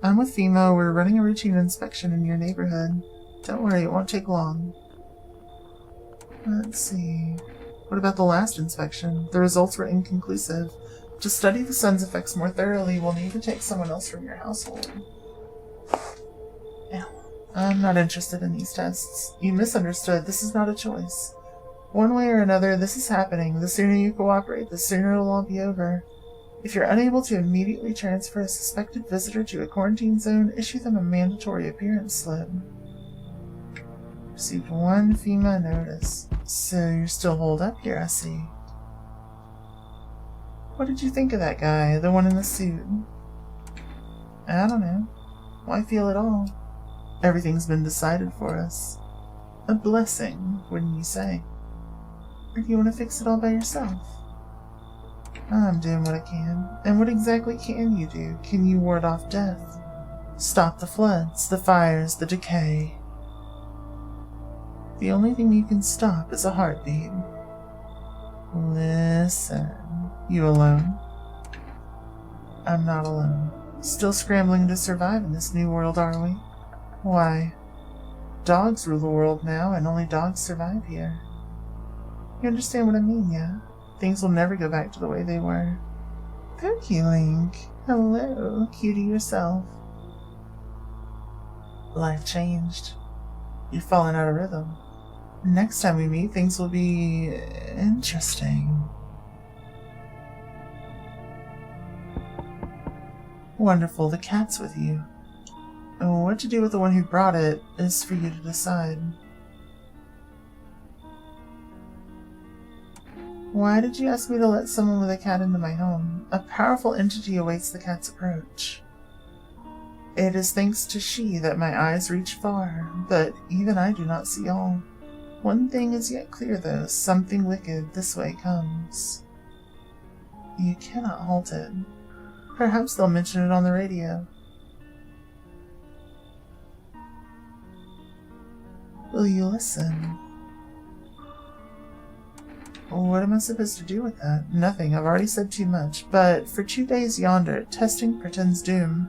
Speaker 1: I'm with FEMA. We're running a routine inspection in your neighborhood. Don't worry, it won't take long. Let's see. What about the last inspection? The results were inconclusive. To study the sun's effects more thoroughly, we'll need to take someone else from your household. Ow. I'm not interested in these tests. You misunderstood. This is not a choice. One way or another, this is happening. The sooner you cooperate, the sooner it'll all be over. If you're unable to immediately transfer a suspected visitor to a quarantine zone, issue them a mandatory appearance slip. Received one FEMA notice. So you're still holed up here, I see. What did you think of that guy, the one in the suit? I don't know. Why feel at all? Everything's been decided for us. A blessing, wouldn't you say? Or do you want to fix it all by yourself? I'm doing what I can. And what exactly can you do? Can you ward off death? Stop the floods, the fires, the decay? The only thing you can stop is a heartbeat. Listen, you alone? I'm not alone. Still scrambling to survive in this new world, are we? Why? Dogs rule the world now, and only dogs survive here. You understand what I mean, yeah? Things will never go back to the way they were. Thank you, Link. Hello, cutie yourself. Life changed. You've fallen out of rhythm. Next time we meet, things will be interesting. Wonderful, the cat's with you. What to do with the one who brought it is for you to decide. Why did you ask me to let someone with a cat into my home? A powerful entity awaits the cat's approach. It is thanks to she that my eyes reach far, but even I do not see all. One thing is yet clear, though. Something wicked this way comes. You cannot halt it. Perhaps they'll mention it on the radio. Will you listen? What am I supposed to do with that? Nothing. I've already said too much. But for 2 days yonder, testing portends doom.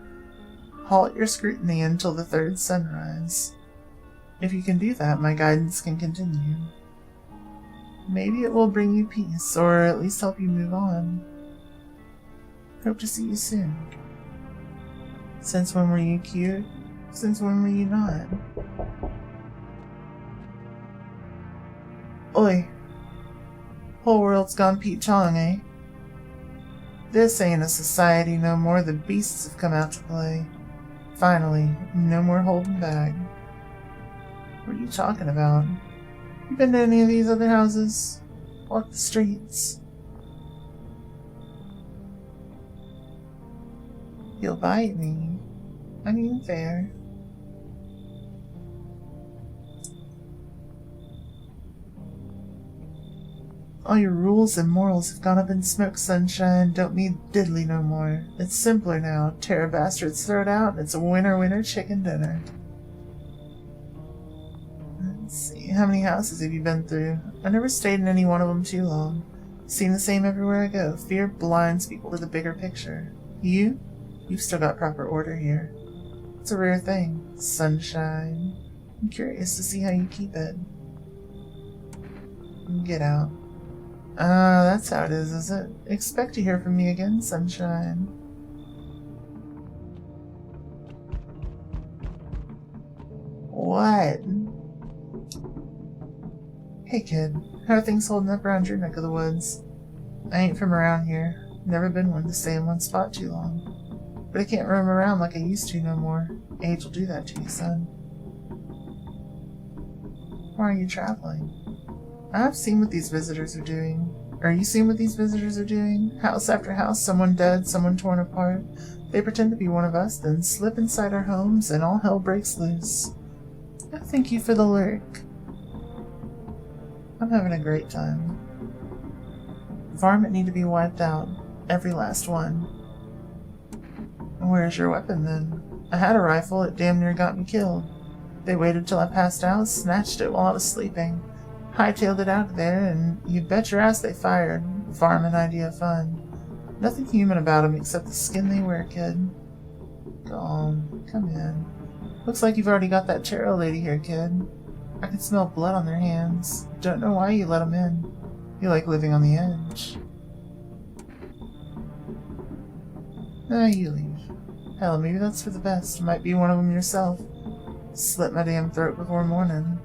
Speaker 1: Halt your scrutiny until the third sunrise. If you can do that, my guidance can continue. Maybe it will bring you peace, or at least help you move on. Hope to see you soon. Since when were you cute? Since when were you not? Oi. Whole world's gone Pete Chong, eh? This ain't a society no more. The beasts have come out to play. Finally, no more holding back. What are you talking about? You been to any of these other houses? Walk the streets? You'll bite me. I mean, fair. All your rules and morals have gone up in smoke, sunshine. Don't mean diddly no more. It's simpler now. Tear a bastard's throat out, and it's a winner chicken dinner. Let's see, how many houses have you been through? I never stayed in any one of them too long. Seen the same everywhere I go. Fear blinds people to the bigger picture. You've still got proper order here. It's a rare thing. Sunshine. I'm curious to see how you keep it. Get out. Ah, that's how it is it? Expect to hear from me again, sunshine. What? Hey kid, how are things holding up around your neck of the woods? I ain't from around here. Never been one to stay in one spot too long. But I can't roam around like I used to no more. Age will do that to you, son. Why are you traveling? I've seen what these visitors are doing. Are you seeing what these visitors are doing? House after house, someone dead, someone torn apart. They pretend to be one of us, then slip inside our homes, and all hell breaks loose. Oh, thank you for the lurk. I'm having a great time. Varmint need to be wiped out. Every last one. Where's your weapon, then? I had a rifle, it damn near got me killed. They waited till I passed out, snatched it while I was sleeping. Hightailed it out of there, and you bet your ass they fired. Varmint idea fun. Nothing human about them except the skin they wear, kid. Go on, come in. Looks like you've already got that tarot lady here, kid. I can smell blood on their hands. Don't know why you let them in. You like living on the edge. You leave. Hell, maybe that's for the best. Might be one of them yourself. Slit my damn throat before morning.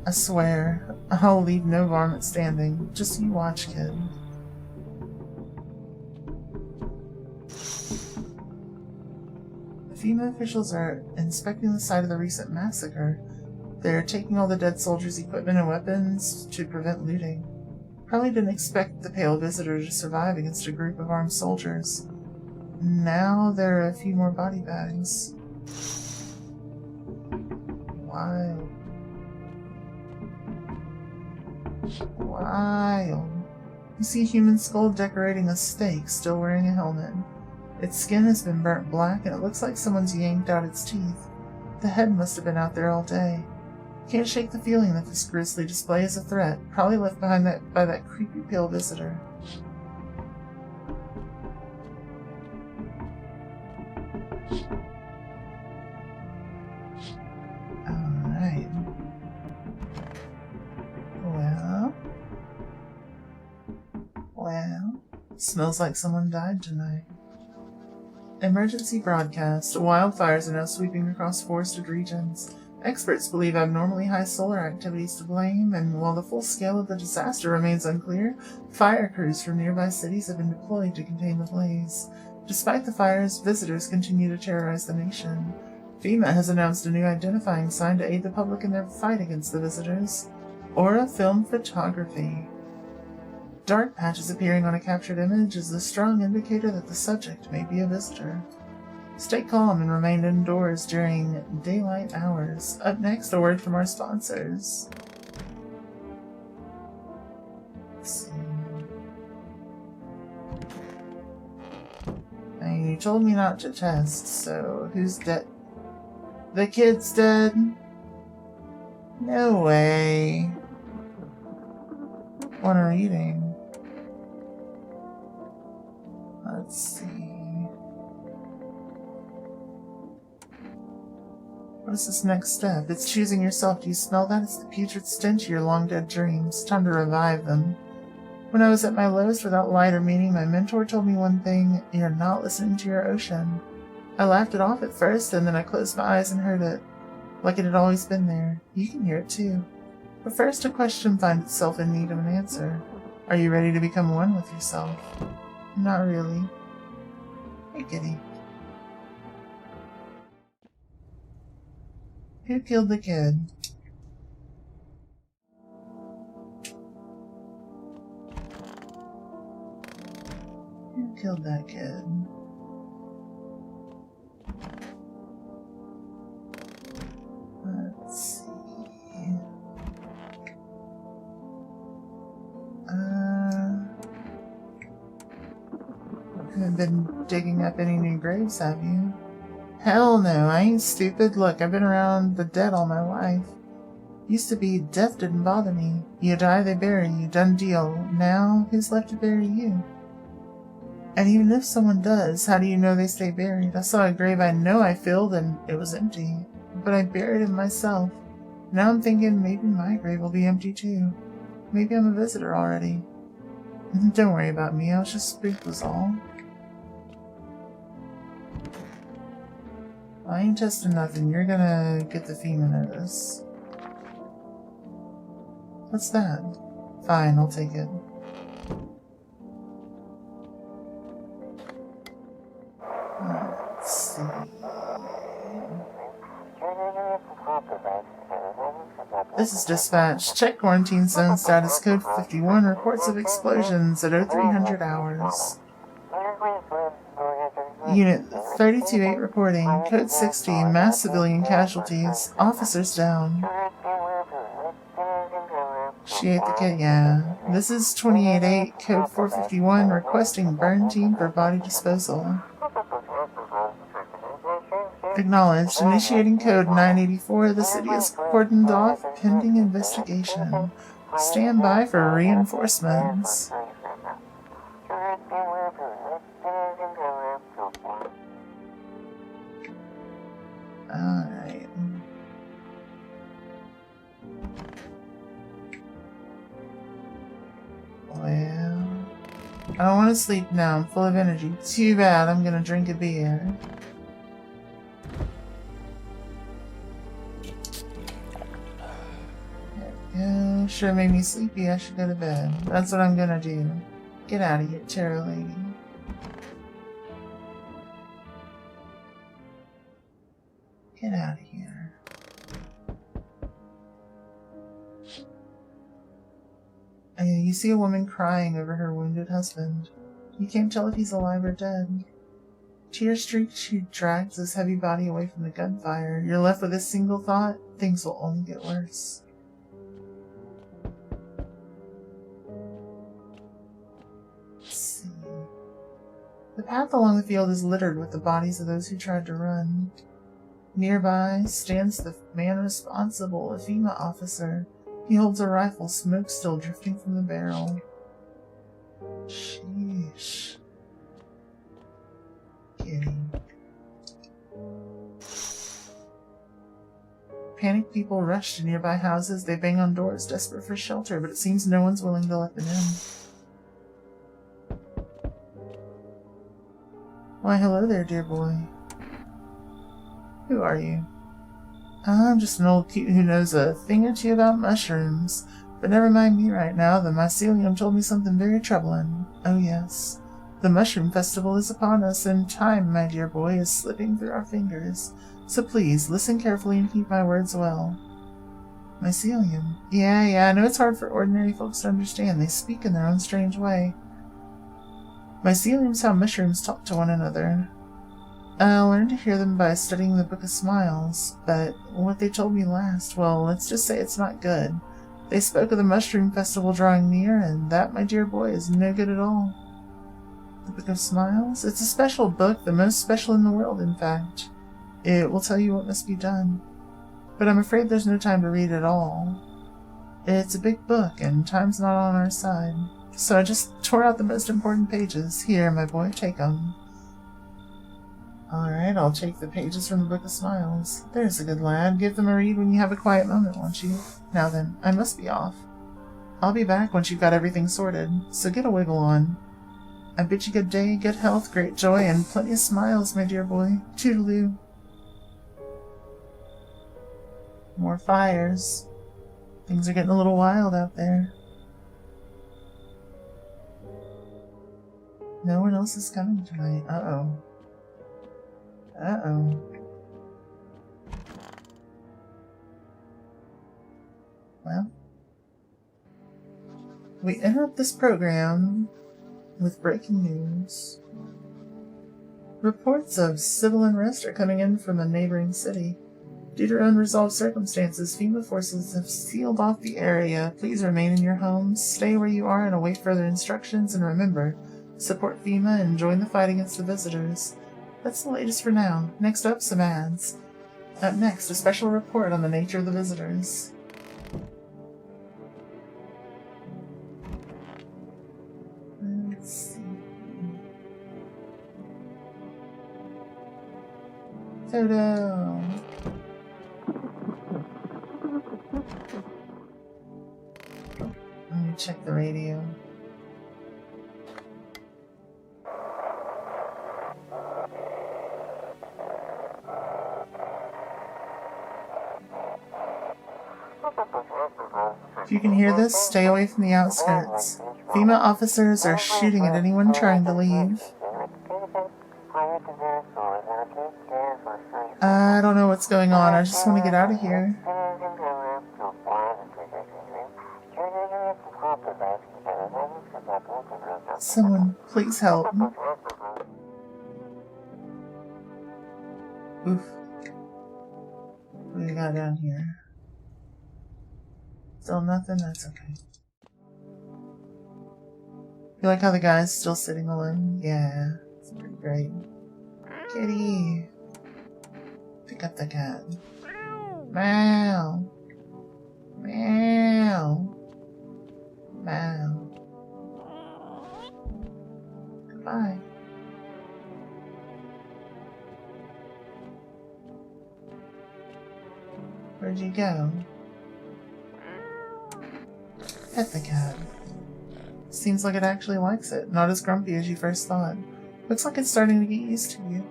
Speaker 1: I swear, I'll leave no varmint standing. Just you watch, kid. FEMA officials are inspecting the site of the recent massacre. They're taking all the dead soldiers' equipment and weapons to prevent looting. Probably didn't expect the pale visitor to survive against a group of armed soldiers. Now there are a few more body bags. Wild. Wild. You see a human skull decorating a stake, still wearing a helmet. Its skin has been burnt black, and it looks like someone's yanked out its teeth. The head must have been out there all day. Can't shake the feeling that this grisly display is a threat, probably left behind by that creepy pale visitor. Alright. Well, smells like someone died tonight. Emergency broadcast. Wildfires are now sweeping across forested regions. Experts believe abnormally high solar activity is to blame, and while the full scale of the disaster remains unclear, fire crews from nearby cities have been deployed to contain the blaze. Despite the fires, visitors continue to terrorize the nation. FEMA has announced a new identifying sign to aid the public in their fight against the visitors. Aura Film Photography. Dark patches appearing on a captured image is a strong indicator that the subject may be a visitor. Stay calm and remain indoors during daylight hours. Up next, a word from our sponsors. Let's see. Now, you told me not to test, so who's dead? The kid's dead? No way. What are you reading? Let's see. What is this next step? It's choosing yourself. Do you smell that? It's the putrid stench of your long-dead dreams. Time to revive them. When I was at my lowest without light or meaning, my mentor told me one thing: you're not listening to your ocean. I laughed it off at first, and then I closed my eyes and heard it. Like it had always been there. You can hear it too. But first, a question finds itself in need of an answer. Are you ready to become one with yourself? Not really. Hey, kitty. Who killed the kid? Who killed that kid? Let's see. Haven't been digging up any new graves, have you? Hell no, I ain't stupid. Look, I've been around the dead all my life. Used to be death didn't bother me. You die, they bury you. Done deal. Now, who's left to bury you? And even if someone does, how do you know they stay buried? I saw a grave I know I filled and it was empty. But I buried it myself. Now I'm thinking maybe my grave will be empty too. Maybe I'm a visitor already. Don't worry about me, I was just spooked was all. I ain't testing nothing. You're gonna get the FEMA notice. What's that? Fine, I'll take it. Let's see. This is dispatch. Check quarantine zone status. Code 51. Reports of explosions at 0300 hours. Unit 32-8 reporting. Code 60. Mass civilian casualties. Officers down. She ate the kid, yeah. This is 28-8. Code 451. Requesting burn team for body disposal. Acknowledged. Initiating code 984. The city is cordoned off pending investigation. Stand by for reinforcements. Alright. Well, I don't want to sleep now. I'm full of energy. Too bad. I'm gonna drink a beer. Yeah, sure made me sleepy. I should go to bed. That's what I'm gonna do. Get out of here, tarot lady. Get out of here. You see a woman crying over her wounded husband. You can't tell if he's alive or dead. Tear-streaked, she drags his heavy body away from the gunfire. You're left with a single thought: things will only get worse. Let's see. The path along the field is littered with the bodies of those who tried to run. Nearby stands the man responsible, a FEMA officer. He holds a rifle, smoke still drifting from the barrel. Sheesh. Kitty. Panicked people rush to nearby houses. They bang on doors, desperate for shelter, but it seems no one's willing to let them in. Why, hello there, dear boy. Who are you? I'm just an old cute who knows a thing or two about mushrooms. But never mind me right now. The mycelium told me something very troubling. Oh yes. The mushroom festival is upon us, and time, my dear boy, is slipping through our fingers. So please, listen carefully and heed my words well. Mycelium? Yeah, I know it's hard for ordinary folks to understand. They speak in their own strange way. Mycelium's how mushrooms talk to one another. I learned to hear them by studying the Book of Smiles, but what they told me last, well, let's just say it's not good. They spoke of the mushroom festival drawing near, and that, my dear boy, is no good at all. The Book of Smiles? It's a special book, the most special in the world, in fact. It will tell you what must be done. But I'm afraid there's no time to read it all. It's a big book, and time's not on our side. So I just tore out the most important pages. Here, my boy, take 'em. Alright, I'll take the pages from the Book of Smiles. There's a good lad. Give them a read when you have a quiet moment, won't you? Now then, I must be off. I'll be back once you've got everything sorted, so get a wiggle on. I bid you good day, good health, great joy, and plenty of smiles, my dear boy. Toodaloo. More fires. Things are getting a little wild out there. No one else is coming tonight. Uh-oh. Uh-oh. Well, we interrupt this program with breaking news. Reports of civil unrest are coming in from a neighboring city. Due to unresolved circumstances, FEMA forces have sealed off the area. Please remain in your homes, stay where you are, and await further instructions, and remember, support FEMA and join the fight against the visitors. That's the latest for now. Next up, some ads. Up next, a special report on the nature of the visitors. Let's see. Toto! Let me check the radio. If you can hear this, stay away from the outskirts. FEMA officers are shooting at anyone trying to leave. I don't know what's going on. I just want to get out of here. Someone, please help. Oof. What do we got down here? Still nothing? That's okay. You like how the guy's still sitting alone? Yeah, it's pretty great. Kitty! Pick up the cat. Meow! Meow! Meow. Goodbye. Where'd you go? Pet the cat. Seems like it actually likes it. Not as grumpy as you first thought. Looks like it's starting to get used to you.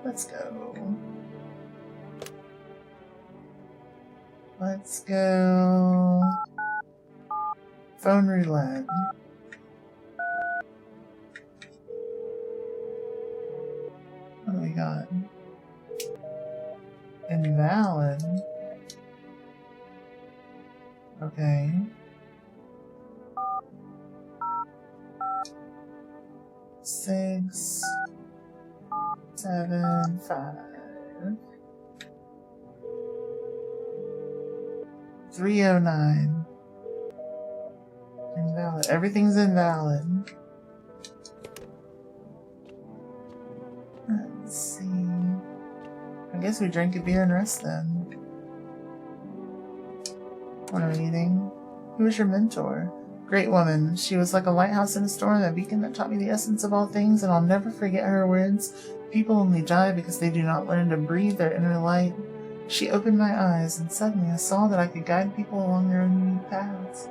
Speaker 1: Let's go. Let's go. Phone roulette. What do we got? Invalid. Okay. 6, 7, 5. 309. Invalid. Everything's invalid. Let's see. I guess we drink a beer and rest then. What are we eating? Who was your mentor? Great woman. She was like a lighthouse in a storm, a beacon that taught me the essence of all things, and I'll never forget her words. People only die because they do not learn to breathe their inner light. She opened my eyes, and suddenly I saw that I could guide people along their own unique paths.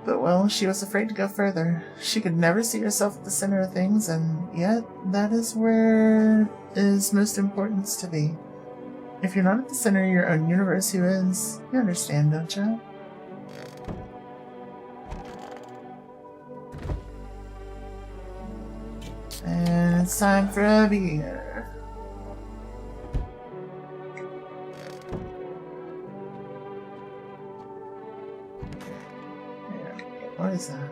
Speaker 1: But, well, she was afraid to go further. She could never see herself at the center of things, and yet that is where it is most important to be. If you're not at the center of your own universe, who is? You understand, don't you? And it's time for a beer. What is that?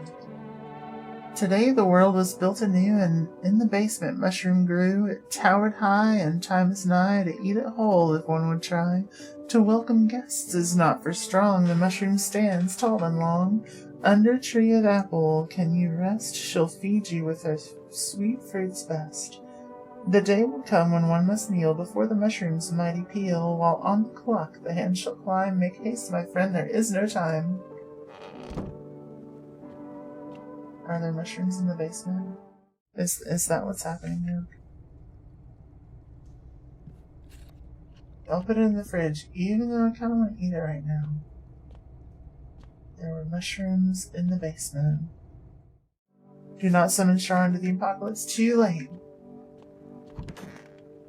Speaker 1: Today the world was built anew, and in the basement mushroom grew. It towered high, and time is nigh to eat it whole if one would try. To welcome guests is not for strong. The mushroom stands tall and long. Under a tree of apple can you rest? She'll feed you with her sweet fruits best. The day will come when one must kneel before the mushroom's mighty peel, while on the clock the hand shall climb. Make haste, my friend, there is no time. Are there mushrooms in the basement? Is that what's happening now? I'll put it in the fridge, even though I kind of want to eat it right now. There were mushrooms in the basement. Do not summon Char into the apocalypse. Too late.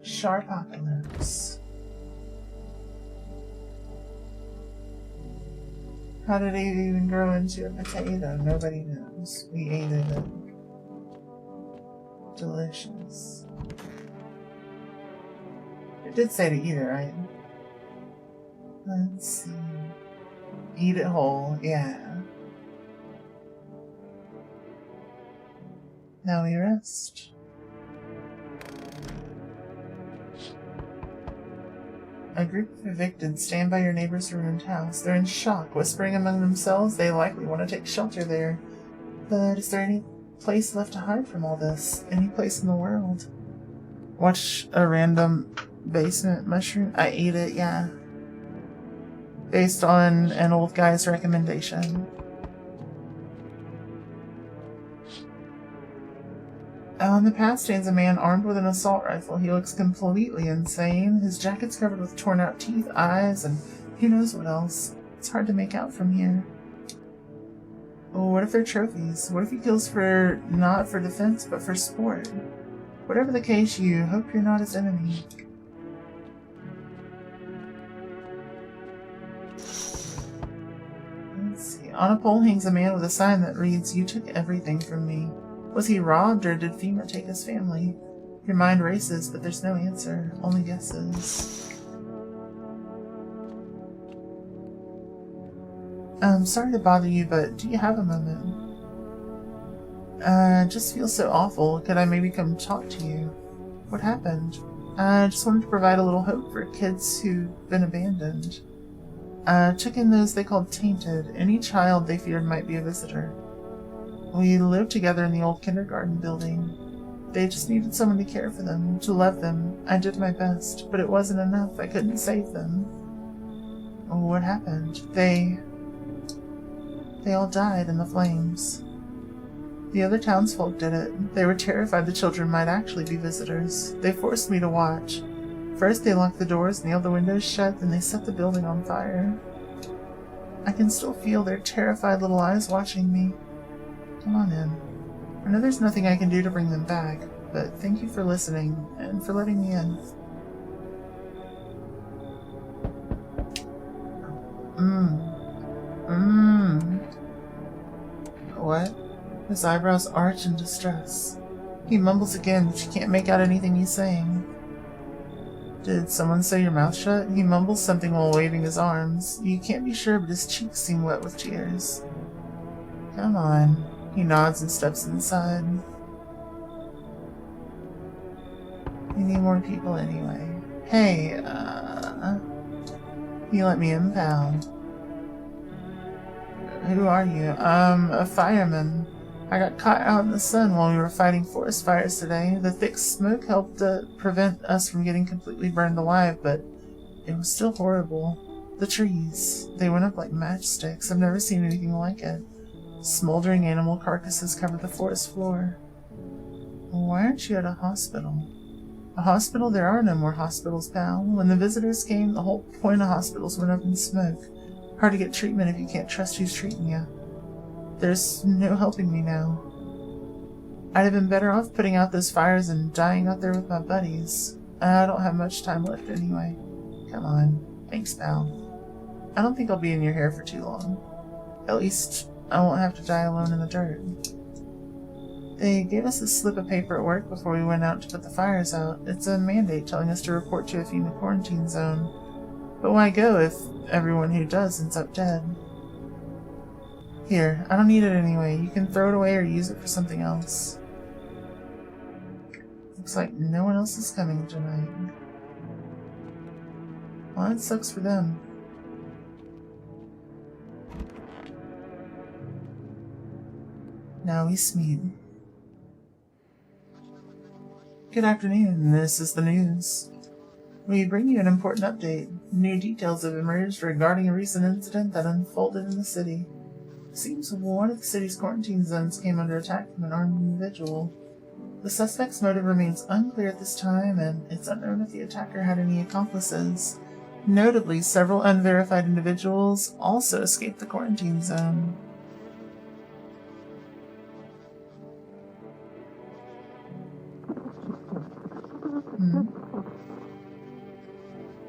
Speaker 1: Sharpocalypse. How did it even grow into a potato? Nobody knows. We ate it. Delicious. It did say to eat it, right? Let's see. Eat it whole, yeah. Now we rest. A group of evicted stand by your neighbor's ruined house. They're in shock, whispering among themselves. They likely want to take shelter there. But is there any place left to hide from all this? Any place in the world? Watch a random basement mushroom. I ate it, yeah. Based on an old guy's recommendation. On the path stands a man armed with an assault rifle. He looks completely insane. His jacket's covered with torn out teeth, eyes, and who knows what else. It's hard to make out from here. Oh, what if they're trophies? What if he kills not for defense, but for sport? Whatever the case, you hope you're not his enemy. On a pole hangs a man with a sign that reads, "You took everything from me." Was he robbed, or did FEMA take his family? Your mind races, but there's no answer, only guesses. I'm sorry to bother you, but do you have a moment? Just feel so awful. Could I maybe come talk to you? What happened? I just wanted to provide a little hope for kids who've been abandoned. Took in those they called tainted. Any child they feared might be a visitor. We lived together in the old kindergarten building. They just needed someone to care for them, to love them. I did my best, but it wasn't enough. I couldn't save them. What happened? They all died in the flames. The other townsfolk did it. They were terrified the children might actually be visitors. They forced me to watch. First they locked the doors, nailed the windows shut, then they set the building on fire. I can still feel their terrified little eyes watching me. Come on in. I know there's nothing I can do to bring them back, but thank you for listening and for letting me in. What? His eyebrows arch in distress. He mumbles again, but you can't make out anything he's saying. Did someone say your mouth shut? He mumbles something while waving his arms. You can't be sure, but his cheeks seem wet with tears. Come on. He nods and steps inside. We need more people anyway. Hey, you let me in, pal. Who are you? A fireman. I got caught out in the sun while we were fighting forest fires today. The thick smoke helped to prevent us from getting completely burned alive, but it was still horrible. The trees, they went up like matchsticks. I've never seen anything like it. Smoldering animal carcasses covered the forest floor. Why aren't you at a hospital? A hospital? There are no more hospitals, pal. When the visitors came, the whole point of hospitals went up in smoke. Hard to get treatment if you can't trust who's treating you. There's no helping me now. I'd have been better off putting out those fires and dying out there with my buddies. I don't have much time left anyway. Come on. Thanks, pal. I don't think I'll be in your hair for too long. At least I won't have to die alone in the dirt. They gave us a slip of paper at work before we went out to put the fires out. It's a mandate telling us to report to a FEMA quarantine zone. But why go if everyone who does ends up dead? Here, I don't need it anyway. You can throw it away or use it for something else. Looks like no one else is coming tonight. Well, that sucks for them. Now we meet. Good afternoon, this is the news. We bring you an important update. New details have emerged regarding a recent incident that unfolded in the city. Seems one of the city's quarantine zones came under attack from an armed individual. The suspect's motive remains unclear at this time, and it's unknown if the attacker had any accomplices. Notably, several unverified individuals also escaped the quarantine zone.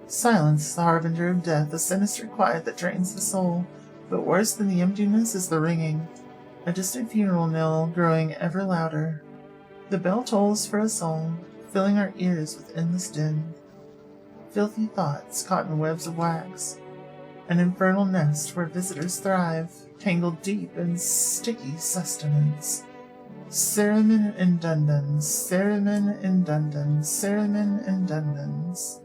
Speaker 1: Silence is the harbinger of death, a sinister quiet that drains the soul. But worse than the emptiness is the ringing, a distant funeral knell growing ever louder. The bell tolls for us all, filling our ears with endless din. Filthy thoughts caught in webs of wax, an infernal nest where visitors thrive, tangled deep in sticky sustenance. Ceremin and Dundons, Ceremin and Dundons, Ceremin and Dundons.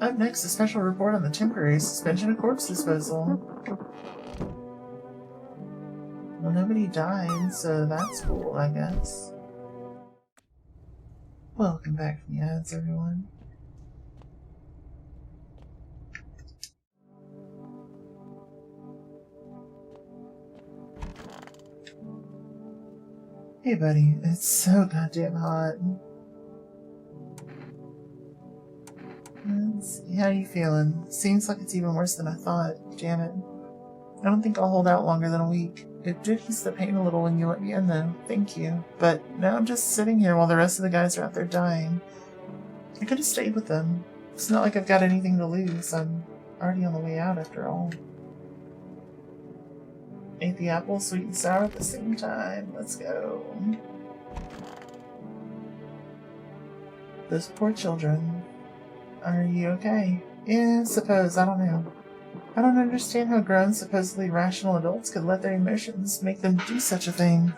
Speaker 1: Up next, a special report on the temporary suspension of corpse disposal. Well, nobody died, so that's cool, I guess. Welcome back from the ads, everyone. Hey, buddy. It's so goddamn hot. Let's see, how are you feeling? Seems like it's even worse than I thought. Damn it. I don't think I'll hold out longer than a week. It did ease the pain a little when you let me in, though. Thank you. But now I'm just sitting here while the rest of the guys are out there dying. I could have stayed with them. It's not like I've got anything to lose. I'm already on the way out after all. Ate the apple, sweet and sour at the same time. Let's go. Those poor children. Are you okay? Yeah, suppose. I don't know. I don't understand how grown, supposedly rational adults could let their emotions make them do such a thing.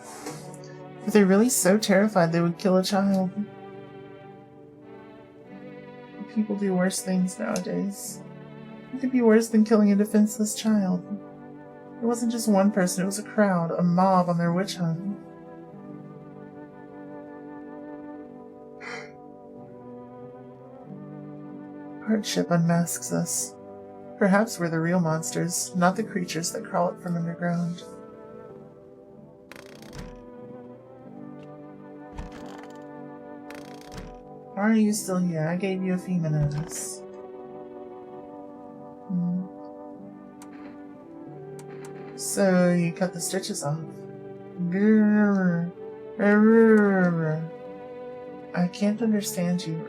Speaker 1: Were they really so terrified they would kill a child? People do worse things nowadays. It could be worse than killing a defenseless child. It wasn't just one person, it was a crowd, a mob on their witch hunt. Hardship unmasks us. Perhaps we're the real monsters, not the creatures that crawl up from underground. Why are you still here? I gave you a FEMA notice. So you cut the stitches off. I can't understand you.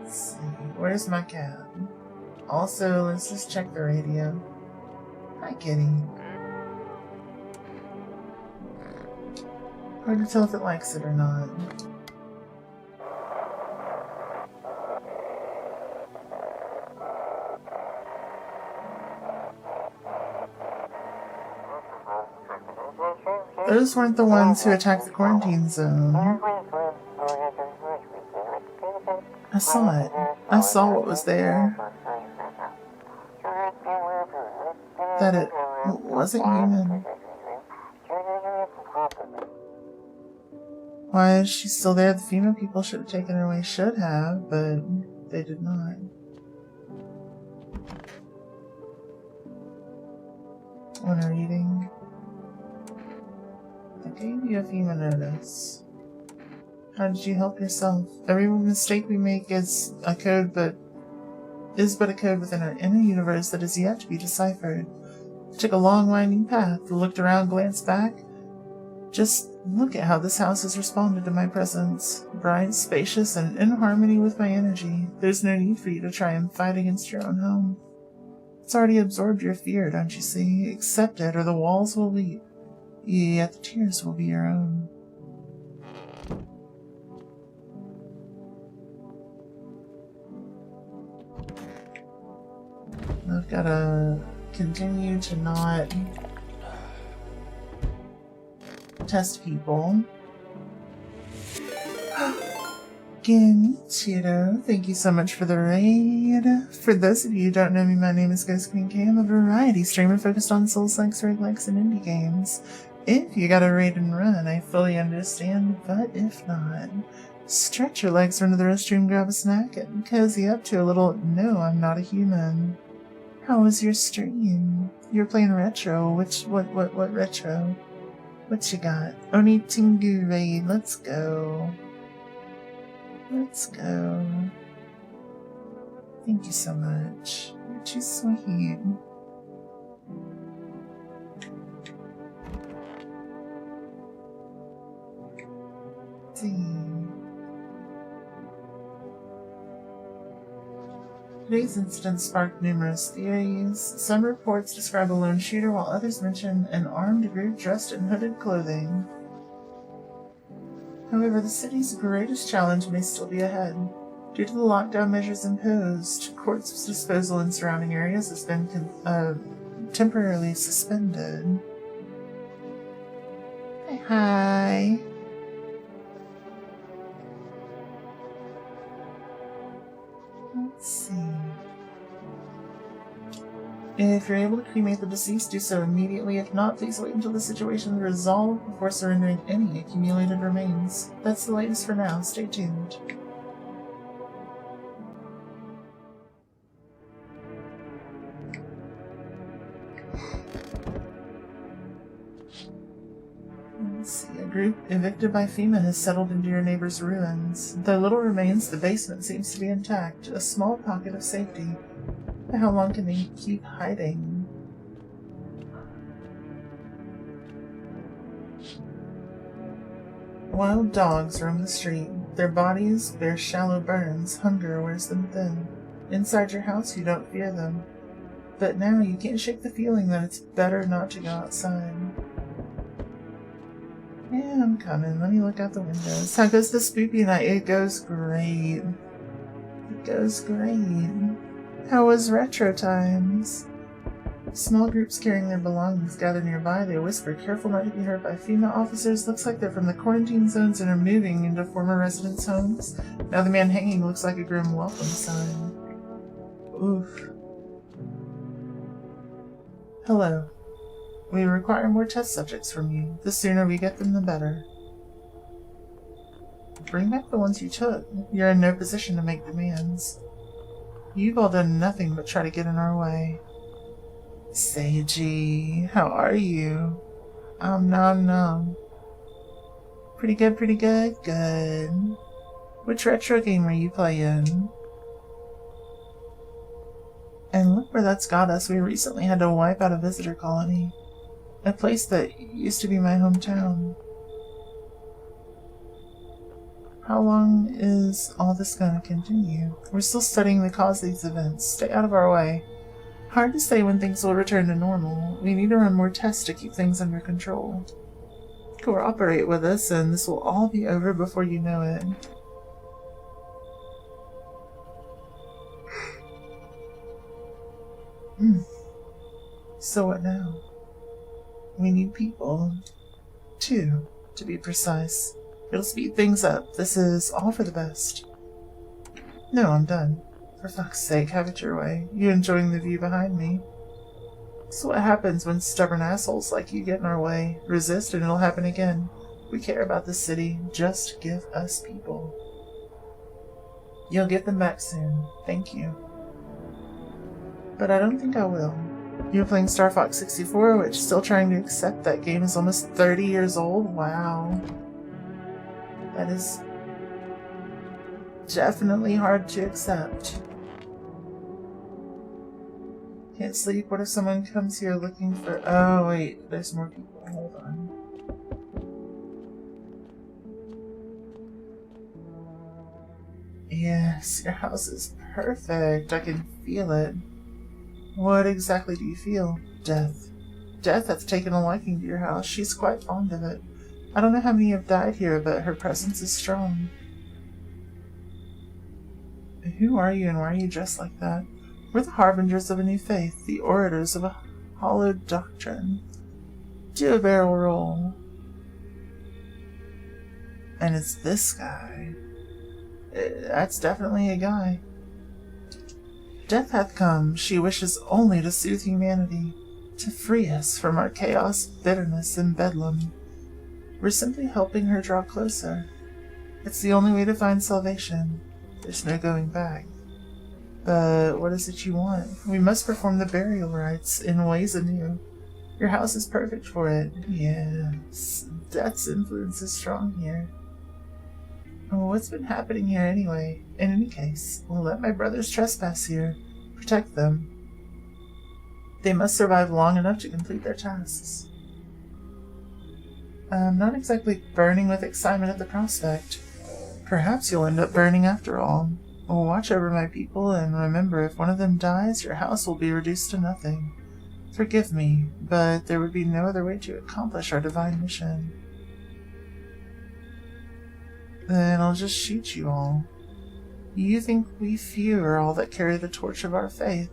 Speaker 1: Let's see. Where's my cat? Also, let's just check the radio. Hi, kitty. Hard to tell if it likes it or not. Those weren't the ones who attacked the quarantine zone. I saw it. I saw what was there. That it wasn't human. Why is she still there? The FEMA people should have taken her away. Should have, but they did not. When are eating? I gave you a FEMA notice. How did you help yourself? Every mistake we make is a code, but a code within our inner universe that is yet to be deciphered. I took a long winding path, looked around, glanced back. Just look at how this house has responded to my presence. Bright, spacious, and in harmony with my energy. There's no need for you to try and fight against your own home. It's already absorbed your fear, don't you see? Accept it, or the walls will weep. Yet the tears will be your own. I've got to continue to not test people. Genichiro, thank you so much for the raid. For those of you who don't know me, my name is Ghost Queen K. I'm a variety streamer focused on Souls-likes, roguelikes, and indie games. If you got a raid and run, I fully understand, but if not, stretch your legs, run to the restroom, grab a snack, and cozy up to a little "No, I'm not a human." How was your stream? You were playing retro. What retro? What you got? Oni Tingu raid. Let's go. Let's go. Thank you so much. You're too sweet. Today's incident sparked numerous theories. Some reports describe a lone shooter, while others mention an armed group dressed in hooded clothing. However, the city's greatest challenge may still be ahead. Due to the lockdown measures imposed, corpse disposal in surrounding areas has been temporarily suspended. Hi. Let's see. If you're able to cremate the deceased, do so immediately. If not, please wait until the situation is resolved before surrendering any accumulated remains. That's the latest for now. Stay tuned. Let's see. A group evicted by FEMA has settled into your neighbor's ruins. Though little remains, the basement seems to be intact. A small pocket of safety. But how long can they keep hiding? Wild dogs roam the street. Their bodies bear shallow burns. Hunger wears them thin. Inside your house, you don't fear them. But now you can't shake the feeling that it's better not to go outside. Yeah, I'm coming. Let me look out the windows. How goes the spoopy night? It goes great. It goes great. How was retro times? Small groups carrying their belongings gather nearby. They whisper, careful not to be heard by female officers. Looks like they're from the quarantine zones and are moving into former residents' homes. Now the man hanging looks like a grim welcome sign. Oof. Hello. We require more test subjects from you. The sooner we get them, the better. Bring back the ones you took. You're in no position to make demands. You've all done nothing but try to get in our way. Seiji, how are you? Nom nom. Pretty good, pretty good? Good. Which retro game are you playing? And look where that's got us. We recently had to wipe out a visitor colony. A place that used to be my hometown. How long is all this going to continue? We're still studying the cause of these events. Stay out of our way. Hard to say when things will return to normal. We need to run more tests to keep things under control. Cooperate with us and this will all be over before you know it. So what now? We need people. 2, to be precise. It'll speed things up. This is all for the best. No, I'm done. For fuck's sake, have it your way. You enjoying the view behind me? So what happens when stubborn assholes like you get in our way? Resist and it'll happen again. We care about the city. Just give us people. You'll get them back soon. Thank you. But I don't think I will. You're playing Star Fox 64, which still trying to accept that game is almost 30 years old? Wow. That is definitely hard to accept. Can't sleep. What if someone comes here looking for... Oh, wait. There's more people. Hold on. Yes, your house is perfect. I can feel it. What exactly do you feel? Death. Death has taken a liking to your house. She's quite fond of it. I don't know how many have died here, but her presence is strong. Who are you and why are you dressed like that? We're the harbingers of a new faith, the orators of a hollowed doctrine. Do a barrel roll. And it's this guy. That's definitely a guy. Death hath come. She wishes only to soothe humanity, to free us from our chaos, bitterness, and bedlam. We're simply helping her draw closer. It's the only way to find salvation. There's no going back. But what is it you want? We must perform the burial rites in ways anew. Your house is perfect for it. Yes, Death's influence is strong here. Oh, what's been happening here anyway? In any case, we'll let my brothers trespass here. Protect them. They must survive long enough to complete their tasks. I'm not exactly burning with excitement at the prospect. Perhaps you'll end up burning after all. Watch over my people, and remember, if one of them dies, your house will be reduced to nothing. Forgive me, but there would be no other way to accomplish our divine mission. Then I'll just shoot you all. You think we few are all that carry the torch of our faith?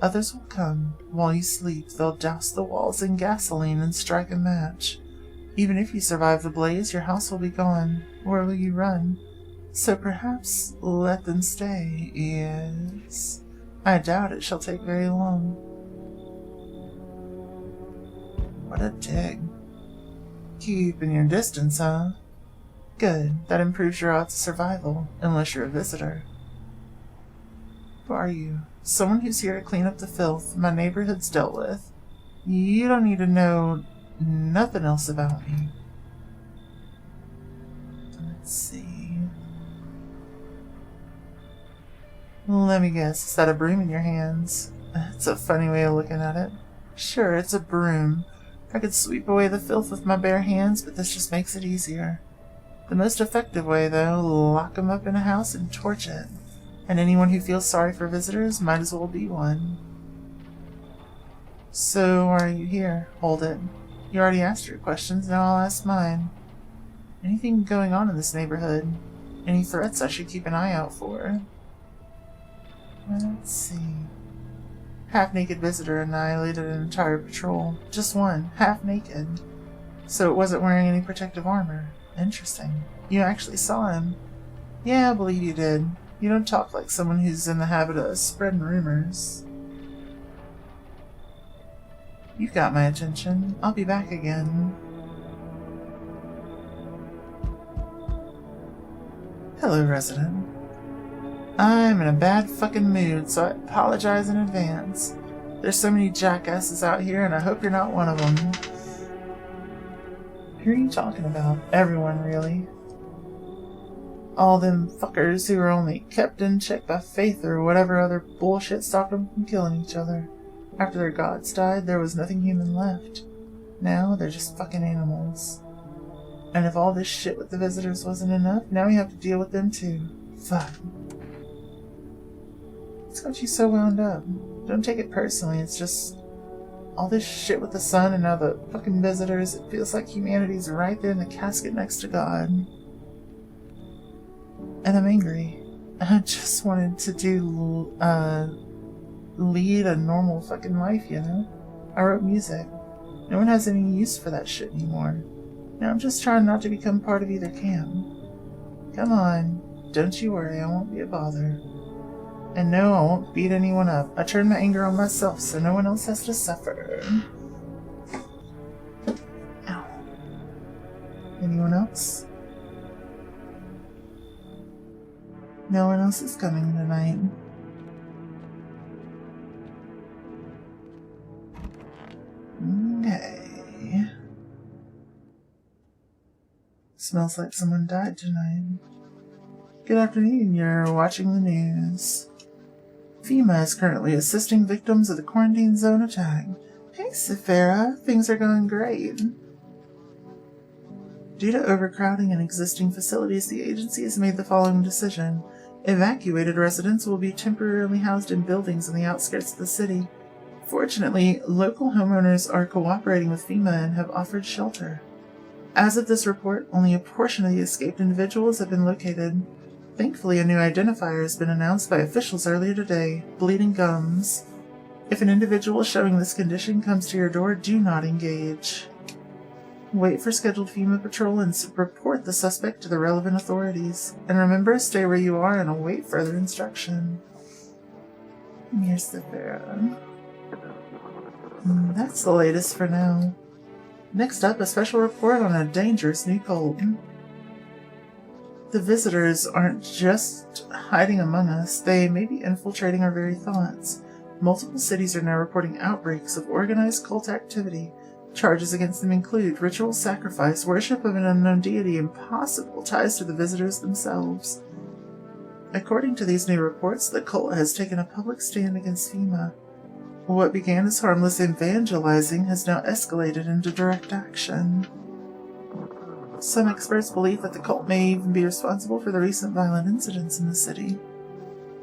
Speaker 1: Others will come. While you sleep, they'll douse the walls in gasoline and strike a match. Even if you survive the blaze, your house will be gone. Where will you run? So perhaps let them stay. Yes. I doubt it shall take very long. What a dig. Keeping your distance, huh? Good. That improves your odds of survival, unless you're a visitor. Who are you? Someone who's here to clean up the filth my neighborhood's dealt with. You don't need to know nothing else about me. Let's see. Let me guess, is that a broom in your hands? That's a funny way of looking at it. Sure, it's a broom. I could sweep away the filth with my bare hands, but this just makes it easier. The most effective way, though, lock them up in a house and torch it. And anyone who feels sorry for visitors might as well be one. So, why are you here? Hold it. You already asked your questions, now I'll ask mine. Anything going on in this neighborhood? Any threats I should keep an eye out for? Let's see. Half-naked visitor annihilated an entire patrol. Just one, half-naked. So it wasn't wearing any protective armor. Interesting. You actually saw him. Yeah, I believe you did. You don't talk like someone who's in the habit of spreading rumors. You got my attention. I'll be back again. Hello, resident. I'm in a bad fucking mood, so I apologize in advance. There's so many jackasses out here, and I hope you're not one of them. Who are you talking about? Everyone, really. All them fuckers who were only kept in check by faith or whatever other bullshit stopped them from killing each other. After their gods died, there was nothing human left. Now, they're just fucking animals. And if all this shit with the visitors wasn't enough, now we have to deal with them too. Fuck. What's got you so wound up? Don't take it personally, it's just... all this shit with the sun and now the fucking visitors, it feels like humanity's right there in the casket next to God. And I'm angry. I just wanted to lead a normal fucking life, you know? I wrote music. No one has any use for that shit anymore. Now I'm just trying not to become part of either camp. Come on, don't you worry, I won't be a bother. And no, I won't beat anyone up. I turn my anger on myself so no one else has to suffer. Ow. Anyone else? No one else is coming tonight. Okay. Smells like someone died tonight. Good afternoon, you're watching the news. FEMA is currently assisting victims of the quarantine zone attack. Hey, Sephira, things are going great. Due to overcrowding in existing facilities, the agency has made the following decision. Evacuated residents will be temporarily housed in buildings in the outskirts of the city. Fortunately, local homeowners are cooperating with FEMA and have offered shelter. As of this report, only a portion of the escaped individuals have been located. Thankfully, a new identifier has been announced by officials earlier today, bleeding gums. If an individual showing this condition comes to your door, do not engage. Wait for scheduled FEMA patrol and report the suspect to the relevant authorities. And remember, stay where you are and await further instruction. Here's the Vera. That's the latest for now. Next up, a special report on a dangerous new cult. The visitors aren't just hiding among us, they may be infiltrating our very thoughts. Multiple cities are now reporting outbreaks of organized cult activity. Charges against them include ritual sacrifice, worship of an unknown deity, and possible ties to the visitors themselves. According to these new reports, the cult has taken a public stand against FEMA. What began as harmless evangelizing has now escalated into direct action. Some experts believe that the cult may even be responsible for the recent violent incidents in the city.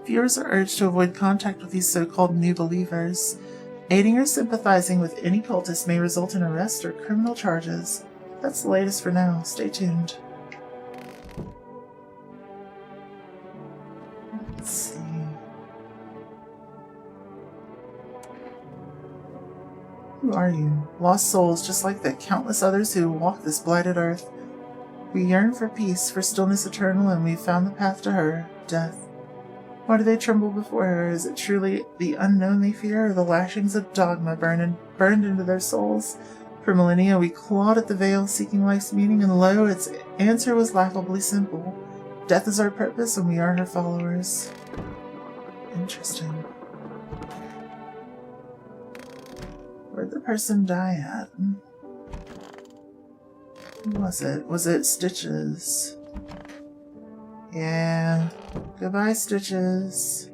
Speaker 1: Viewers are urged to avoid contact with these so-called new believers. Aiding or sympathizing with any cultist may result in arrest or criminal charges. That's the latest for now. Stay tuned. Let's see. Who are you? Lost souls, just like the countless others who walk this blighted earth. We yearn for peace, for stillness eternal, and we've found the path to her, death. Why do they tremble before her? Is it truly the unknown they fear, or the lashings of dogma burned into their souls? For millennia we clawed at the veil, seeking life's meaning, and lo, its answer was laughably simple. Death is our purpose, and we are her followers. Interesting. Where'd the person die at? Who was it? Was it Stitches? Yeah. Goodbye, Stitches.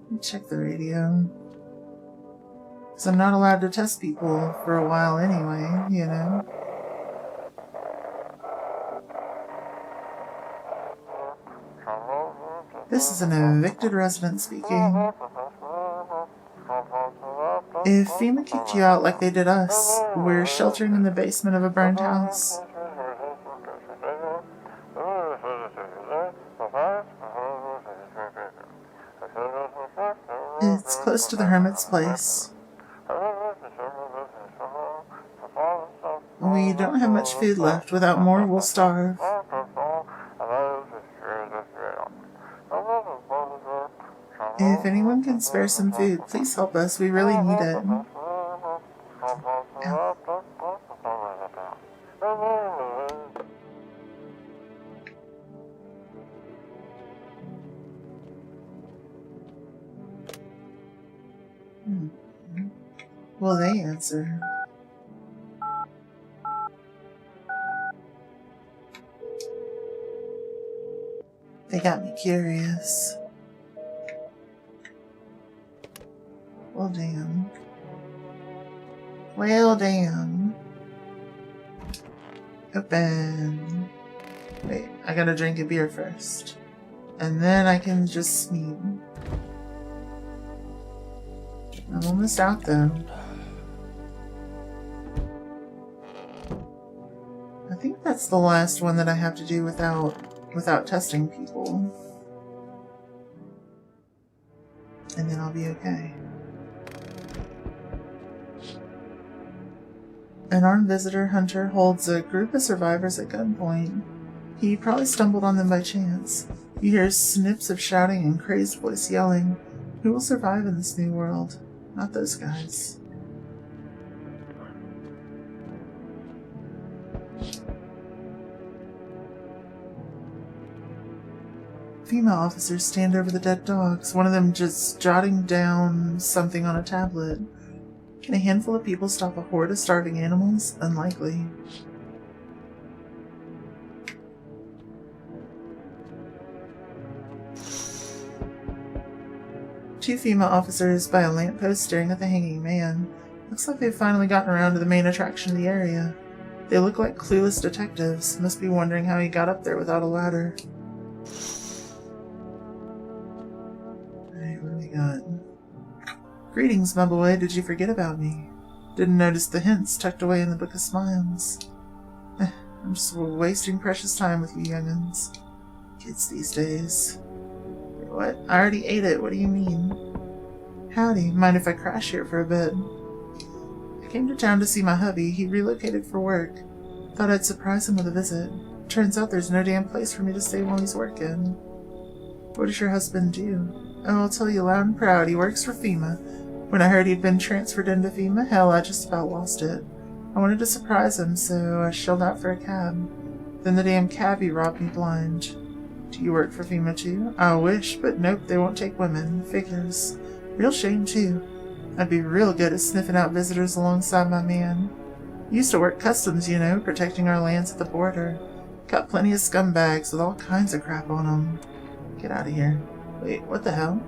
Speaker 1: Let me check the radio. Because I'm not allowed to test people for a while anyway, you know. This is an evicted resident speaking. If FEMA kicked you out like they did us, we're sheltering in the basement of a burned house. It's close to the hermit's place. We don't have much food left. Without more, we'll starve. If anyone can spare some food, please help us. We really need it. Will they answer? They got me curious. Well, damn. Well, damn. Open. Wait, I gotta drink a beer first. And then I can just meet. I'm almost out, though. I think that's the last one that I have to do without testing people. And then I'll be okay. An armed visitor hunter holds a group of survivors at gunpoint. He probably stumbled on them by chance. You hear snips of shouting and crazed voice yelling. Who will survive in this new world? Not those guys. Female officers stand over the dead dogs, one of them just jotting down something on a tablet. Can a handful of people stop a horde of starving animals? Unlikely. Two female officers by a lamppost staring at the hanging man. Looks like they've finally gotten around to the main attraction of the area. They look like clueless detectives, must be wondering how he got up there without a ladder. Alright, what do we got? Greetings, my boy. Did you forget about me? Didn't notice the hints tucked away in the Book of Smiles. I'm just wasting precious time with you young'uns. Kids these days. Wait, what? I already ate it. What do you mean? Howdy. Mind if I crash here for a bit? I came to town to see my hubby. He relocated for work. Thought I'd surprise him with a visit. Turns out there's no damn place for me to stay while he's working. What does your husband do? Oh, I'll tell you loud and proud. He works for FEMA. When I heard he'd been transferred into FEMA, hell, I just about lost it. I wanted to surprise him, so I shelled out for a cab. Then the damn cabbie robbed me blind. Do you work for FEMA too? I wish, but nope, they won't take women. Figures. Real shame too. I'd be real good at sniffing out visitors alongside my man. Used to work customs, you know, protecting our lands at the border. Got plenty of scumbags with all kinds of crap on them. Get out of here. Wait, what the hell?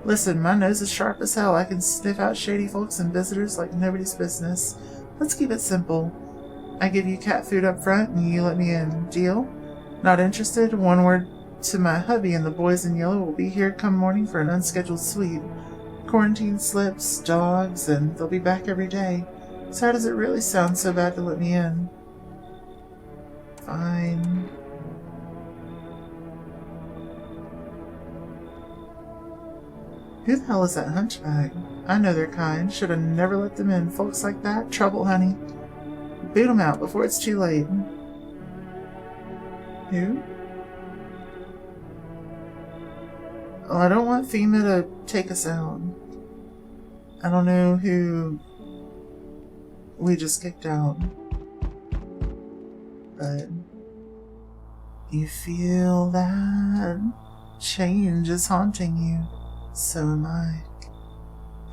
Speaker 1: Listen, my nose is sharp as hell. I can sniff out shady folks and visitors like nobody's business. Let's keep it simple. I give you cat food up front and you let me in. Deal? Not interested? One word to my hubby and the boys in yellow will be here come morning for an unscheduled sweep. Quarantine slips, dogs, and they'll be back every day. So how does it really sound so bad to let me in? Fine. Who the hell is that hunchback? I know their kind. Should have never let them in. Folks like that? Trouble, honey. Boot them out before it's too late. Who? Oh, I don't want FEMA to take us out. I don't know who we just kicked out. But you feel that change is haunting you. So am I.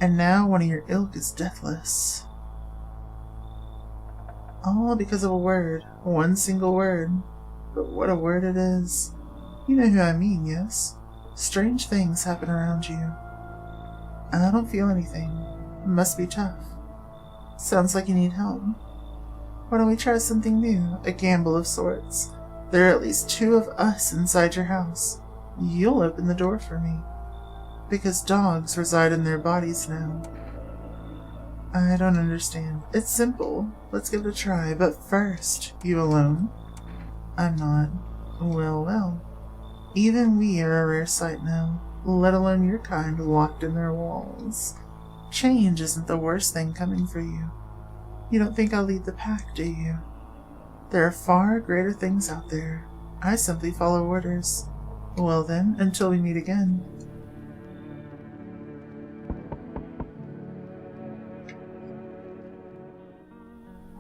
Speaker 1: And now one of your ilk is deathless. All because of a word. One single word. But what a word it is. You know who I mean, yes? Strange things happen around you. And I don't feel anything. It must be tough. Sounds like you need help. Why don't we try something new? A gamble of sorts. There are at least 2 of us inside your house. You'll open the door for me. Because dogs reside in their bodies now. I don't understand. It's simple. Let's give it a try. But first, you alone? I'm not. Well. Even we are a rare sight now, let alone your kind locked in their walls. Change isn't the worst thing coming for you. You don't think I'll lead the pack, do you? There are far greater things out there. I simply follow orders. Well then, until we meet again.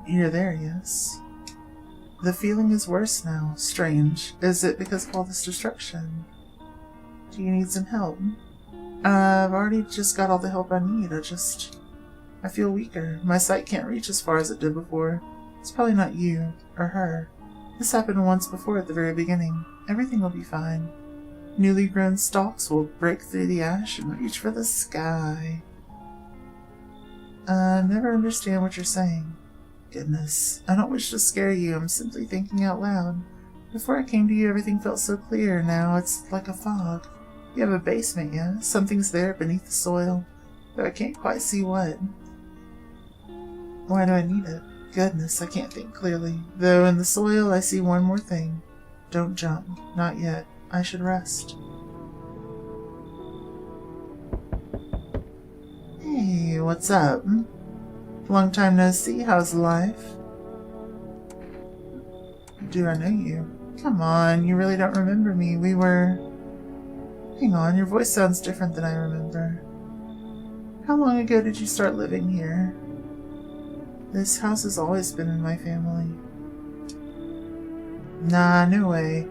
Speaker 1: You're there, yes? The feeling is worse now. Strange. Is it because of all this destruction? Do you need some help? I've already just got all the help I need. I feel weaker. My sight can't reach as far as it did before. It's probably not you, or her. This happened once before at the very beginning. Everything will be fine. Newly grown stalks will break through the ash and reach for the sky. I never understand what you're saying. Goodness, I don't wish to scare you. I'm simply thinking out loud. Before I came to you, everything felt so clear. Now it's like a fog. You have a basement, yeah? Something's there beneath the soil, though I can't quite see what. Why do I need it? Goodness, I can't think clearly. Though in the soil, I see one more thing. Don't jump. Not yet. I should rest. Hey, what's up? Long time no see. How's life? Do I know you? Come on, you really don't remember me. Hang on, your voice sounds different than I remember. How long ago did you start living here? This house has always been in my family. Nah, no way.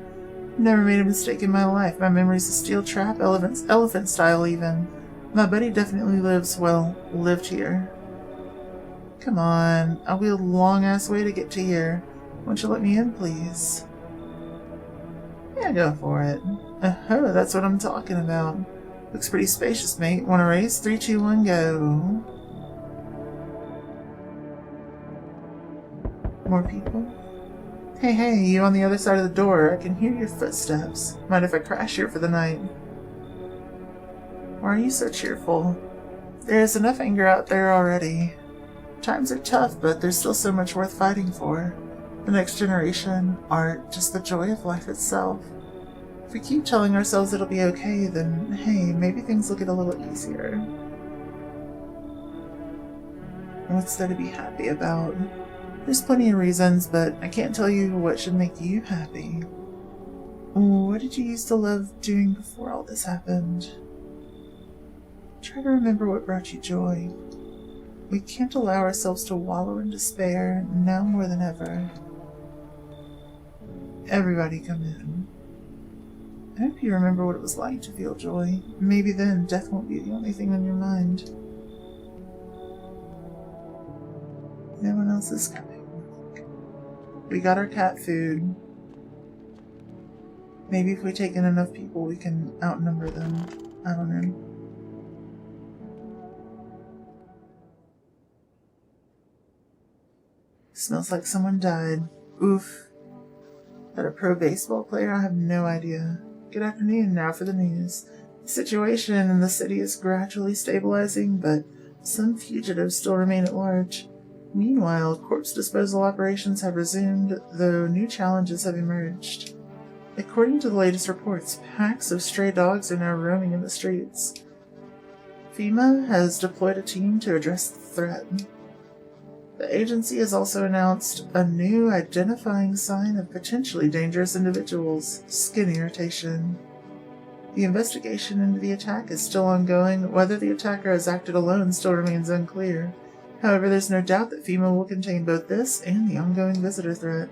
Speaker 1: Never made a mistake in my life. My memory's a steel trap, elephant style even. My buddy definitely lived here. Come on, I'll be a long-ass way to get to here. Won't you let me in, please? Yeah, go for it. Oh, that's what I'm talking about. Looks pretty spacious, mate. Want to race? 3, 2, 1, go. More people? Hey, you on the other side of the door. I can hear your footsteps. Mind if I crash here for the night? Why are you so cheerful? There's enough anger out there already. Times are tough, but there's still so much worth fighting for. The next generation, art, just the joy of life itself. If we keep telling ourselves it'll be okay, then hey, maybe things will get a little easier. What's there to be happy about? There's plenty of reasons, but I can't tell you what should make you happy. What did you used to love doing before all this happened? Try to remember what brought you joy. We can't allow ourselves to wallow in despair, now more than ever. Everybody come in. I hope you remember what it was like to feel joy. Maybe then death won't be the only thing on your mind. No one else is coming. We got our cat food. Maybe if we take in enough people, we can outnumber them. I don't know. Smells like someone died. Oof. That a pro baseball player? I have no idea. Good afternoon, now for the news. The situation in the city is gradually stabilizing, but some fugitives still remain at large. Meanwhile, corpse disposal operations have resumed, though new challenges have emerged. According to the latest reports, packs of stray dogs are now roaming in the streets. FEMA has deployed a team to address the threat. The agency has also announced a new identifying sign of potentially dangerous individuals: skin irritation. The investigation into the attack is still ongoing. Whether the attacker has acted alone still remains unclear. However, there's no doubt that FEMA will contain both this and the ongoing visitor threat.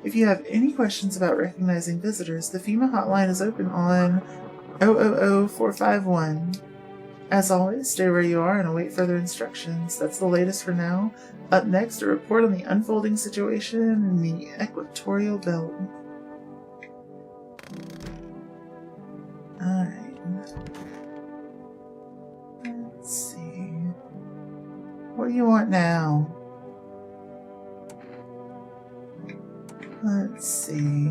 Speaker 1: If you have any questions about recognizing visitors, the FEMA hotline is open on 000-451. As always, stay where you are and await further instructions. That's the latest for now. Up next, a report on the unfolding situation in the equatorial belt. Alright. Let's see. What do you want now? Let's see.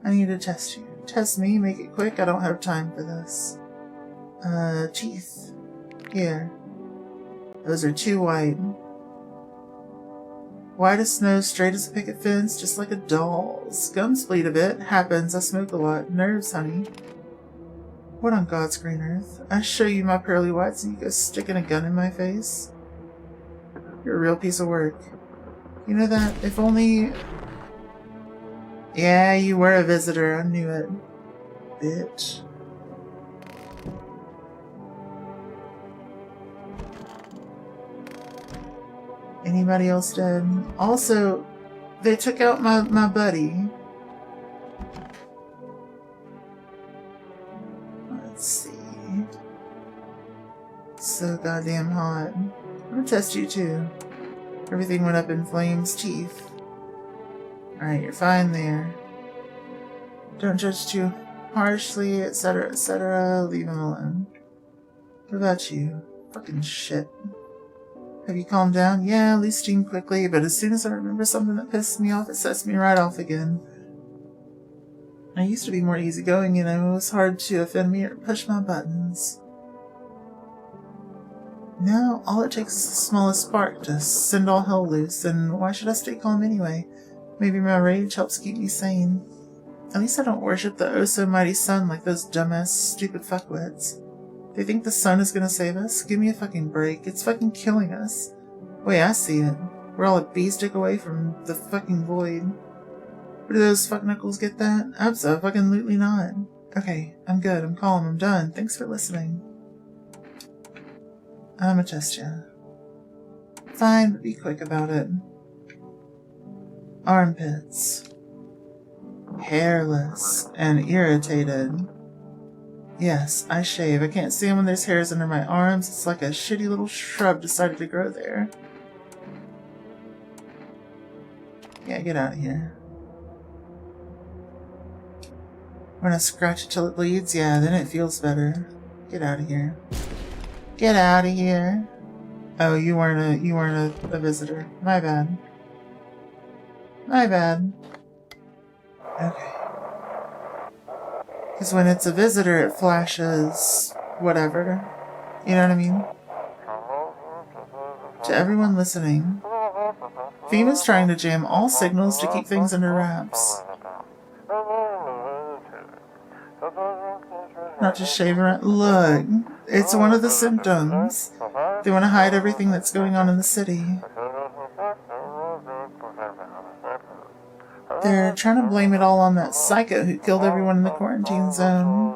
Speaker 1: I need to test you. Test me, make it quick. I don't have time for this. Teeth. Here. Those are too white. White as snow, straight as a picket fence, just like a doll's. Gums bleed a bit. Happens, I smoke a lot. Nerves, honey. What on God's green earth? I show you my pearly whites and you go sticking a gun in my face? You're a real piece of work. You know that? If only... Yeah, you were a visitor. I knew it. Bitch. Anybody else dead? Also, they took out my buddy. Let's see. So goddamn hot. I'm gonna test you too. Everything went up in flames. Teeth. Alright, you're fine there. Don't judge too harshly, etc., etc. Leave him alone. What about you? Fucking shit. Have you calmed down? Yeah, at least steam quickly, but as soon as I remember something that pisses me off, it sets me right off again. I used to be more easygoing, and it was hard to offend me or push my buttons. Now, all it takes is the smallest spark to send all hell loose, and why should I stay calm anyway? Maybe my rage helps keep me sane. At least I don't worship the oh-so-mighty sun like those dumbass, stupid fuckwits. They think the sun is gonna save us? Give me a fucking break. It's fucking killing us. Wait, I see it. We're all a beestick away from the fucking void. But do those fuck knuckles get that? Abso-fucking-lutely not. Okay, I'm good. I'm calm. I'm done. Thanks for listening. I'ma test ya. Fine, but be quick about it. Armpits. Hairless and irritated. Yes, I shave. I can't see them when there's hairs under my arms. It's like a shitty little shrub decided to grow there. Yeah, get out of here. When I scratch it till it bleeds, yeah, then it feels better. Get out of here. Get out of here. Oh, you weren't a visitor. My bad. My bad. Okay. Because when it's a visitor, it flashes whatever. You know what I mean? To everyone listening, FEMA's trying to jam all signals to keep things under wraps. Not just shave around. Look, it's one of the symptoms. They want to hide everything that's going on in the city. They're trying to blame it all on that psycho who killed everyone in the quarantine zone.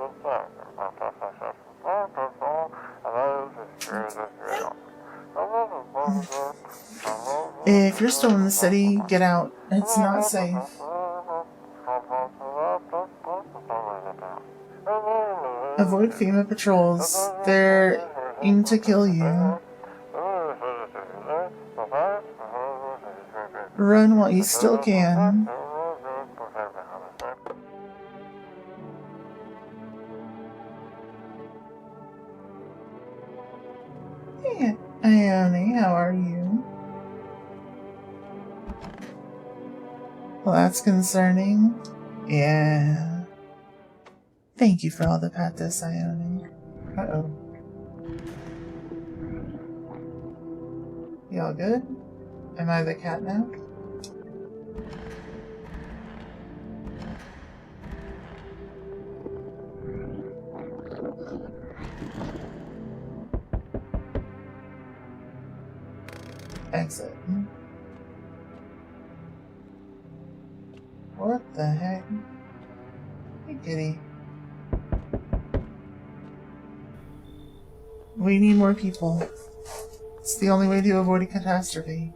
Speaker 1: If you're still in the city, get out. It's not safe. Avoid FEMA patrols. They're aimed to kill you. Run while you still can. Hey, Ione, how are you? Well, that's concerning. Yeah. Thank you for all the pathos, Ione. Uh-oh. Y'all good? Am I the cat now? Exit. What the heck? Hey, kitty. We need more people. It's the only way to avoid a catastrophe.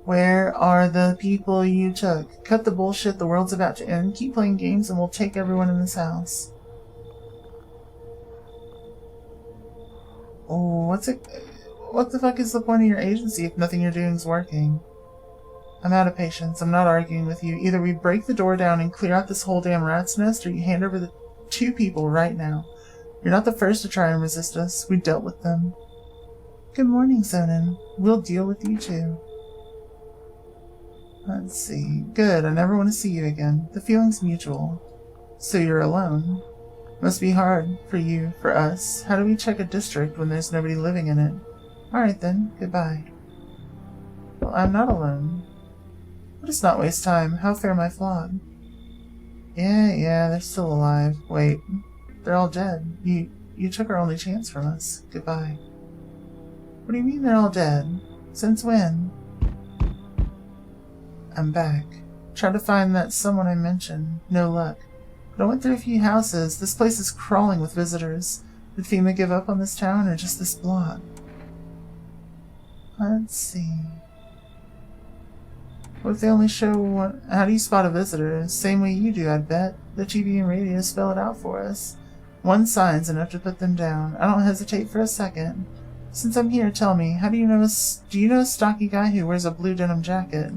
Speaker 1: Where are the people you took? Cut the bullshit, the world's about to end. Keep playing games and we'll take everyone in this house. Oh, what the fuck is the point of your agency if nothing you're doing is working? I'm out of patience. I'm not arguing with you. Either we break the door down and clear out this whole damn rat's nest, or you hand over the 2 people right now. You're not the first to try and resist us. We dealt with them. Good morning, Sonnen. We'll deal with you too. Let's see. Good. I never want to see you again. The feeling's mutual. So you're alone. Must be hard for you, for us. How do we check a district when there's nobody living in it? Alright then, goodbye. Well, I'm not alone. Let us not waste time. How fare my flock? Yeah, they're still alive. Wait, they're all dead. You took our only chance from us. Goodbye. What do you mean they're all dead? Since when? I'm back. Tried to find that someone I mentioned. No luck. But I went through a few houses. This place is crawling with visitors. Did FEMA give up on this town or just this block? Let's see. What if they only show one? How do you spot a visitor? Same way you do, I'd bet. The TV and radio spell it out for us. One sign's enough to put them down. I don't hesitate for a second. Since I'm here, tell me, how do you know a stocky guy who wears a blue denim jacket?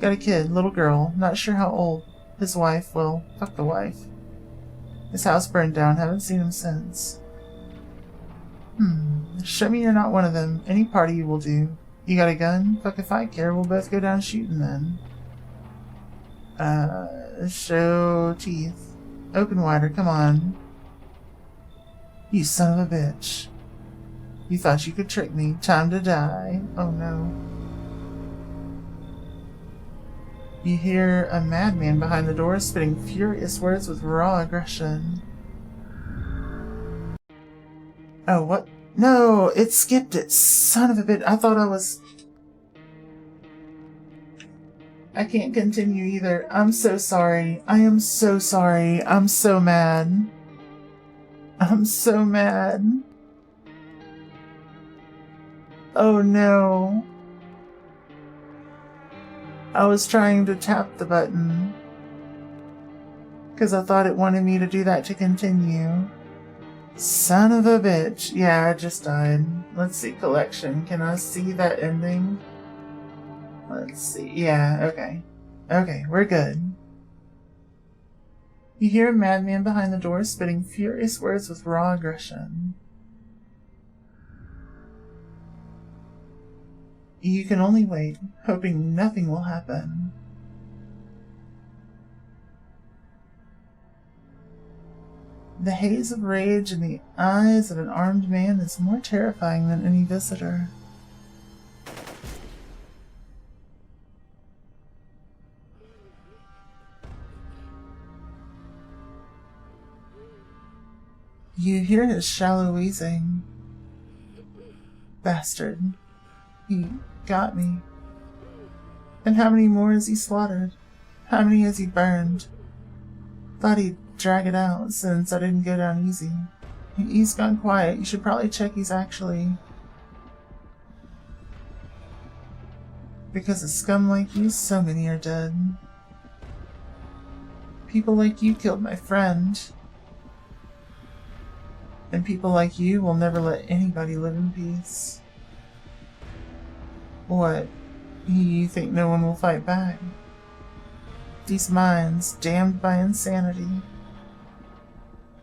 Speaker 1: Got a kid, little girl, not sure how old. His wife, well, fuck the wife. His house burned down, haven't seen him since. Show me you're not one of them. Any party you will do. You got a gun? Fuck if I care, we'll both go down shooting then. Show teeth. Open wider, come on. You son of a bitch. You thought you could trick me. Time to die. Oh no. You hear a madman behind the door spitting furious words with raw aggression. Oh, what? No, it skipped it. Son of a bitch. I thought I was... I can't continue either. I'm so sorry. I am so sorry. I'm so mad. I'm so mad. Oh no. I was trying to tap the button because I thought it wanted me to do that to continue. Son of a bitch. Yeah, I just died. Let's see, collection. Can I see that ending? Let's see. Yeah, okay. Okay, we're good. You hear a madman behind the door spitting furious words with raw aggression. You can only wait, hoping nothing will happen. The haze of rage in the eyes of an armed man is more terrifying than any visitor. You hear his shallow wheezing. Bastard. He got me. And how many more has he slaughtered? How many has he burned? Thought he'd drag it out since I didn't go down easy. He's gone quiet. You should probably check he's actually... Because of scum like you, so many are dead. People like you killed my friend. And people like you will never let anybody live in peace. What? You think no one will fight back? These minds, damned by insanity.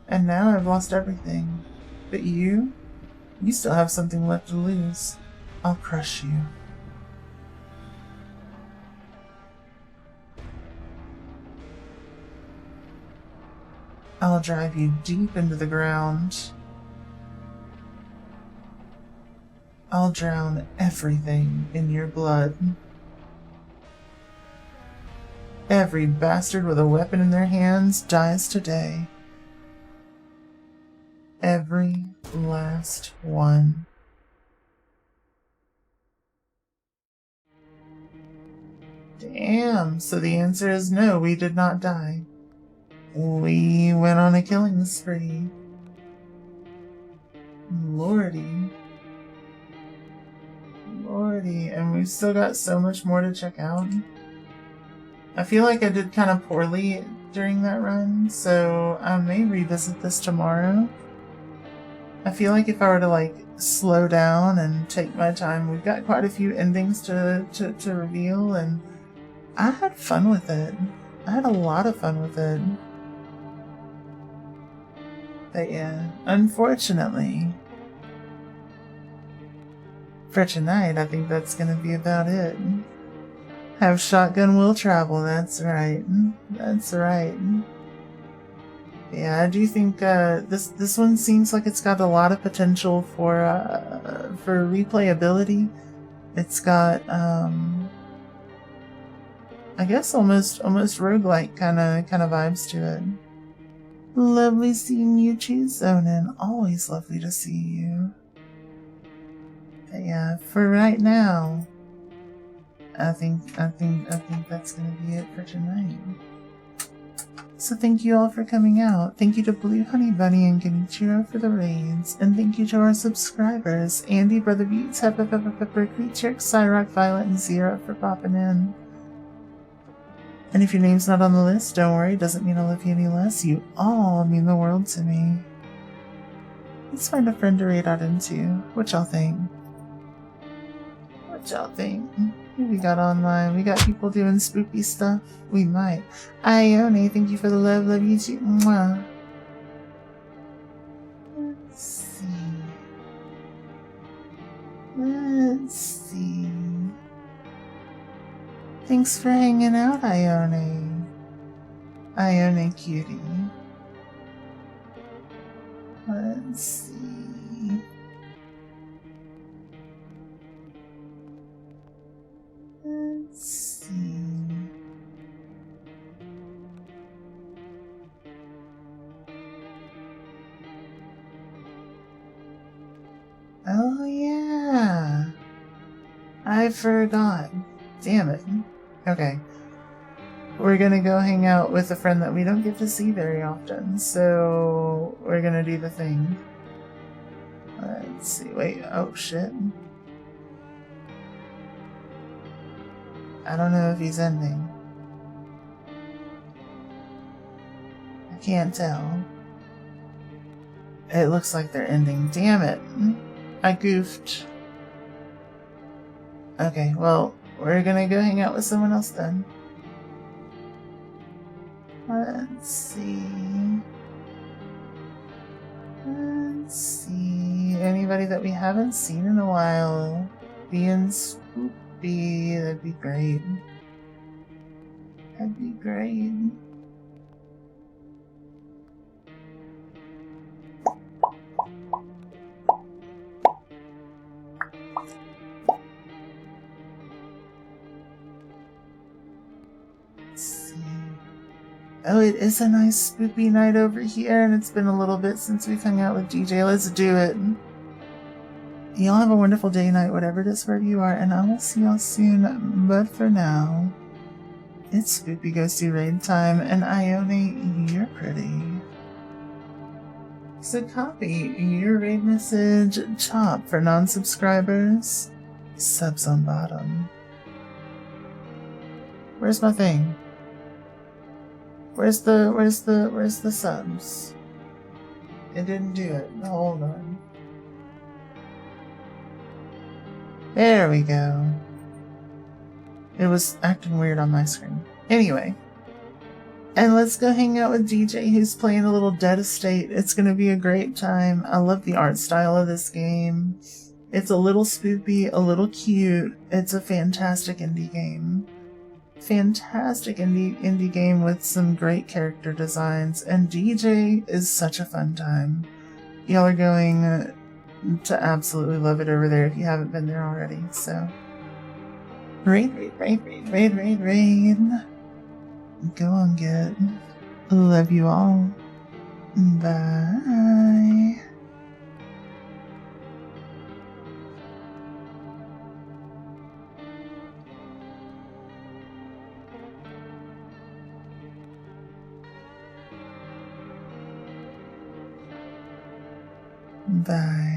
Speaker 1: And now I've lost everything. But you still have something left to lose. I'll crush you. I'll drive you deep into the ground. I'll drown everything in your blood. Every bastard with a weapon in their hands dies today. Every last one. Damn, so the answer is no, we did not die. We went on a killing spree. Lordy. Lordy, and we've still got so much more to check out. I feel like I did kind of poorly during that run, so I may revisit this tomorrow. I feel like if I were to like slow down and take my time, we've got quite a few endings to reveal, and I had fun with it. I had a lot of fun with it. But yeah, unfortunately, for tonight, I think that's going to be about it. Have shotgun will travel, that's right. That's right. Yeah, I do think this one seems like it's got a lot of potential for replayability. It's got I guess almost roguelike kind of vibes to it. Lovely seeing you too, Zonin. Always lovely to see you. But yeah, for right now, I think that's gonna be it for tonight. So thank you all for coming out. Thank you to Blue Honey Bunny and Genichiro for the raids. And thank you to our subscribers, Andy, Brother Beats, Peppa, Creature, Cyrock, Violet, and Zero for popping in. And if your name's not on the list, don't worry, it doesn't mean I love you any less. You all mean the world to me. Let's find a friend to raid out into. What y'all think? What y'all think? Who we got online? We got people doing spoopy stuff? We might. Ione, thank you for the love. Love you too. Mwah. Let's see. Let's see. Thanks for hanging out, Ione. Ione cutie. Let's see. Let's see. Oh yeah. I forgot. Damn it. Okay. We're gonna go hang out with a friend that we don't get to see very often, so we're gonna do the thing. Let's see. Wait. Oh shit. I don't know if he's ending. I can't tell. It looks like they're ending. Damn it. I goofed. Okay, well, we're gonna go hang out with someone else then. Let's see. Let's see. Anybody that we haven't seen in a while. Being Spoopy. That'd be great. That'd be great. Let's see. Oh, it is a nice spoopy night over here, and it's been a little bit since we've hung out with DJ. Let's do it. Y'all have a wonderful day, night, whatever it is, wherever you are, and I will see y'all soon. But for now, it's Spoopy Goes to Raid time, and Ione, you're pretty. So copy your raid message top for non-subscribers. Subs on bottom. Where's my thing? Where's the subs? It didn't do it. Hold on. There we go. It was acting weird on my screen. Anyway. And let's go hang out with DJ, who's playing a little Dead Estate. It's gonna be a great time. I love the art style of this game. It's a little spoopy, a little cute. It's a fantastic indie game. Fantastic indie game with some great character designs, and DJ is such a fun time. Y'all are going to absolutely love it over there if you haven't been there already. So raid. Go on, get. Love you all. Bye. Bye.